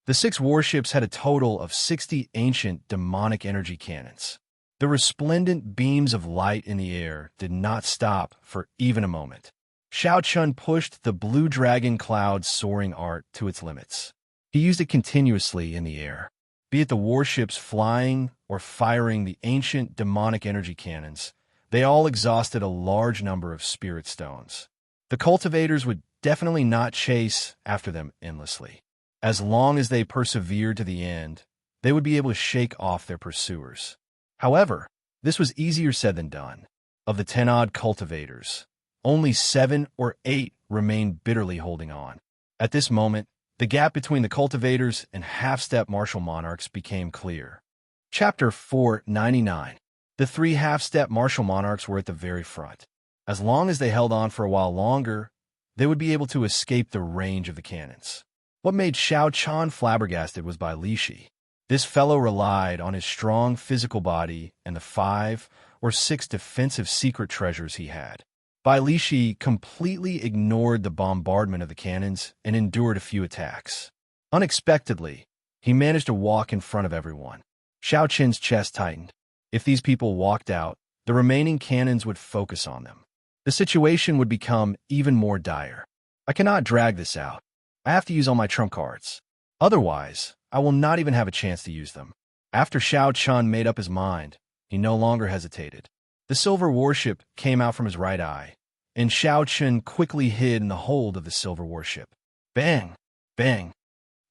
The 6 warships had a total of 60 ancient demonic energy cannons. The resplendent beams of light in the air did not stop for even a moment. Xianxia pushed the blue dragon cloud soaring art to its limits. He used it continuously in the air, be it the warships flying or firing the ancient demonic energy cannons. They all exhausted a large number of spirit stones. The cultivators would definitely not chase after them endlessly. As long as they persevered to the end, they would be able to shake off their pursuers. However, this was easier said than done. Of the 10-odd cultivators, only 7 or 8 remained bitterly holding on. At this moment, the gap between the cultivators and half-step martial monarchs became clear. Chapter 499. The 3 half-step martial monarchs were at the very front. As long as they held on for a while longer, they would be able to escape the range of the cannons. What made Xianxia flabbergasted was Bai Lishi. This fellow relied on his strong physical body and the 5 or 6 defensive secret treasures he had. Bai Lishi completely ignored the bombardment of the cannons and endured a few attacks. Unexpectedly, he managed to walk in front of everyone. Xiaoqin's chest tightened. If these people walked out, the remaining cannons would focus on them. The situation would become even more dire. I cannot drag this out. I have to use all my trump cards. Otherwise, I will not even have a chance to use them. After Xianxia made up his mind, he no longer hesitated. The silver warship came out from his right eye, and Xianxia quickly hid in the hold of the silver warship. Bang! Bang!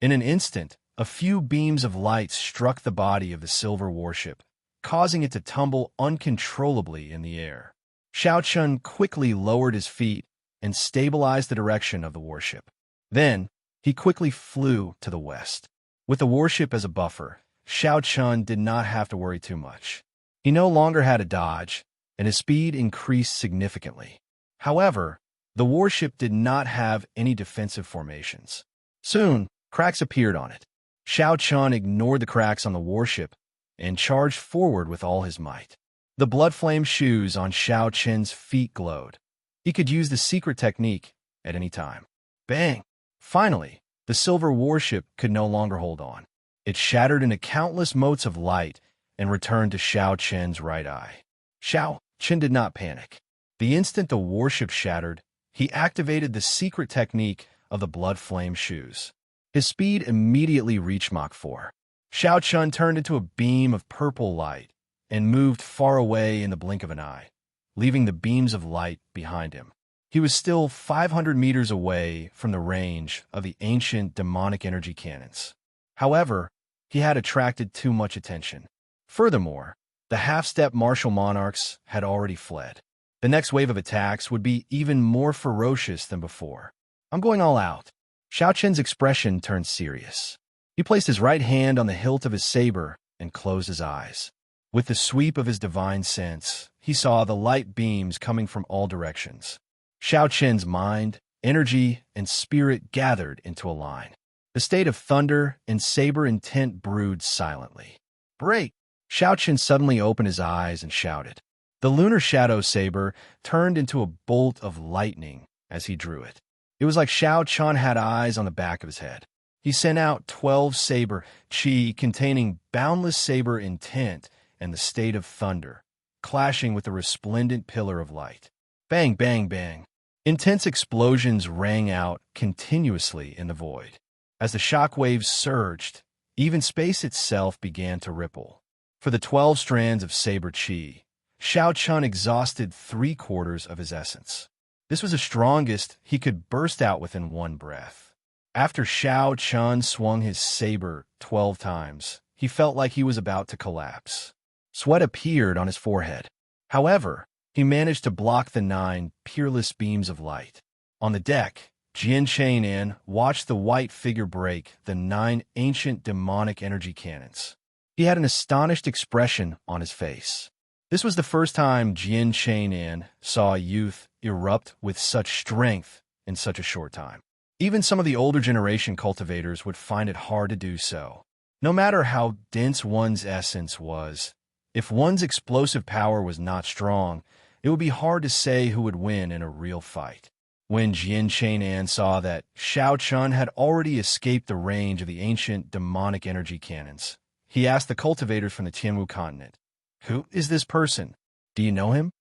In an instant, a few beams of light struck the body of the silver warship, causing it to tumble uncontrollably in the air. Xianxia quickly lowered his feet and stabilized the direction of the warship. Then, he quickly flew to the west. With the warship as a buffer, Xianxia did not have to worry too much. He no longer had to dodge, and his speed increased significantly. However, the warship did not have any defensive formations. Soon, cracks appeared on it. Xianxia ignored the cracks on the warship and charged forward with all his might. The blood flame shoes on Xiaoqin's feet glowed. He could use the secret technique at any time. Bang! Finally, the silver warship could no longer hold on. It shattered into countless motes of light and returned to Xiaoqin's right eye. Xiaoqin did not panic. The instant the warship shattered, he activated the secret technique of the blood flame shoes. His speed immediately reached Mach 4. Xiaoqin turned into a beam of purple light and moved far away in the blink of an eye, leaving the beams of light behind him. He was still 500 meters away from the range of the ancient demonic energy cannons. However, he had attracted too much attention. Furthermore, the half-step martial monarchs had already fled. The next wave of attacks would be even more ferocious than before. I'm going all out. Xiaoqian's expression turned serious. He placed his right hand on the hilt of his saber and closed his eyes. With the sweep of his divine sense, he saw the light beams coming from all directions. Xiaoqian's mind, energy, and spirit gathered into a line. The state of thunder and saber intent brewed silently. "Break!" Xiaoqian suddenly opened his eyes and shouted. The lunar shadow saber turned into a bolt of lightning as he drew it. It was like Xiaoqian had eyes on the back of his head. He sent out 12 saber chi containing boundless saber intent and the state of thunder, clashing with the resplendent pillar of light. Bang, bang, bang. Intense explosions rang out continuously in the void. As the shock waves surged, even space itself began to ripple. For the 12 strands of saber chi, Xiaoqian exhausted 3/4 of his essence. This was the strongest he could burst out within one breath. After Xiaoqian swung his saber 12 times, he felt like he was about to collapse. Sweat appeared on his forehead. However, he managed to block the 9 peerless beams of light. On the deck, Xianxia watched the white figure break the 9 ancient demonic energy cannons. He had an astonished expression on his face. This was the first time Xianxia saw a youth erupt with such strength in such a short time. Even some of the older generation cultivators would find it hard to do so. No matter how dense one's essence was, if one's explosive power was not strong, it would be hard to say who would win in a real fight. When Xianxia saw that Xiaoqian had already escaped the range of the ancient demonic energy cannons, he asked the cultivators from the Tianwu continent, "Who is this person? Do you know him?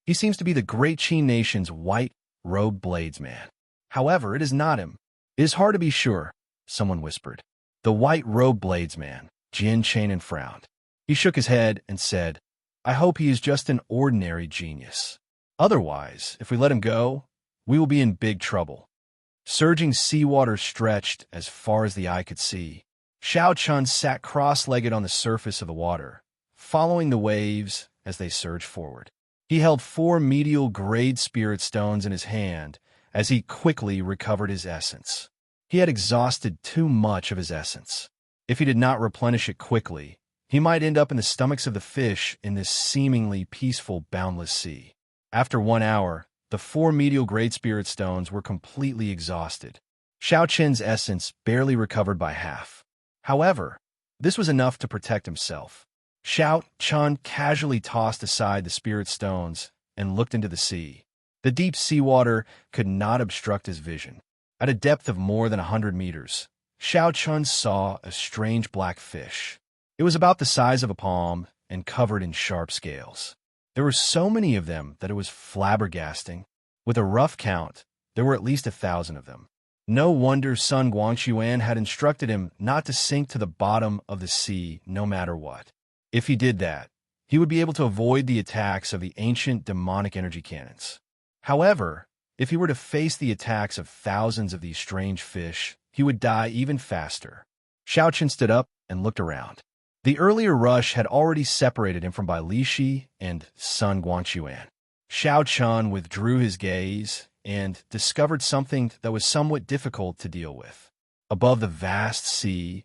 He seems to be the great Qi nation's white-robed bladesman. However, it is not him. It is hard to be sure," someone whispered. "The white-robed bladesman," Xianxia frowned. He shook his head and said, "I hope he is just an ordinary genius. Otherwise, if we let him go, we will be in big trouble." Surging seawater stretched as far as the eye could see. Xiaoqian sat cross-legged on the surface of the water, following the waves as they surged forward. He held 4 medial grade spirit stones in his hand as he quickly recovered his essence. He had exhausted too much of his essence. If he did not replenish it quickly, he might end up in the stomachs of the fish in this seemingly peaceful, boundless sea. After 1 hour, the 4 medial grade spirit stones were completely exhausted. Xiaoqian's essence barely recovered by half. However, this was enough to protect himself. Xiaoqian casually tossed aside the spirit stones and looked into the sea. The deep seawater could not obstruct his vision. At a depth of more than 100 meters, Xiaoqian saw a strange black fish. It was about the size of a palm and covered in sharp scales. There were so many of them that it was flabbergasting. With a rough count, there were at least 1,000 of them. No wonder Sun Guangxuan had instructed him not to sink to the bottom of the sea no matter what. If he did that, he would be able to avoid the attacks of the ancient demonic energy cannons. However, if he were to face the attacks of thousands of these strange fish, he would die even faster. Xiaoqian stood up and looked around. The earlier rush had already separated him from Bai Lishi and Sun Guangxuan. Xiaoqian withdrew his gaze and discovered something that was somewhat difficult to deal with. Above the vast sea,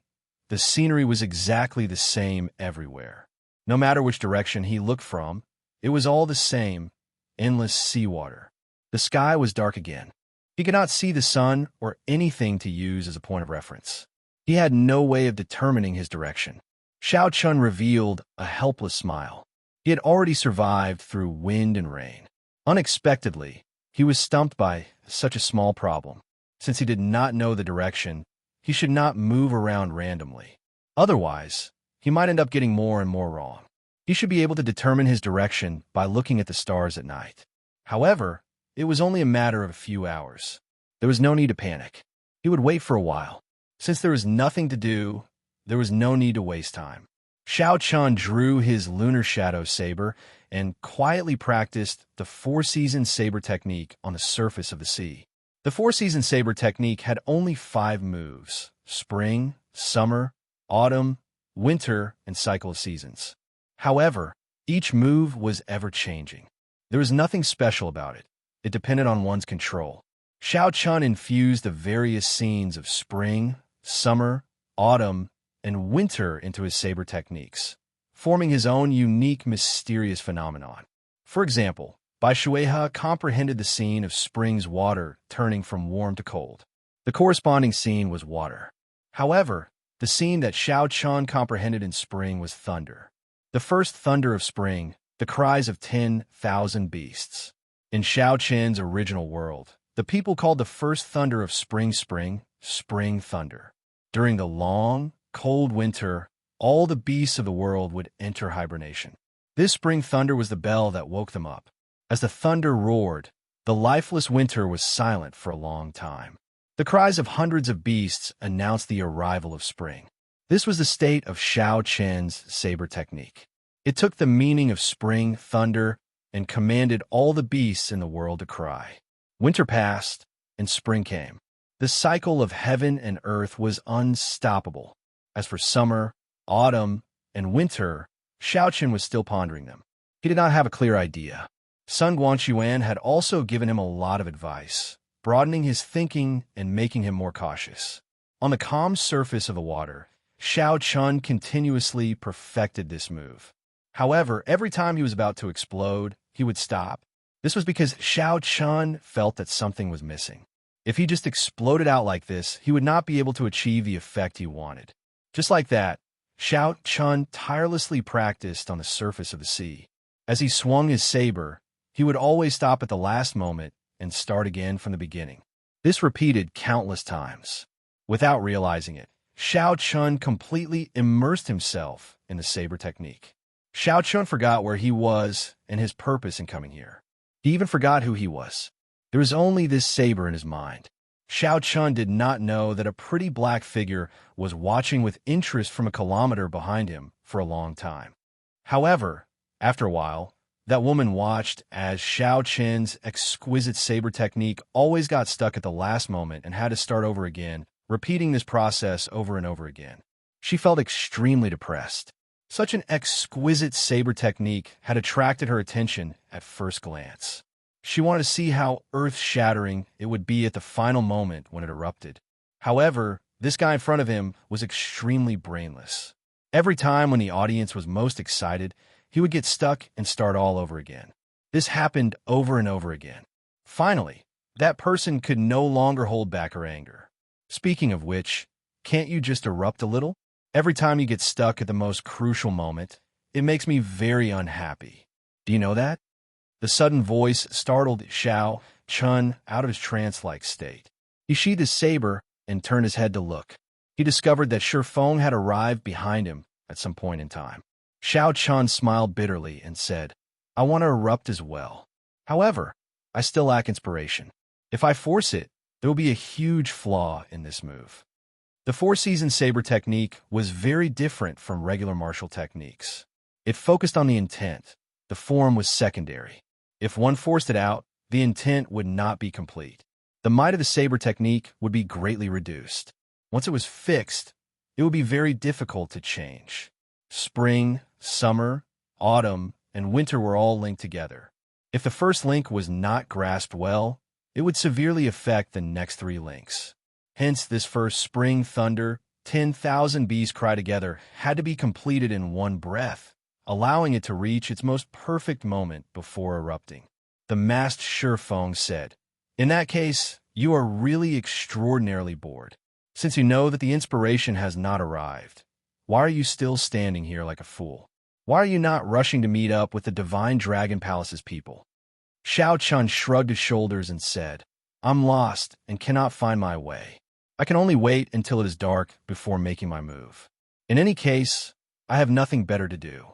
the scenery was exactly the same everywhere. No matter which direction he looked from, it was all the same, endless seawater. The sky was dark again. He could not see the sun or anything to use as a point of reference. He had no way of determining his direction. Xiaoqian revealed a helpless smile. He had already survived through wind and rain. Unexpectedly, he was stumped by such a small problem. Since he did not know the direction, he should not move around randomly. Otherwise, he might end up getting more and more wrong. He should be able to determine his direction by looking at the stars at night. However, it was only a matter of a few hours. There was no need to panic. He would wait for a while. Since there was nothing to do, there was no need to waste time. Xiaoqian drew his lunar shadow saber and quietly practiced the 4-season saber technique on the surface of the sea. The 4-season saber technique had only 5 moves: spring, summer, autumn, winter, and cycle of seasons. However, each move was ever-changing. There was nothing special about it. It depended on one's control. Xiao Chun infused the various scenes of spring, summer, autumn, and winter into his saber techniques, forming his own unique mysterious phenomenon. For example, Bai Shuihe comprehended the scene of spring's water turning from warm to cold. The corresponding scene was water. However, the scene that Xiao Chun comprehended in spring was thunder. The first thunder of spring, the cries of 10,000 beasts. In Xiao Chun's original world, the people called the first thunder of spring thunder. During the long, cold winter, all the beasts of the world would enter hibernation. This spring thunder was the bell that woke them up. As the thunder roared, the lifeless winter was silent for a long time. The cries of hundreds of beasts announced the arrival of spring. This was the state of Xiao Chun's saber technique. It took the meaning of spring thunder and commanded all the beasts in the world to cry. Winter passed, and spring came. The cycle of heaven and earth was unstoppable. As for summer, autumn, and winter, Xiao Chun was still pondering them. He did not have a clear idea. Sun Guanxuan had also given him a lot of advice, broadening his thinking and making him more cautious. On the calm surface of the water, Xiao Chun continuously perfected this move. However, every time he was about to explode, he would stop. This was because Xiao Chun felt that something was missing. If he just exploded out like this, he would not be able to achieve the effect he wanted. Just like that, Xiao Chun tirelessly practiced on the surface of the sea. As he swung his saber, he would always stop at the last moment and start again from the beginning. This repeated countless times. Without realizing it, Xiao Chun completely immersed himself in the saber technique. Xiao Chun forgot where he was and his purpose in coming here. He even forgot who he was. There was only this saber in his mind. Xiao Chun did not know that a pretty black figure was watching with interest from a kilometer behind him for a long time. However, after a while, that woman watched as Xiao Chun's exquisite saber technique always got stuck at the last moment and had to start over again, repeating this process over and over again. She felt extremely depressed. Such an exquisite saber technique had attracted her attention at first glance. She wanted to see how earth-shattering it would be at the final moment when it erupted. However, this guy in front of him was extremely brainless. Every time when the audience was most excited, he would get stuck and start all over again. This happened over and over again. Finally, that person could no longer hold back her anger. Speaking of which, can't you just erupt a little? Every time you get stuck at the most crucial moment, it makes me very unhappy. Do you know that? The sudden voice startled Xiao Chun out of his trance-like state. He sheathed his saber and turned his head to look. He discovered that Shifeng had arrived behind him at some point in time. Xiao Chun smiled bitterly and said, "I want to erupt as well. However, I still lack inspiration. If I force it, there will be a huge flaw in this move." The four-season saber technique was very different from regular martial techniques. It focused on the intent. The form was secondary. If one forced it out, the intent would not be complete. The might of the saber technique would be greatly reduced. Once it was fixed, it would be very difficult to change. Spring, summer, autumn, and winter were all linked together. If the first link was not grasped well, it would severely affect the next three links. Hence, this first spring thunder, 10,000 bees cry together, had to be completed in one breath, allowing it to reach its most perfect moment before erupting. The masked Shifeng said, "In that case, you are really extraordinarily bored. Since you know that the inspiration has not arrived, why are you still standing here like a fool? Why are you not rushing to meet up with the Divine Dragon Palace's people?" Xiao Chun shrugged his shoulders and said, "I'm lost and cannot find my way. I can only wait until it is dark before making my move. In any case, I have nothing better to do."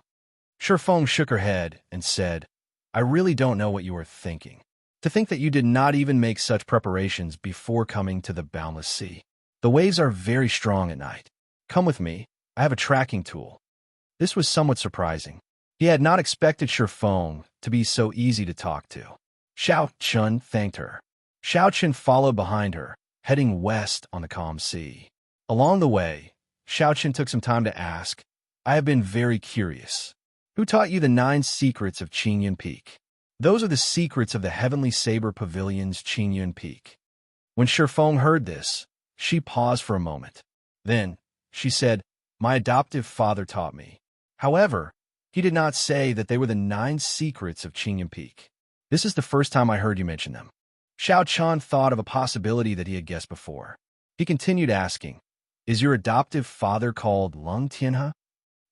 Shifeng shook her head and said, "I really don't know what you are thinking. To think that you did not even make such preparations before coming to the boundless sea. The waves are very strong at night. Come with me. I have a tracking tool." This was somewhat surprising. He had not expected Shifeng to be so easy to talk to. Xiao Chun thanked her. Xiao Chun followed behind her, heading west on the calm sea. Along the way, Xiao Chun took some time to ask, "I have been very curious. Who taught you the 9 secrets of Qingyun Peak?" "Those are the secrets of the Heavenly Saber Pavilion's Qingyun Peak. When Shifeng heard this, she paused for a moment. Then, she said, "My adoptive father taught me." However, he did not say that they were the 9 secrets of Qingyun Peak. "This is the first time I heard you mention them." Xiao Chan thought of a possibility that he had guessed before. He continued asking, "Is your adoptive father called Lung Tianhe?"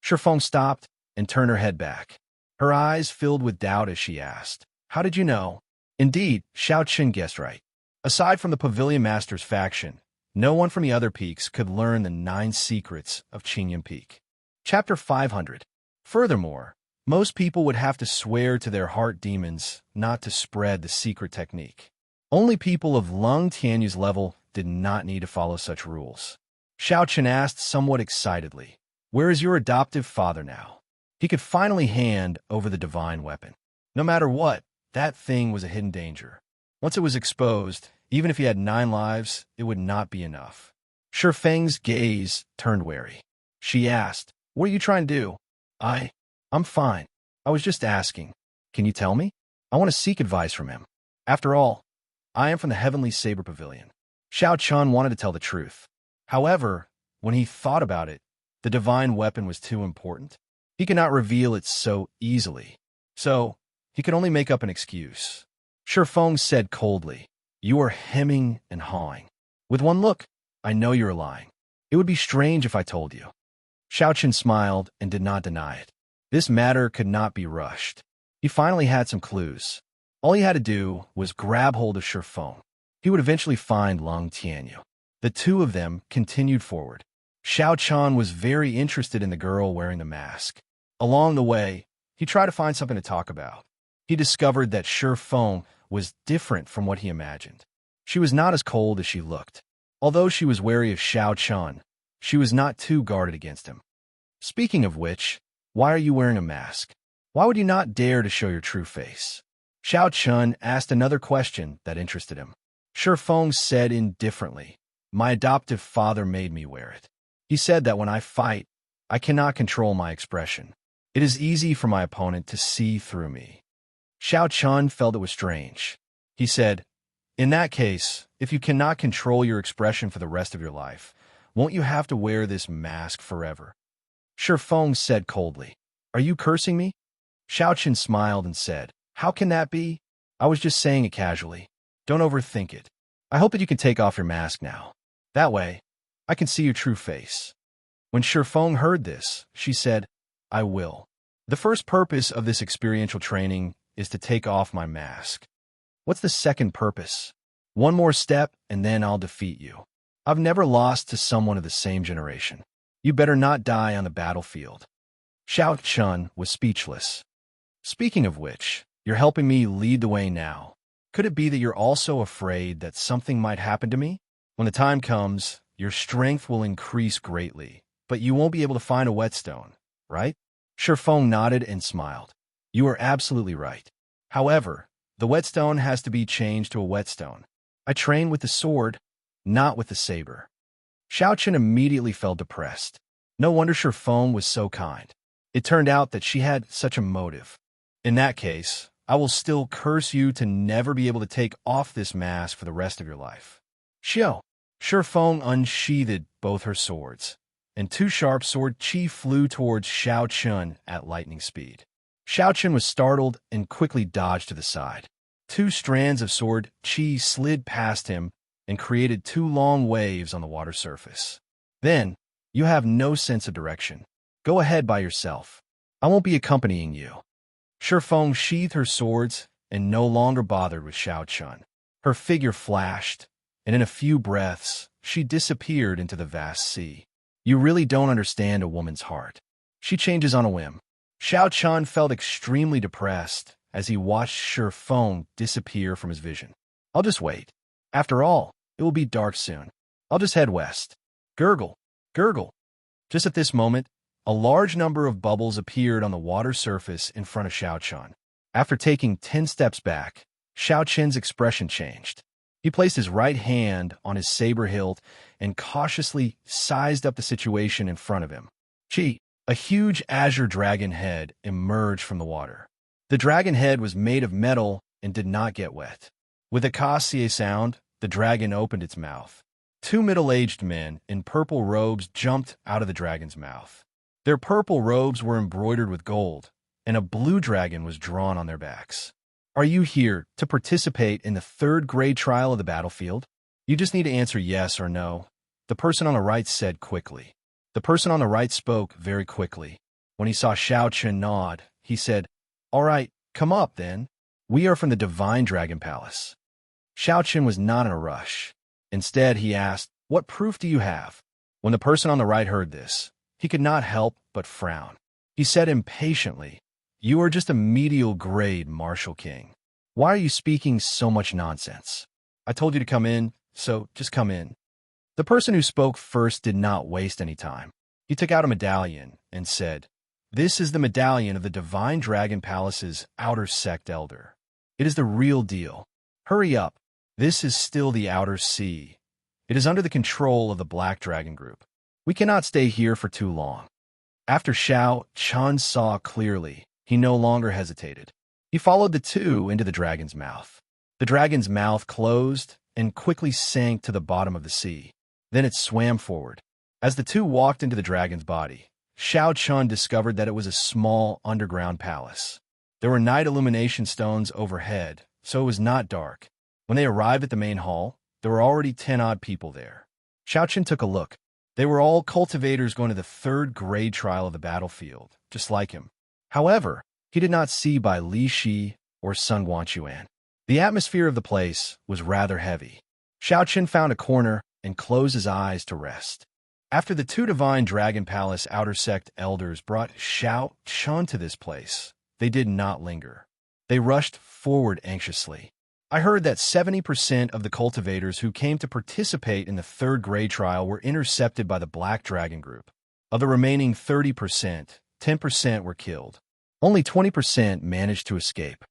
Shifeng stopped and turned her head back. Her eyes filled with doubt as she asked, "How did you know?" Indeed, Xiao Chen guessed right. Aside from the Pavilion Master's faction, no one from the other peaks could learn the 9 secrets of Qingyun Peak. Chapter 500. Furthermore, most people would have to swear to their heart demons not to spread the secret technique. Only people of Lung Tianyu's level did not need to follow such rules. Xiao Chen asked somewhat excitedly, "Where is your adoptive father now?" He could finally hand over the divine weapon. No matter what, that thing was a hidden danger. Once it was exposed, even if he had 9 lives, it would not be enough. Shifeng's gaze turned wary. She asked, "What are you trying to do?" I'm fine. I was just asking. Can you tell me? I want to seek advice from him. After all, I am from the Heavenly Saber Pavilion." Xiao Chun wanted to tell the truth. However, when he thought about it, the divine weapon was too important. He could not reveal it so easily. So, he could only make up an excuse. Shifeng said coldly, "You are hemming and hawing. With one look, I know you are lying. It would be strange if I told you." Xiao Chen smiled and did not deny it. This matter could not be rushed. He finally had some clues. All he had to do was grab hold of Shifeng. He would eventually find Lung Tianyu. The two of them continued forward. Xiao Chan was very interested in the girl wearing the mask. Along the way, he tried to find something to talk about. He discovered that Shifeng was different from what he imagined. She was not as cold as she looked. Although she was wary of Xiao Chan, she was not too guarded against him. Speaking of which, why are you wearing a mask? Why would you not dare to show your true face? Xiao Chun asked another question that interested him. Shifeng said indifferently, "My adoptive father made me wear it. He said that when I fight, I cannot control my expression. It is easy for my opponent to see through me." Xiao Chun felt it was strange. He said, "In that case, if you cannot control your expression for the rest of your life, won't you have to wear this mask forever?" Shifeng said coldly, "Are you cursing me?" Xiao Chen smiled and said, "How can that be? I was just saying it casually. Don't overthink it. I hope that you can take off your mask now. That way, I can see your true face." When Shifeng heard this, she said, "I will. The first purpose of this experiential training is to take off my mask. What's the second purpose? One more step, and then I'll defeat you. I've never lost to someone of the same generation. You better not die on the battlefield." Xiao Chun was speechless. "Speaking of which, you're helping me lead the way now. Could it be that you're also afraid that something might happen to me? When the time comes, your strength will increase greatly, but you won't be able to find a whetstone, right?" Shifeng nodded and smiled. "You are absolutely right. However, the whetstone has to be changed to a whetstone. I train with the sword, not with the saber." Xiao Chen immediately felt depressed. No wonder Shifeng was so kind. It turned out that she had such a motive. "In that case, I will still curse you to never be able to take off this mask for the rest of your life." Xiao. Shifeng unsheathed both her swords, and 2 sharp sword chi flew towards Xiao Chun at lightning speed. Xiao Chun was startled and quickly dodged to the side. 2 strands of sword chi slid past him and created 2 long waves on the water surface. "Then, you have no sense of direction. Go ahead by yourself. I won't be accompanying you." Shifeng sheathed her swords and no longer bothered with Xiao Chun. Her figure flashed, and in a few breaths, she disappeared into the vast sea. You really don't understand a woman's heart. She changes on a whim. Xiao Chun felt extremely depressed as he watched Shifeng disappear from his vision. "I'll just wait. After all, it will be dark soon. I'll just head west." Gurgle, gurgle. Just at this moment, a large number of bubbles appeared on the water surface in front of Xiao Chun. After taking 10 steps back, Xiao Chen's expression changed. He placed his right hand on his saber hilt and cautiously sized up the situation in front of him. A huge azure dragon head emerged from the water. The dragon head was made of metal and did not get wet. With a cassier sound, the dragon opened its mouth. Two middle-aged men in purple robes jumped out of the dragon's mouth. Their purple robes were embroidered with gold, and a blue dragon was drawn on their backs. Are you here to participate in the third grade trial of the battlefield? You just need to answer yes or no, the person on the right said quickly. The person on the right spoke very quickly. When he saw Xianxia nod, he said, "All right, come up then. We are from the Divine Dragon Palace." Xianxia was not in a rush. Instead, he asked, "What proof do you have?" When the person on the right heard this, he could not help but frown. He said impatiently, "You are just a medial grade martial king. Why are you speaking so much nonsense? I told you to come in, so just come in." The person who spoke first did not waste any time. He took out a medallion and said, "This is the medallion of the Divine Dragon Palace's outer sect elder. It is the real deal. Hurry up. This is still the outer sea. It is under the control of the Black Dragon Group. We cannot stay here for too long." After Xianxia saw clearly, he no longer hesitated. He followed the two into the dragon's mouth. The dragon's mouth closed and quickly sank to the bottom of the sea. Then it swam forward. As the two walked into the dragon's body, Xianxia discovered that it was a small underground palace. There were night illumination stones overhead, so it was not dark. When they arrived at the main hall, there were already 10-odd people there. Xianxia took a look. They were all cultivators going to the third grade trial of the battlefield, just like him. However, he did not see by Li Shi or Sun Guanchuan. The atmosphere of the place was rather heavy. Xianxia found a corner and closed his eyes to rest. After the two Divine Dragon Palace outer sect elders brought Xianxia to this place, they did not linger. They rushed forward anxiously. I heard that 70% of the cultivators who came to participate in the third grade trial were intercepted by the Black Dragon Group. Of the remaining 30%, 10% were killed. Only 20% managed to escape.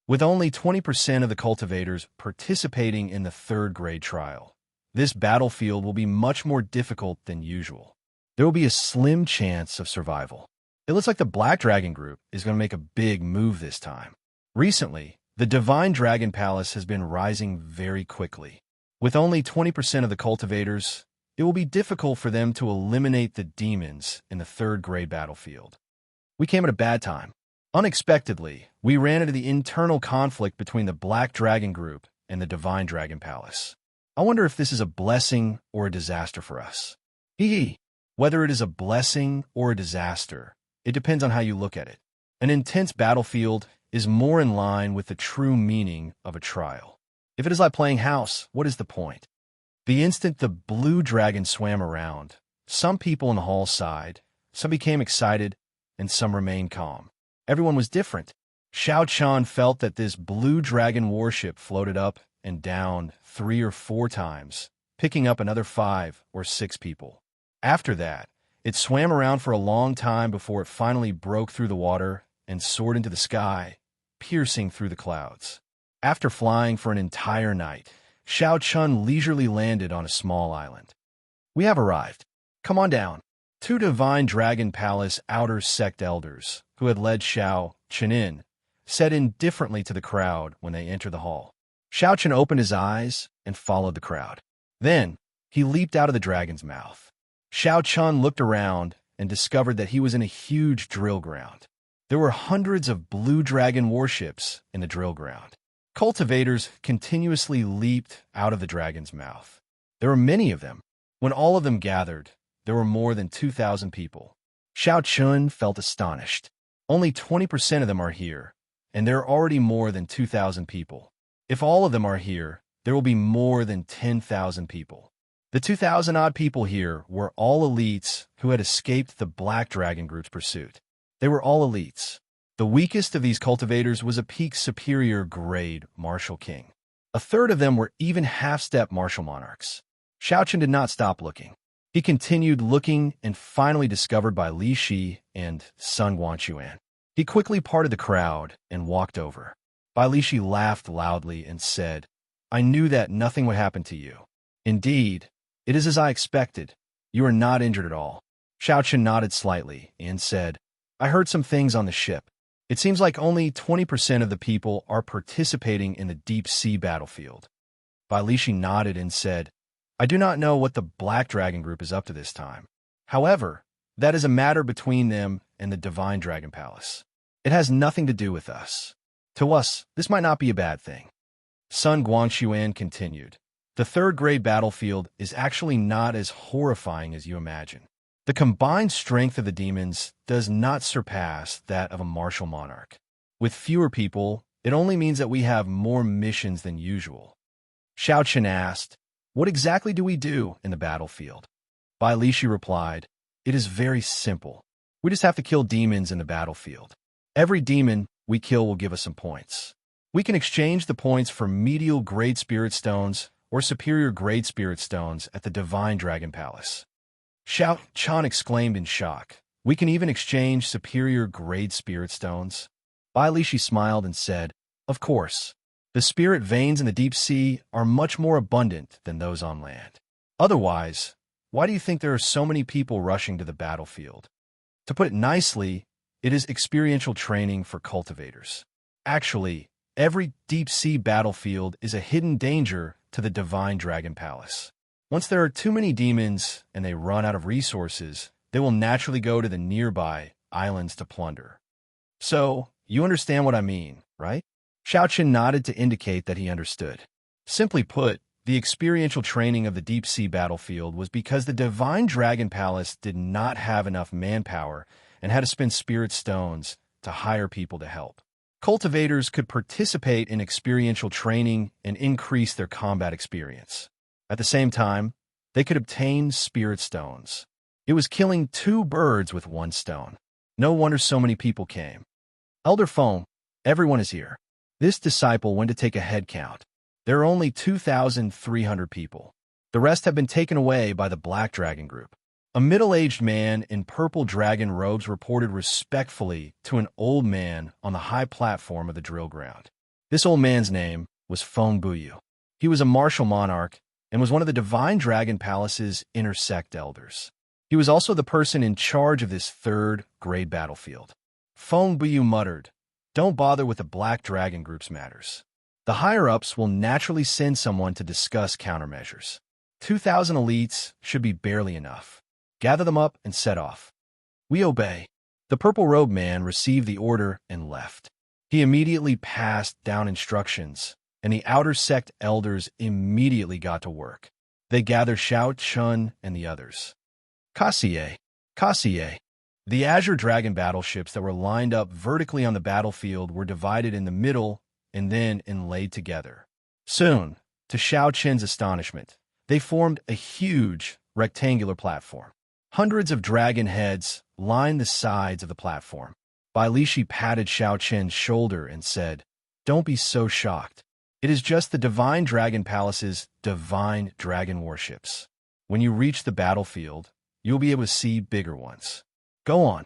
With only 20% of the cultivators participating in the third grade trial, this battlefield will be much more difficult than usual. There will be a slim chance of survival. It looks like the Black Dragon Group is going to make a big move this time. Recently, the Divine Dragon Palace has been rising very quickly. With only 20% of the cultivators, it will be difficult for them to eliminate the demons in the third grade battlefield. We came at a bad time. Unexpectedly, we ran into the internal conflict between the Black Dragon Group and the Divine Dragon Palace. I wonder if this is a blessing or a disaster for us. Whether it is a blessing or a disaster, it depends on how you look at it. An intense battlefield is more in line with the true meaning of a trial. If it is like playing house, what is the point? The instant the blue dragon swam around, some people in the hall sighed, some became excited, and some remained calm. Everyone was different. Xianxia felt that this blue dragon warship floated up and down 3 or 4 times, picking up another 5 or 6 people. After that, it swam around for a long time before it finally broke through the water and soared into the sky, piercing through the clouds. After flying for an entire night, Xianxia leisurely landed on a small island. "We have arrived. Come on down." 2 Divine Dragon Palace outer sect elders, who had led Xianxia in, said indifferently to the crowd when they entered the hall. Xianxia opened his eyes and followed the crowd. Then, he leaped out of the dragon's mouth. Xianxia looked around and discovered that he was in a huge drill ground. There were hundreds of blue dragon warships in the drill ground. Cultivators continuously leaped out of the dragon's mouth. There were many of them. When all of them gathered, there were more than 2,000 people. Xianxia felt astonished. Only 20% of them are here, and there are already more than 2,000 people. If all of them are here, there will be more than 10,000 people. The 2,000-odd people here were all elites who had escaped the Black Dragon Group's pursuit. They were all elites. The weakest of these cultivators was a peak superior grade martial king. A third of them were even half-step martial monarchs. Xianxia did not stop looking. He continued looking and finally discovered by Li Shi and Sun Guanchuan. He quickly parted the crowd and walked over. Bai Li Shi laughed loudly and said, "I knew that nothing would happen to you. Indeed, it is as I expected. You are not injured at all." Xianxia nodded slightly and said, "I heard some things on the ship. It seems like only 20% of the people are participating in the deep sea battlefield." Bai Lishi nodded and said, I do not know what the Black Dragon Group is up to this time. However, that is a matter between them and the Divine Dragon Palace. It has nothing to do with us. To us, this might not be a bad thing. Sun Guangxuan continued. The third-grade battlefield is actually not as horrifying as you imagine. The combined strength of the demons does not surpass that of a martial monarch. With fewer people, it only means that we have more missions than usual. Xianxia asked, What exactly do we do in the battlefield? Bai Lishi replied, It is very simple. We just have to kill demons in the battlefield. Every demon we kill will give us some points. We can exchange the points for medial grade spirit stones or superior grade spirit stones at the Divine Dragon Palace. Xianxia exclaimed in shock. We can even exchange superior grade spirit stones? Bai Lishi smiled and said, Of course. The spirit veins in the deep sea are much more abundant than those on land. Otherwise, why do you think there are so many people rushing to the battlefield? To put it nicely, it is experiential training for cultivators. Actually, every deep-sea battlefield is a hidden danger to the Divine Dragon Palace. Once there are too many demons and they run out of resources, they will naturally go to the nearby islands to plunder. So, you understand what I mean, right? Xianxia nodded to indicate that he understood. Simply put, the experiential training of the deep-sea battlefield was because the Divine Dragon Palace did not have enough manpower and had to spend spirit stones to hire people to help. Cultivators could participate in experiential training and increase their combat experience. At the same time, they could obtain spirit stones. It was killing 2 birds with 1 stone. No wonder so many people came. Elder Feng, everyone is here. This disciple went to take a head count. There are only 2,300 people. The rest have been taken away by the Black Dragon Group. A middle-aged man in purple dragon robes reported respectfully to an old man on the high platform of the drill ground. This old man's name was Feng Buyu. He was a martial monarch and was one of the Divine Dragon Palace's inner sect elders. He was also the person in charge of this third-grade battlefield. Feng Buyu muttered, Don't bother with the Black Dragon Group's matters. The higher-ups will naturally send someone to discuss countermeasures. 2,000 elites should be barely enough. Gather them up and set off. We obey. The purple-robed man received the order and left. He immediately passed down instructions, and the outer sect elders immediately got to work. They gathered Xianxia and the others. Kassier. The Azure Dragon battleships that were lined up vertically on the battlefield were divided in the middle and then inlaid together. Soon, to Xianxia's astonishment, they formed a huge rectangular platform. Hundreds of dragon heads lined the sides of the platform. Bai Lishi patted Xianxia's shoulder and said, Don't be so shocked. It is just the Divine Dragon Palace's Divine Dragon warships. When you reach the battlefield, you'll be able to see bigger ones. Go on.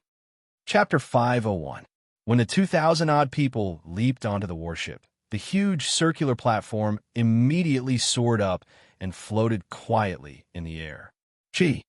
Chapter 501. When the 2,000-odd people leaped onto the warship, the huge circular platform immediately soared up and floated quietly in the air. Chi!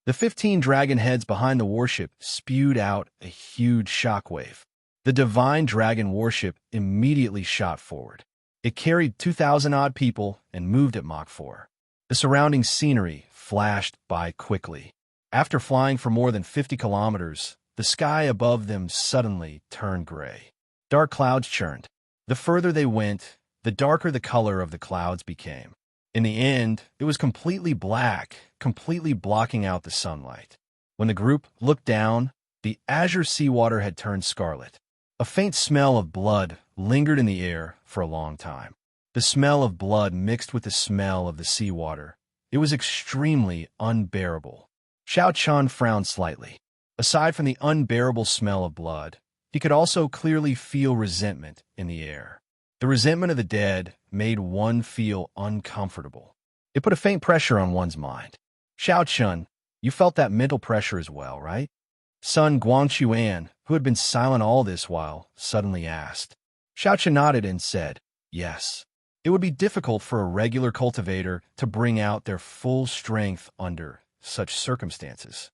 The 15 dragon heads behind the warship spewed out a huge shockwave. The Divine Dragon warship immediately shot forward. It carried 2,000-odd people and moved at Mach 4. The surrounding scenery flashed by quickly. After flying for more than 50 kilometers, the sky above them suddenly turned gray. Dark clouds churned. The further they went, the darker the color of the clouds became. In the end, it was completely black, completely blocking out the sunlight. When the group looked down, the azure seawater had turned scarlet. A faint smell of blood lingered in the air for a long time. The smell of blood mixed with the smell of the seawater. It was extremely unbearable. Xianxia frowned slightly. Aside from the unbearable smell of blood, he could also clearly feel resentment in the air. The resentment of the dead made one feel uncomfortable. It put a faint pressure on one's mind. Xianxia, you felt that mental pressure as well, right? Sun Guangxuan, who had been silent all this while, suddenly asked. Xianxia nodded and said, Yes. It would be difficult for a regular cultivator to bring out their full strength under such circumstances.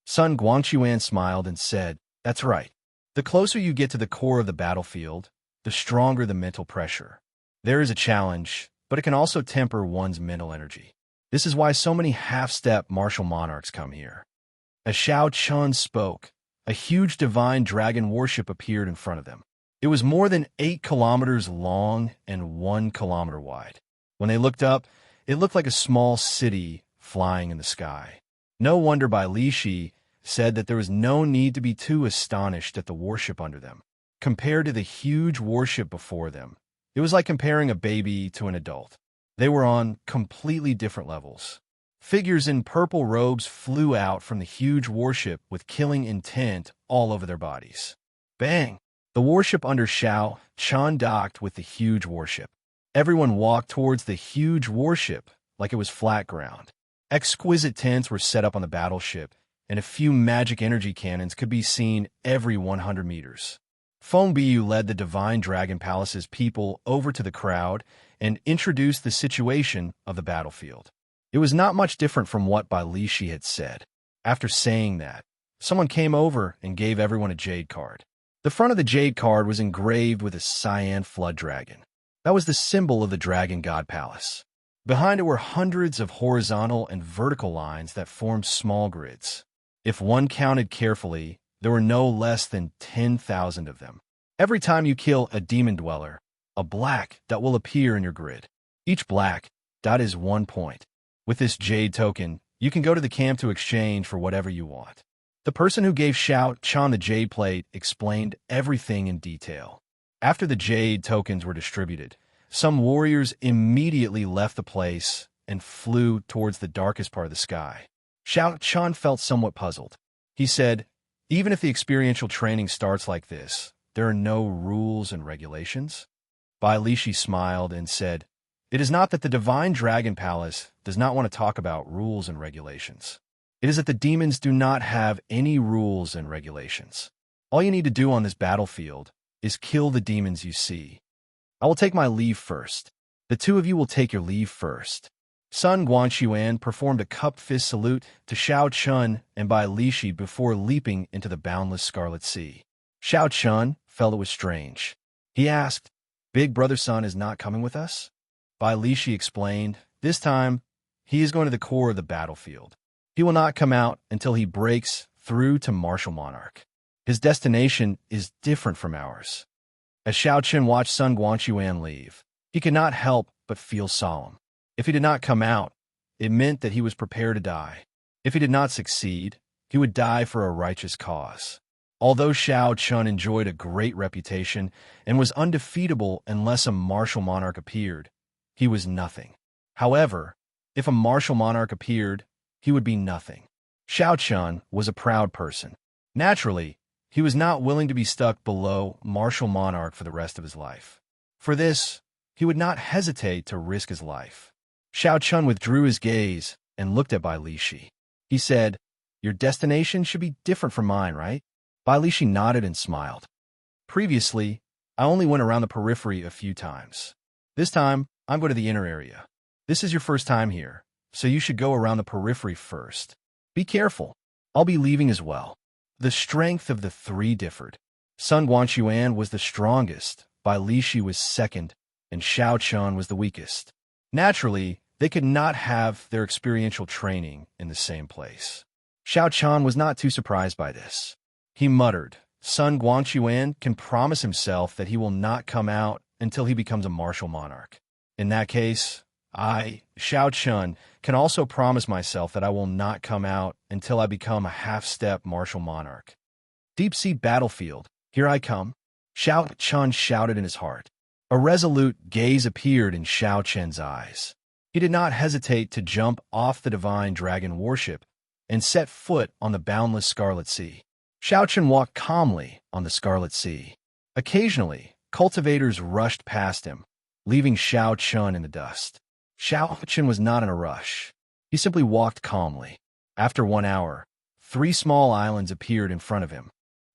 Sun Guangxuan smiled and said, That's right. The closer you get to the core of the battlefield, the stronger the mental pressure. There is a challenge, but it can also temper one's mental energy. This is why so many half-step martial monarchs come here. As Xiao Chun spoke, a huge divine dragon warship appeared in front of them. It was more than 8 kilometers long and 1 kilometer wide. When they looked up, it looked like a small city flying in the sky. No wonder Bai Lishi said that there was no need to be too astonished at the warship under them. Compared to the huge warship before them, it was like comparing a baby to an adult. They were on completely different levels. Figures in purple robes flew out from the huge warship with killing intent all over their bodies. Bang! The warship under Xiao Chun docked with the huge warship. Everyone walked towards the huge warship like it was flat ground. Exquisite tents were set up on the battleship, and a few magic energy cannons could be seen every 100 meters. Feng Biyu led the Divine Dragon Palace's people over to the crowd and introduced the situation of the battlefield. It was not much different from what Bai Lishi had said. After saying that, someone came over and gave everyone a jade card. The front of the jade card was engraved with a cyan flood dragon. That was the symbol of the Dragon God Palace. Behind it were hundreds of horizontal and vertical lines that formed small grids. If one counted carefully, there were no less than 10,000 of them. Every time you kill a demon dweller, a black dot will appear in your grid. Each black dot is 1 point. With this jade token, you can go to the camp to exchange for whatever you want. The person who gave Xiao Chun the jade plate explained everything in detail. After the jade tokens were distributed, some warriors immediately left the place and flew towards the darkest part of the sky. Xiao Chun felt somewhat puzzled. He said, "Even if the experiential training starts like this, there are no rules and regulations?" Bai Lishi smiled and said, "It is not that the Divine Dragon Palace does not want to talk about rules and regulations. It is that the demons do not have any rules and regulations. All you need to do on this battlefield is kill the demons you see. I will take my leave first. The two of you will take your leave first." Sun Guanxuan performed a cupped fist salute to Xiao Chun and Bai Lishi before leaping into the boundless Scarlet Sea. Xiao Chun felt it was strange. He asked, "Big Brother Sun is not coming with us?" Bai Lishi explained, "This time, he is going to the core of the battlefield. He will not come out until he breaks through to Martial Monarch. His destination is different from ours." As Xiao Chun watched Sun Guanxuan leave, he could not help but feel solemn. If he did not come out, it meant that he was prepared to die. If he did not succeed, he would die for a righteous cause. Although Xiao Chun enjoyed a great reputation and was undefeatable unless a martial monarch appeared, he was nothing. However, if a martial monarch appeared, he would be nothing. Xiao Chun was a proud person. Naturally, he was not willing to be stuck below martial monarch for the rest of his life. For this, he would not hesitate to risk his life. Xiao Chun withdrew his gaze and looked at Bai Lishi. He said, "Your destination should be different from mine, right?" Bai Lishi nodded and smiled. "Previously, I only went around the periphery a few times. This time, I'm going to the inner area. This is your first time here, so you should go around the periphery first. Be careful. I'll be leaving as well." The strength of the three differed. Sun Guanxuan was the strongest, Bai Lishi was second, and Xiao Chun was the weakest. Naturally, they could not have their experiential training in the same place. Xiao Chun was not too surprised by this. He muttered, "Sun Guanxuan can promise himself that he will not come out until he becomes a martial monarch. In that case, I, Xiao Chun, can also promise myself that I will not come out until I become a half-step martial monarch. Deep sea battlefield, here I come." Xiao Chun shouted in his heart. A resolute gaze appeared in Xiao Chen's eyes. He did not hesitate to jump off the Divine Dragon warship and set foot on the boundless Scarlet Sea. Xiao Chen walked calmly on the Scarlet Sea. Occasionally, cultivators rushed past him, leaving Xiao Chun in the dust. Xiao Chen was not in a rush. He simply walked calmly. After 1 hour, 3 small islands appeared in front of him.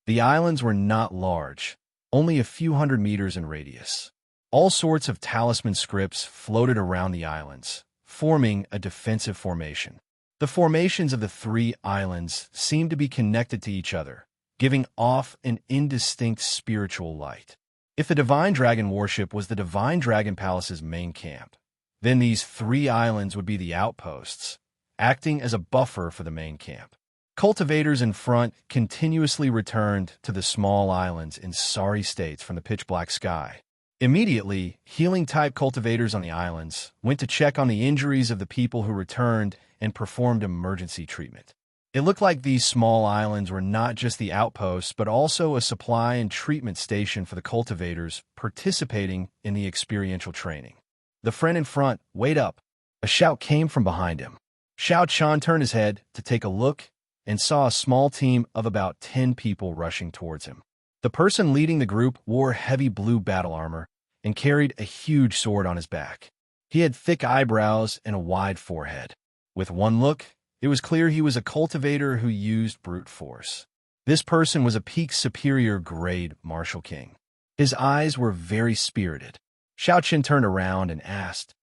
The islands were not large, only a few hundred meters in radius. All sorts of talisman scripts floated around the islands, forming a defensive formation. The formations of the 3 islands seemed to be connected to each other, giving off an indistinct spiritual light. If the Divine Dragon warship was the Divine Dragon Palace's main camp, Then these 3 islands would be the outposts, acting as a buffer for the main camp. Cultivators in front continuously returned to the small islands in sorry states from the pitch-black sky. Immediately, healing-type cultivators on the islands went to check on the injuries of the people who returned and performed emergency treatment. It looked like these small islands were not just the outposts, but also a supply and treatment station for the cultivators participating in the experiential training. The friend in front, "Wait up!" A shout came from behind him. Xianxia turned his head to take a look and saw a small team of about 10 people rushing towards him. The person leading the group wore heavy blue battle armor and carried a huge sword on his back. He had thick eyebrows and a wide forehead. With one look, it was clear he was a cultivator who used brute force. This person was a peak superior grade martial king. His eyes were very spirited. Xianxia turned around and asked,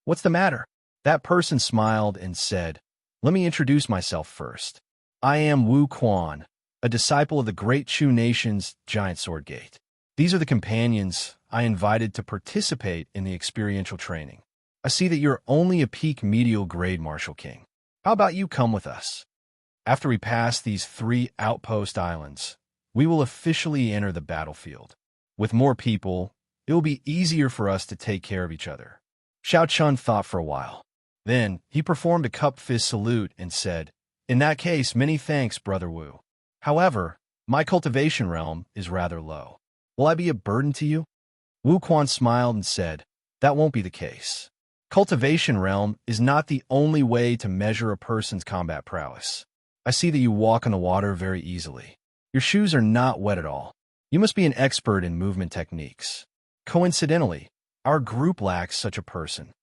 "What's the matter?" That person smiled and said, "Let me introduce myself first. I am Wuxia, a disciple of the Great Chu Nation's Giant Sword Gate. These are the companions I invited to participate in the experiential training. I see that you're only a peak medial grade martial king. How about you come with us? After we pass these 3 outpost islands, we will officially enter the battlefield. With more people, it will be easier for us to take care of each other." Xianxia thought for a while. Then he performed a cup fist salute and said, "In that case, many thanks, Brother Wu. However, my cultivation realm is rather low. Will I be a burden to you?" Wuxia smiled and said, "That won't be the case. Cultivation realm is not the only way to measure a person's combat prowess. I see that you walk on the water very easily. Your shoes are not wet at all. You must be an expert in movement techniques. Coincidentally, our group lacks such a person."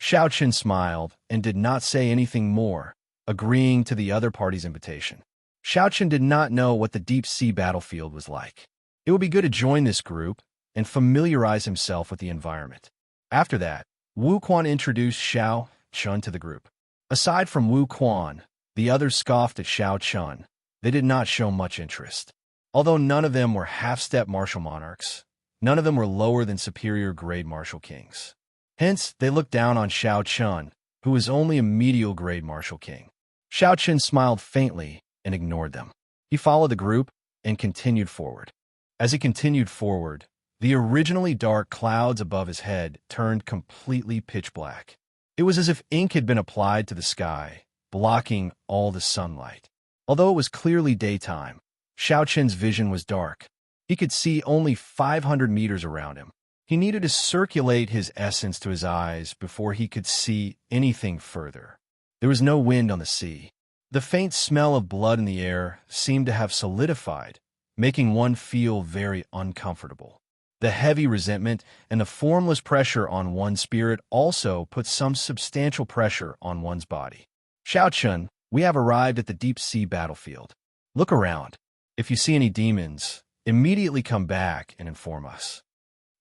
Xianxia smiled and did not say anything more, agreeing to the other party's invitation. Xianxia did not know what the deep-sea battlefield was like. It would be good to join this group and familiarize himself with the environment. After that, Wuxia introduced Xianxia to the group. Aside from Wuxia, the others scoffed at Xianxia. They did not show much interest. Although none of them were half-step martial monarchs, none of them were lower than superior grade martial kings. Hence, they looked down on Xianxia, who was only a medial grade martial king. Xianxia smiled faintly and ignored them. He followed the group and continued forward. As he continued forward, the originally dark clouds above his head turned completely pitch black. It was as if ink had been applied to the sky, blocking all the sunlight. Although it was clearly daytime, Xianxia's vision was dark. He could see only 500 meters around him. He needed to circulate his essence to his eyes before he could see anything further. There was no wind on the sea. The faint smell of blood in the air seemed to have solidified, making one feel very uncomfortable. The heavy resentment and the formless pressure on one's spirit also put some substantial pressure on one's body. "Xianxia, we have arrived at the deep-sea battlefield. Look around. If you see any demons, immediately come back and inform us."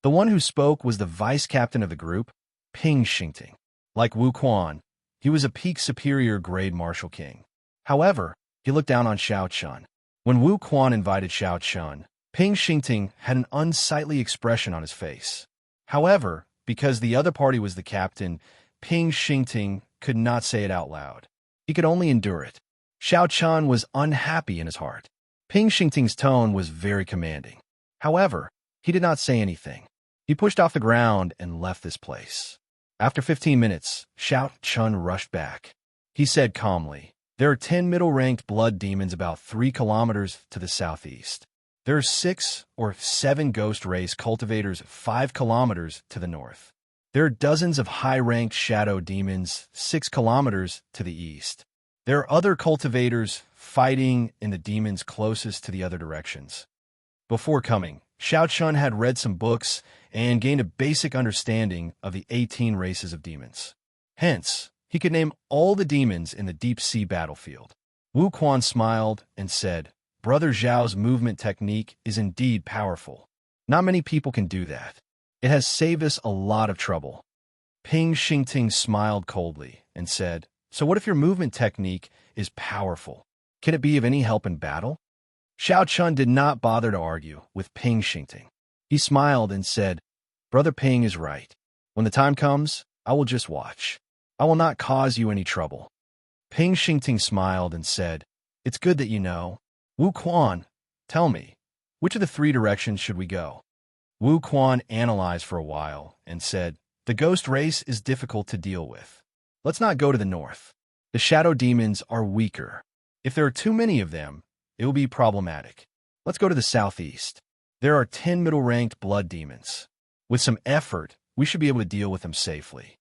The one who spoke was the vice-captain of the group, Ping Xingting. Like Wuxia, he was a peak superior grade martial king. However, he looked down on Xianxia. When Wuxia invited Xianxia, Ping Xingting had an unsightly expression on his face. However, because the other party was the captain, Ping Xingting could not say it out loud. He could only endure it. Xianxia was unhappy in his heart. Ping Xingting's tone was very commanding. However, he did not say anything. He pushed off the ground and left this place. After 15 minutes, Xianxia rushed back. He said calmly, "There are 10 middle-ranked blood demons about 3 kilometers to the southeast. There are 6 or 7 ghost race cultivators 5 kilometers to the north. There are dozens of high-ranked shadow demons 6 kilometers to the east. There are other cultivators fighting in the demons closest to the other directions." Before coming, Xianxia had read some books and gained a basic understanding of the 18 races of demons. Hence, he could name all the demons in the deep-sea battlefield. Wuxia smiled and said, "Brother Zhao's movement technique is indeed powerful. Not many people can do that. It has saved us a lot of trouble." Ping Xingting smiled coldly and said, "So what if your movement technique is powerful? Can it be of any help in battle?" Xianxia did not bother to argue with Ping Xingting. He smiled and said, "Brother Ping is right. When the time comes, I will just watch. I will not cause you any trouble. Ping Xingting smiled and said, It's good that you know. Wu Quan, tell me, which of the three directions should we go? Wu Quan analyzed for a while and said, The ghost race is difficult to deal with. Let's not go to the north. The shadow demons are weaker. If there are too many of them, it will be problematic. Let's go to the southeast. There are 10 middle-ranked blood demons. With some effort, we should be able to deal with them safely.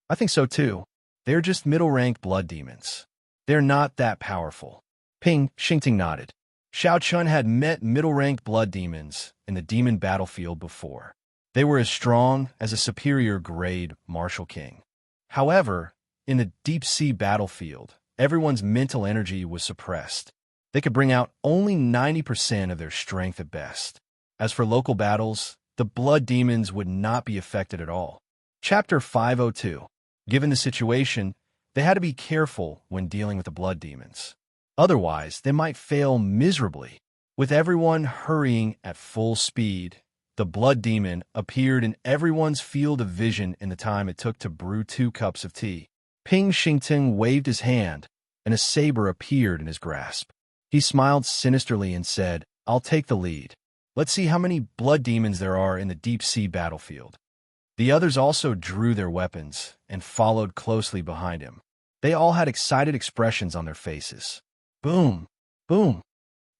I think so too. They're just middle-ranked blood demons. They're not that powerful. Ping Xingting nodded. Xiao Chun had met middle-ranked blood demons in the demon battlefield before. They were as strong as a superior-grade martial king. However, in the deep-sea battlefield, everyone's mental energy was suppressed. They could bring out only 90% of their strength at best. As for local battles, the blood demons would not be affected at all. Chapter 502. Given the situation, they had to be careful when dealing with the blood demons. Otherwise, they might fail miserably. With everyone hurrying at full speed, the blood demon appeared in everyone's field of vision in the time it took to brew 2 cups of tea. Ping Xingting waved his hand, and a saber appeared in his grasp. He smiled sinisterly and said, I'll take the lead. Let's see how many blood demons there are in the deep-sea battlefield. The others also drew their weapons and followed closely behind him. They all had excited expressions on their faces. Boom! Boom!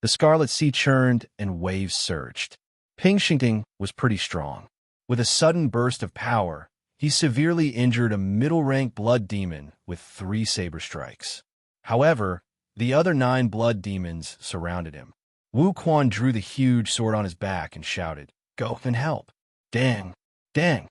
The scarlet sea churned and waves surged. Ping Xingting was pretty strong. With a sudden burst of power, he severely injured a middle-ranked blood demon with 3 saber strikes. However, the other 9 blood demons surrounded him. Wu Quan drew the huge sword on his back and shouted, Go and help! Dang! Dang!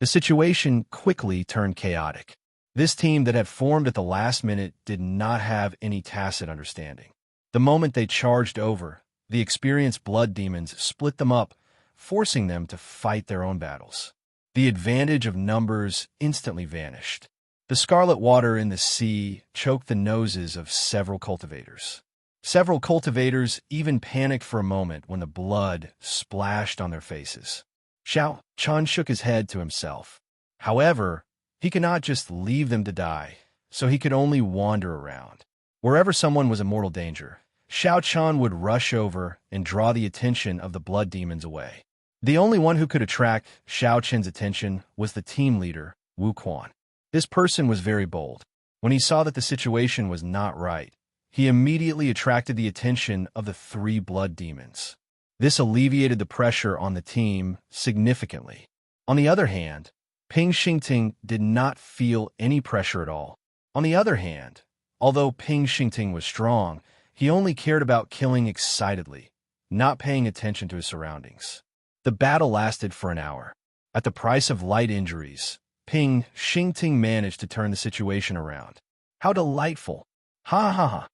The situation quickly turned chaotic. This team that had formed at the last minute did not have any tacit understanding. The moment they charged over, the experienced blood demons split them up, forcing them to fight their own battles. The advantage of numbers instantly vanished. The scarlet water in the sea choked the noses of several cultivators. Several cultivators even panicked for a moment when the blood splashed on their faces. Xiao Chun shook his head to himself. However, he could not just leave them to die, so he could only wander around. Wherever someone was in mortal danger, Xiao Chun would rush over and draw the attention of the blood demons away. The only one who could attract Xiao Chun's attention was the team leader, Wu Quan. This person was very bold. When he saw that the situation was not right, he immediately attracted the attention of the 3 blood demons. This alleviated the pressure on the team significantly. On the other hand, Ping Xingting did not feel any pressure at all. On the other hand, although Ping Xingting was strong, he only cared about killing excitedly, not paying attention to his surroundings. The battle lasted for an hour. At the price of light injuries, Ping Xingting managed to turn the situation around. How delightful! Ha ha ha!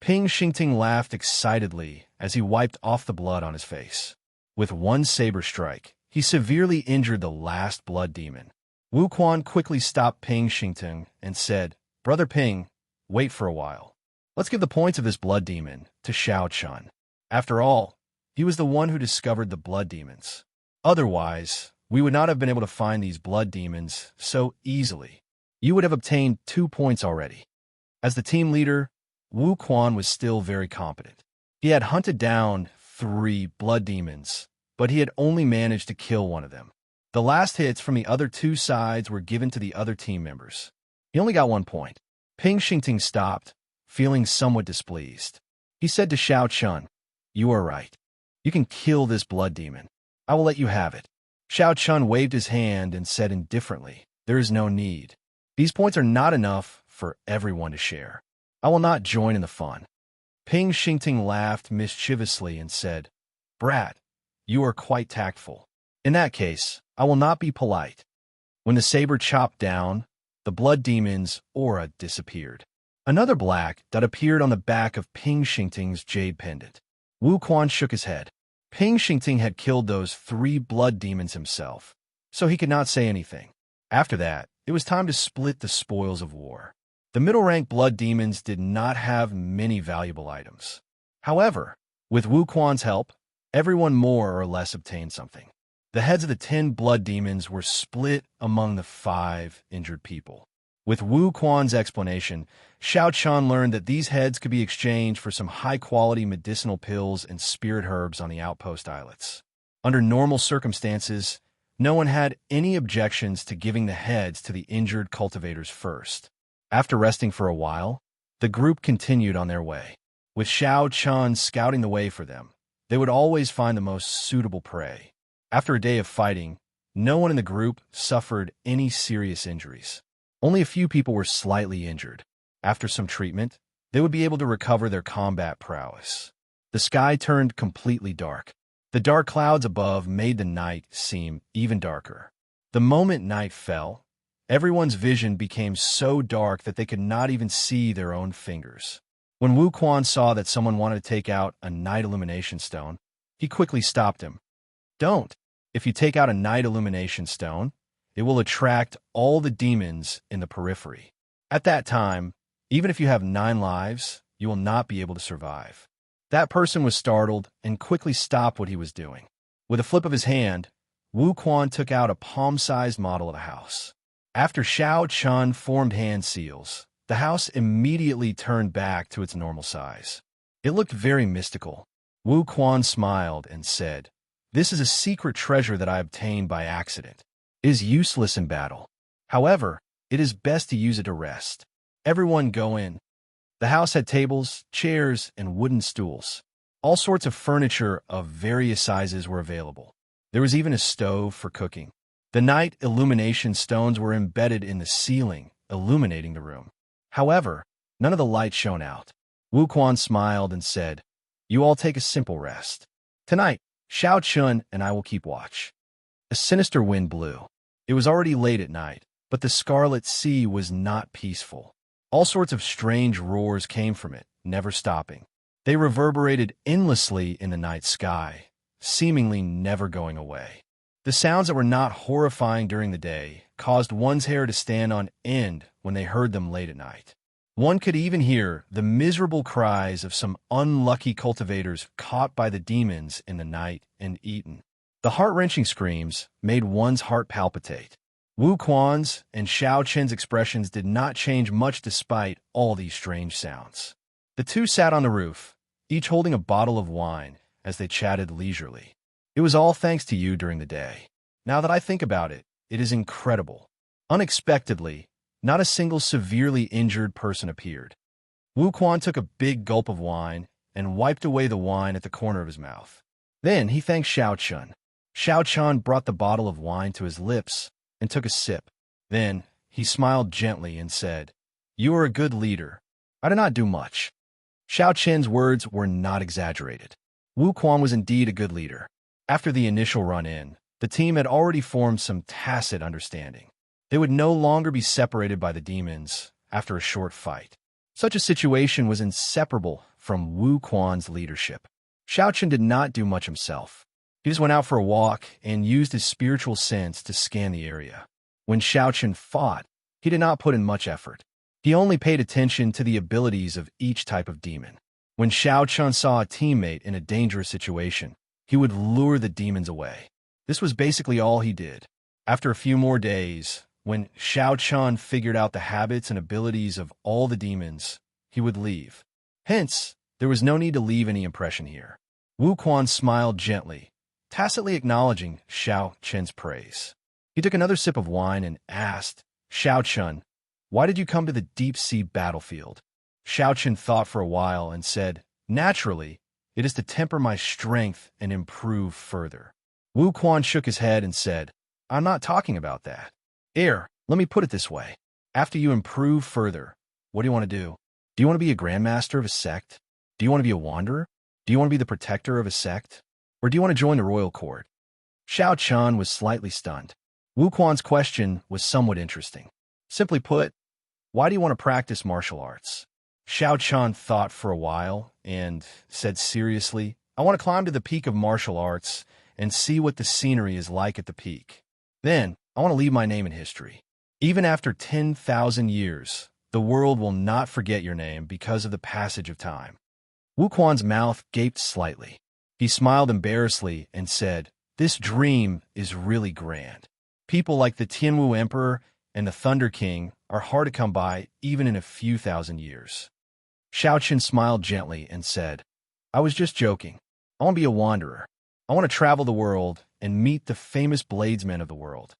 Ping Xingting laughed excitedly as he wiped off the blood on his face. With 1 saber strike, he severely injured the last blood demon. Wu Quan quickly stopped Ping Xingting and said, Brother Ping, wait for a while. Let's give the points of this blood demon to Xiao Chun. After all, he was the one who discovered the blood demons. Otherwise, we would not have been able to find these blood demons so easily. You would have obtained 2 points already. As the team leader, Wu Quan was still very competent. He had hunted down 3 blood demons, but he had only managed to kill one of them. The last hits from the other 2 sides were given to the other team members. He only got 1 point. Ping Xingting stopped, feeling somewhat displeased. He said to Xiao Chun, You are right. You can kill this blood demon. I will let you have it. Xiao Chun waved his hand and said indifferently, There is no need. These points are not enough for everyone to share. I will not join in the fun. Ping Xingting laughed mischievously and said, Brat, you are quite tactful. In that case, I will not be polite. When the saber chopped down, the blood demon's aura disappeared. Another black dot appeared on the back of Ping Xingting's jade pendant. Wu Quan shook his head. Ping Xingting had killed those 3 blood demons himself, so he could not say anything. After that, it was time to split the spoils of war. The middle-ranked blood demons did not have many valuable items. However, with Wu Quan's help, everyone more or less obtained something. The heads of the 10 blood demons were split among the 5 injured people. With Wu Quan's explanation, Xianxia learned that these heads could be exchanged for some high-quality medicinal pills and spirit herbs on the outpost islets. Under normal circumstances, no one had any objections to giving the heads to the injured cultivators first. After resting for a while, the group continued on their way. With Xianxia scouting the way for them, they would always find the most suitable prey. After a day of fighting, no one in the group suffered any serious injuries. Only a few people were slightly injured. After some treatment, they would be able to recover their combat prowess. The sky turned completely dark. The dark clouds above made the night seem even darker. The moment night fell, everyone's vision became so dark that they could not even see their own fingers. When Wu Quan saw that someone wanted to take out a night illumination stone, he quickly stopped him. Don't. If you take out a night illumination stone, it will attract all the demons in the periphery. At that time, even if you have 9 lives, you will not be able to survive. That person was startled and quickly stopped what he was doing. With a flip of his hand, Wu Quan took out a palm-sized model of a house. After Xianxia formed hand seals, the house immediately turned back to its normal size. It looked very mystical. Wu Quan smiled and said, "This is a secret treasure that I obtained by accident. It is useless in battle. However, it is best to use it to rest. Everyone go in." The house had tables, chairs, and wooden stools. All sorts of furniture of various sizes were available. There was even a stove for cooking. The night illumination stones were embedded in the ceiling, illuminating the room. However, none of the light shone out. Wu Quan smiled and said, "You all take a simple rest. Tonight, Xianxia and I will keep watch." A sinister wind blew. It was already late at night, but the Scarlet Sea was not peaceful. All sorts of strange roars came from it, never stopping. They reverberated endlessly in the night sky, seemingly never going away. The sounds that were not horrifying during the day caused one's hair to stand on end when they heard them late at night. One could even hear the miserable cries of some unlucky cultivators caught by the demons in the night and eaten. The heart-wrenching screams made one's heart palpitate. Wu Quan's and Xiaoqian's expressions did not change much despite all these strange sounds. The two sat on the roof, each holding a bottle of wine, as they chatted leisurely. "It was all thanks to you during the day. Now that I think about it, it is incredible. Unexpectedly, not a single severely injured person appeared." Wu Quan took a big gulp of wine and wiped away the wine at the corner of his mouth. Then he thanked Xiaoqian. Xiaoqian brought the bottle of wine to his lips and took a sip. Then he smiled gently and said, "You are a good leader. I did not do much." Xiaoqian's words were not exaggerated. Wu Quan was indeed a good leader. After the initial run-in, the team had already formed some tacit understanding. They would no longer be separated by the demons after a short fight. Such a situation was inseparable from Wu Quan's leadership. Xiaoqian did not do much himself. He just went out for a walk and used his spiritual sense to scan the area. When Xiaoqian fought, he did not put in much effort. He only paid attention to the abilities of each type of demon. When Xiaoqian saw a teammate in a dangerous situation, he would lure the demons away. This was basically all he did. After a few more days, when Xiaoqian figured out the habits and abilities of all the demons, he would leave. Hence, there was no need to leave any impression here. Wu Quan smiled gently, tacitly acknowledging Xiaoqian's praise. He took another sip of wine and asked, "Xiaoqian, why did you come to the deep-sea battlefield?" Xiaoqian thought for a while and said, "Naturally, it is to temper my strength and improve further." Wu Quan shook his head and said, "I'm not talking about that. Let me put it this way. After you improve further, what do you want to do? Do you want to be a grandmaster of a sect? Do you want to be a wanderer? Do you want to be the protector of a sect? Or do you want to join the royal court?" Xiaoqian was slightly stunned. Wu Quan's question was somewhat interesting. Simply put, why do you want to practice martial arts? Xiaoqian thought for a while and said seriously, "I want to climb to the peak of martial arts and see what the scenery is like at the peak. Then, I want to leave my name in history. Even after 10,000 years, the world will not forget your name because of the passage of time." Wu Quan's mouth gaped slightly. He smiled embarrassedly and said, This dream is really grand. People like the Tianwu Emperor and the Thunder King are hard to come by even in a few thousand years. Xiaoqin smiled gently and said, I was just joking. I want to be a wanderer. I want to travel the world and meet the famous bladesmen of the world.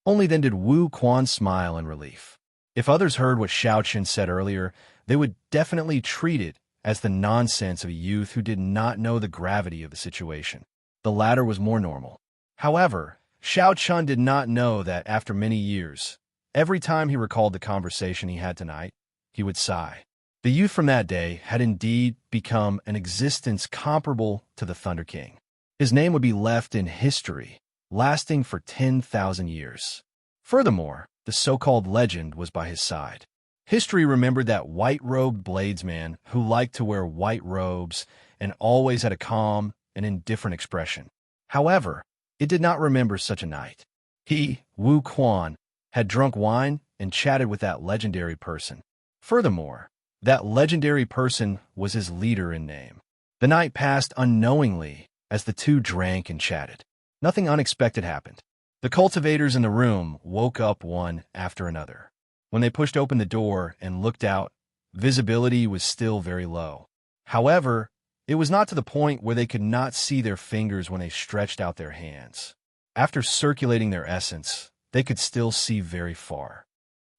Only then did Wu Quan smile in relief. If others heard what Xiaoqin said earlier, they would definitely treat it as the nonsense of a youth who did not know the gravity of the situation. The latter was more normal. However, Xiaoqin did not know that after many years, every time he recalled the conversation he had tonight, he would sigh. The youth from that day had indeed become an existence comparable to the Thunder King. His name would be left in history, lasting for 10,000 years. Furthermore, the so-called legend was by his side. History remembered that white-robed bladesman who liked to wear white robes and always had a calm and indifferent expression. However, it did not remember such a night. He, Wu Quan, had drunk wine and chatted with that legendary person. Furthermore, that legendary person was his leader in name. The night passed unknowingly as the two drank and chatted. Nothing unexpected happened. The cultivators in the room woke up one after another. When they pushed open the door and looked out, visibility was still very low. However, it was not to the point where they could not see their fingers when they stretched out their hands. After circulating their essence, they could still see very far.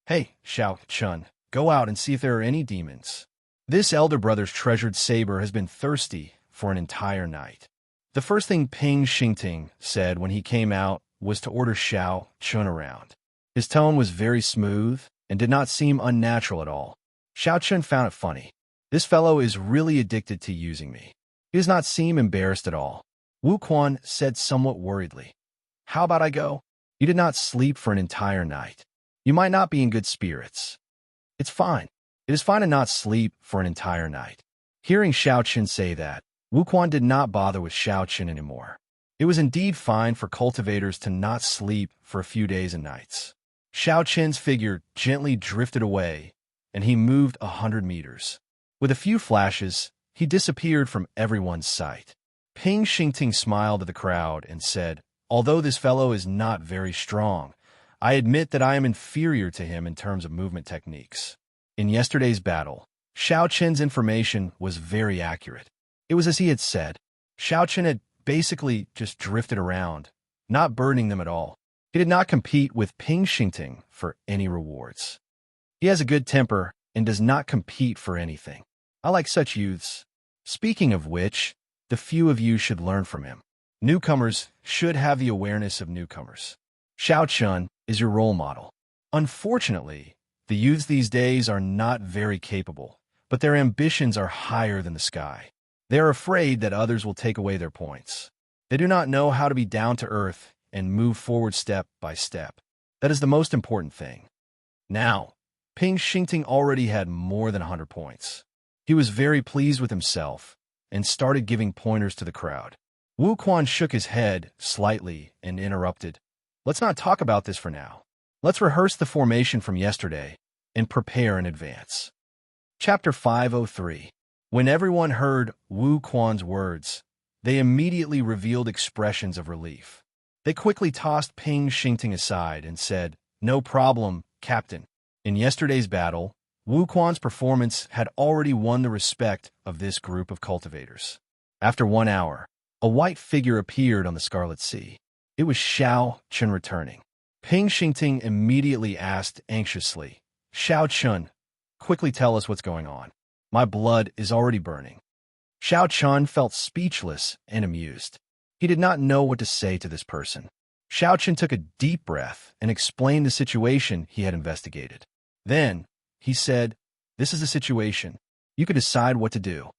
Hey, Xiaoqin, go out and see if there are any demons. This elder brother's treasured saber has been thirsty for an entire night. The first thing Ping Xingting said when he came out was to order Xiaoqin around. His tone was very smooth and did not seem unnatural at all. Xiaoqin found it funny. This fellow is really addicted to using me. He does not seem embarrassed at all. Wu Quan said somewhat worriedly, How about I go? You did not sleep for an entire night. You might not be in good spirits. It's fine. It is fine to not sleep for an entire night. Hearing Xiaoqin say that, Wu Quan did not bother with Xiaoqin anymore. It was indeed fine for cultivators to not sleep for a few days and nights. Xiaoqin's figure gently drifted away, and he moved 100 meters. With a few flashes, he disappeared from everyone's sight. Ping Xingting smiled at the crowd and said, Although this fellow is not very strong, I admit that I am inferior to him in terms of movement techniques. In yesterday's battle, Xiaoqin's information was very accurate. It was as he had said. Xiaoqin had basically just drifted around, not burdening them at all. He did not compete with Ping Xingting for any rewards. He has a good temper and does not compete for anything. I like such youths. Speaking of which, the few of you should learn from him. Newcomers should have the awareness of newcomers. Xiaoqin is your role model. Unfortunately, the youths these days are not very capable, but their ambitions are higher than the sky. They are afraid that others will take away their points. They do not know how to be down to earth and move forward step by step. That is the most important thing. Now, Ping Xingting already had more than 100 points. He was very pleased with himself and started giving pointers to the crowd. Wu Quan shook his head slightly and interrupted. Let's not talk about this for now. Let's rehearse the formation from yesterday and prepare in advance. Chapter 503. When everyone heard Wu Quan's words, they immediately revealed expressions of relief. They quickly tossed Ping Xingting aside and said, No problem, Captain. In yesterday's battle, Wu Quan's performance had already won the respect of this group of cultivators. After 1 hour, a white figure appeared on the Scarlet Sea. It was Xiaoqin returning. Ping Xingting immediately asked anxiously, Xiaoqin, quickly tell us what's going on. My blood is already burning. Xiaoqin felt speechless and amused. He did not know what to say to this person. Xiaoqin took a deep breath and explained the situation he had investigated. Then, he said, This is the situation. You can decide what to do.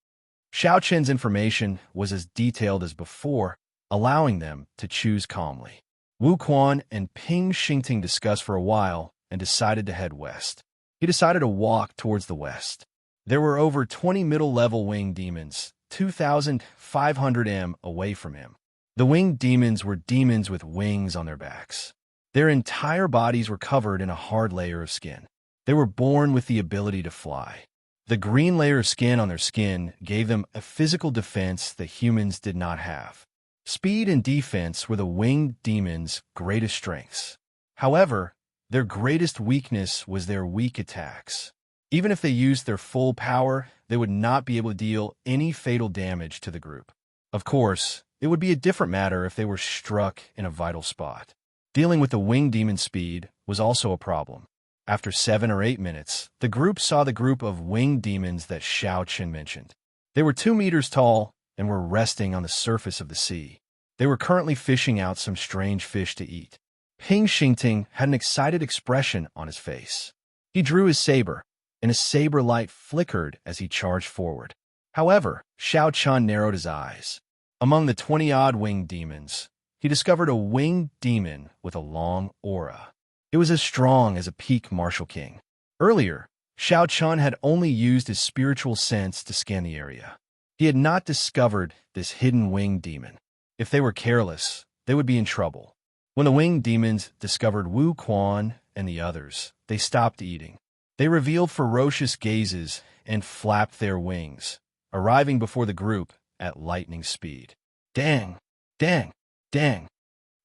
Xiaoqin's information was as detailed as before, allowing them to choose calmly. Wu Quan and Ping Xingting discussed for a while and decided to head west. He decided to walk towards the west. There were over 20 middle-level winged demons, 2,500 m away from him. The winged demons were demons with wings on their backs. Their entire bodies were covered in a hard layer of skin. They were born with the ability to fly. The green layer of skin on their skin gave them a physical defense that humans did not have. Speed and defense were the winged demons' greatest strengths. However, their greatest weakness was their weak attacks. Even if they used their full power, they would not be able to deal any fatal damage to the group. Of course, it would be a different matter if they were struck in a vital spot. Dealing with the winged demon speed was also a problem. After 7 or 8 minutes, the group saw the group of winged demons that Xianxia mentioned. They were 2 meters tall and were resting on the surface of the sea. They were currently fishing out some strange fish to eat. Ping Xingting had an excited expression on his face. He drew his saber, and a saber light flickered as he charged forward. However, Xianxia narrowed his eyes. Among the 20-odd winged demons, he discovered a winged demon with a long aura. It was as strong as a peak martial king. Earlier, Xianxia had only used his spiritual sense to scan the area. He had not discovered this hidden winged demon. If they were careless, they would be in trouble. When the winged demons discovered Wu Quan and the others, they stopped eating. They revealed ferocious gazes and flapped their wings, arriving before the group at lightning speed. Dang! Dang! Dang!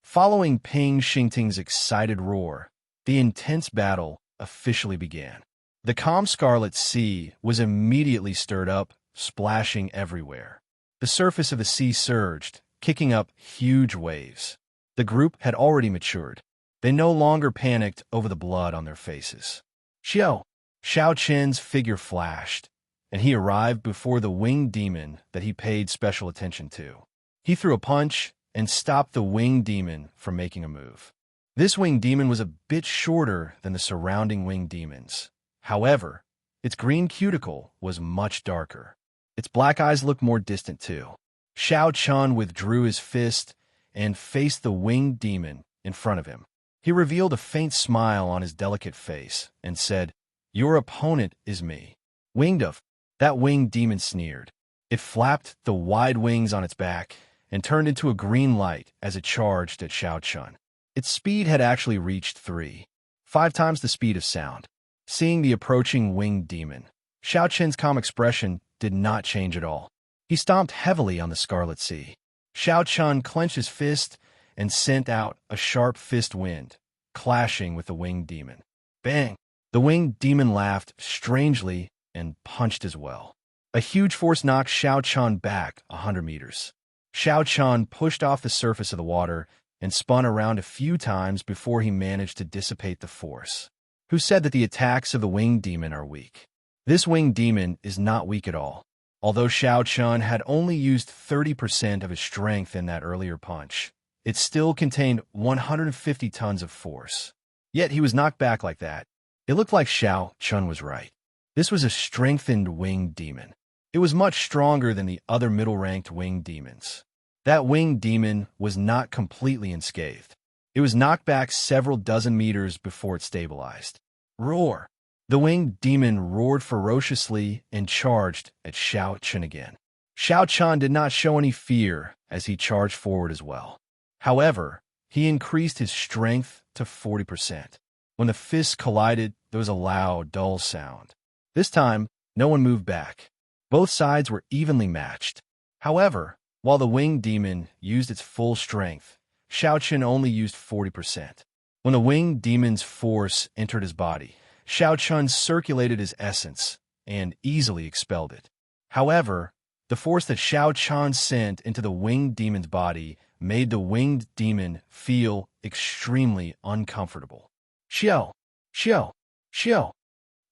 Following Ping Xingting's excited roar, the intense battle officially began. The calm Scarlet Sea was immediately stirred up, splashing everywhere. The surface of the sea surged, kicking up huge waves. The group had already matured. They no longer panicked over the blood on their faces. Xiao Qian's figure flashed, and he arrived before the winged demon that he paid special attention to. He threw a punch and stopped the winged demon from making a move. This winged demon was a bit shorter than the surrounding winged demons. However, its green cuticle was much darker. Its black eyes looked more distant too. Xianxia withdrew his fist and faced the winged demon in front of him. He revealed a faint smile on his delicate face and said, "Your opponent is me." Winged of, that winged demon sneered. It flapped the wide wings on its back and turned into a green light as it charged at Xianxia. Its speed had actually reached 5 times the speed of sound. Seeing the approaching winged demon, Xianxia's calm expression did not change at all. He stomped heavily on the Scarlet Sea. Xianxia clenched his fist and sent out a sharp fist wind, clashing with the winged demon. Bang! The winged demon laughed strangely and punched as well. A huge force knocked Xianxia back 100 meters. Xianxia pushed off the surface of the water and spun around a few times before he managed to dissipate the force. Who said that the attacks of the winged demon are weak? This winged demon is not weak at all. Although Xianxia had only used 30% of his strength in that earlier punch, it still contained 150 tons of force. Yet he was knocked back like that. It looked like Xianxia was right. This was a strengthened winged demon. It was much stronger than the other middle-ranked winged demons. That winged demon was not completely unscathed. It was knocked back several dozen meters before it stabilized. Roar! The winged demon roared ferociously and charged at Xianxia again. Xianxia did not show any fear as he charged forward as well. However, he increased his strength to 40%. When the fists collided, there was a loud, dull sound. This time, no one moved back. Both sides were evenly matched. However, while the winged demon used its full strength, Xianxia only used 40%. When the winged demon's force entered his body, Xianxia circulated his essence and easily expelled it. However, the force that Xianxia sent into the winged demon's body made the winged demon feel extremely uncomfortable. Xiao! Xiao! Xiao!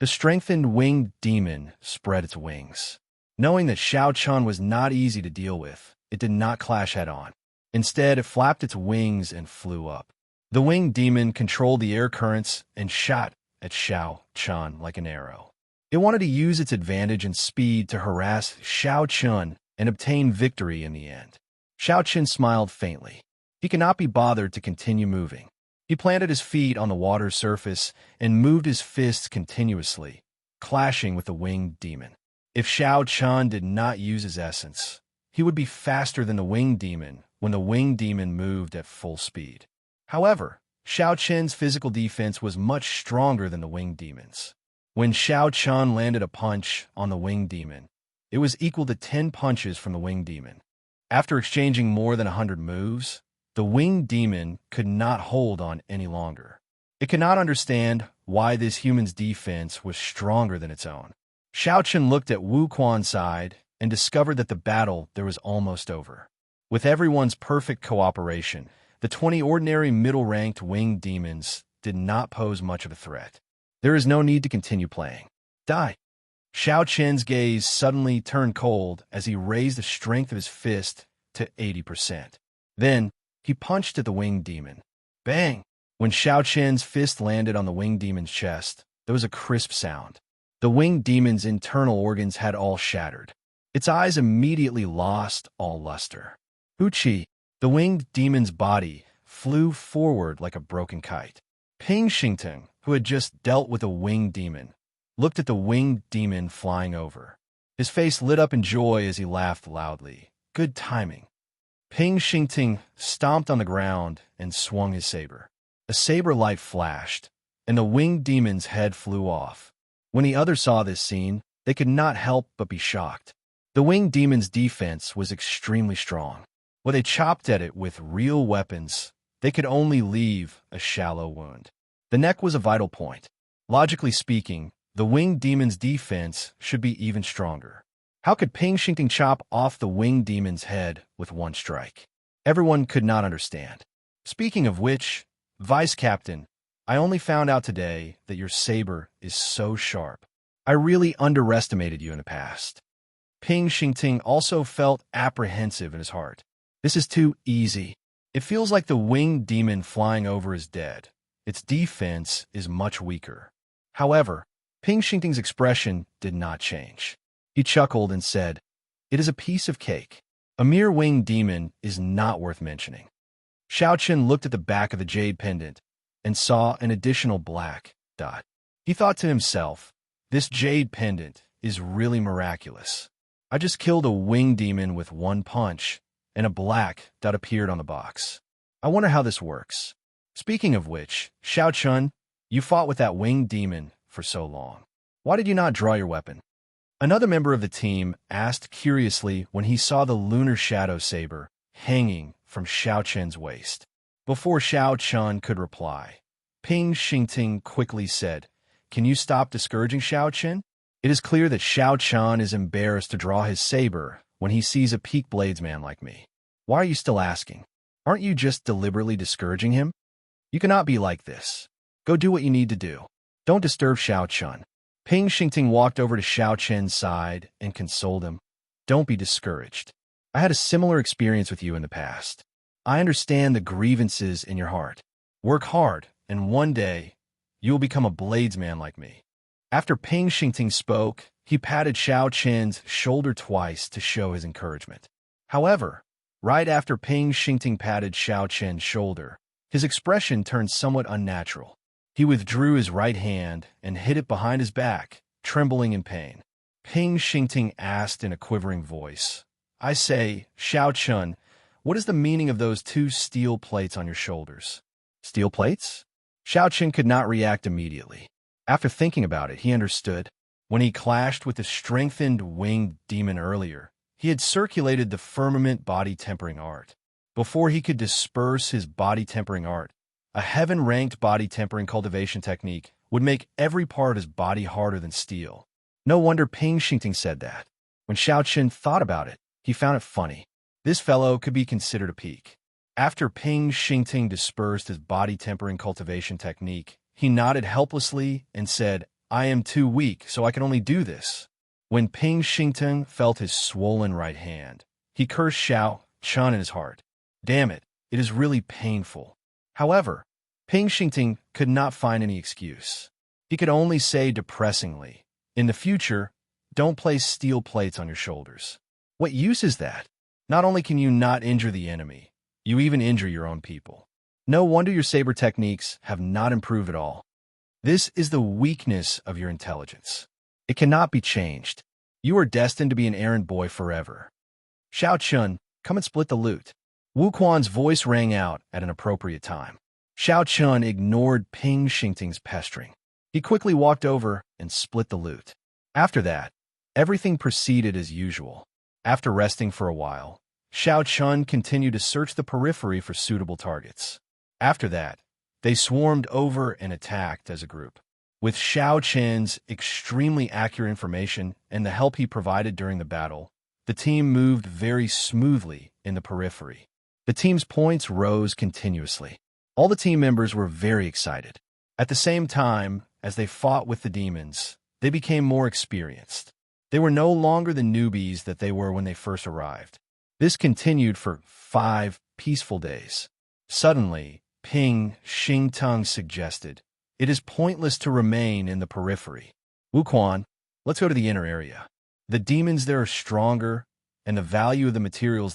The strengthened winged demon spread its wings. Knowing that Xianxia was not easy to deal with, it did not clash head-on. Instead, it flapped its wings and flew up. The winged demon controlled the air currents and shot at Xianxia like an arrow. It wanted to use its advantage and speed to harass Xianxia and obtain victory in the end. Xianxia smiled faintly. He could not be bothered to continue moving. He planted his feet on the water surface and moved his fists continuously, clashing with the winged demon. If Xianxia did not use his essence, he would be faster than the winged demon when the winged demon moved at full speed. However, Xianxia's physical defense was much stronger than the winged demon's. When Xianxia landed a punch on the winged demon, it was equal to 10 punches from the winged demon. After exchanging more than 100 moves, the winged demon could not hold on any longer. It could not understand why this human's defense was stronger than its own. Xianxia looked at Wuquan's side and discovered that the battle there was almost over. With everyone's perfect cooperation, the 20 ordinary middle-ranked winged demons did not pose much of a threat. There is no need to continue playing. Die. Xianxia's gaze suddenly turned cold as he raised the strength of his fist to 80%. Then, he punched at the winged demon. Bang! When Xianxia's fist landed on the winged demon's chest, there was a crisp sound. The winged demon's internal organs had all shattered. Its eyes immediately lost all luster. Wuxia, the winged demon's body, flew forward like a broken kite. Ping Xingting, who had just dealt with a winged demon, looked at the winged demon flying over. His face lit up in joy as he laughed loudly. Good timing. Ping Xingting stomped on the ground and swung his saber. A saber light flashed, and the winged demon's head flew off. When the others saw this scene, they could not help but be shocked. The winged demon's defense was extremely strong. When they chopped at it with real weapons, they could only leave a shallow wound. The neck was a vital point. Logically speaking, the winged demon's defense should be even stronger. How could Ping Xingting chop off the winged demon's head with one strike? Everyone could not understand. Speaking of which, Vice Captain, I only found out today that your saber is so sharp. I really underestimated you in the past. Ping Xingting also felt apprehensive in his heart. This is too easy. It feels like the winged demon flying over is dead. Its defense is much weaker. However, Ping Xingting's expression did not change. He chuckled and said, "It is a piece of cake. A mere winged demon is not worth mentioning." Xianxia looked at the back of the jade pendant and saw an additional black dot. He thought to himself, this jade pendant is really miraculous. I just killed a winged demon with one punch, and a black dot appeared on the box. I wonder how this works. Speaking of which, Xianxia, you fought with that winged demon for so long. Why did you not draw your weapon? Another member of the team asked curiously when he saw the lunar shadow saber hanging from Xianxia's waist. Before Xianxia could reply, Ping Xingting quickly said, "Can you stop discouraging Xianxia? It is clear that Xianxia is embarrassed to draw his saber when he sees a peak bladesman like me. Why are you still asking? Aren't you just deliberately discouraging him? You cannot be like this. Go do what you need to do. Don't disturb Xianxia." Ping Xingting walked over to Xianxia's side and consoled him. Don't be discouraged. I had a similar experience with you in the past. I understand the grievances in your heart. Work hard, and one day, you will become a bladesman like me. After Ping Xingting spoke, he patted Xianxia's shoulder twice to show his encouragement. However, right after Ping Xingting patted Xianxia's shoulder, his expression turned somewhat unnatural. He withdrew his right hand and hid it behind his back, trembling in pain. Ping Xingting asked in a quivering voice, I say, Xianxia, what is the meaning of those two steel plates on your shoulders? Steel plates? Xianxia could not react immediately. After thinking about it, he understood. When he clashed with the strengthened winged demon earlier, he had circulated the firmament body tempering art. Before he could disperse his body tempering art, a heaven-ranked body tempering cultivation technique would make every part of his body harder than steel. No wonder Ping Xingting said that. When Xianxia thought about it, he found it funny. This fellow could be considered a peak. After Ping Xingting dispersed his body tempering cultivation technique, he nodded helplessly and said, I am too weak, so I can only do this. When Ping Xingting felt his swollen right hand, he cursed Xianxia in his heart. Damn it, it is really painful. However, Ping Xingting could not find any excuse. He could only say depressingly, in the future, don't place steel plates on your shoulders. What use is that? Not only can you not injure the enemy, you even injure your own people. No wonder your saber techniques have not improved at all. This is the weakness of your intelligence. It cannot be changed. You are destined to be an errand boy forever. Xianxia, come and split the loot. Wuquan's voice rang out at an appropriate time. Xianxia ignored Ping Xingting's pestering. He quickly walked over and split the loot. After that, everything proceeded as usual. After resting for a while, Xiao Chun continued to search the periphery for suitable targets. After that, they swarmed over and attacked as a group. With Xiao Chen's extremely accurate information and the help he provided during the battle, the team moved very smoothly in the periphery. The team's points rose continuously. All the team members were very excited. At the same time, as they fought with the demons, they became more experienced. They were no longer the newbies that they were when they first arrived. This continued for 5 peaceful days. Suddenly, Ping Xingtung suggested, "It is pointless to remain in the periphery. Wuquan, let's go to the inner area. The demons there are stronger, and the value of the materials